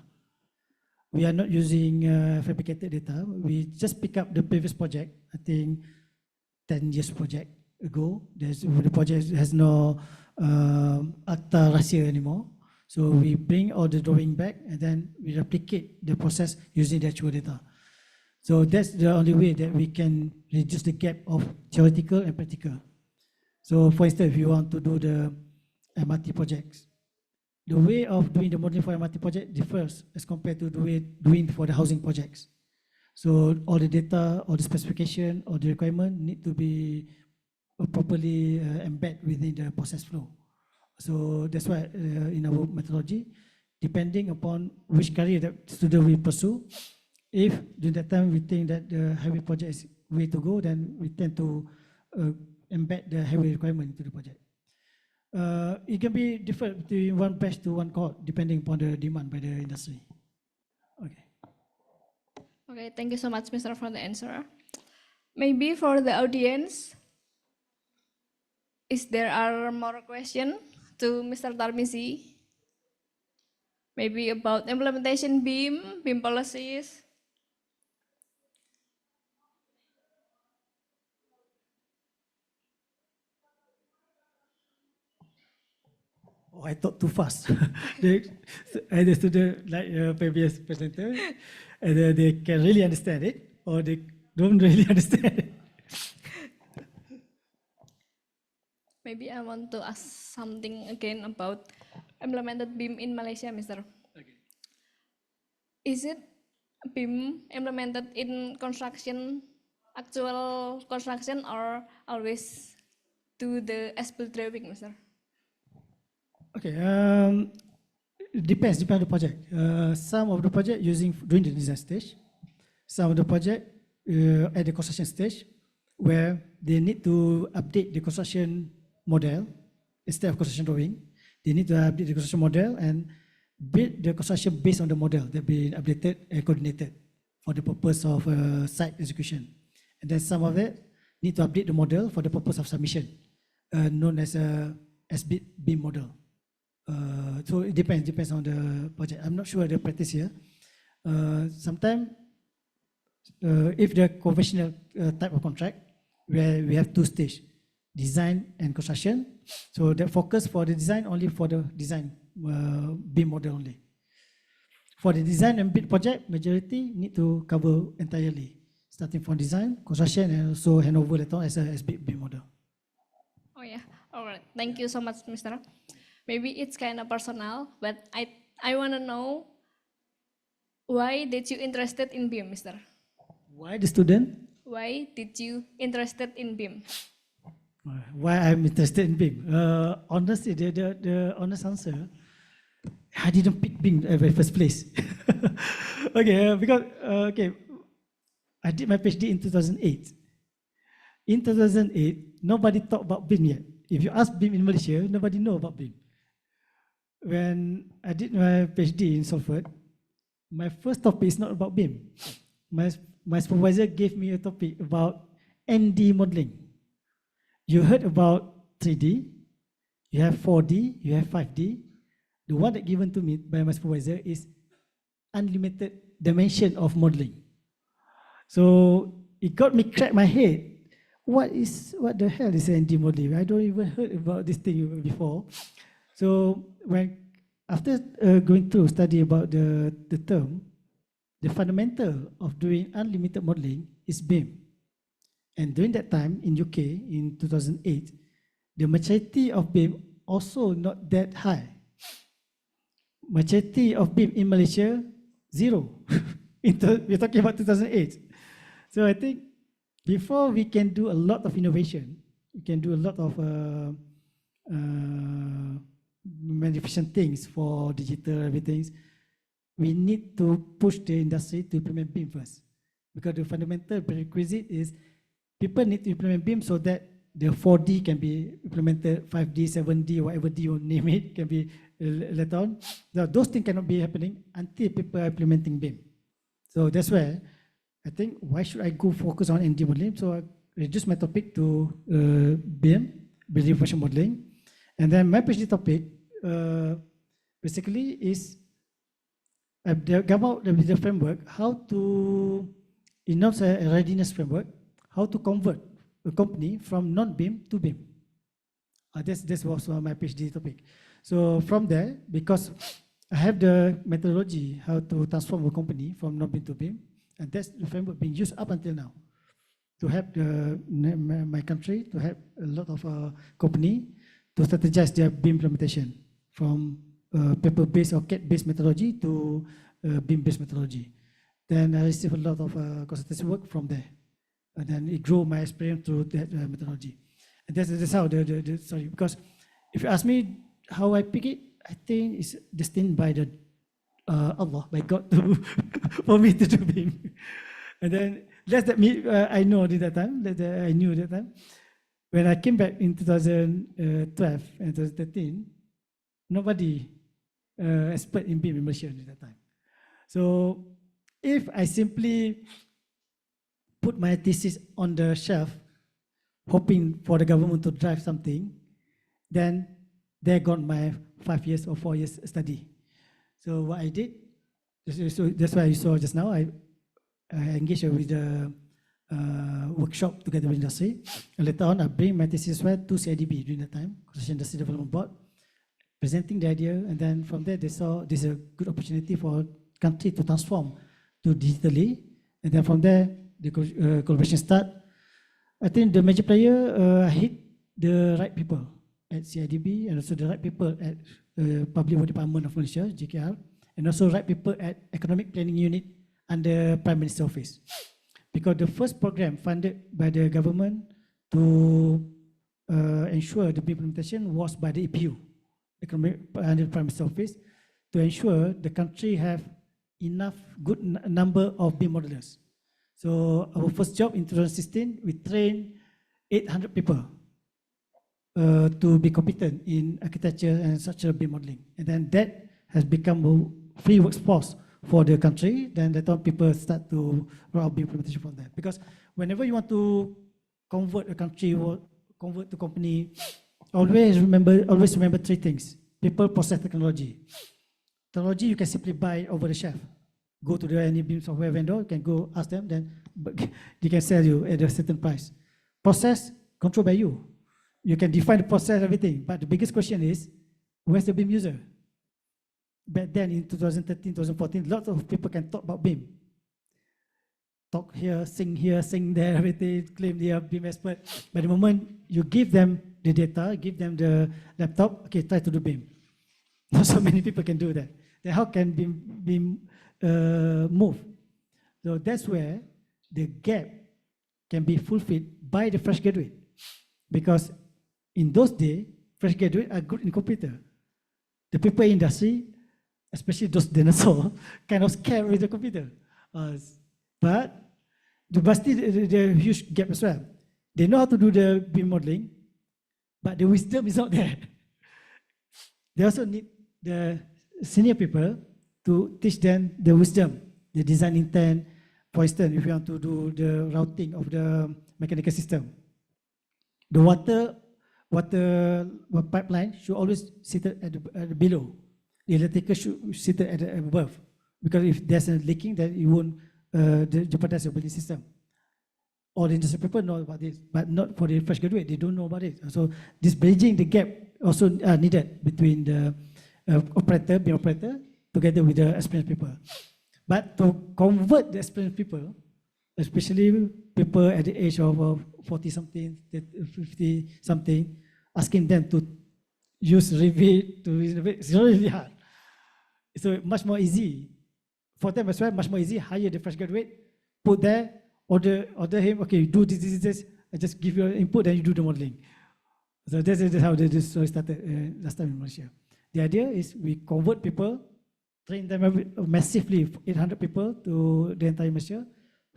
We are not using fabricated data. We just pick up the previous project, I think 10 years project ago. The project has no akta rahsia anymore. So we bring all the drawing back and then we replicate the process using the actual data. So that's the only way that we can reduce the gap of theoretical and practical. So for instance, if you want to do the MRT projects, the way of doing the modeling for MRT project differs as compared to the way doing for the housing projects. So all the data, all the specification, all the requirement need to be properly embedded within the process flow. So that's why in our methodology, depending upon which career that student will pursue, if during that time we think that the highway project is way to go, then we tend to embed the highway requirement into the project. It can be different between one batch to one cohort, depending upon the demand by the industry. Okay. Okay, thank you so much, Mr. for the answer. Maybe for the audience, is there are more questions to Mr. Tarmizi? Maybe about implementation BIM policies. Oh, I talk too fast. Either student like previous presenter, either they can really understand it or they don't really understand it. Maybe I want to ask something again about implemented BIM in Malaysia, Mr. Okay. Is it BIM implemented in construction, actual construction, or always do the as-built drawing, Mr.? Okay, it depends on the project. Some of the project during the design stage, some of the project at the construction stage, where they need to update the construction model instead of construction drawing. They need to update the construction model and build the construction based on the model that been updated and coordinated for the purpose of site execution. And then some of it need to update the model for the purpose of submission, known as a as-built BIM model. So it depends on the project. I'm not sure the practice here. Sometimes, if the conventional type of contract, where we have 2 stages, design and construction, so the focus for the design only for the design BIM model only. For the design and build project, majority need to cover entirely, starting from design, construction, and also handover later on as a as-built BIM model. Oh yeah, all right. Thank you so much, Mr. Maybe it's kind of personal, but I want to know Why did you interested in BIM, Mister? Why the student? Why did you interested in BIM? Why I'm interested in BIM? Honestly, the honest answer, I didn't pick BIM in the first place. Okay, because okay, I did my PhD in 2008. In 2008, nobody talked about BIM yet. If you ask BIM in Malaysia, nobody know about BIM. When I did my PhD in Salford, my first topic is not about BIM. My supervisor gave me a topic about ND modeling. You heard about 3D, you have 4D, you have 5D. The one that given to me by my supervisor is unlimited dimension of modeling. So it got me crack my head. What the hell is ND modeling? I don't even heard about this thing before. So after going through study about the term, the fundamental of doing unlimited modeling is BIM. And during that time in UK in 2008, the maturity of BIM also not that high. Maturity of BIM in Malaysia, 0. We're talking about 2008. So I think before we can do a lot of innovation, we can do a lot of magnificent things for digital everything, we need to push the industry to implement BIM first. Because the fundamental prerequisite is people need to implement BIM so that the 4D can be implemented, 5D, 7D, whatever D you name it, can be later on. Now, those things cannot be happening until people are implementing BIM. So that's where I think, why should I go focus on ND modeling? So I reduced my topic to BIM, building information modeling. And then my PhD topic basically is I've come out with the framework, how to, a readiness framework, how to convert a company from non-BIM to BIM. This was my PhD topic. So from there, because I have the methodology how to transform a company from non-BIM to BIM, and that's the framework being used up until now to help my country, to help a lot of company to strategize their BIM implementation from paper-based or CAD-based methodology to BIM-based methodology. Then I received a lot of consultancy work from there. And then it grew my experience through that methodology. And that's how sorry, because if you ask me how I pick it, I think it's destined by Allah, by God, for me to do BIM. And then that's that I know at that time, I knew at that time. When I came back in 2012 and 2013, nobody expert in BIM immersion at that time. So if I simply put my thesis on the shelf, hoping for the government to drive something, then there gone my 5 years or 4 years study. So what I did, so that's why you saw just now, I engaged with the workshop together with industry. And later on, I bring my thesis to CIDB during that time, Construction Industry Development Board, presenting the idea, and then from there they saw this is a good opportunity for country to transform to digitally, and then from there the collaboration start. I think the major player hit the right people at CIDB, and also the right people at Public Works Department of Malaysia, JKR, and also right people at Economic Planning Unit under Prime Minister Office. Because the first program funded by the government to ensure the implementation was by the EPU, Economic under Prime Minister Office, to ensure the country have enough good number of BIM modelers. So our first job in 2016, we trained 800 people to be competent in architecture and structural BIM modeling. And then that has become a free workforce for the country. Then the time people start to roll out BIM implementation from there. Because whenever you want to convert a country or convert to company, always remember three things: people, process, technology. Technology you can simply buy over the shelf. Go to any BIM software vendor, you can go ask them, then they can sell you at a certain price. Process controlled by you. You can define the process, everything. But the biggest question is, where's the BIM user? Back then in 2013, 2014, lots of people can talk about BIM. Talk here, sing there, everything, claim they are BIM expert. But the moment you give them the data, give them the laptop, okay, try to do BIM. Not so many people can do that. Then how can BIM move. So that's where the gap can be fulfilled by the fresh graduate. Because in those days, fresh graduates are good in computer. The people in industry, especially those dinosaurs, kind of scared with the computer. But the huge gap as well. They know how to do the BIM modeling, but the wisdom is not there. They also need the senior people to teach them the wisdom, the design intent. For instance, if you want to do the routing of the mechanical system, the water pipeline should always sit at the below. The electrical should sit at the above, because if there's a leaking, then it won't jeopardize your building system. All the industry people know about this, but not for the fresh graduate. They don't know about it. So this bridging the gap also needed between the operator, BIM operator, together with the experienced people. But to convert the experienced people, especially people at the age of 40-something, 50-something, asking them to use Revit, to renovate, it's really hard. So much more easy. For them as well, much more easy, hire the fresh graduate, put there, order him, okay, do this, I just give you input, then you do the modeling. So that's how this story started last time in Malaysia. The idea is we convert people, train them massively, 800 people to the entire Malaysia,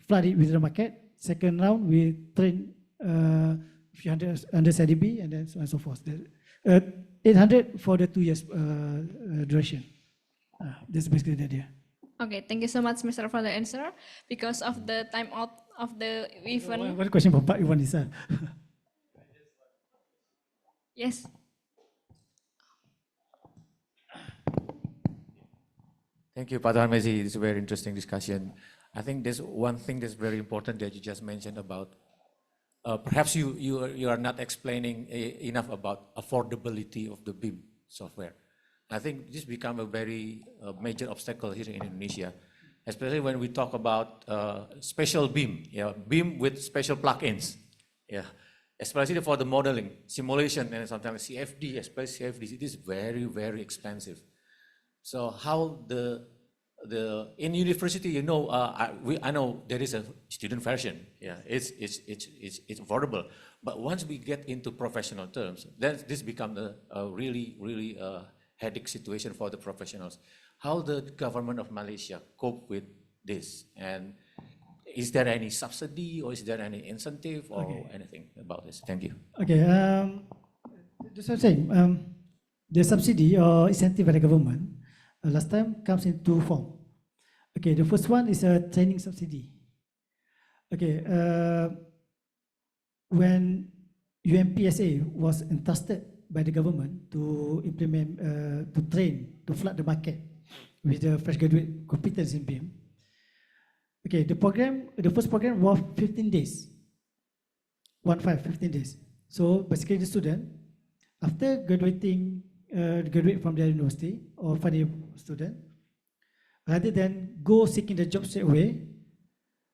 flood it with the market. Second round, we train a few hundred under CDB and then so on and so forth. 800 for the 2 years duration. That's basically the idea. Okay, thank you so much, Mr. for the answer. Because of the time out of the event. One question from Pak Iwan itself. Yes. Thank you, Pak Tarmizi. It's a very interesting discussion. I think there's one thing that's very important that you just mentioned about, perhaps you are not explaining enough about affordability of the BIM software. I think this become a very major obstacle here in Indonesia, especially when we talk about special BIM, BIM with special plugins, especially for the modeling, simulation, and sometimes CFD, especially CFD, it is very, very expensive. So how in university, you know, I know there is a student version, it's affordable, but once we get into professional terms, then this becomes a really headache situation for the professionals. How the government of Malaysia cope with this, and is there any subsidy or is there any incentive or anything about this? Thank you. Okay, just what I'm saying, the subsidy or incentive by the government last time comes in two forms. Okay, the first one is a training subsidy. Okay, when UMPSA was entrusted by the government to implement, to train, to flood the market with the fresh graduate competence in BIM. Okay, the first program was 15 days. 15 days. So basically the student, after graduating, graduate from their university or final student, rather than go seeking the job straight away,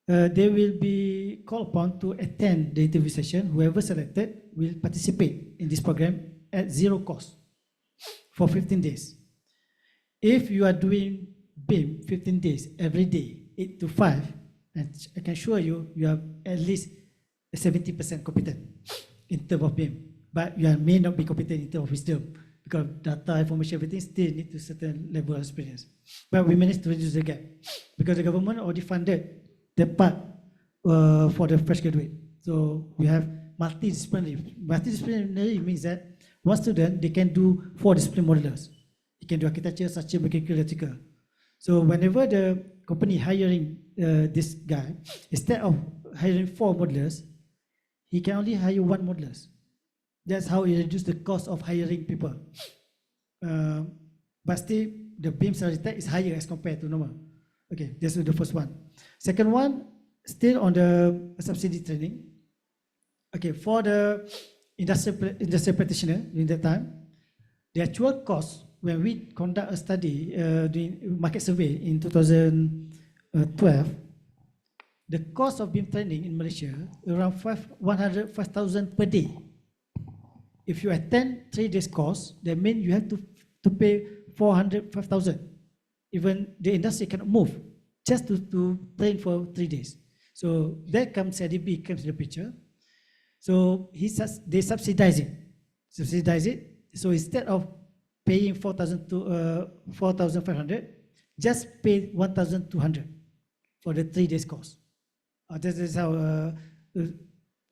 they will be called upon to attend the interview session. Whoever selected will participate in this program at zero cost for 15 days. If you are doing BIM 15 days every day, 8 to 5, and I can assure you, you are at least 70% competent in terms of BIM, but you may not be competent in terms of wisdom, because data, information, everything still need to certain level of experience. But we managed to reduce the gap, because the government already funded the part for the fresh graduate. So we have multidisciplinary. Multidisciplinary means that one student, they can do 4 discipline modelers. They can do architecture, structure, mechanical, electrical. So whenever the company hiring this guy, instead of hiring 4 modelers, he can only hire 1 modeler. That's how he reduced the cost of hiring people. But still, the BIM salary tag is higher as compared to normal. Okay, that's the first one. Second one, still on the subsidy training. Okay, for the industrial practitioner in that time, the actual cost when we conduct a study doing market survey in 2012, the cost of BIM training in Malaysia around 105,000 per day. If you attend 3 days course, that means you have to pay 405,000 even the industry cannot move just to train for 3 days. So there comes CIDB comes in the picture. So they subsidize it. So instead of paying 4,500, just pay 1,200 for the 3 days course. This is how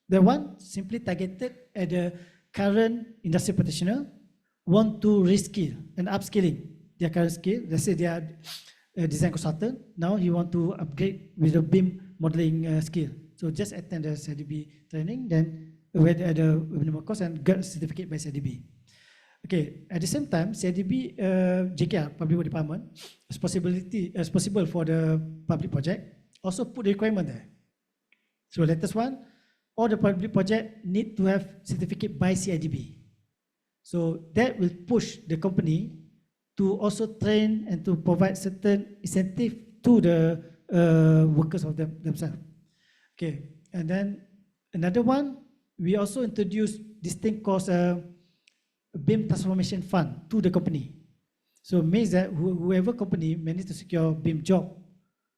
the one simply targeted at the current industry practitioner want to reskill and upskilling their current skill. Let's say they are a design consultant. Now he want to upgrade with a BIM modeling skill. So just attend the CIDB training, then with the minimum cost and get a certificate by CIDB. Okay, at the same time, CIDB, JKR, Public Work Department, is possible for the public project, also put the requirement there. So latest one, all the public project need to have certificate by CIDB. So that will push the company to also train and to provide certain incentive to the workers of themselves. Okay, and then another one, we also introduced this thing called BIM transformation fund to the company. So it means that whoever company managed to secure BIM job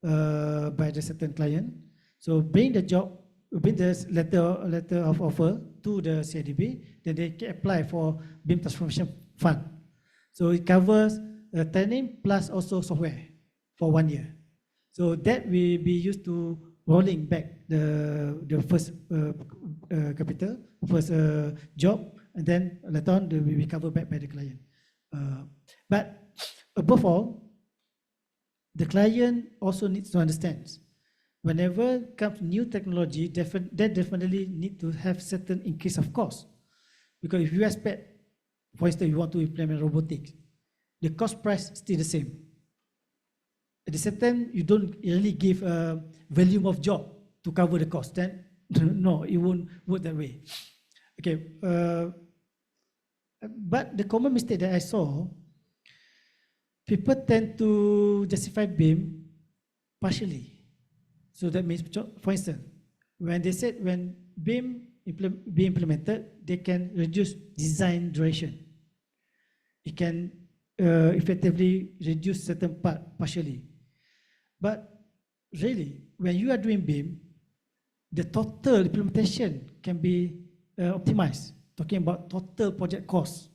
by the certain client, so bring the job, bring the letter of offer to the CIDB, then they can apply for BIM transformation fund. So it covers training plus also software for 1 year. So that will be used to rolling back the first capital, first job, and then later on they will be covered back by the client. But above all, the client also needs to understand whenever comes new technology, that definitely need to have certain increase of cost. Because if you expect, for instance, you want to implement robotics, the cost price is still the same. At the same time, you don't really give a volume of job to cover the cost. Then no, it won't work that way. Okay, but the common mistake that I saw, people tend to justify BIM partially. So that means, for instance, when they said when BIM be implemented, they can reduce design duration. It can effectively reduce certain part partially. But really, when you are doing BIM, the total implementation can be optimized. Talking about total project cost,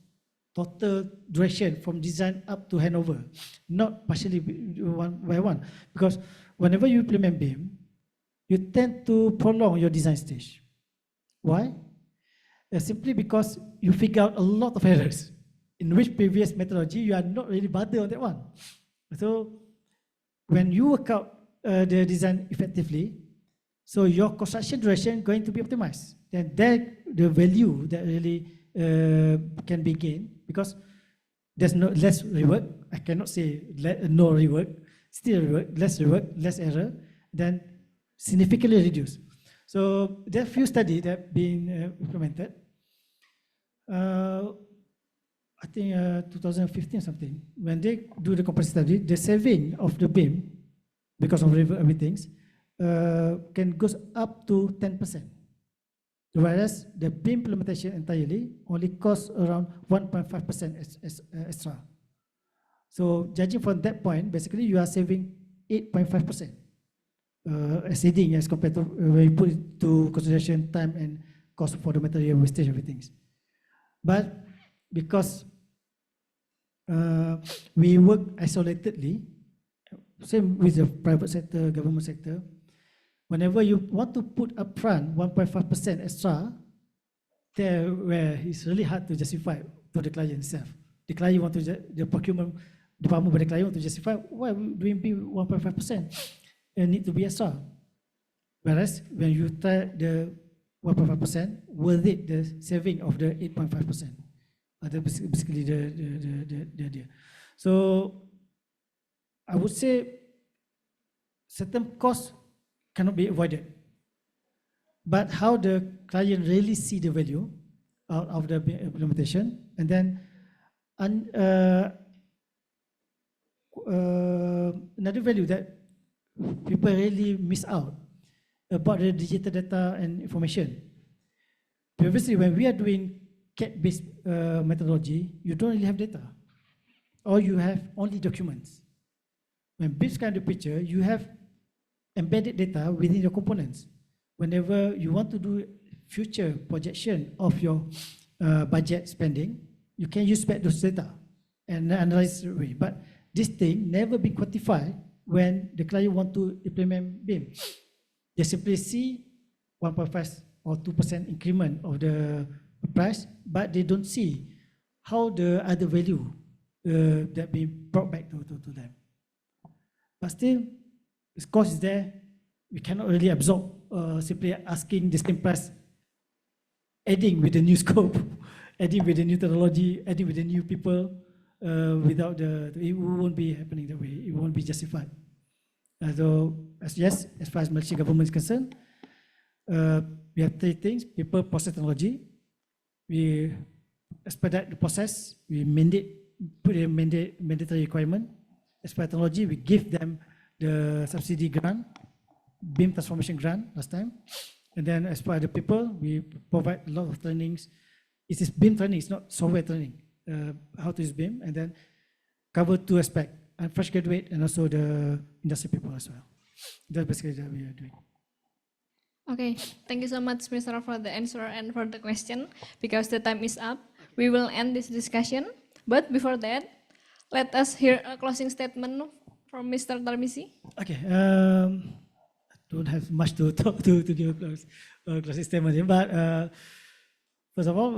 total duration from design up to handover, not partially one by one. Because whenever you implement BIM, you tend to prolong your design stage. Why? Simply because you figure out a lot of errors in which previous methodology you are not really bothered on that one. So when you work out the design effectively, so your construction duration going to be optimized. Then that the value that really can be gained, because there's no less rework. I cannot say no rework, still rework, less error, then significantly reduced. So there are few studies that have been implemented. I think 2015 or something, when they do the comparison study, the saving of the BIM, because of everything, can goes up to 10%. Whereas the BIM implementation entirely only costs around 1.5% extra. So judging from that point, basically you are saving 8.5%, exceeding as compared to when you put it to consideration time and cost for the material wastage, everything. But because we work isolatedly, same with the private sector, government sector, whenever you want to put upfront 1.5% extra, there where it's really hard to justify to the client itself. The client want to, the procurement department by the client want to justify why we doing 1.5% and need to be extra. Whereas when you try the 1.5%, worth it the saving of the 8.5%. That's basically the idea. So I would say certain costs cannot be avoided. But how the client really see the value out of the implementation, and then another value that people really miss out about the digital data and information. Previously, when we are doing CAD-based methodology, you don't really have data, or you have only documents. when BIM scan the picture, you have embedded data within your components. Whenever you want to do future projection of your budget spending, you can use back those data and analyze the way. But this thing never been quantified when the client want to implement BIM. They simply see 1.5 or 2% increment of the price, but they don't see how the other value that being brought back to them. But still, the cost is there. We cannot really absorb simply asking the same price, adding with the new scope, adding with the new technology, adding with the new people, without it won't be happening that way. It won't be justified. So, as far as Malaysian government is concerned, we have three things: people, process, technology. We expedite the process. We put a mandatory requirement. As per technology, we give them the subsidy grant, BIM transformation grant last time. And then as per the people, we provide a lot of trainings. It is BIM training, it's not software training, how to use BIM, and then cover two aspects, fresh graduate and also the industry people as well. That's basically what we are doing. Okay, thank you so much, Mr. for the answer and for the question. Because the time is up, we will end this discussion. But before that, let us hear a closing statement from Mr. Tarmizi. Okay, I don't have much to talk to give a closing statement here, but first of all,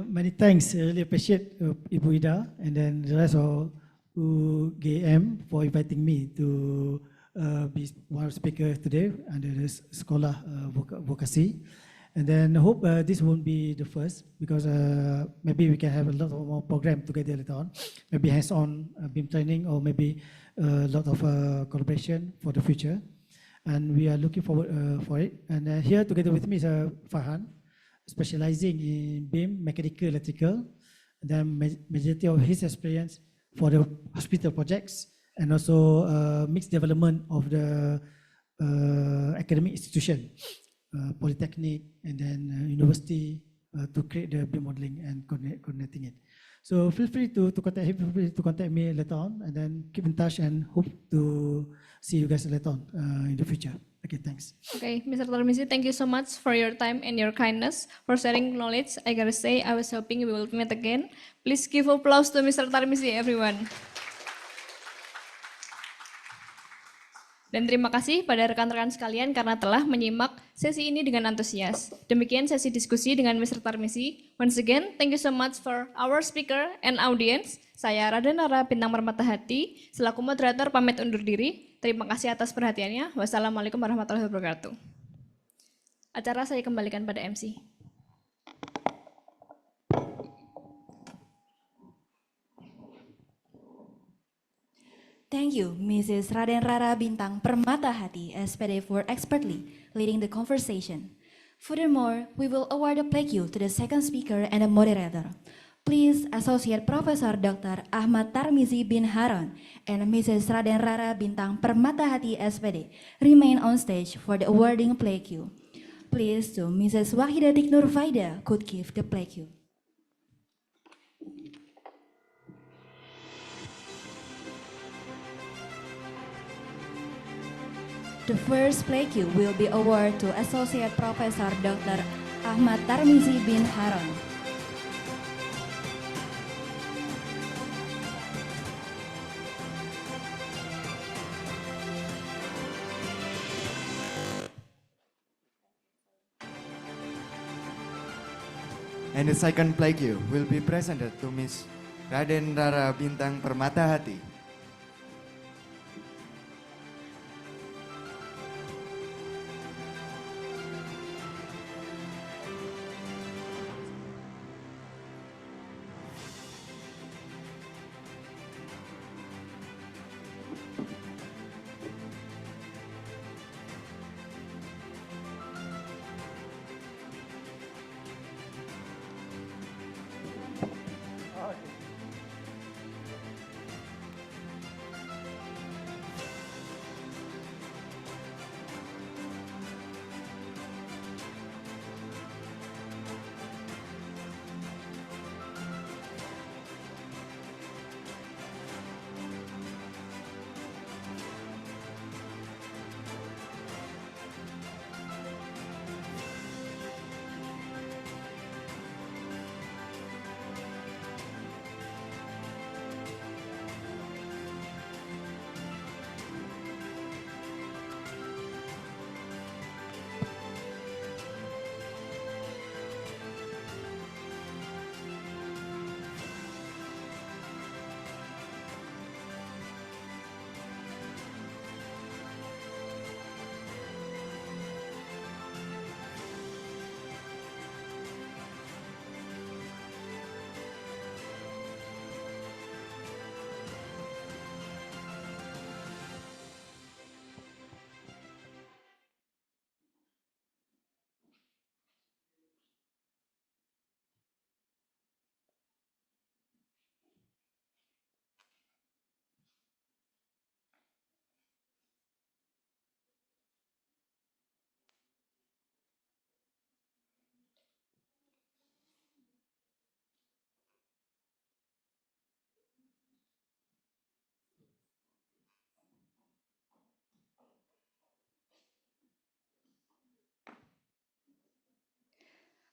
many thanks. I really appreciate Ibu Ida and then the rest of UGM for inviting me to be one of the speakers today under the Sekolah Vokasi. And then I hope this won't be the first, because maybe we can have a lot of more program together later on, maybe hands-on BIM training, or maybe a lot of collaboration for the future. And we are looking forward for it. And here together with me is Farhan, specializing in BIM, mechanical, electrical. And then majority of his experience for the hospital projects, and also mixed development of the academic institution, polytechnic, and then university, to create the BIM modeling and coordinating it. So feel free to contact him, feel free to contact me later on, and then keep in touch and hope to see you guys later on in the future. Okay, thanks. Okay, Mr. Tarmizi, thank you so much for your time and your kindness, for sharing knowledge. I gotta say, I was hoping we will meet again. Please give applause to Mr. Tarmizi, everyone. Dan terima kasih pada rekan-rekan sekalian karena telah menyimak sesi ini dengan antusias. Demikian sesi diskusi dengan Mr. Tarmizi. Once again, thank you so much for our speaker and audience. Saya Raden Nara Bintang Permata Hati, selaku moderator pamit undur diri. Terima kasih atas perhatiannya. Wassalamualaikum warahmatullahi wabarakatuh. Acara saya kembalikan pada MC. Thank you, Mrs. Raden Rara Bintang Permata Hati, SPD, for expertly leading the conversation. Furthermore, we will award a plaque to the second speaker and the moderator. Please, Associate Professor Dr. Ahmad Tarmizi bin Haron and Mrs. Raden Rara Bintang Permata Hati, SPD, remain on stage for the awarding plaque. Please, to Mrs. Wahidatik Nurfaida could give the plaque. The first plaque will be awarded to Associate Professor Dr. Ahmad Tarmizi bin Haron. And the second plaque will be presented to Miss Raden Rara Bintang Permata Hati.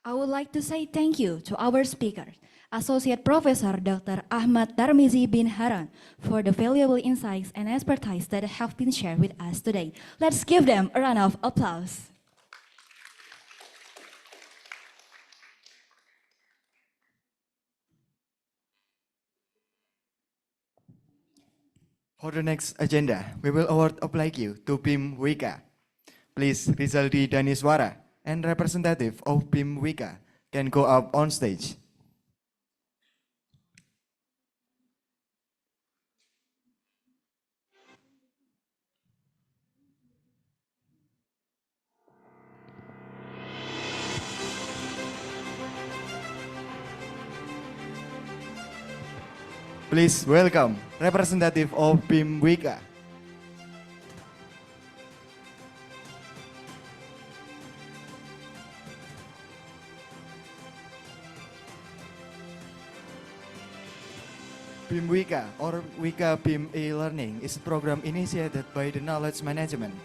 I would like to say thank you to our speakers, Associate Professor Dr. Ahmad Tarmizi bin Haran, for the valuable insights and expertise that have been shared with us today. Let's give them a round of applause. For the next agenda, we will award a plaque to BIM Wika. Please, Rizaldi Daniswara and representative of BIM Wika can go up on stage. Please welcome representative of BIM Wika. BIM Wika or Wika BIM e-learning is a program initiated by the Knowledge Management,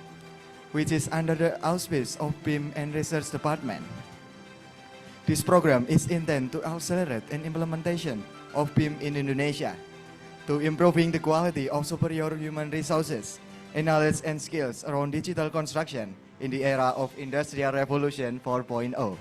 which is under the auspice of BIM and Research Department. This program is intended to accelerate an implementation of BIM in Indonesia, to improving the quality of superior human resources and knowledge and skills around digital construction in the era of Industrial Revolution 4.0.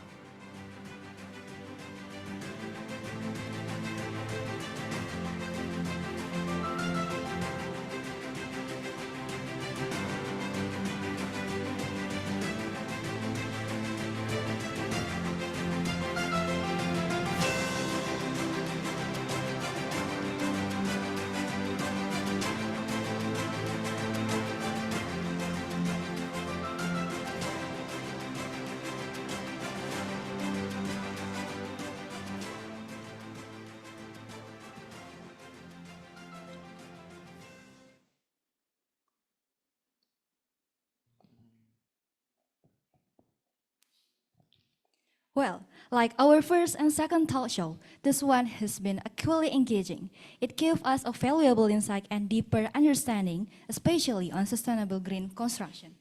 Well, like our first and second talk show, this one has been equally engaging. It gave us a valuable insight and deeper understanding, especially on sustainable green construction.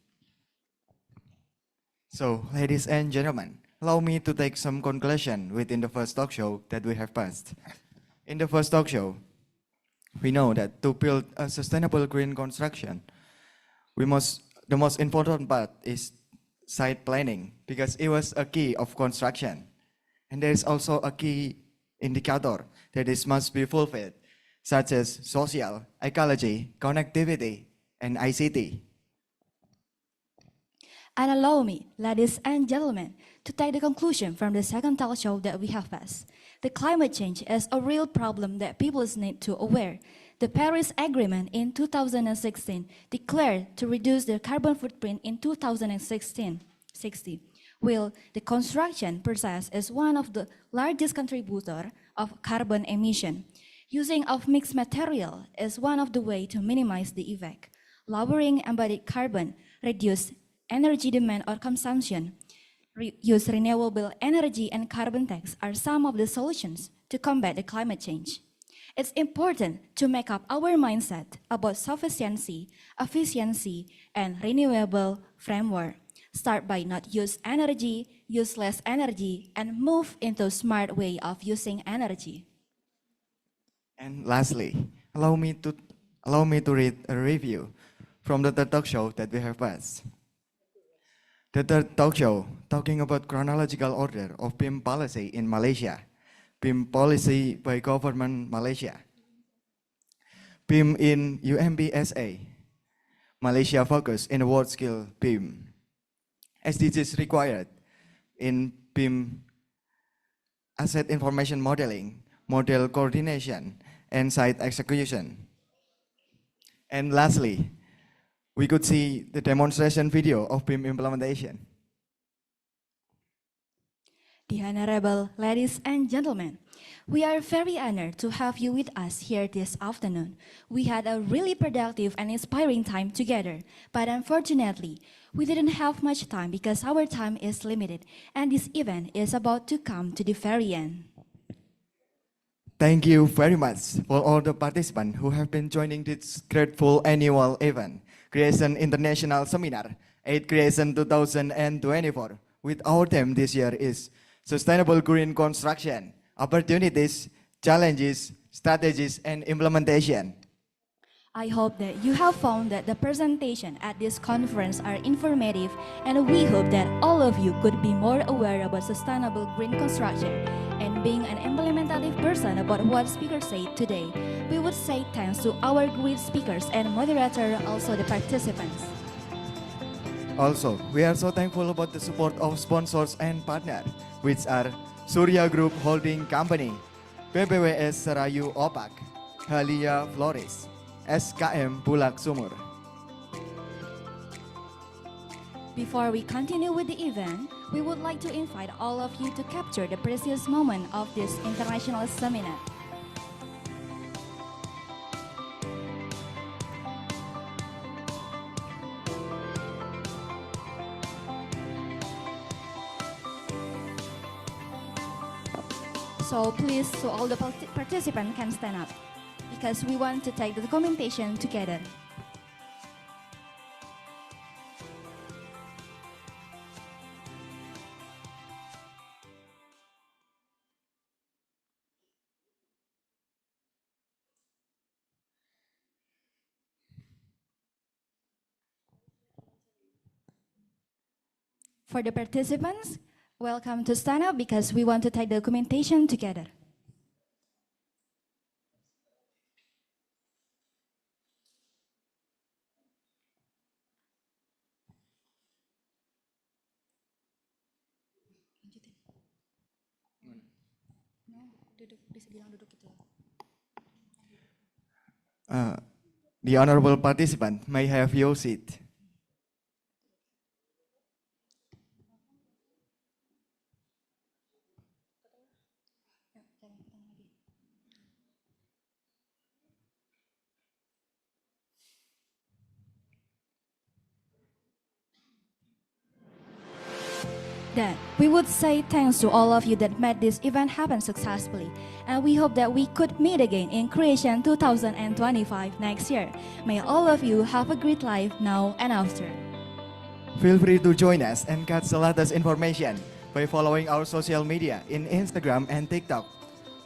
So, ladies and gentlemen, allow me to take some conclusion within the first talk show that we have passed. In the first talk show, we know that to build a sustainable green construction, the most important part is site planning, because it was a key of construction. And there is also a key indicator that is must be fulfilled, such as social, ecology, connectivity, and ICT. And allow me, ladies and gentlemen, to take the conclusion from the second talk show that we have passed. The climate change is a real problem that people need to aware. The Paris Agreement in 2016 declared to reduce their carbon footprint in 2060, while the construction process is one of the largest contributor of carbon emission. Using of mixed material is one of the way to minimize the effect. Lowering embodied carbon, reduce energy demand or consumption, use renewable energy and carbon tax are some of the solutions to combat the climate change. It's important to make up our mindset about sufficiency, efficiency, and renewable framework. Start by not use energy, use less energy, and move into a smart way of using energy. And lastly, allow me to read a review from the third talk show that we have passed. The third talk show talking about chronological order of BIM policy in Malaysia. BIM policy by government Malaysia. BIM in UMBSA. Malaysia focus in world skill BIM. SDGs required in BIM asset information modeling, model coordination, and site execution. And lastly, we could see the demonstration video of BIM implementation. The Honorable ladies and gentlemen, we are very honored to have you with us here this afternoon. We had a really productive and inspiring time together, but unfortunately, we didn't have much time because our time is limited, and this event is about to come to the very end. Thank you very much for all the participants who have been joining this grateful annual event, Creation International Seminar, 8 Creation 2024, with our theme this year is sustainable green construction, opportunities, challenges, strategies, and implementation. I hope that you have found that the presentation at this conference are informative, and we hope that all of you could be more aware about sustainable green construction. And being an implementative person about what speakers say today, we would say thanks to our great speakers and moderator, also the participants. Also, we are so thankful about the support of sponsors and partners, which are Surya Group Holding Company, PBWS Serayu Opak, Halia Flores, SKM Bulak Sumur. Before we continue with the event, we would like to invite all of you to capture the precious moment of this international seminar. So please, so all the participants can stand up, because we want to take the documentation together. For the participants, welcome to stand up because we want to take the documentation together. The honorable participant may have your seat. Then we would say thanks to all of you that made this event happen successfully, and we hope that we could meet again in Creation 2025 next year. May all of you have a great life now and after. Feel free to join us and catch the latest information by following our social media in Instagram and TikTok.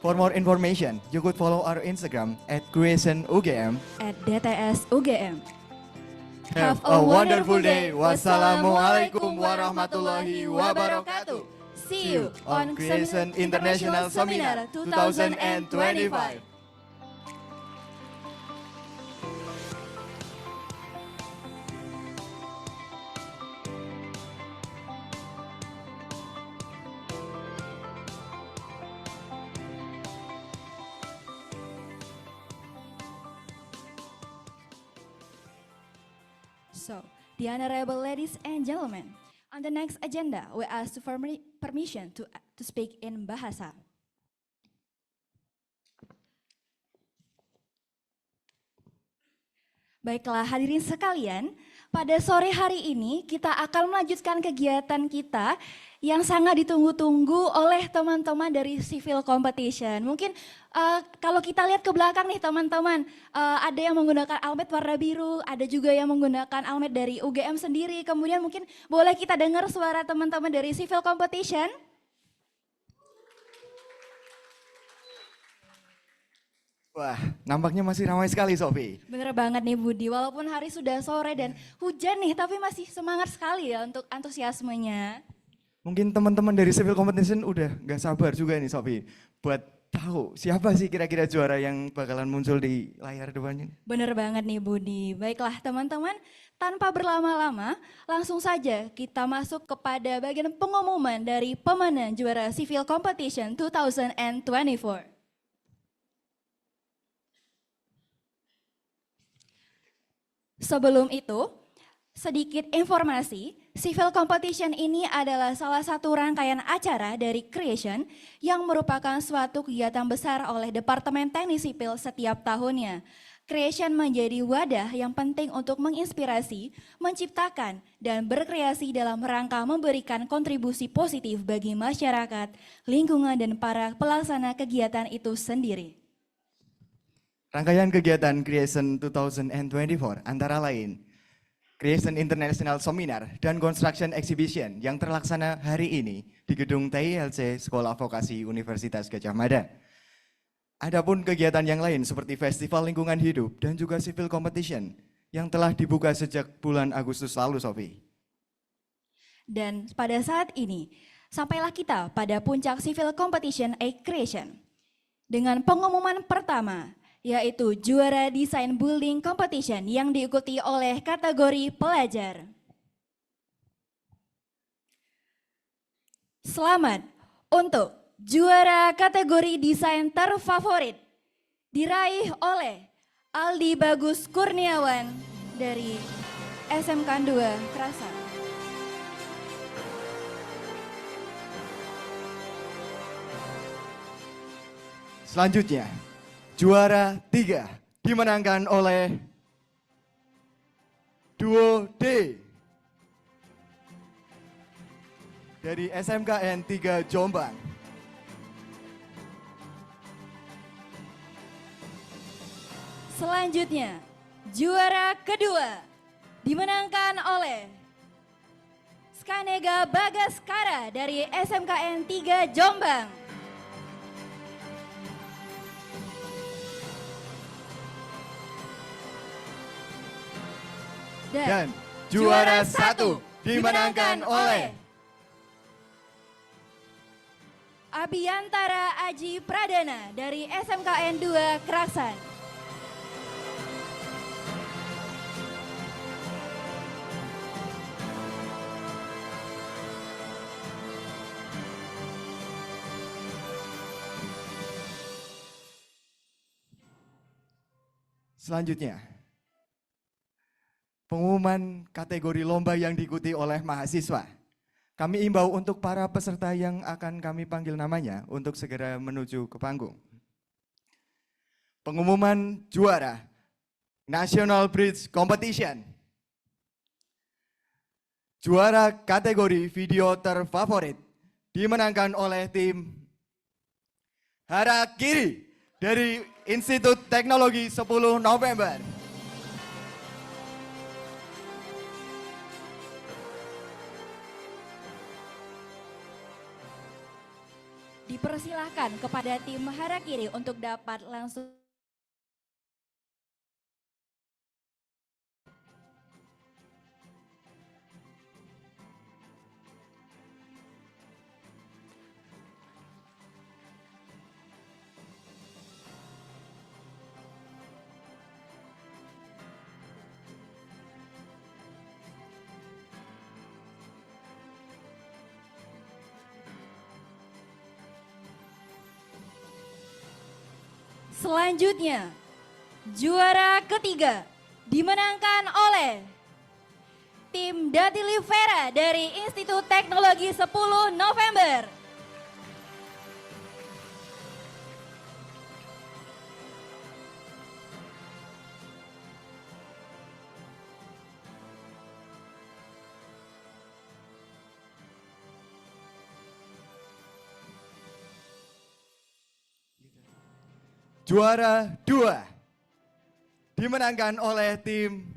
For more information, you could follow our Instagram at CreationUGM, at DTS-UGM. Have a wonderful day. Wassalamualaikum warahmatullahi wabarakatuh. See you on Creation International Seminar 2025. So, the honorable ladies and gentlemen, on the next agenda, we ask for permission to speak in Bahasa. Baiklah hadirin sekalian, pada sore hari ini kita akan melanjutkan kegiatan kita yang sangat ditunggu-tunggu oleh teman-teman dari Civil Competition. Mungkin kalau kita lihat ke belakang nih teman-teman, ada yang menggunakan almet warna biru, ada juga yang menggunakan almet dari UGM sendiri. Kemudian mungkin boleh kita dengar suara teman-teman dari Civil Competition. Wah, nampaknya masih ramai sekali, Sofi. Bener banget nih Budi, walaupun hari sudah sore dan hujan nih, tapi masih semangat sekali ya untuk antusiasmenya. Mungkin teman-teman dari Civil Competition udah gak sabar juga nih, Sofi, buat tahu siapa sih kira-kira juara yang bakalan muncul di layar depannya. Bener banget nih Budi. Baiklah teman-teman, tanpa berlama-lama, langsung saja kita masuk kepada bagian pengumuman dari pemenang juara Civil Competition 2024. Sebelum itu, sedikit informasi, Civil Competition ini adalah salah satu rangkaian acara dari Creation yang merupakan suatu kegiatan besar oleh Departemen Teknik Sipil setiap tahunnya. Creation menjadi wadah yang penting untuk menginspirasi, menciptakan, dan berkreasi dalam rangka memberikan kontribusi positif bagi masyarakat, lingkungan, dan para pelaksana kegiatan itu sendiri. Rangkaian kegiatan Creation 2024 antara lain Creation International Seminar dan Construction Exhibition yang terlaksana hari ini di gedung TILC Sekolah Vokasi Universitas Gadjah Mada. Adapun kegiatan yang lain seperti Festival Lingkungan Hidup dan juga Civil Competition yang telah dibuka sejak bulan Agustus lalu, Sofi. Dan pada saat ini, sampailah kita pada puncak Civil Competition A Creation. Dengan pengumuman pertama, yaitu juara Desain Building Competition yang diikuti oleh kategori pelajar. Selamat untuk juara kategori desain terfavorit diraih oleh Aldi Bagus Kurniawan dari SMK 2 Krasan. Selanjutnya, juara 3 dimenangkan oleh Duo D dari SMKN 3 Jombang. Selanjutnya, juara kedua dimenangkan oleh Skanega Bagaskara dari SMKN 3 Jombang. Dan juara 1 dimenangkan oleh Abiyantara Aji Pradana dari SMKN 2 Krasan. Selanjutnya, pengumuman kategori lomba yang diikuti oleh mahasiswa. Kami imbau untuk para peserta yang akan kami panggil namanya untuk segera menuju ke panggung. Pengumuman juara National Bridge Competition. Juara kategori video terfavorit dimenangkan oleh tim Harakiri dari Institut Teknologi 10 November. Dipersilahkan kepada tim Harakiri untuk dapat langsung Selanjutnya, juara ketiga dimenangkan oleh tim Datilivera dari Institut Teknologi 10 November. Juara 2 dimenangkan oleh tim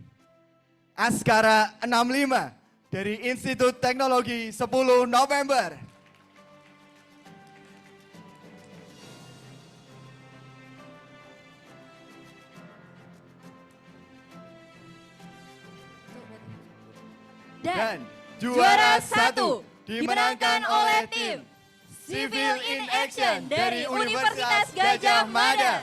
Askara 65 dari Institut Teknologi 10 November. Dan juara 1 dimenangkan oleh tim Civil in Action dari Universitas Gadjah Mada.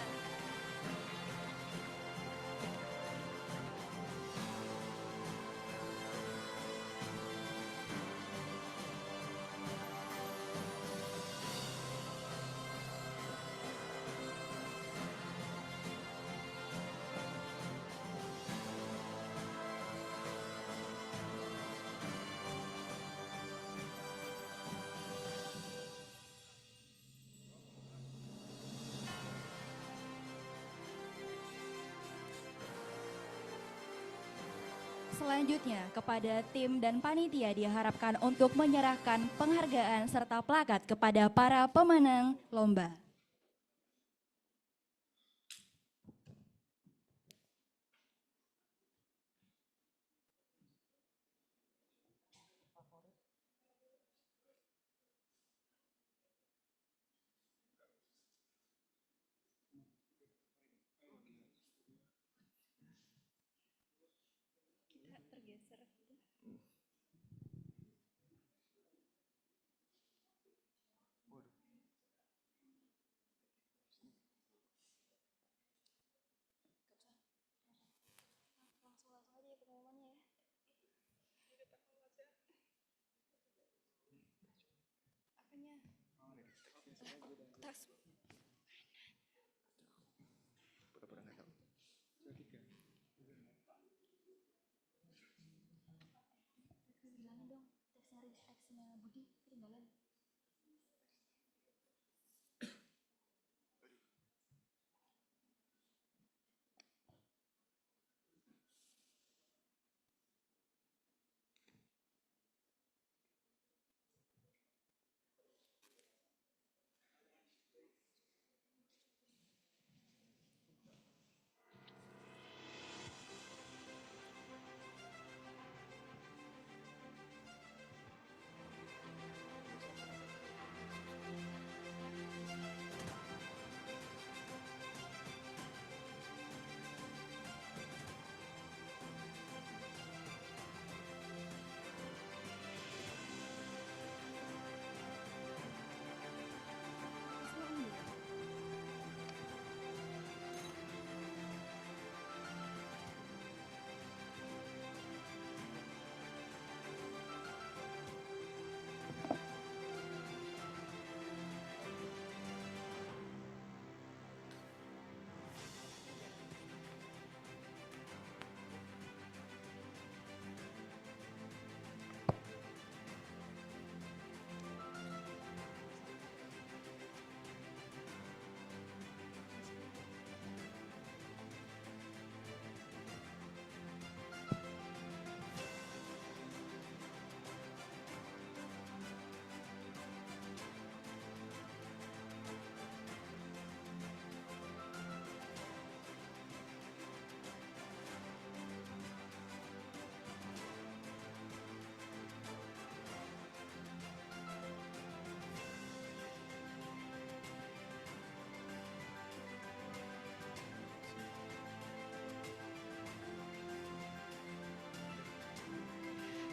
Selanjutnya, kepada tim dan panitia diharapkan untuk menyerahkan penghargaan serta plakat kepada para pemenang lomba.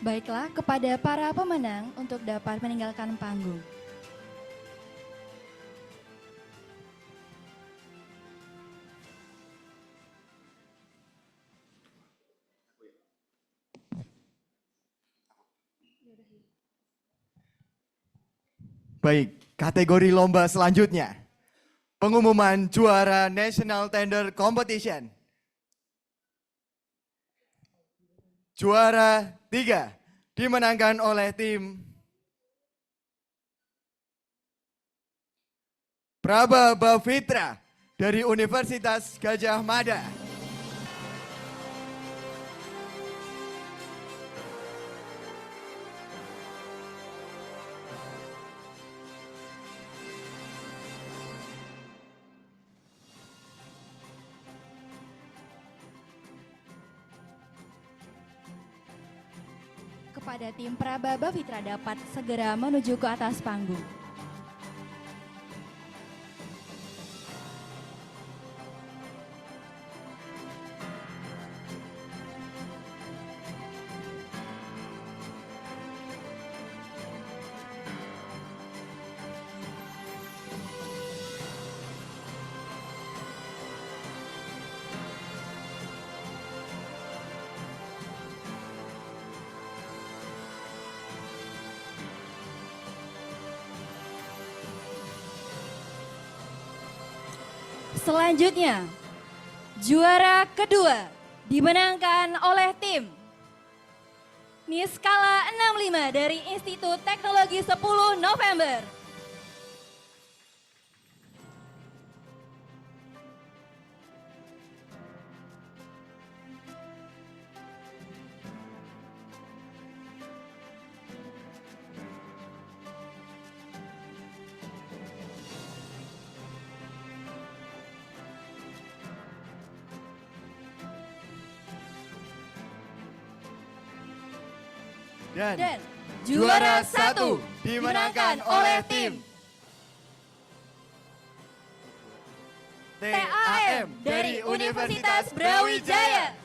Baiklah, kepada para pemenang untuk dapat meninggalkan panggung. Baik, kategori lomba selanjutnya. Pengumuman juara National Tender Competition. Juara 3 dimenangkan oleh tim Praba Bavitra dari Universitas Gadjah Mada. Kepada tim Praba Bavitra dapat segera menuju ke atas panggung. Selanjutnya, juara kedua dimenangkan oleh tim Niskala 65 dari Institut Teknologi 10 November. Dan juara 1 dimenangkan oleh tim TAM dari Universitas Brawijaya.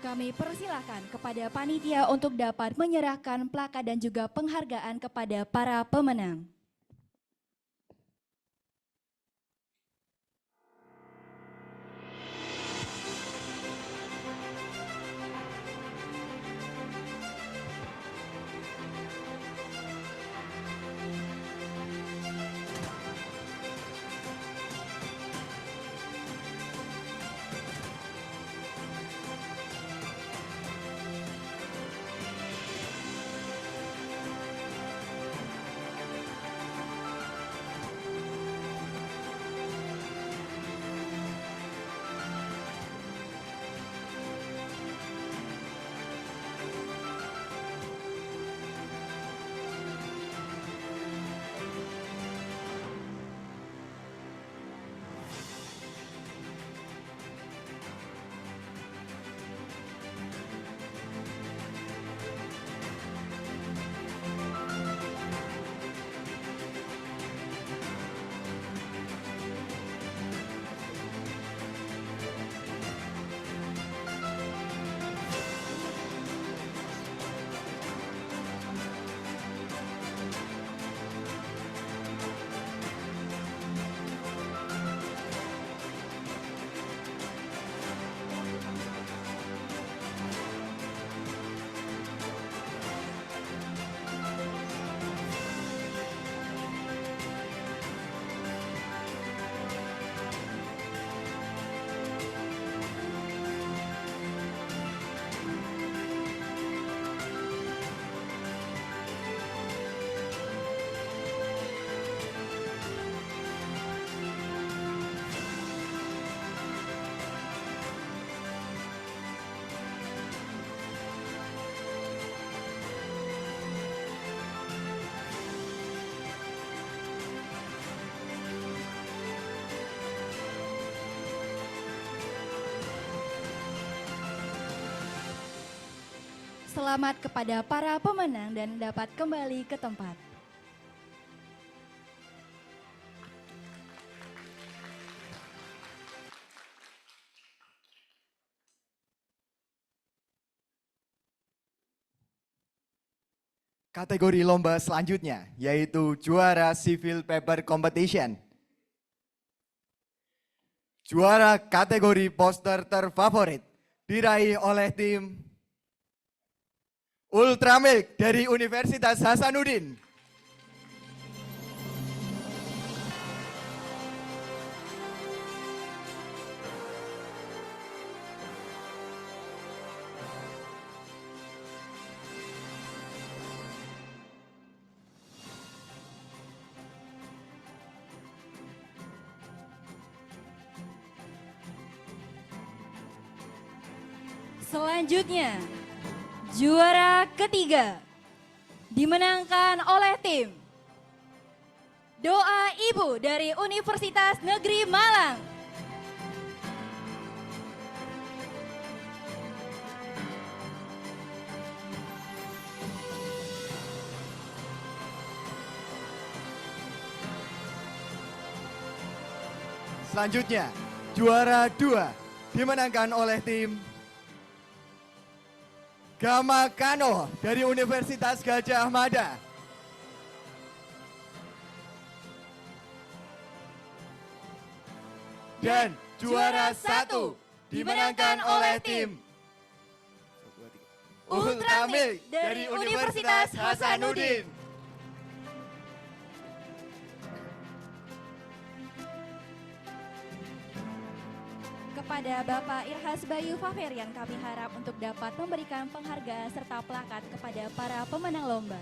Kami persilahkan kepada panitia untuk dapat menyerahkan plakat dan juga penghargaan kepada para pemenang. Selamat kepada para pemenang dan dapat kembali ke tempat. Kategori lomba selanjutnya yaitu juara Civil Paper Competition. Juara kategori poster terfavorit diraih oleh tim Ultramilk dari Universitas Hasanuddin. Selanjutnya, juara ketiga dimenangkan oleh tim Doa Ibu dari Universitas Negeri Malang. Selanjutnya, juara 2 dimenangkan oleh tim Gama Kano dari Universitas Gadjah Mada. Dan juara 1 dimenangkan oleh tim Ultramilk dari Universitas Hasanuddin. Kepada Bapak Irhas Bayu Faverian kami harap untuk dapat memberikan penghargaan serta plakat kepada para pemenang lomba.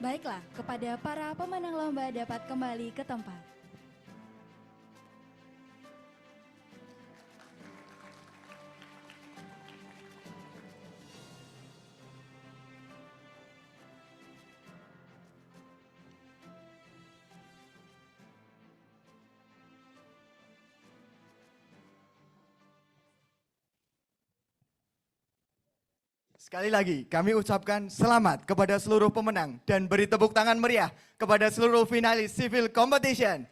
Baiklah, kepada para pemenang lomba dapat kembali ke tempat. Sekali lagi, kami ucapkan selamat kepada seluruh pemenang dan beri tepuk tangan meriah kepada seluruh finalis Civil Competition.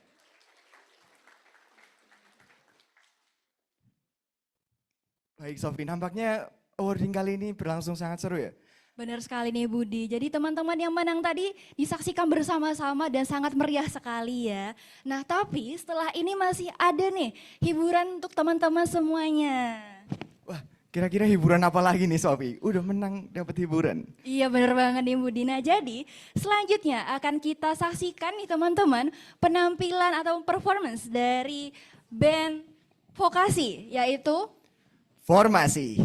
Baik Sofi, nampaknya awarding kali ini berlangsung sangat seru ya? Benar sekali nih Budi. Jadi teman-teman yang menang tadi disaksikan bersama-sama dan sangat meriah sekali ya. Nah tapi setelah ini masih ada nih hiburan untuk teman-teman semuanya. Kira-kira hiburan apa lagi nih Sofi? Udah menang dapat hiburan. Iya benar banget nih Budi. Nah jadi selanjutnya akan kita saksikan nih teman-teman penampilan atau performance dari band vokasi yaitu Formasi.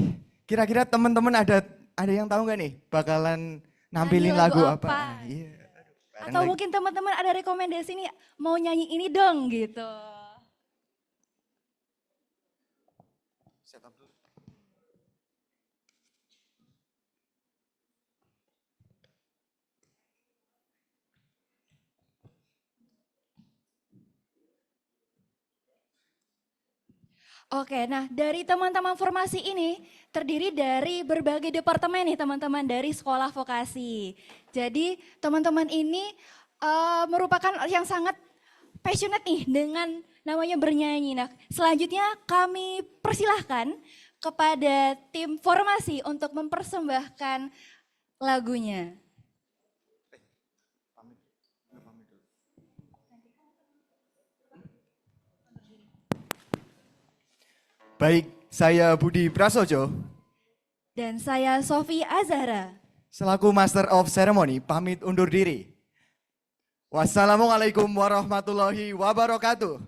Kira-kira teman-teman ada yang tahu nggak nih bakalan nampilin nyanyi lagu apa? Iya. atau mungkin teman-teman ada rekomendasi nih mau nyanyi ini dong gitu. Oke, nah dari teman-teman formasi ini terdiri dari berbagai departemen nih teman-teman dari sekolah vokasi. Jadi teman-teman ini merupakan yang sangat passionate nih dengan namanya bernyanyi. Nah selanjutnya kami persilahkan kepada tim formasi untuk mempersembahkan lagunya. Baik, saya Budi Prasojo. Dan saya Sofi Azahra. Selaku Master of Ceremony, pamit undur diri. Wassalamualaikum warahmatullahi wabarakatuh.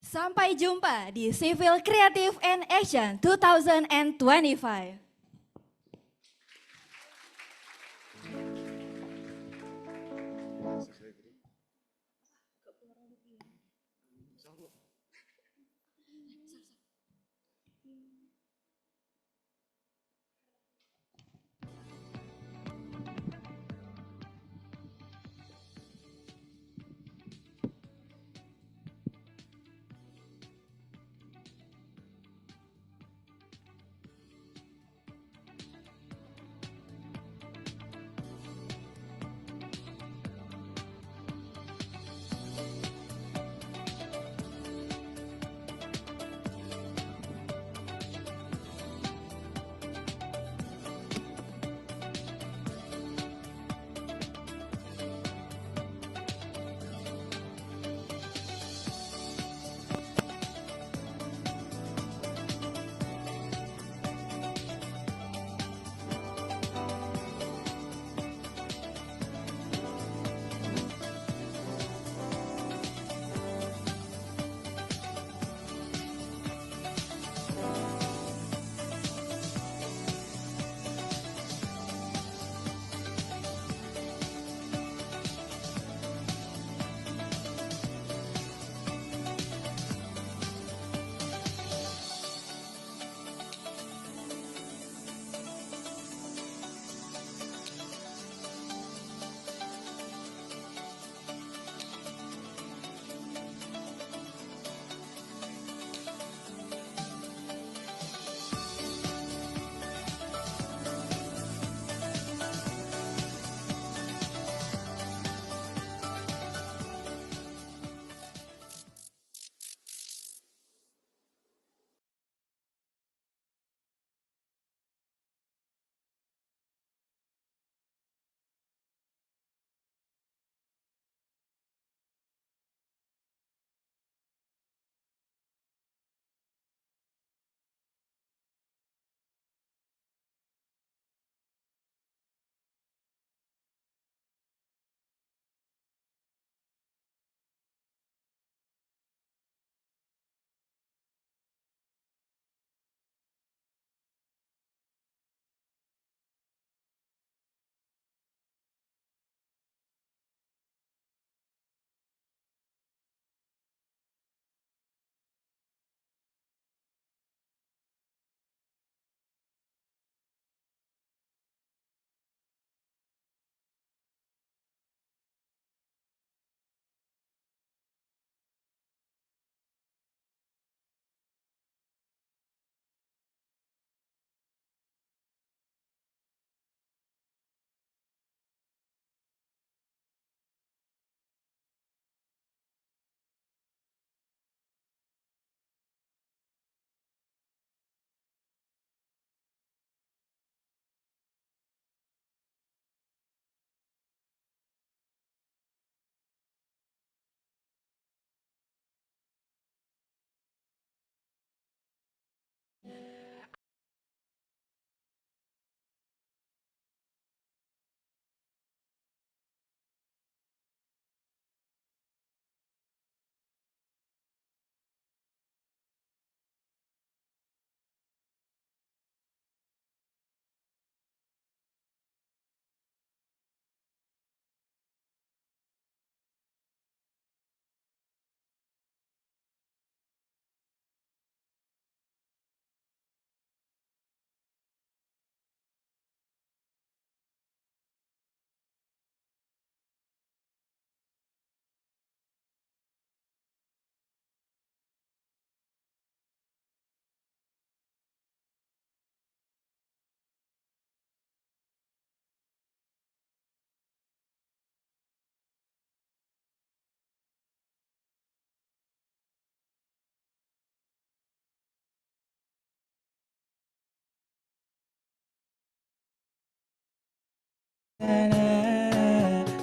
Sampai jumpa di Civil Creative and Action 2025.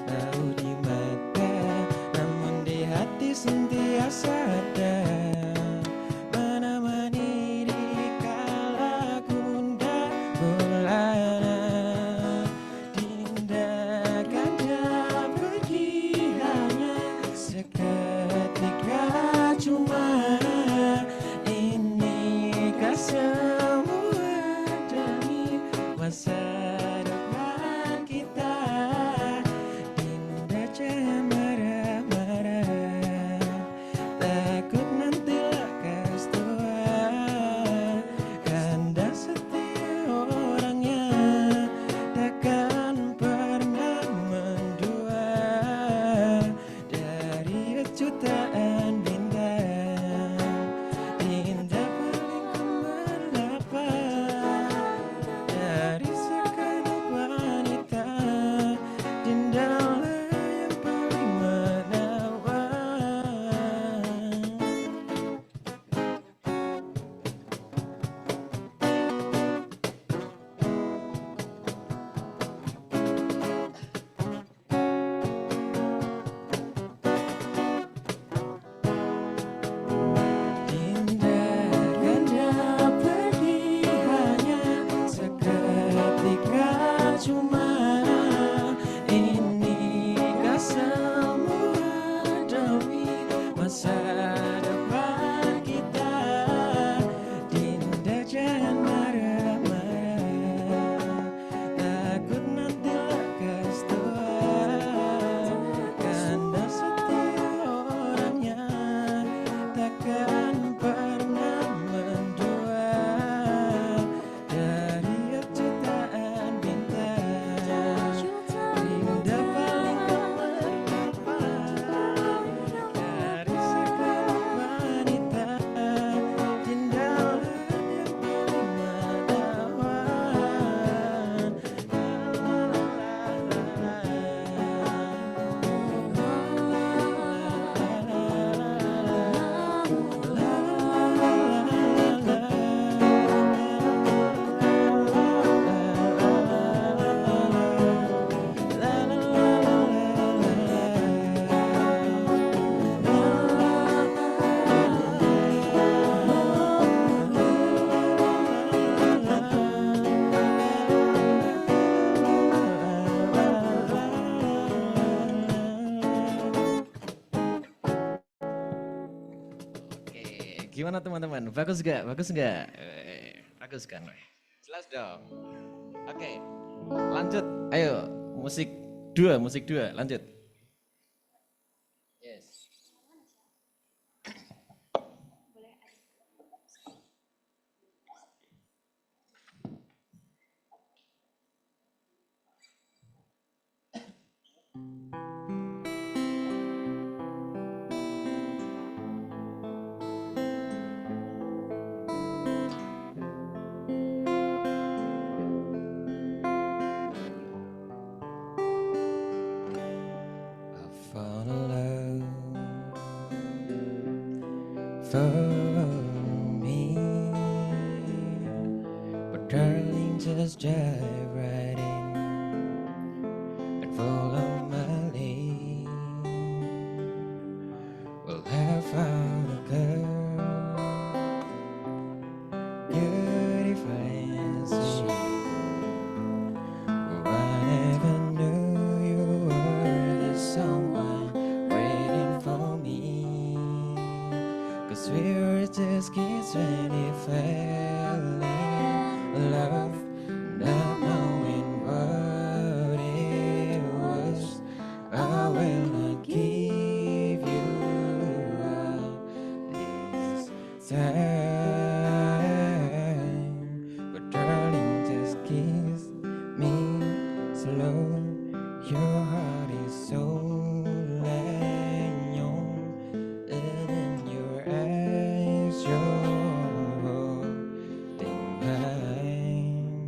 tahu di mata, namun di hati sentiasa ada, menemani di kala gundah gulana. Dinda Gadjah pergi hanya seketika, cuma inikah semua demi masa depan kita. Dinda jangan marah-marah, takut nanti lekas tua. Kanda setia orangnya, takkan pernah mendua. Dari jutaan bintang, Dinda paling gemerlapan. Dari segenap wanita, Dinda lah yang paling menawan. Dinda Gadjah pergi hanya seketika, cuma inikah semua demi masa depan kita. Dinda jangan marah-marah, takut nanti lekas tua. Kanda setia orangnya, takkan pernah mendua. Dari jutaan bintang, Dinda paling gemerlapan. Dari segenap wanita, Dinda lah yang paling menawan. Oke, gimana teman-teman? Bagus gak? Bagus gak? Bagus kan? Jelas dong. Oke, lanjut. Ayo, musik dua, lanjut. Yes. Fall in love for me, but darling, just dive right in and follow my lead. We'll have found a girl, beautiful and sweet. I never knew you were the someone waiting for me, 'cause we were just kids when we fell in love, not knowing what it was. I will not give you up this time, but darling, just kiss me slow. Your heart is so young, and in your eyes you're holding mine.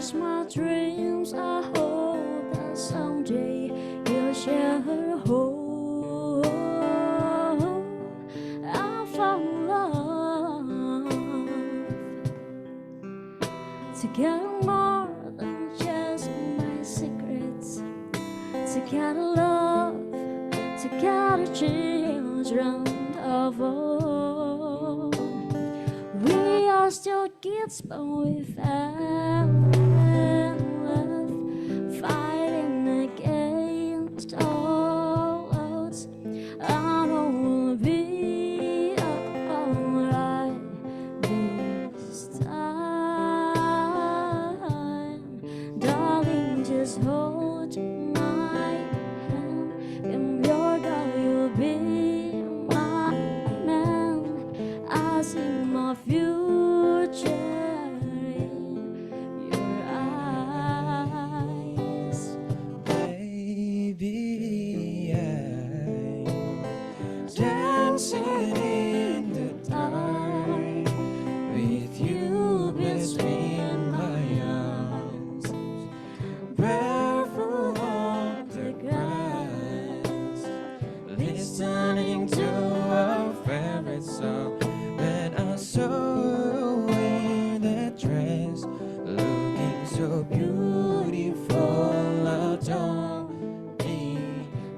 shares my dreams. I hope that someday you'll share her home. I found love together more than just my secrets. Together love, together children of all. We are still kids, but we fell in love, fighting against all odds. I know we'll be alright this time. Darling, just hold my hand. In your girl, you'll be my man. I see my future in your eyes. Baby, I'm dancing in the dark with you between my arms, barefoot on the grass, listening to our favorite song. When I saw you in that dress, looking so beautiful, I don't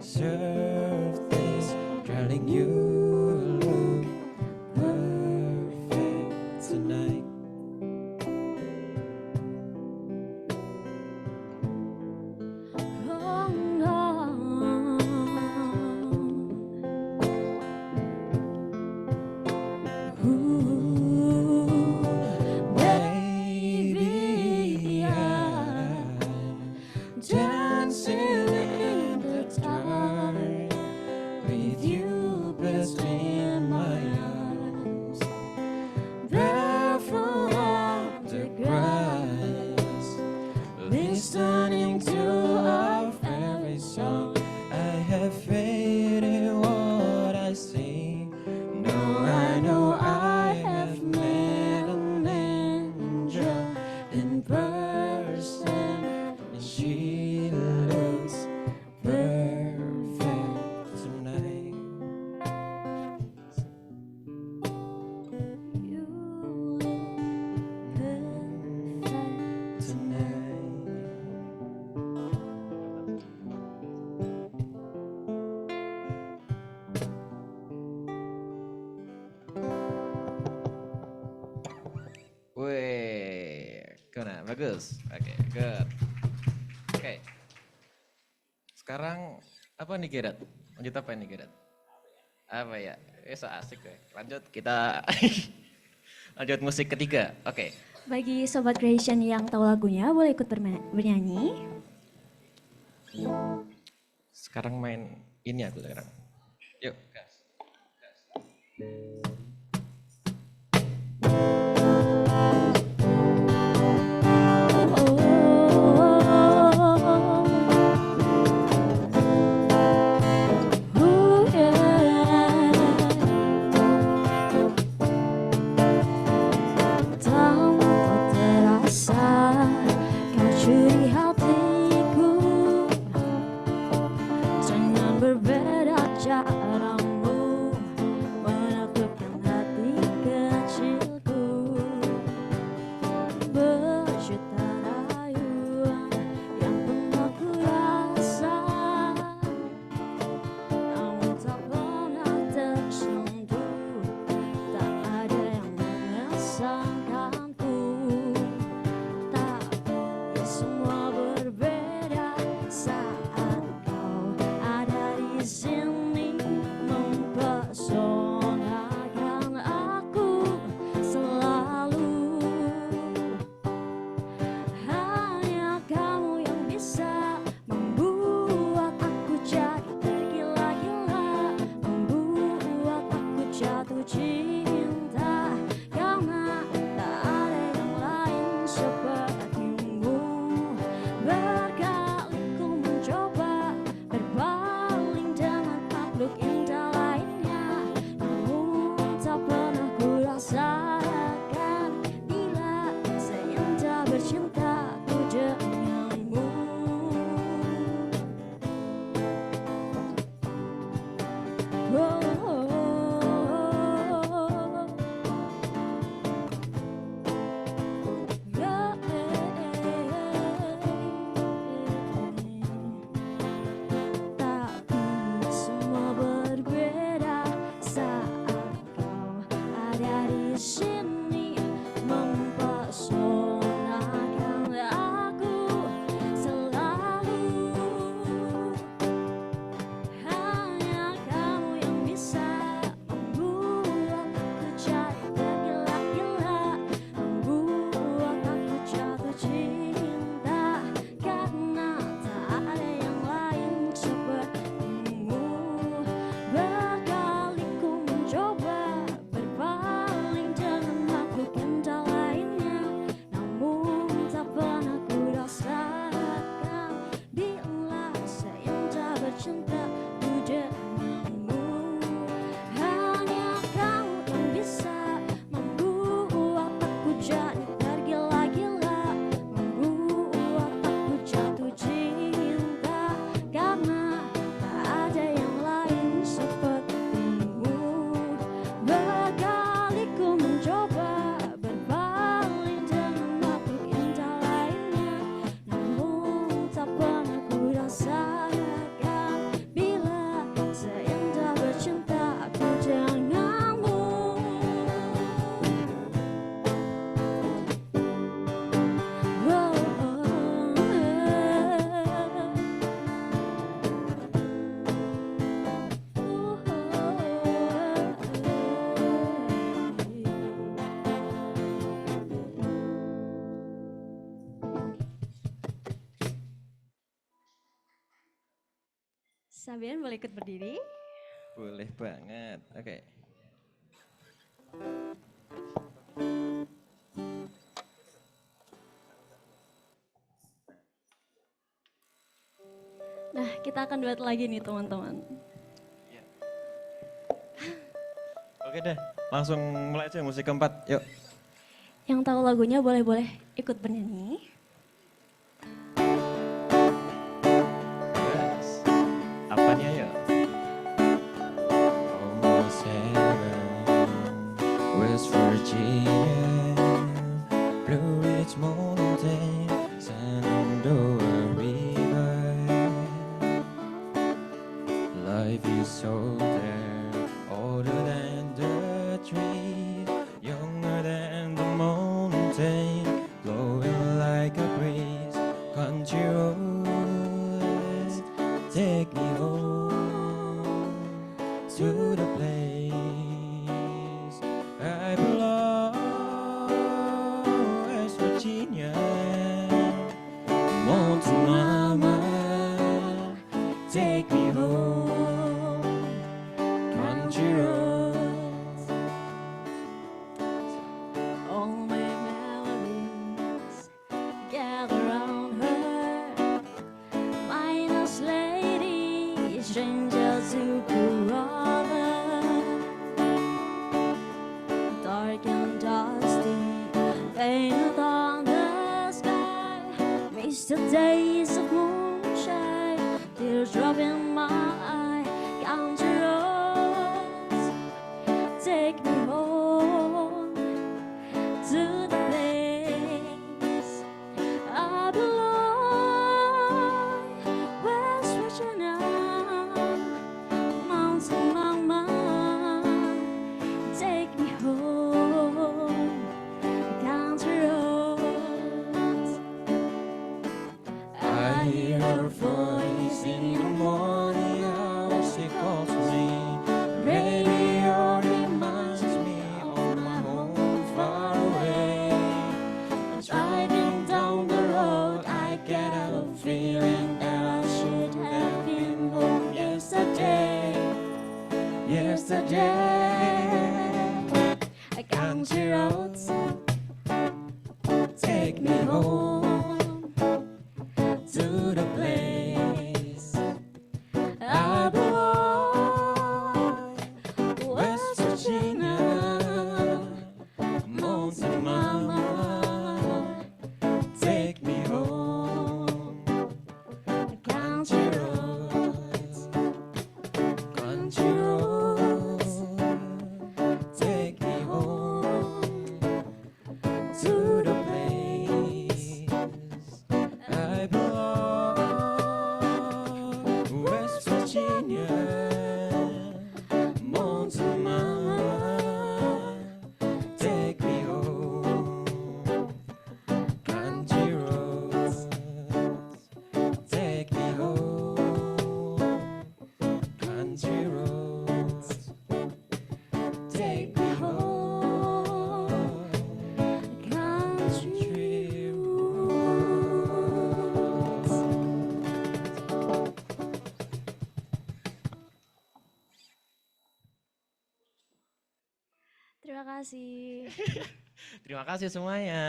deserve this. Darling, you look perfect tonight. Baby, I'm dancing in the dark with you between my arms, barefoot on the grass, listening to our favorite song. I have faith in what I see. No, I know I have met an angel in person, and she looks perfect tonight. You look perfect tonight. Wih, gimana? Bagus. Oke, good. Oke. Sekarang apa nih Gerat? Lanjut apa nih Gerat? Apa ya? So asik deh. Lanjut kita lanjut musik ketiga. Oke. Bagi sobat creation yang tahu lagunya boleh ikut bernyanyi. Sekarang main ini aku sekarang. Yuk, gas. Tanpa terasa kau curi hatiku dengan berbeda caramu menaklukkan hati kecilku. Berjuta rayuan yang pernah ku rasa, namun tak pernah tersentuh. Tak ada yang mengesankanku, tapi semua berbeda saat kau ada di sini, mempesonakan aku selalu. Hanya kamu yang bisa membuat aku jadi tergila-gila, membuat aku jatuh cinta, karena tak ada yang lain sepertimu. Berkali ku mencoba berpaling dengan makhluk indah lainnya, namun tak pernah ku rasakan bila seindah bercinta ku Sabian boleh ikut berdiri. Boleh banget. Oke. Nah, kita akan duet lagi nih teman-teman. Oke deh, langsung mulai aja musik keempat. Yuk. Yang tahu lagunya boleh-boleh ikut bernyanyi. Apanya ya? Almost heaven, West Virginia, Blue Ridge Mountain, Shenandoah River. Life is so there, older than the tree, younger than the mountain, blowing like a breeze. Country roads, take me home to the place I belong, West Virginia, Mountain Mama, take me home, country roads. All my melodies gather round her. Minus lady, stranger to brother. Dark and dusty, painted on the sky. Miss the days of moonshine, teardrop in my eye. Country roads, take me home to the place I belong. West Virginia, Mountain Mama, take me home, country roads. I hear her voice in the morning hours, she calls me. Radio reminds me of my home far away. Driving down the road, I get a feeling that I should have been home yesterday. Country roads, take me home to the place I belong. West Virginia, Mountain Mama, take me home. Country roads, country roads, take me home to the place I belong. West Virginia, Mountain Mama, take me home. Country roads, take me home. Country roads, take me home. Country roads. Terima kasih. Terima kasih semuanya.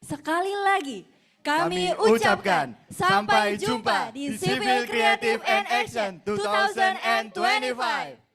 Sekali lagi, kami Kami ucapkan ucapkan sampai jumpa di Civil Creative and Action 2025.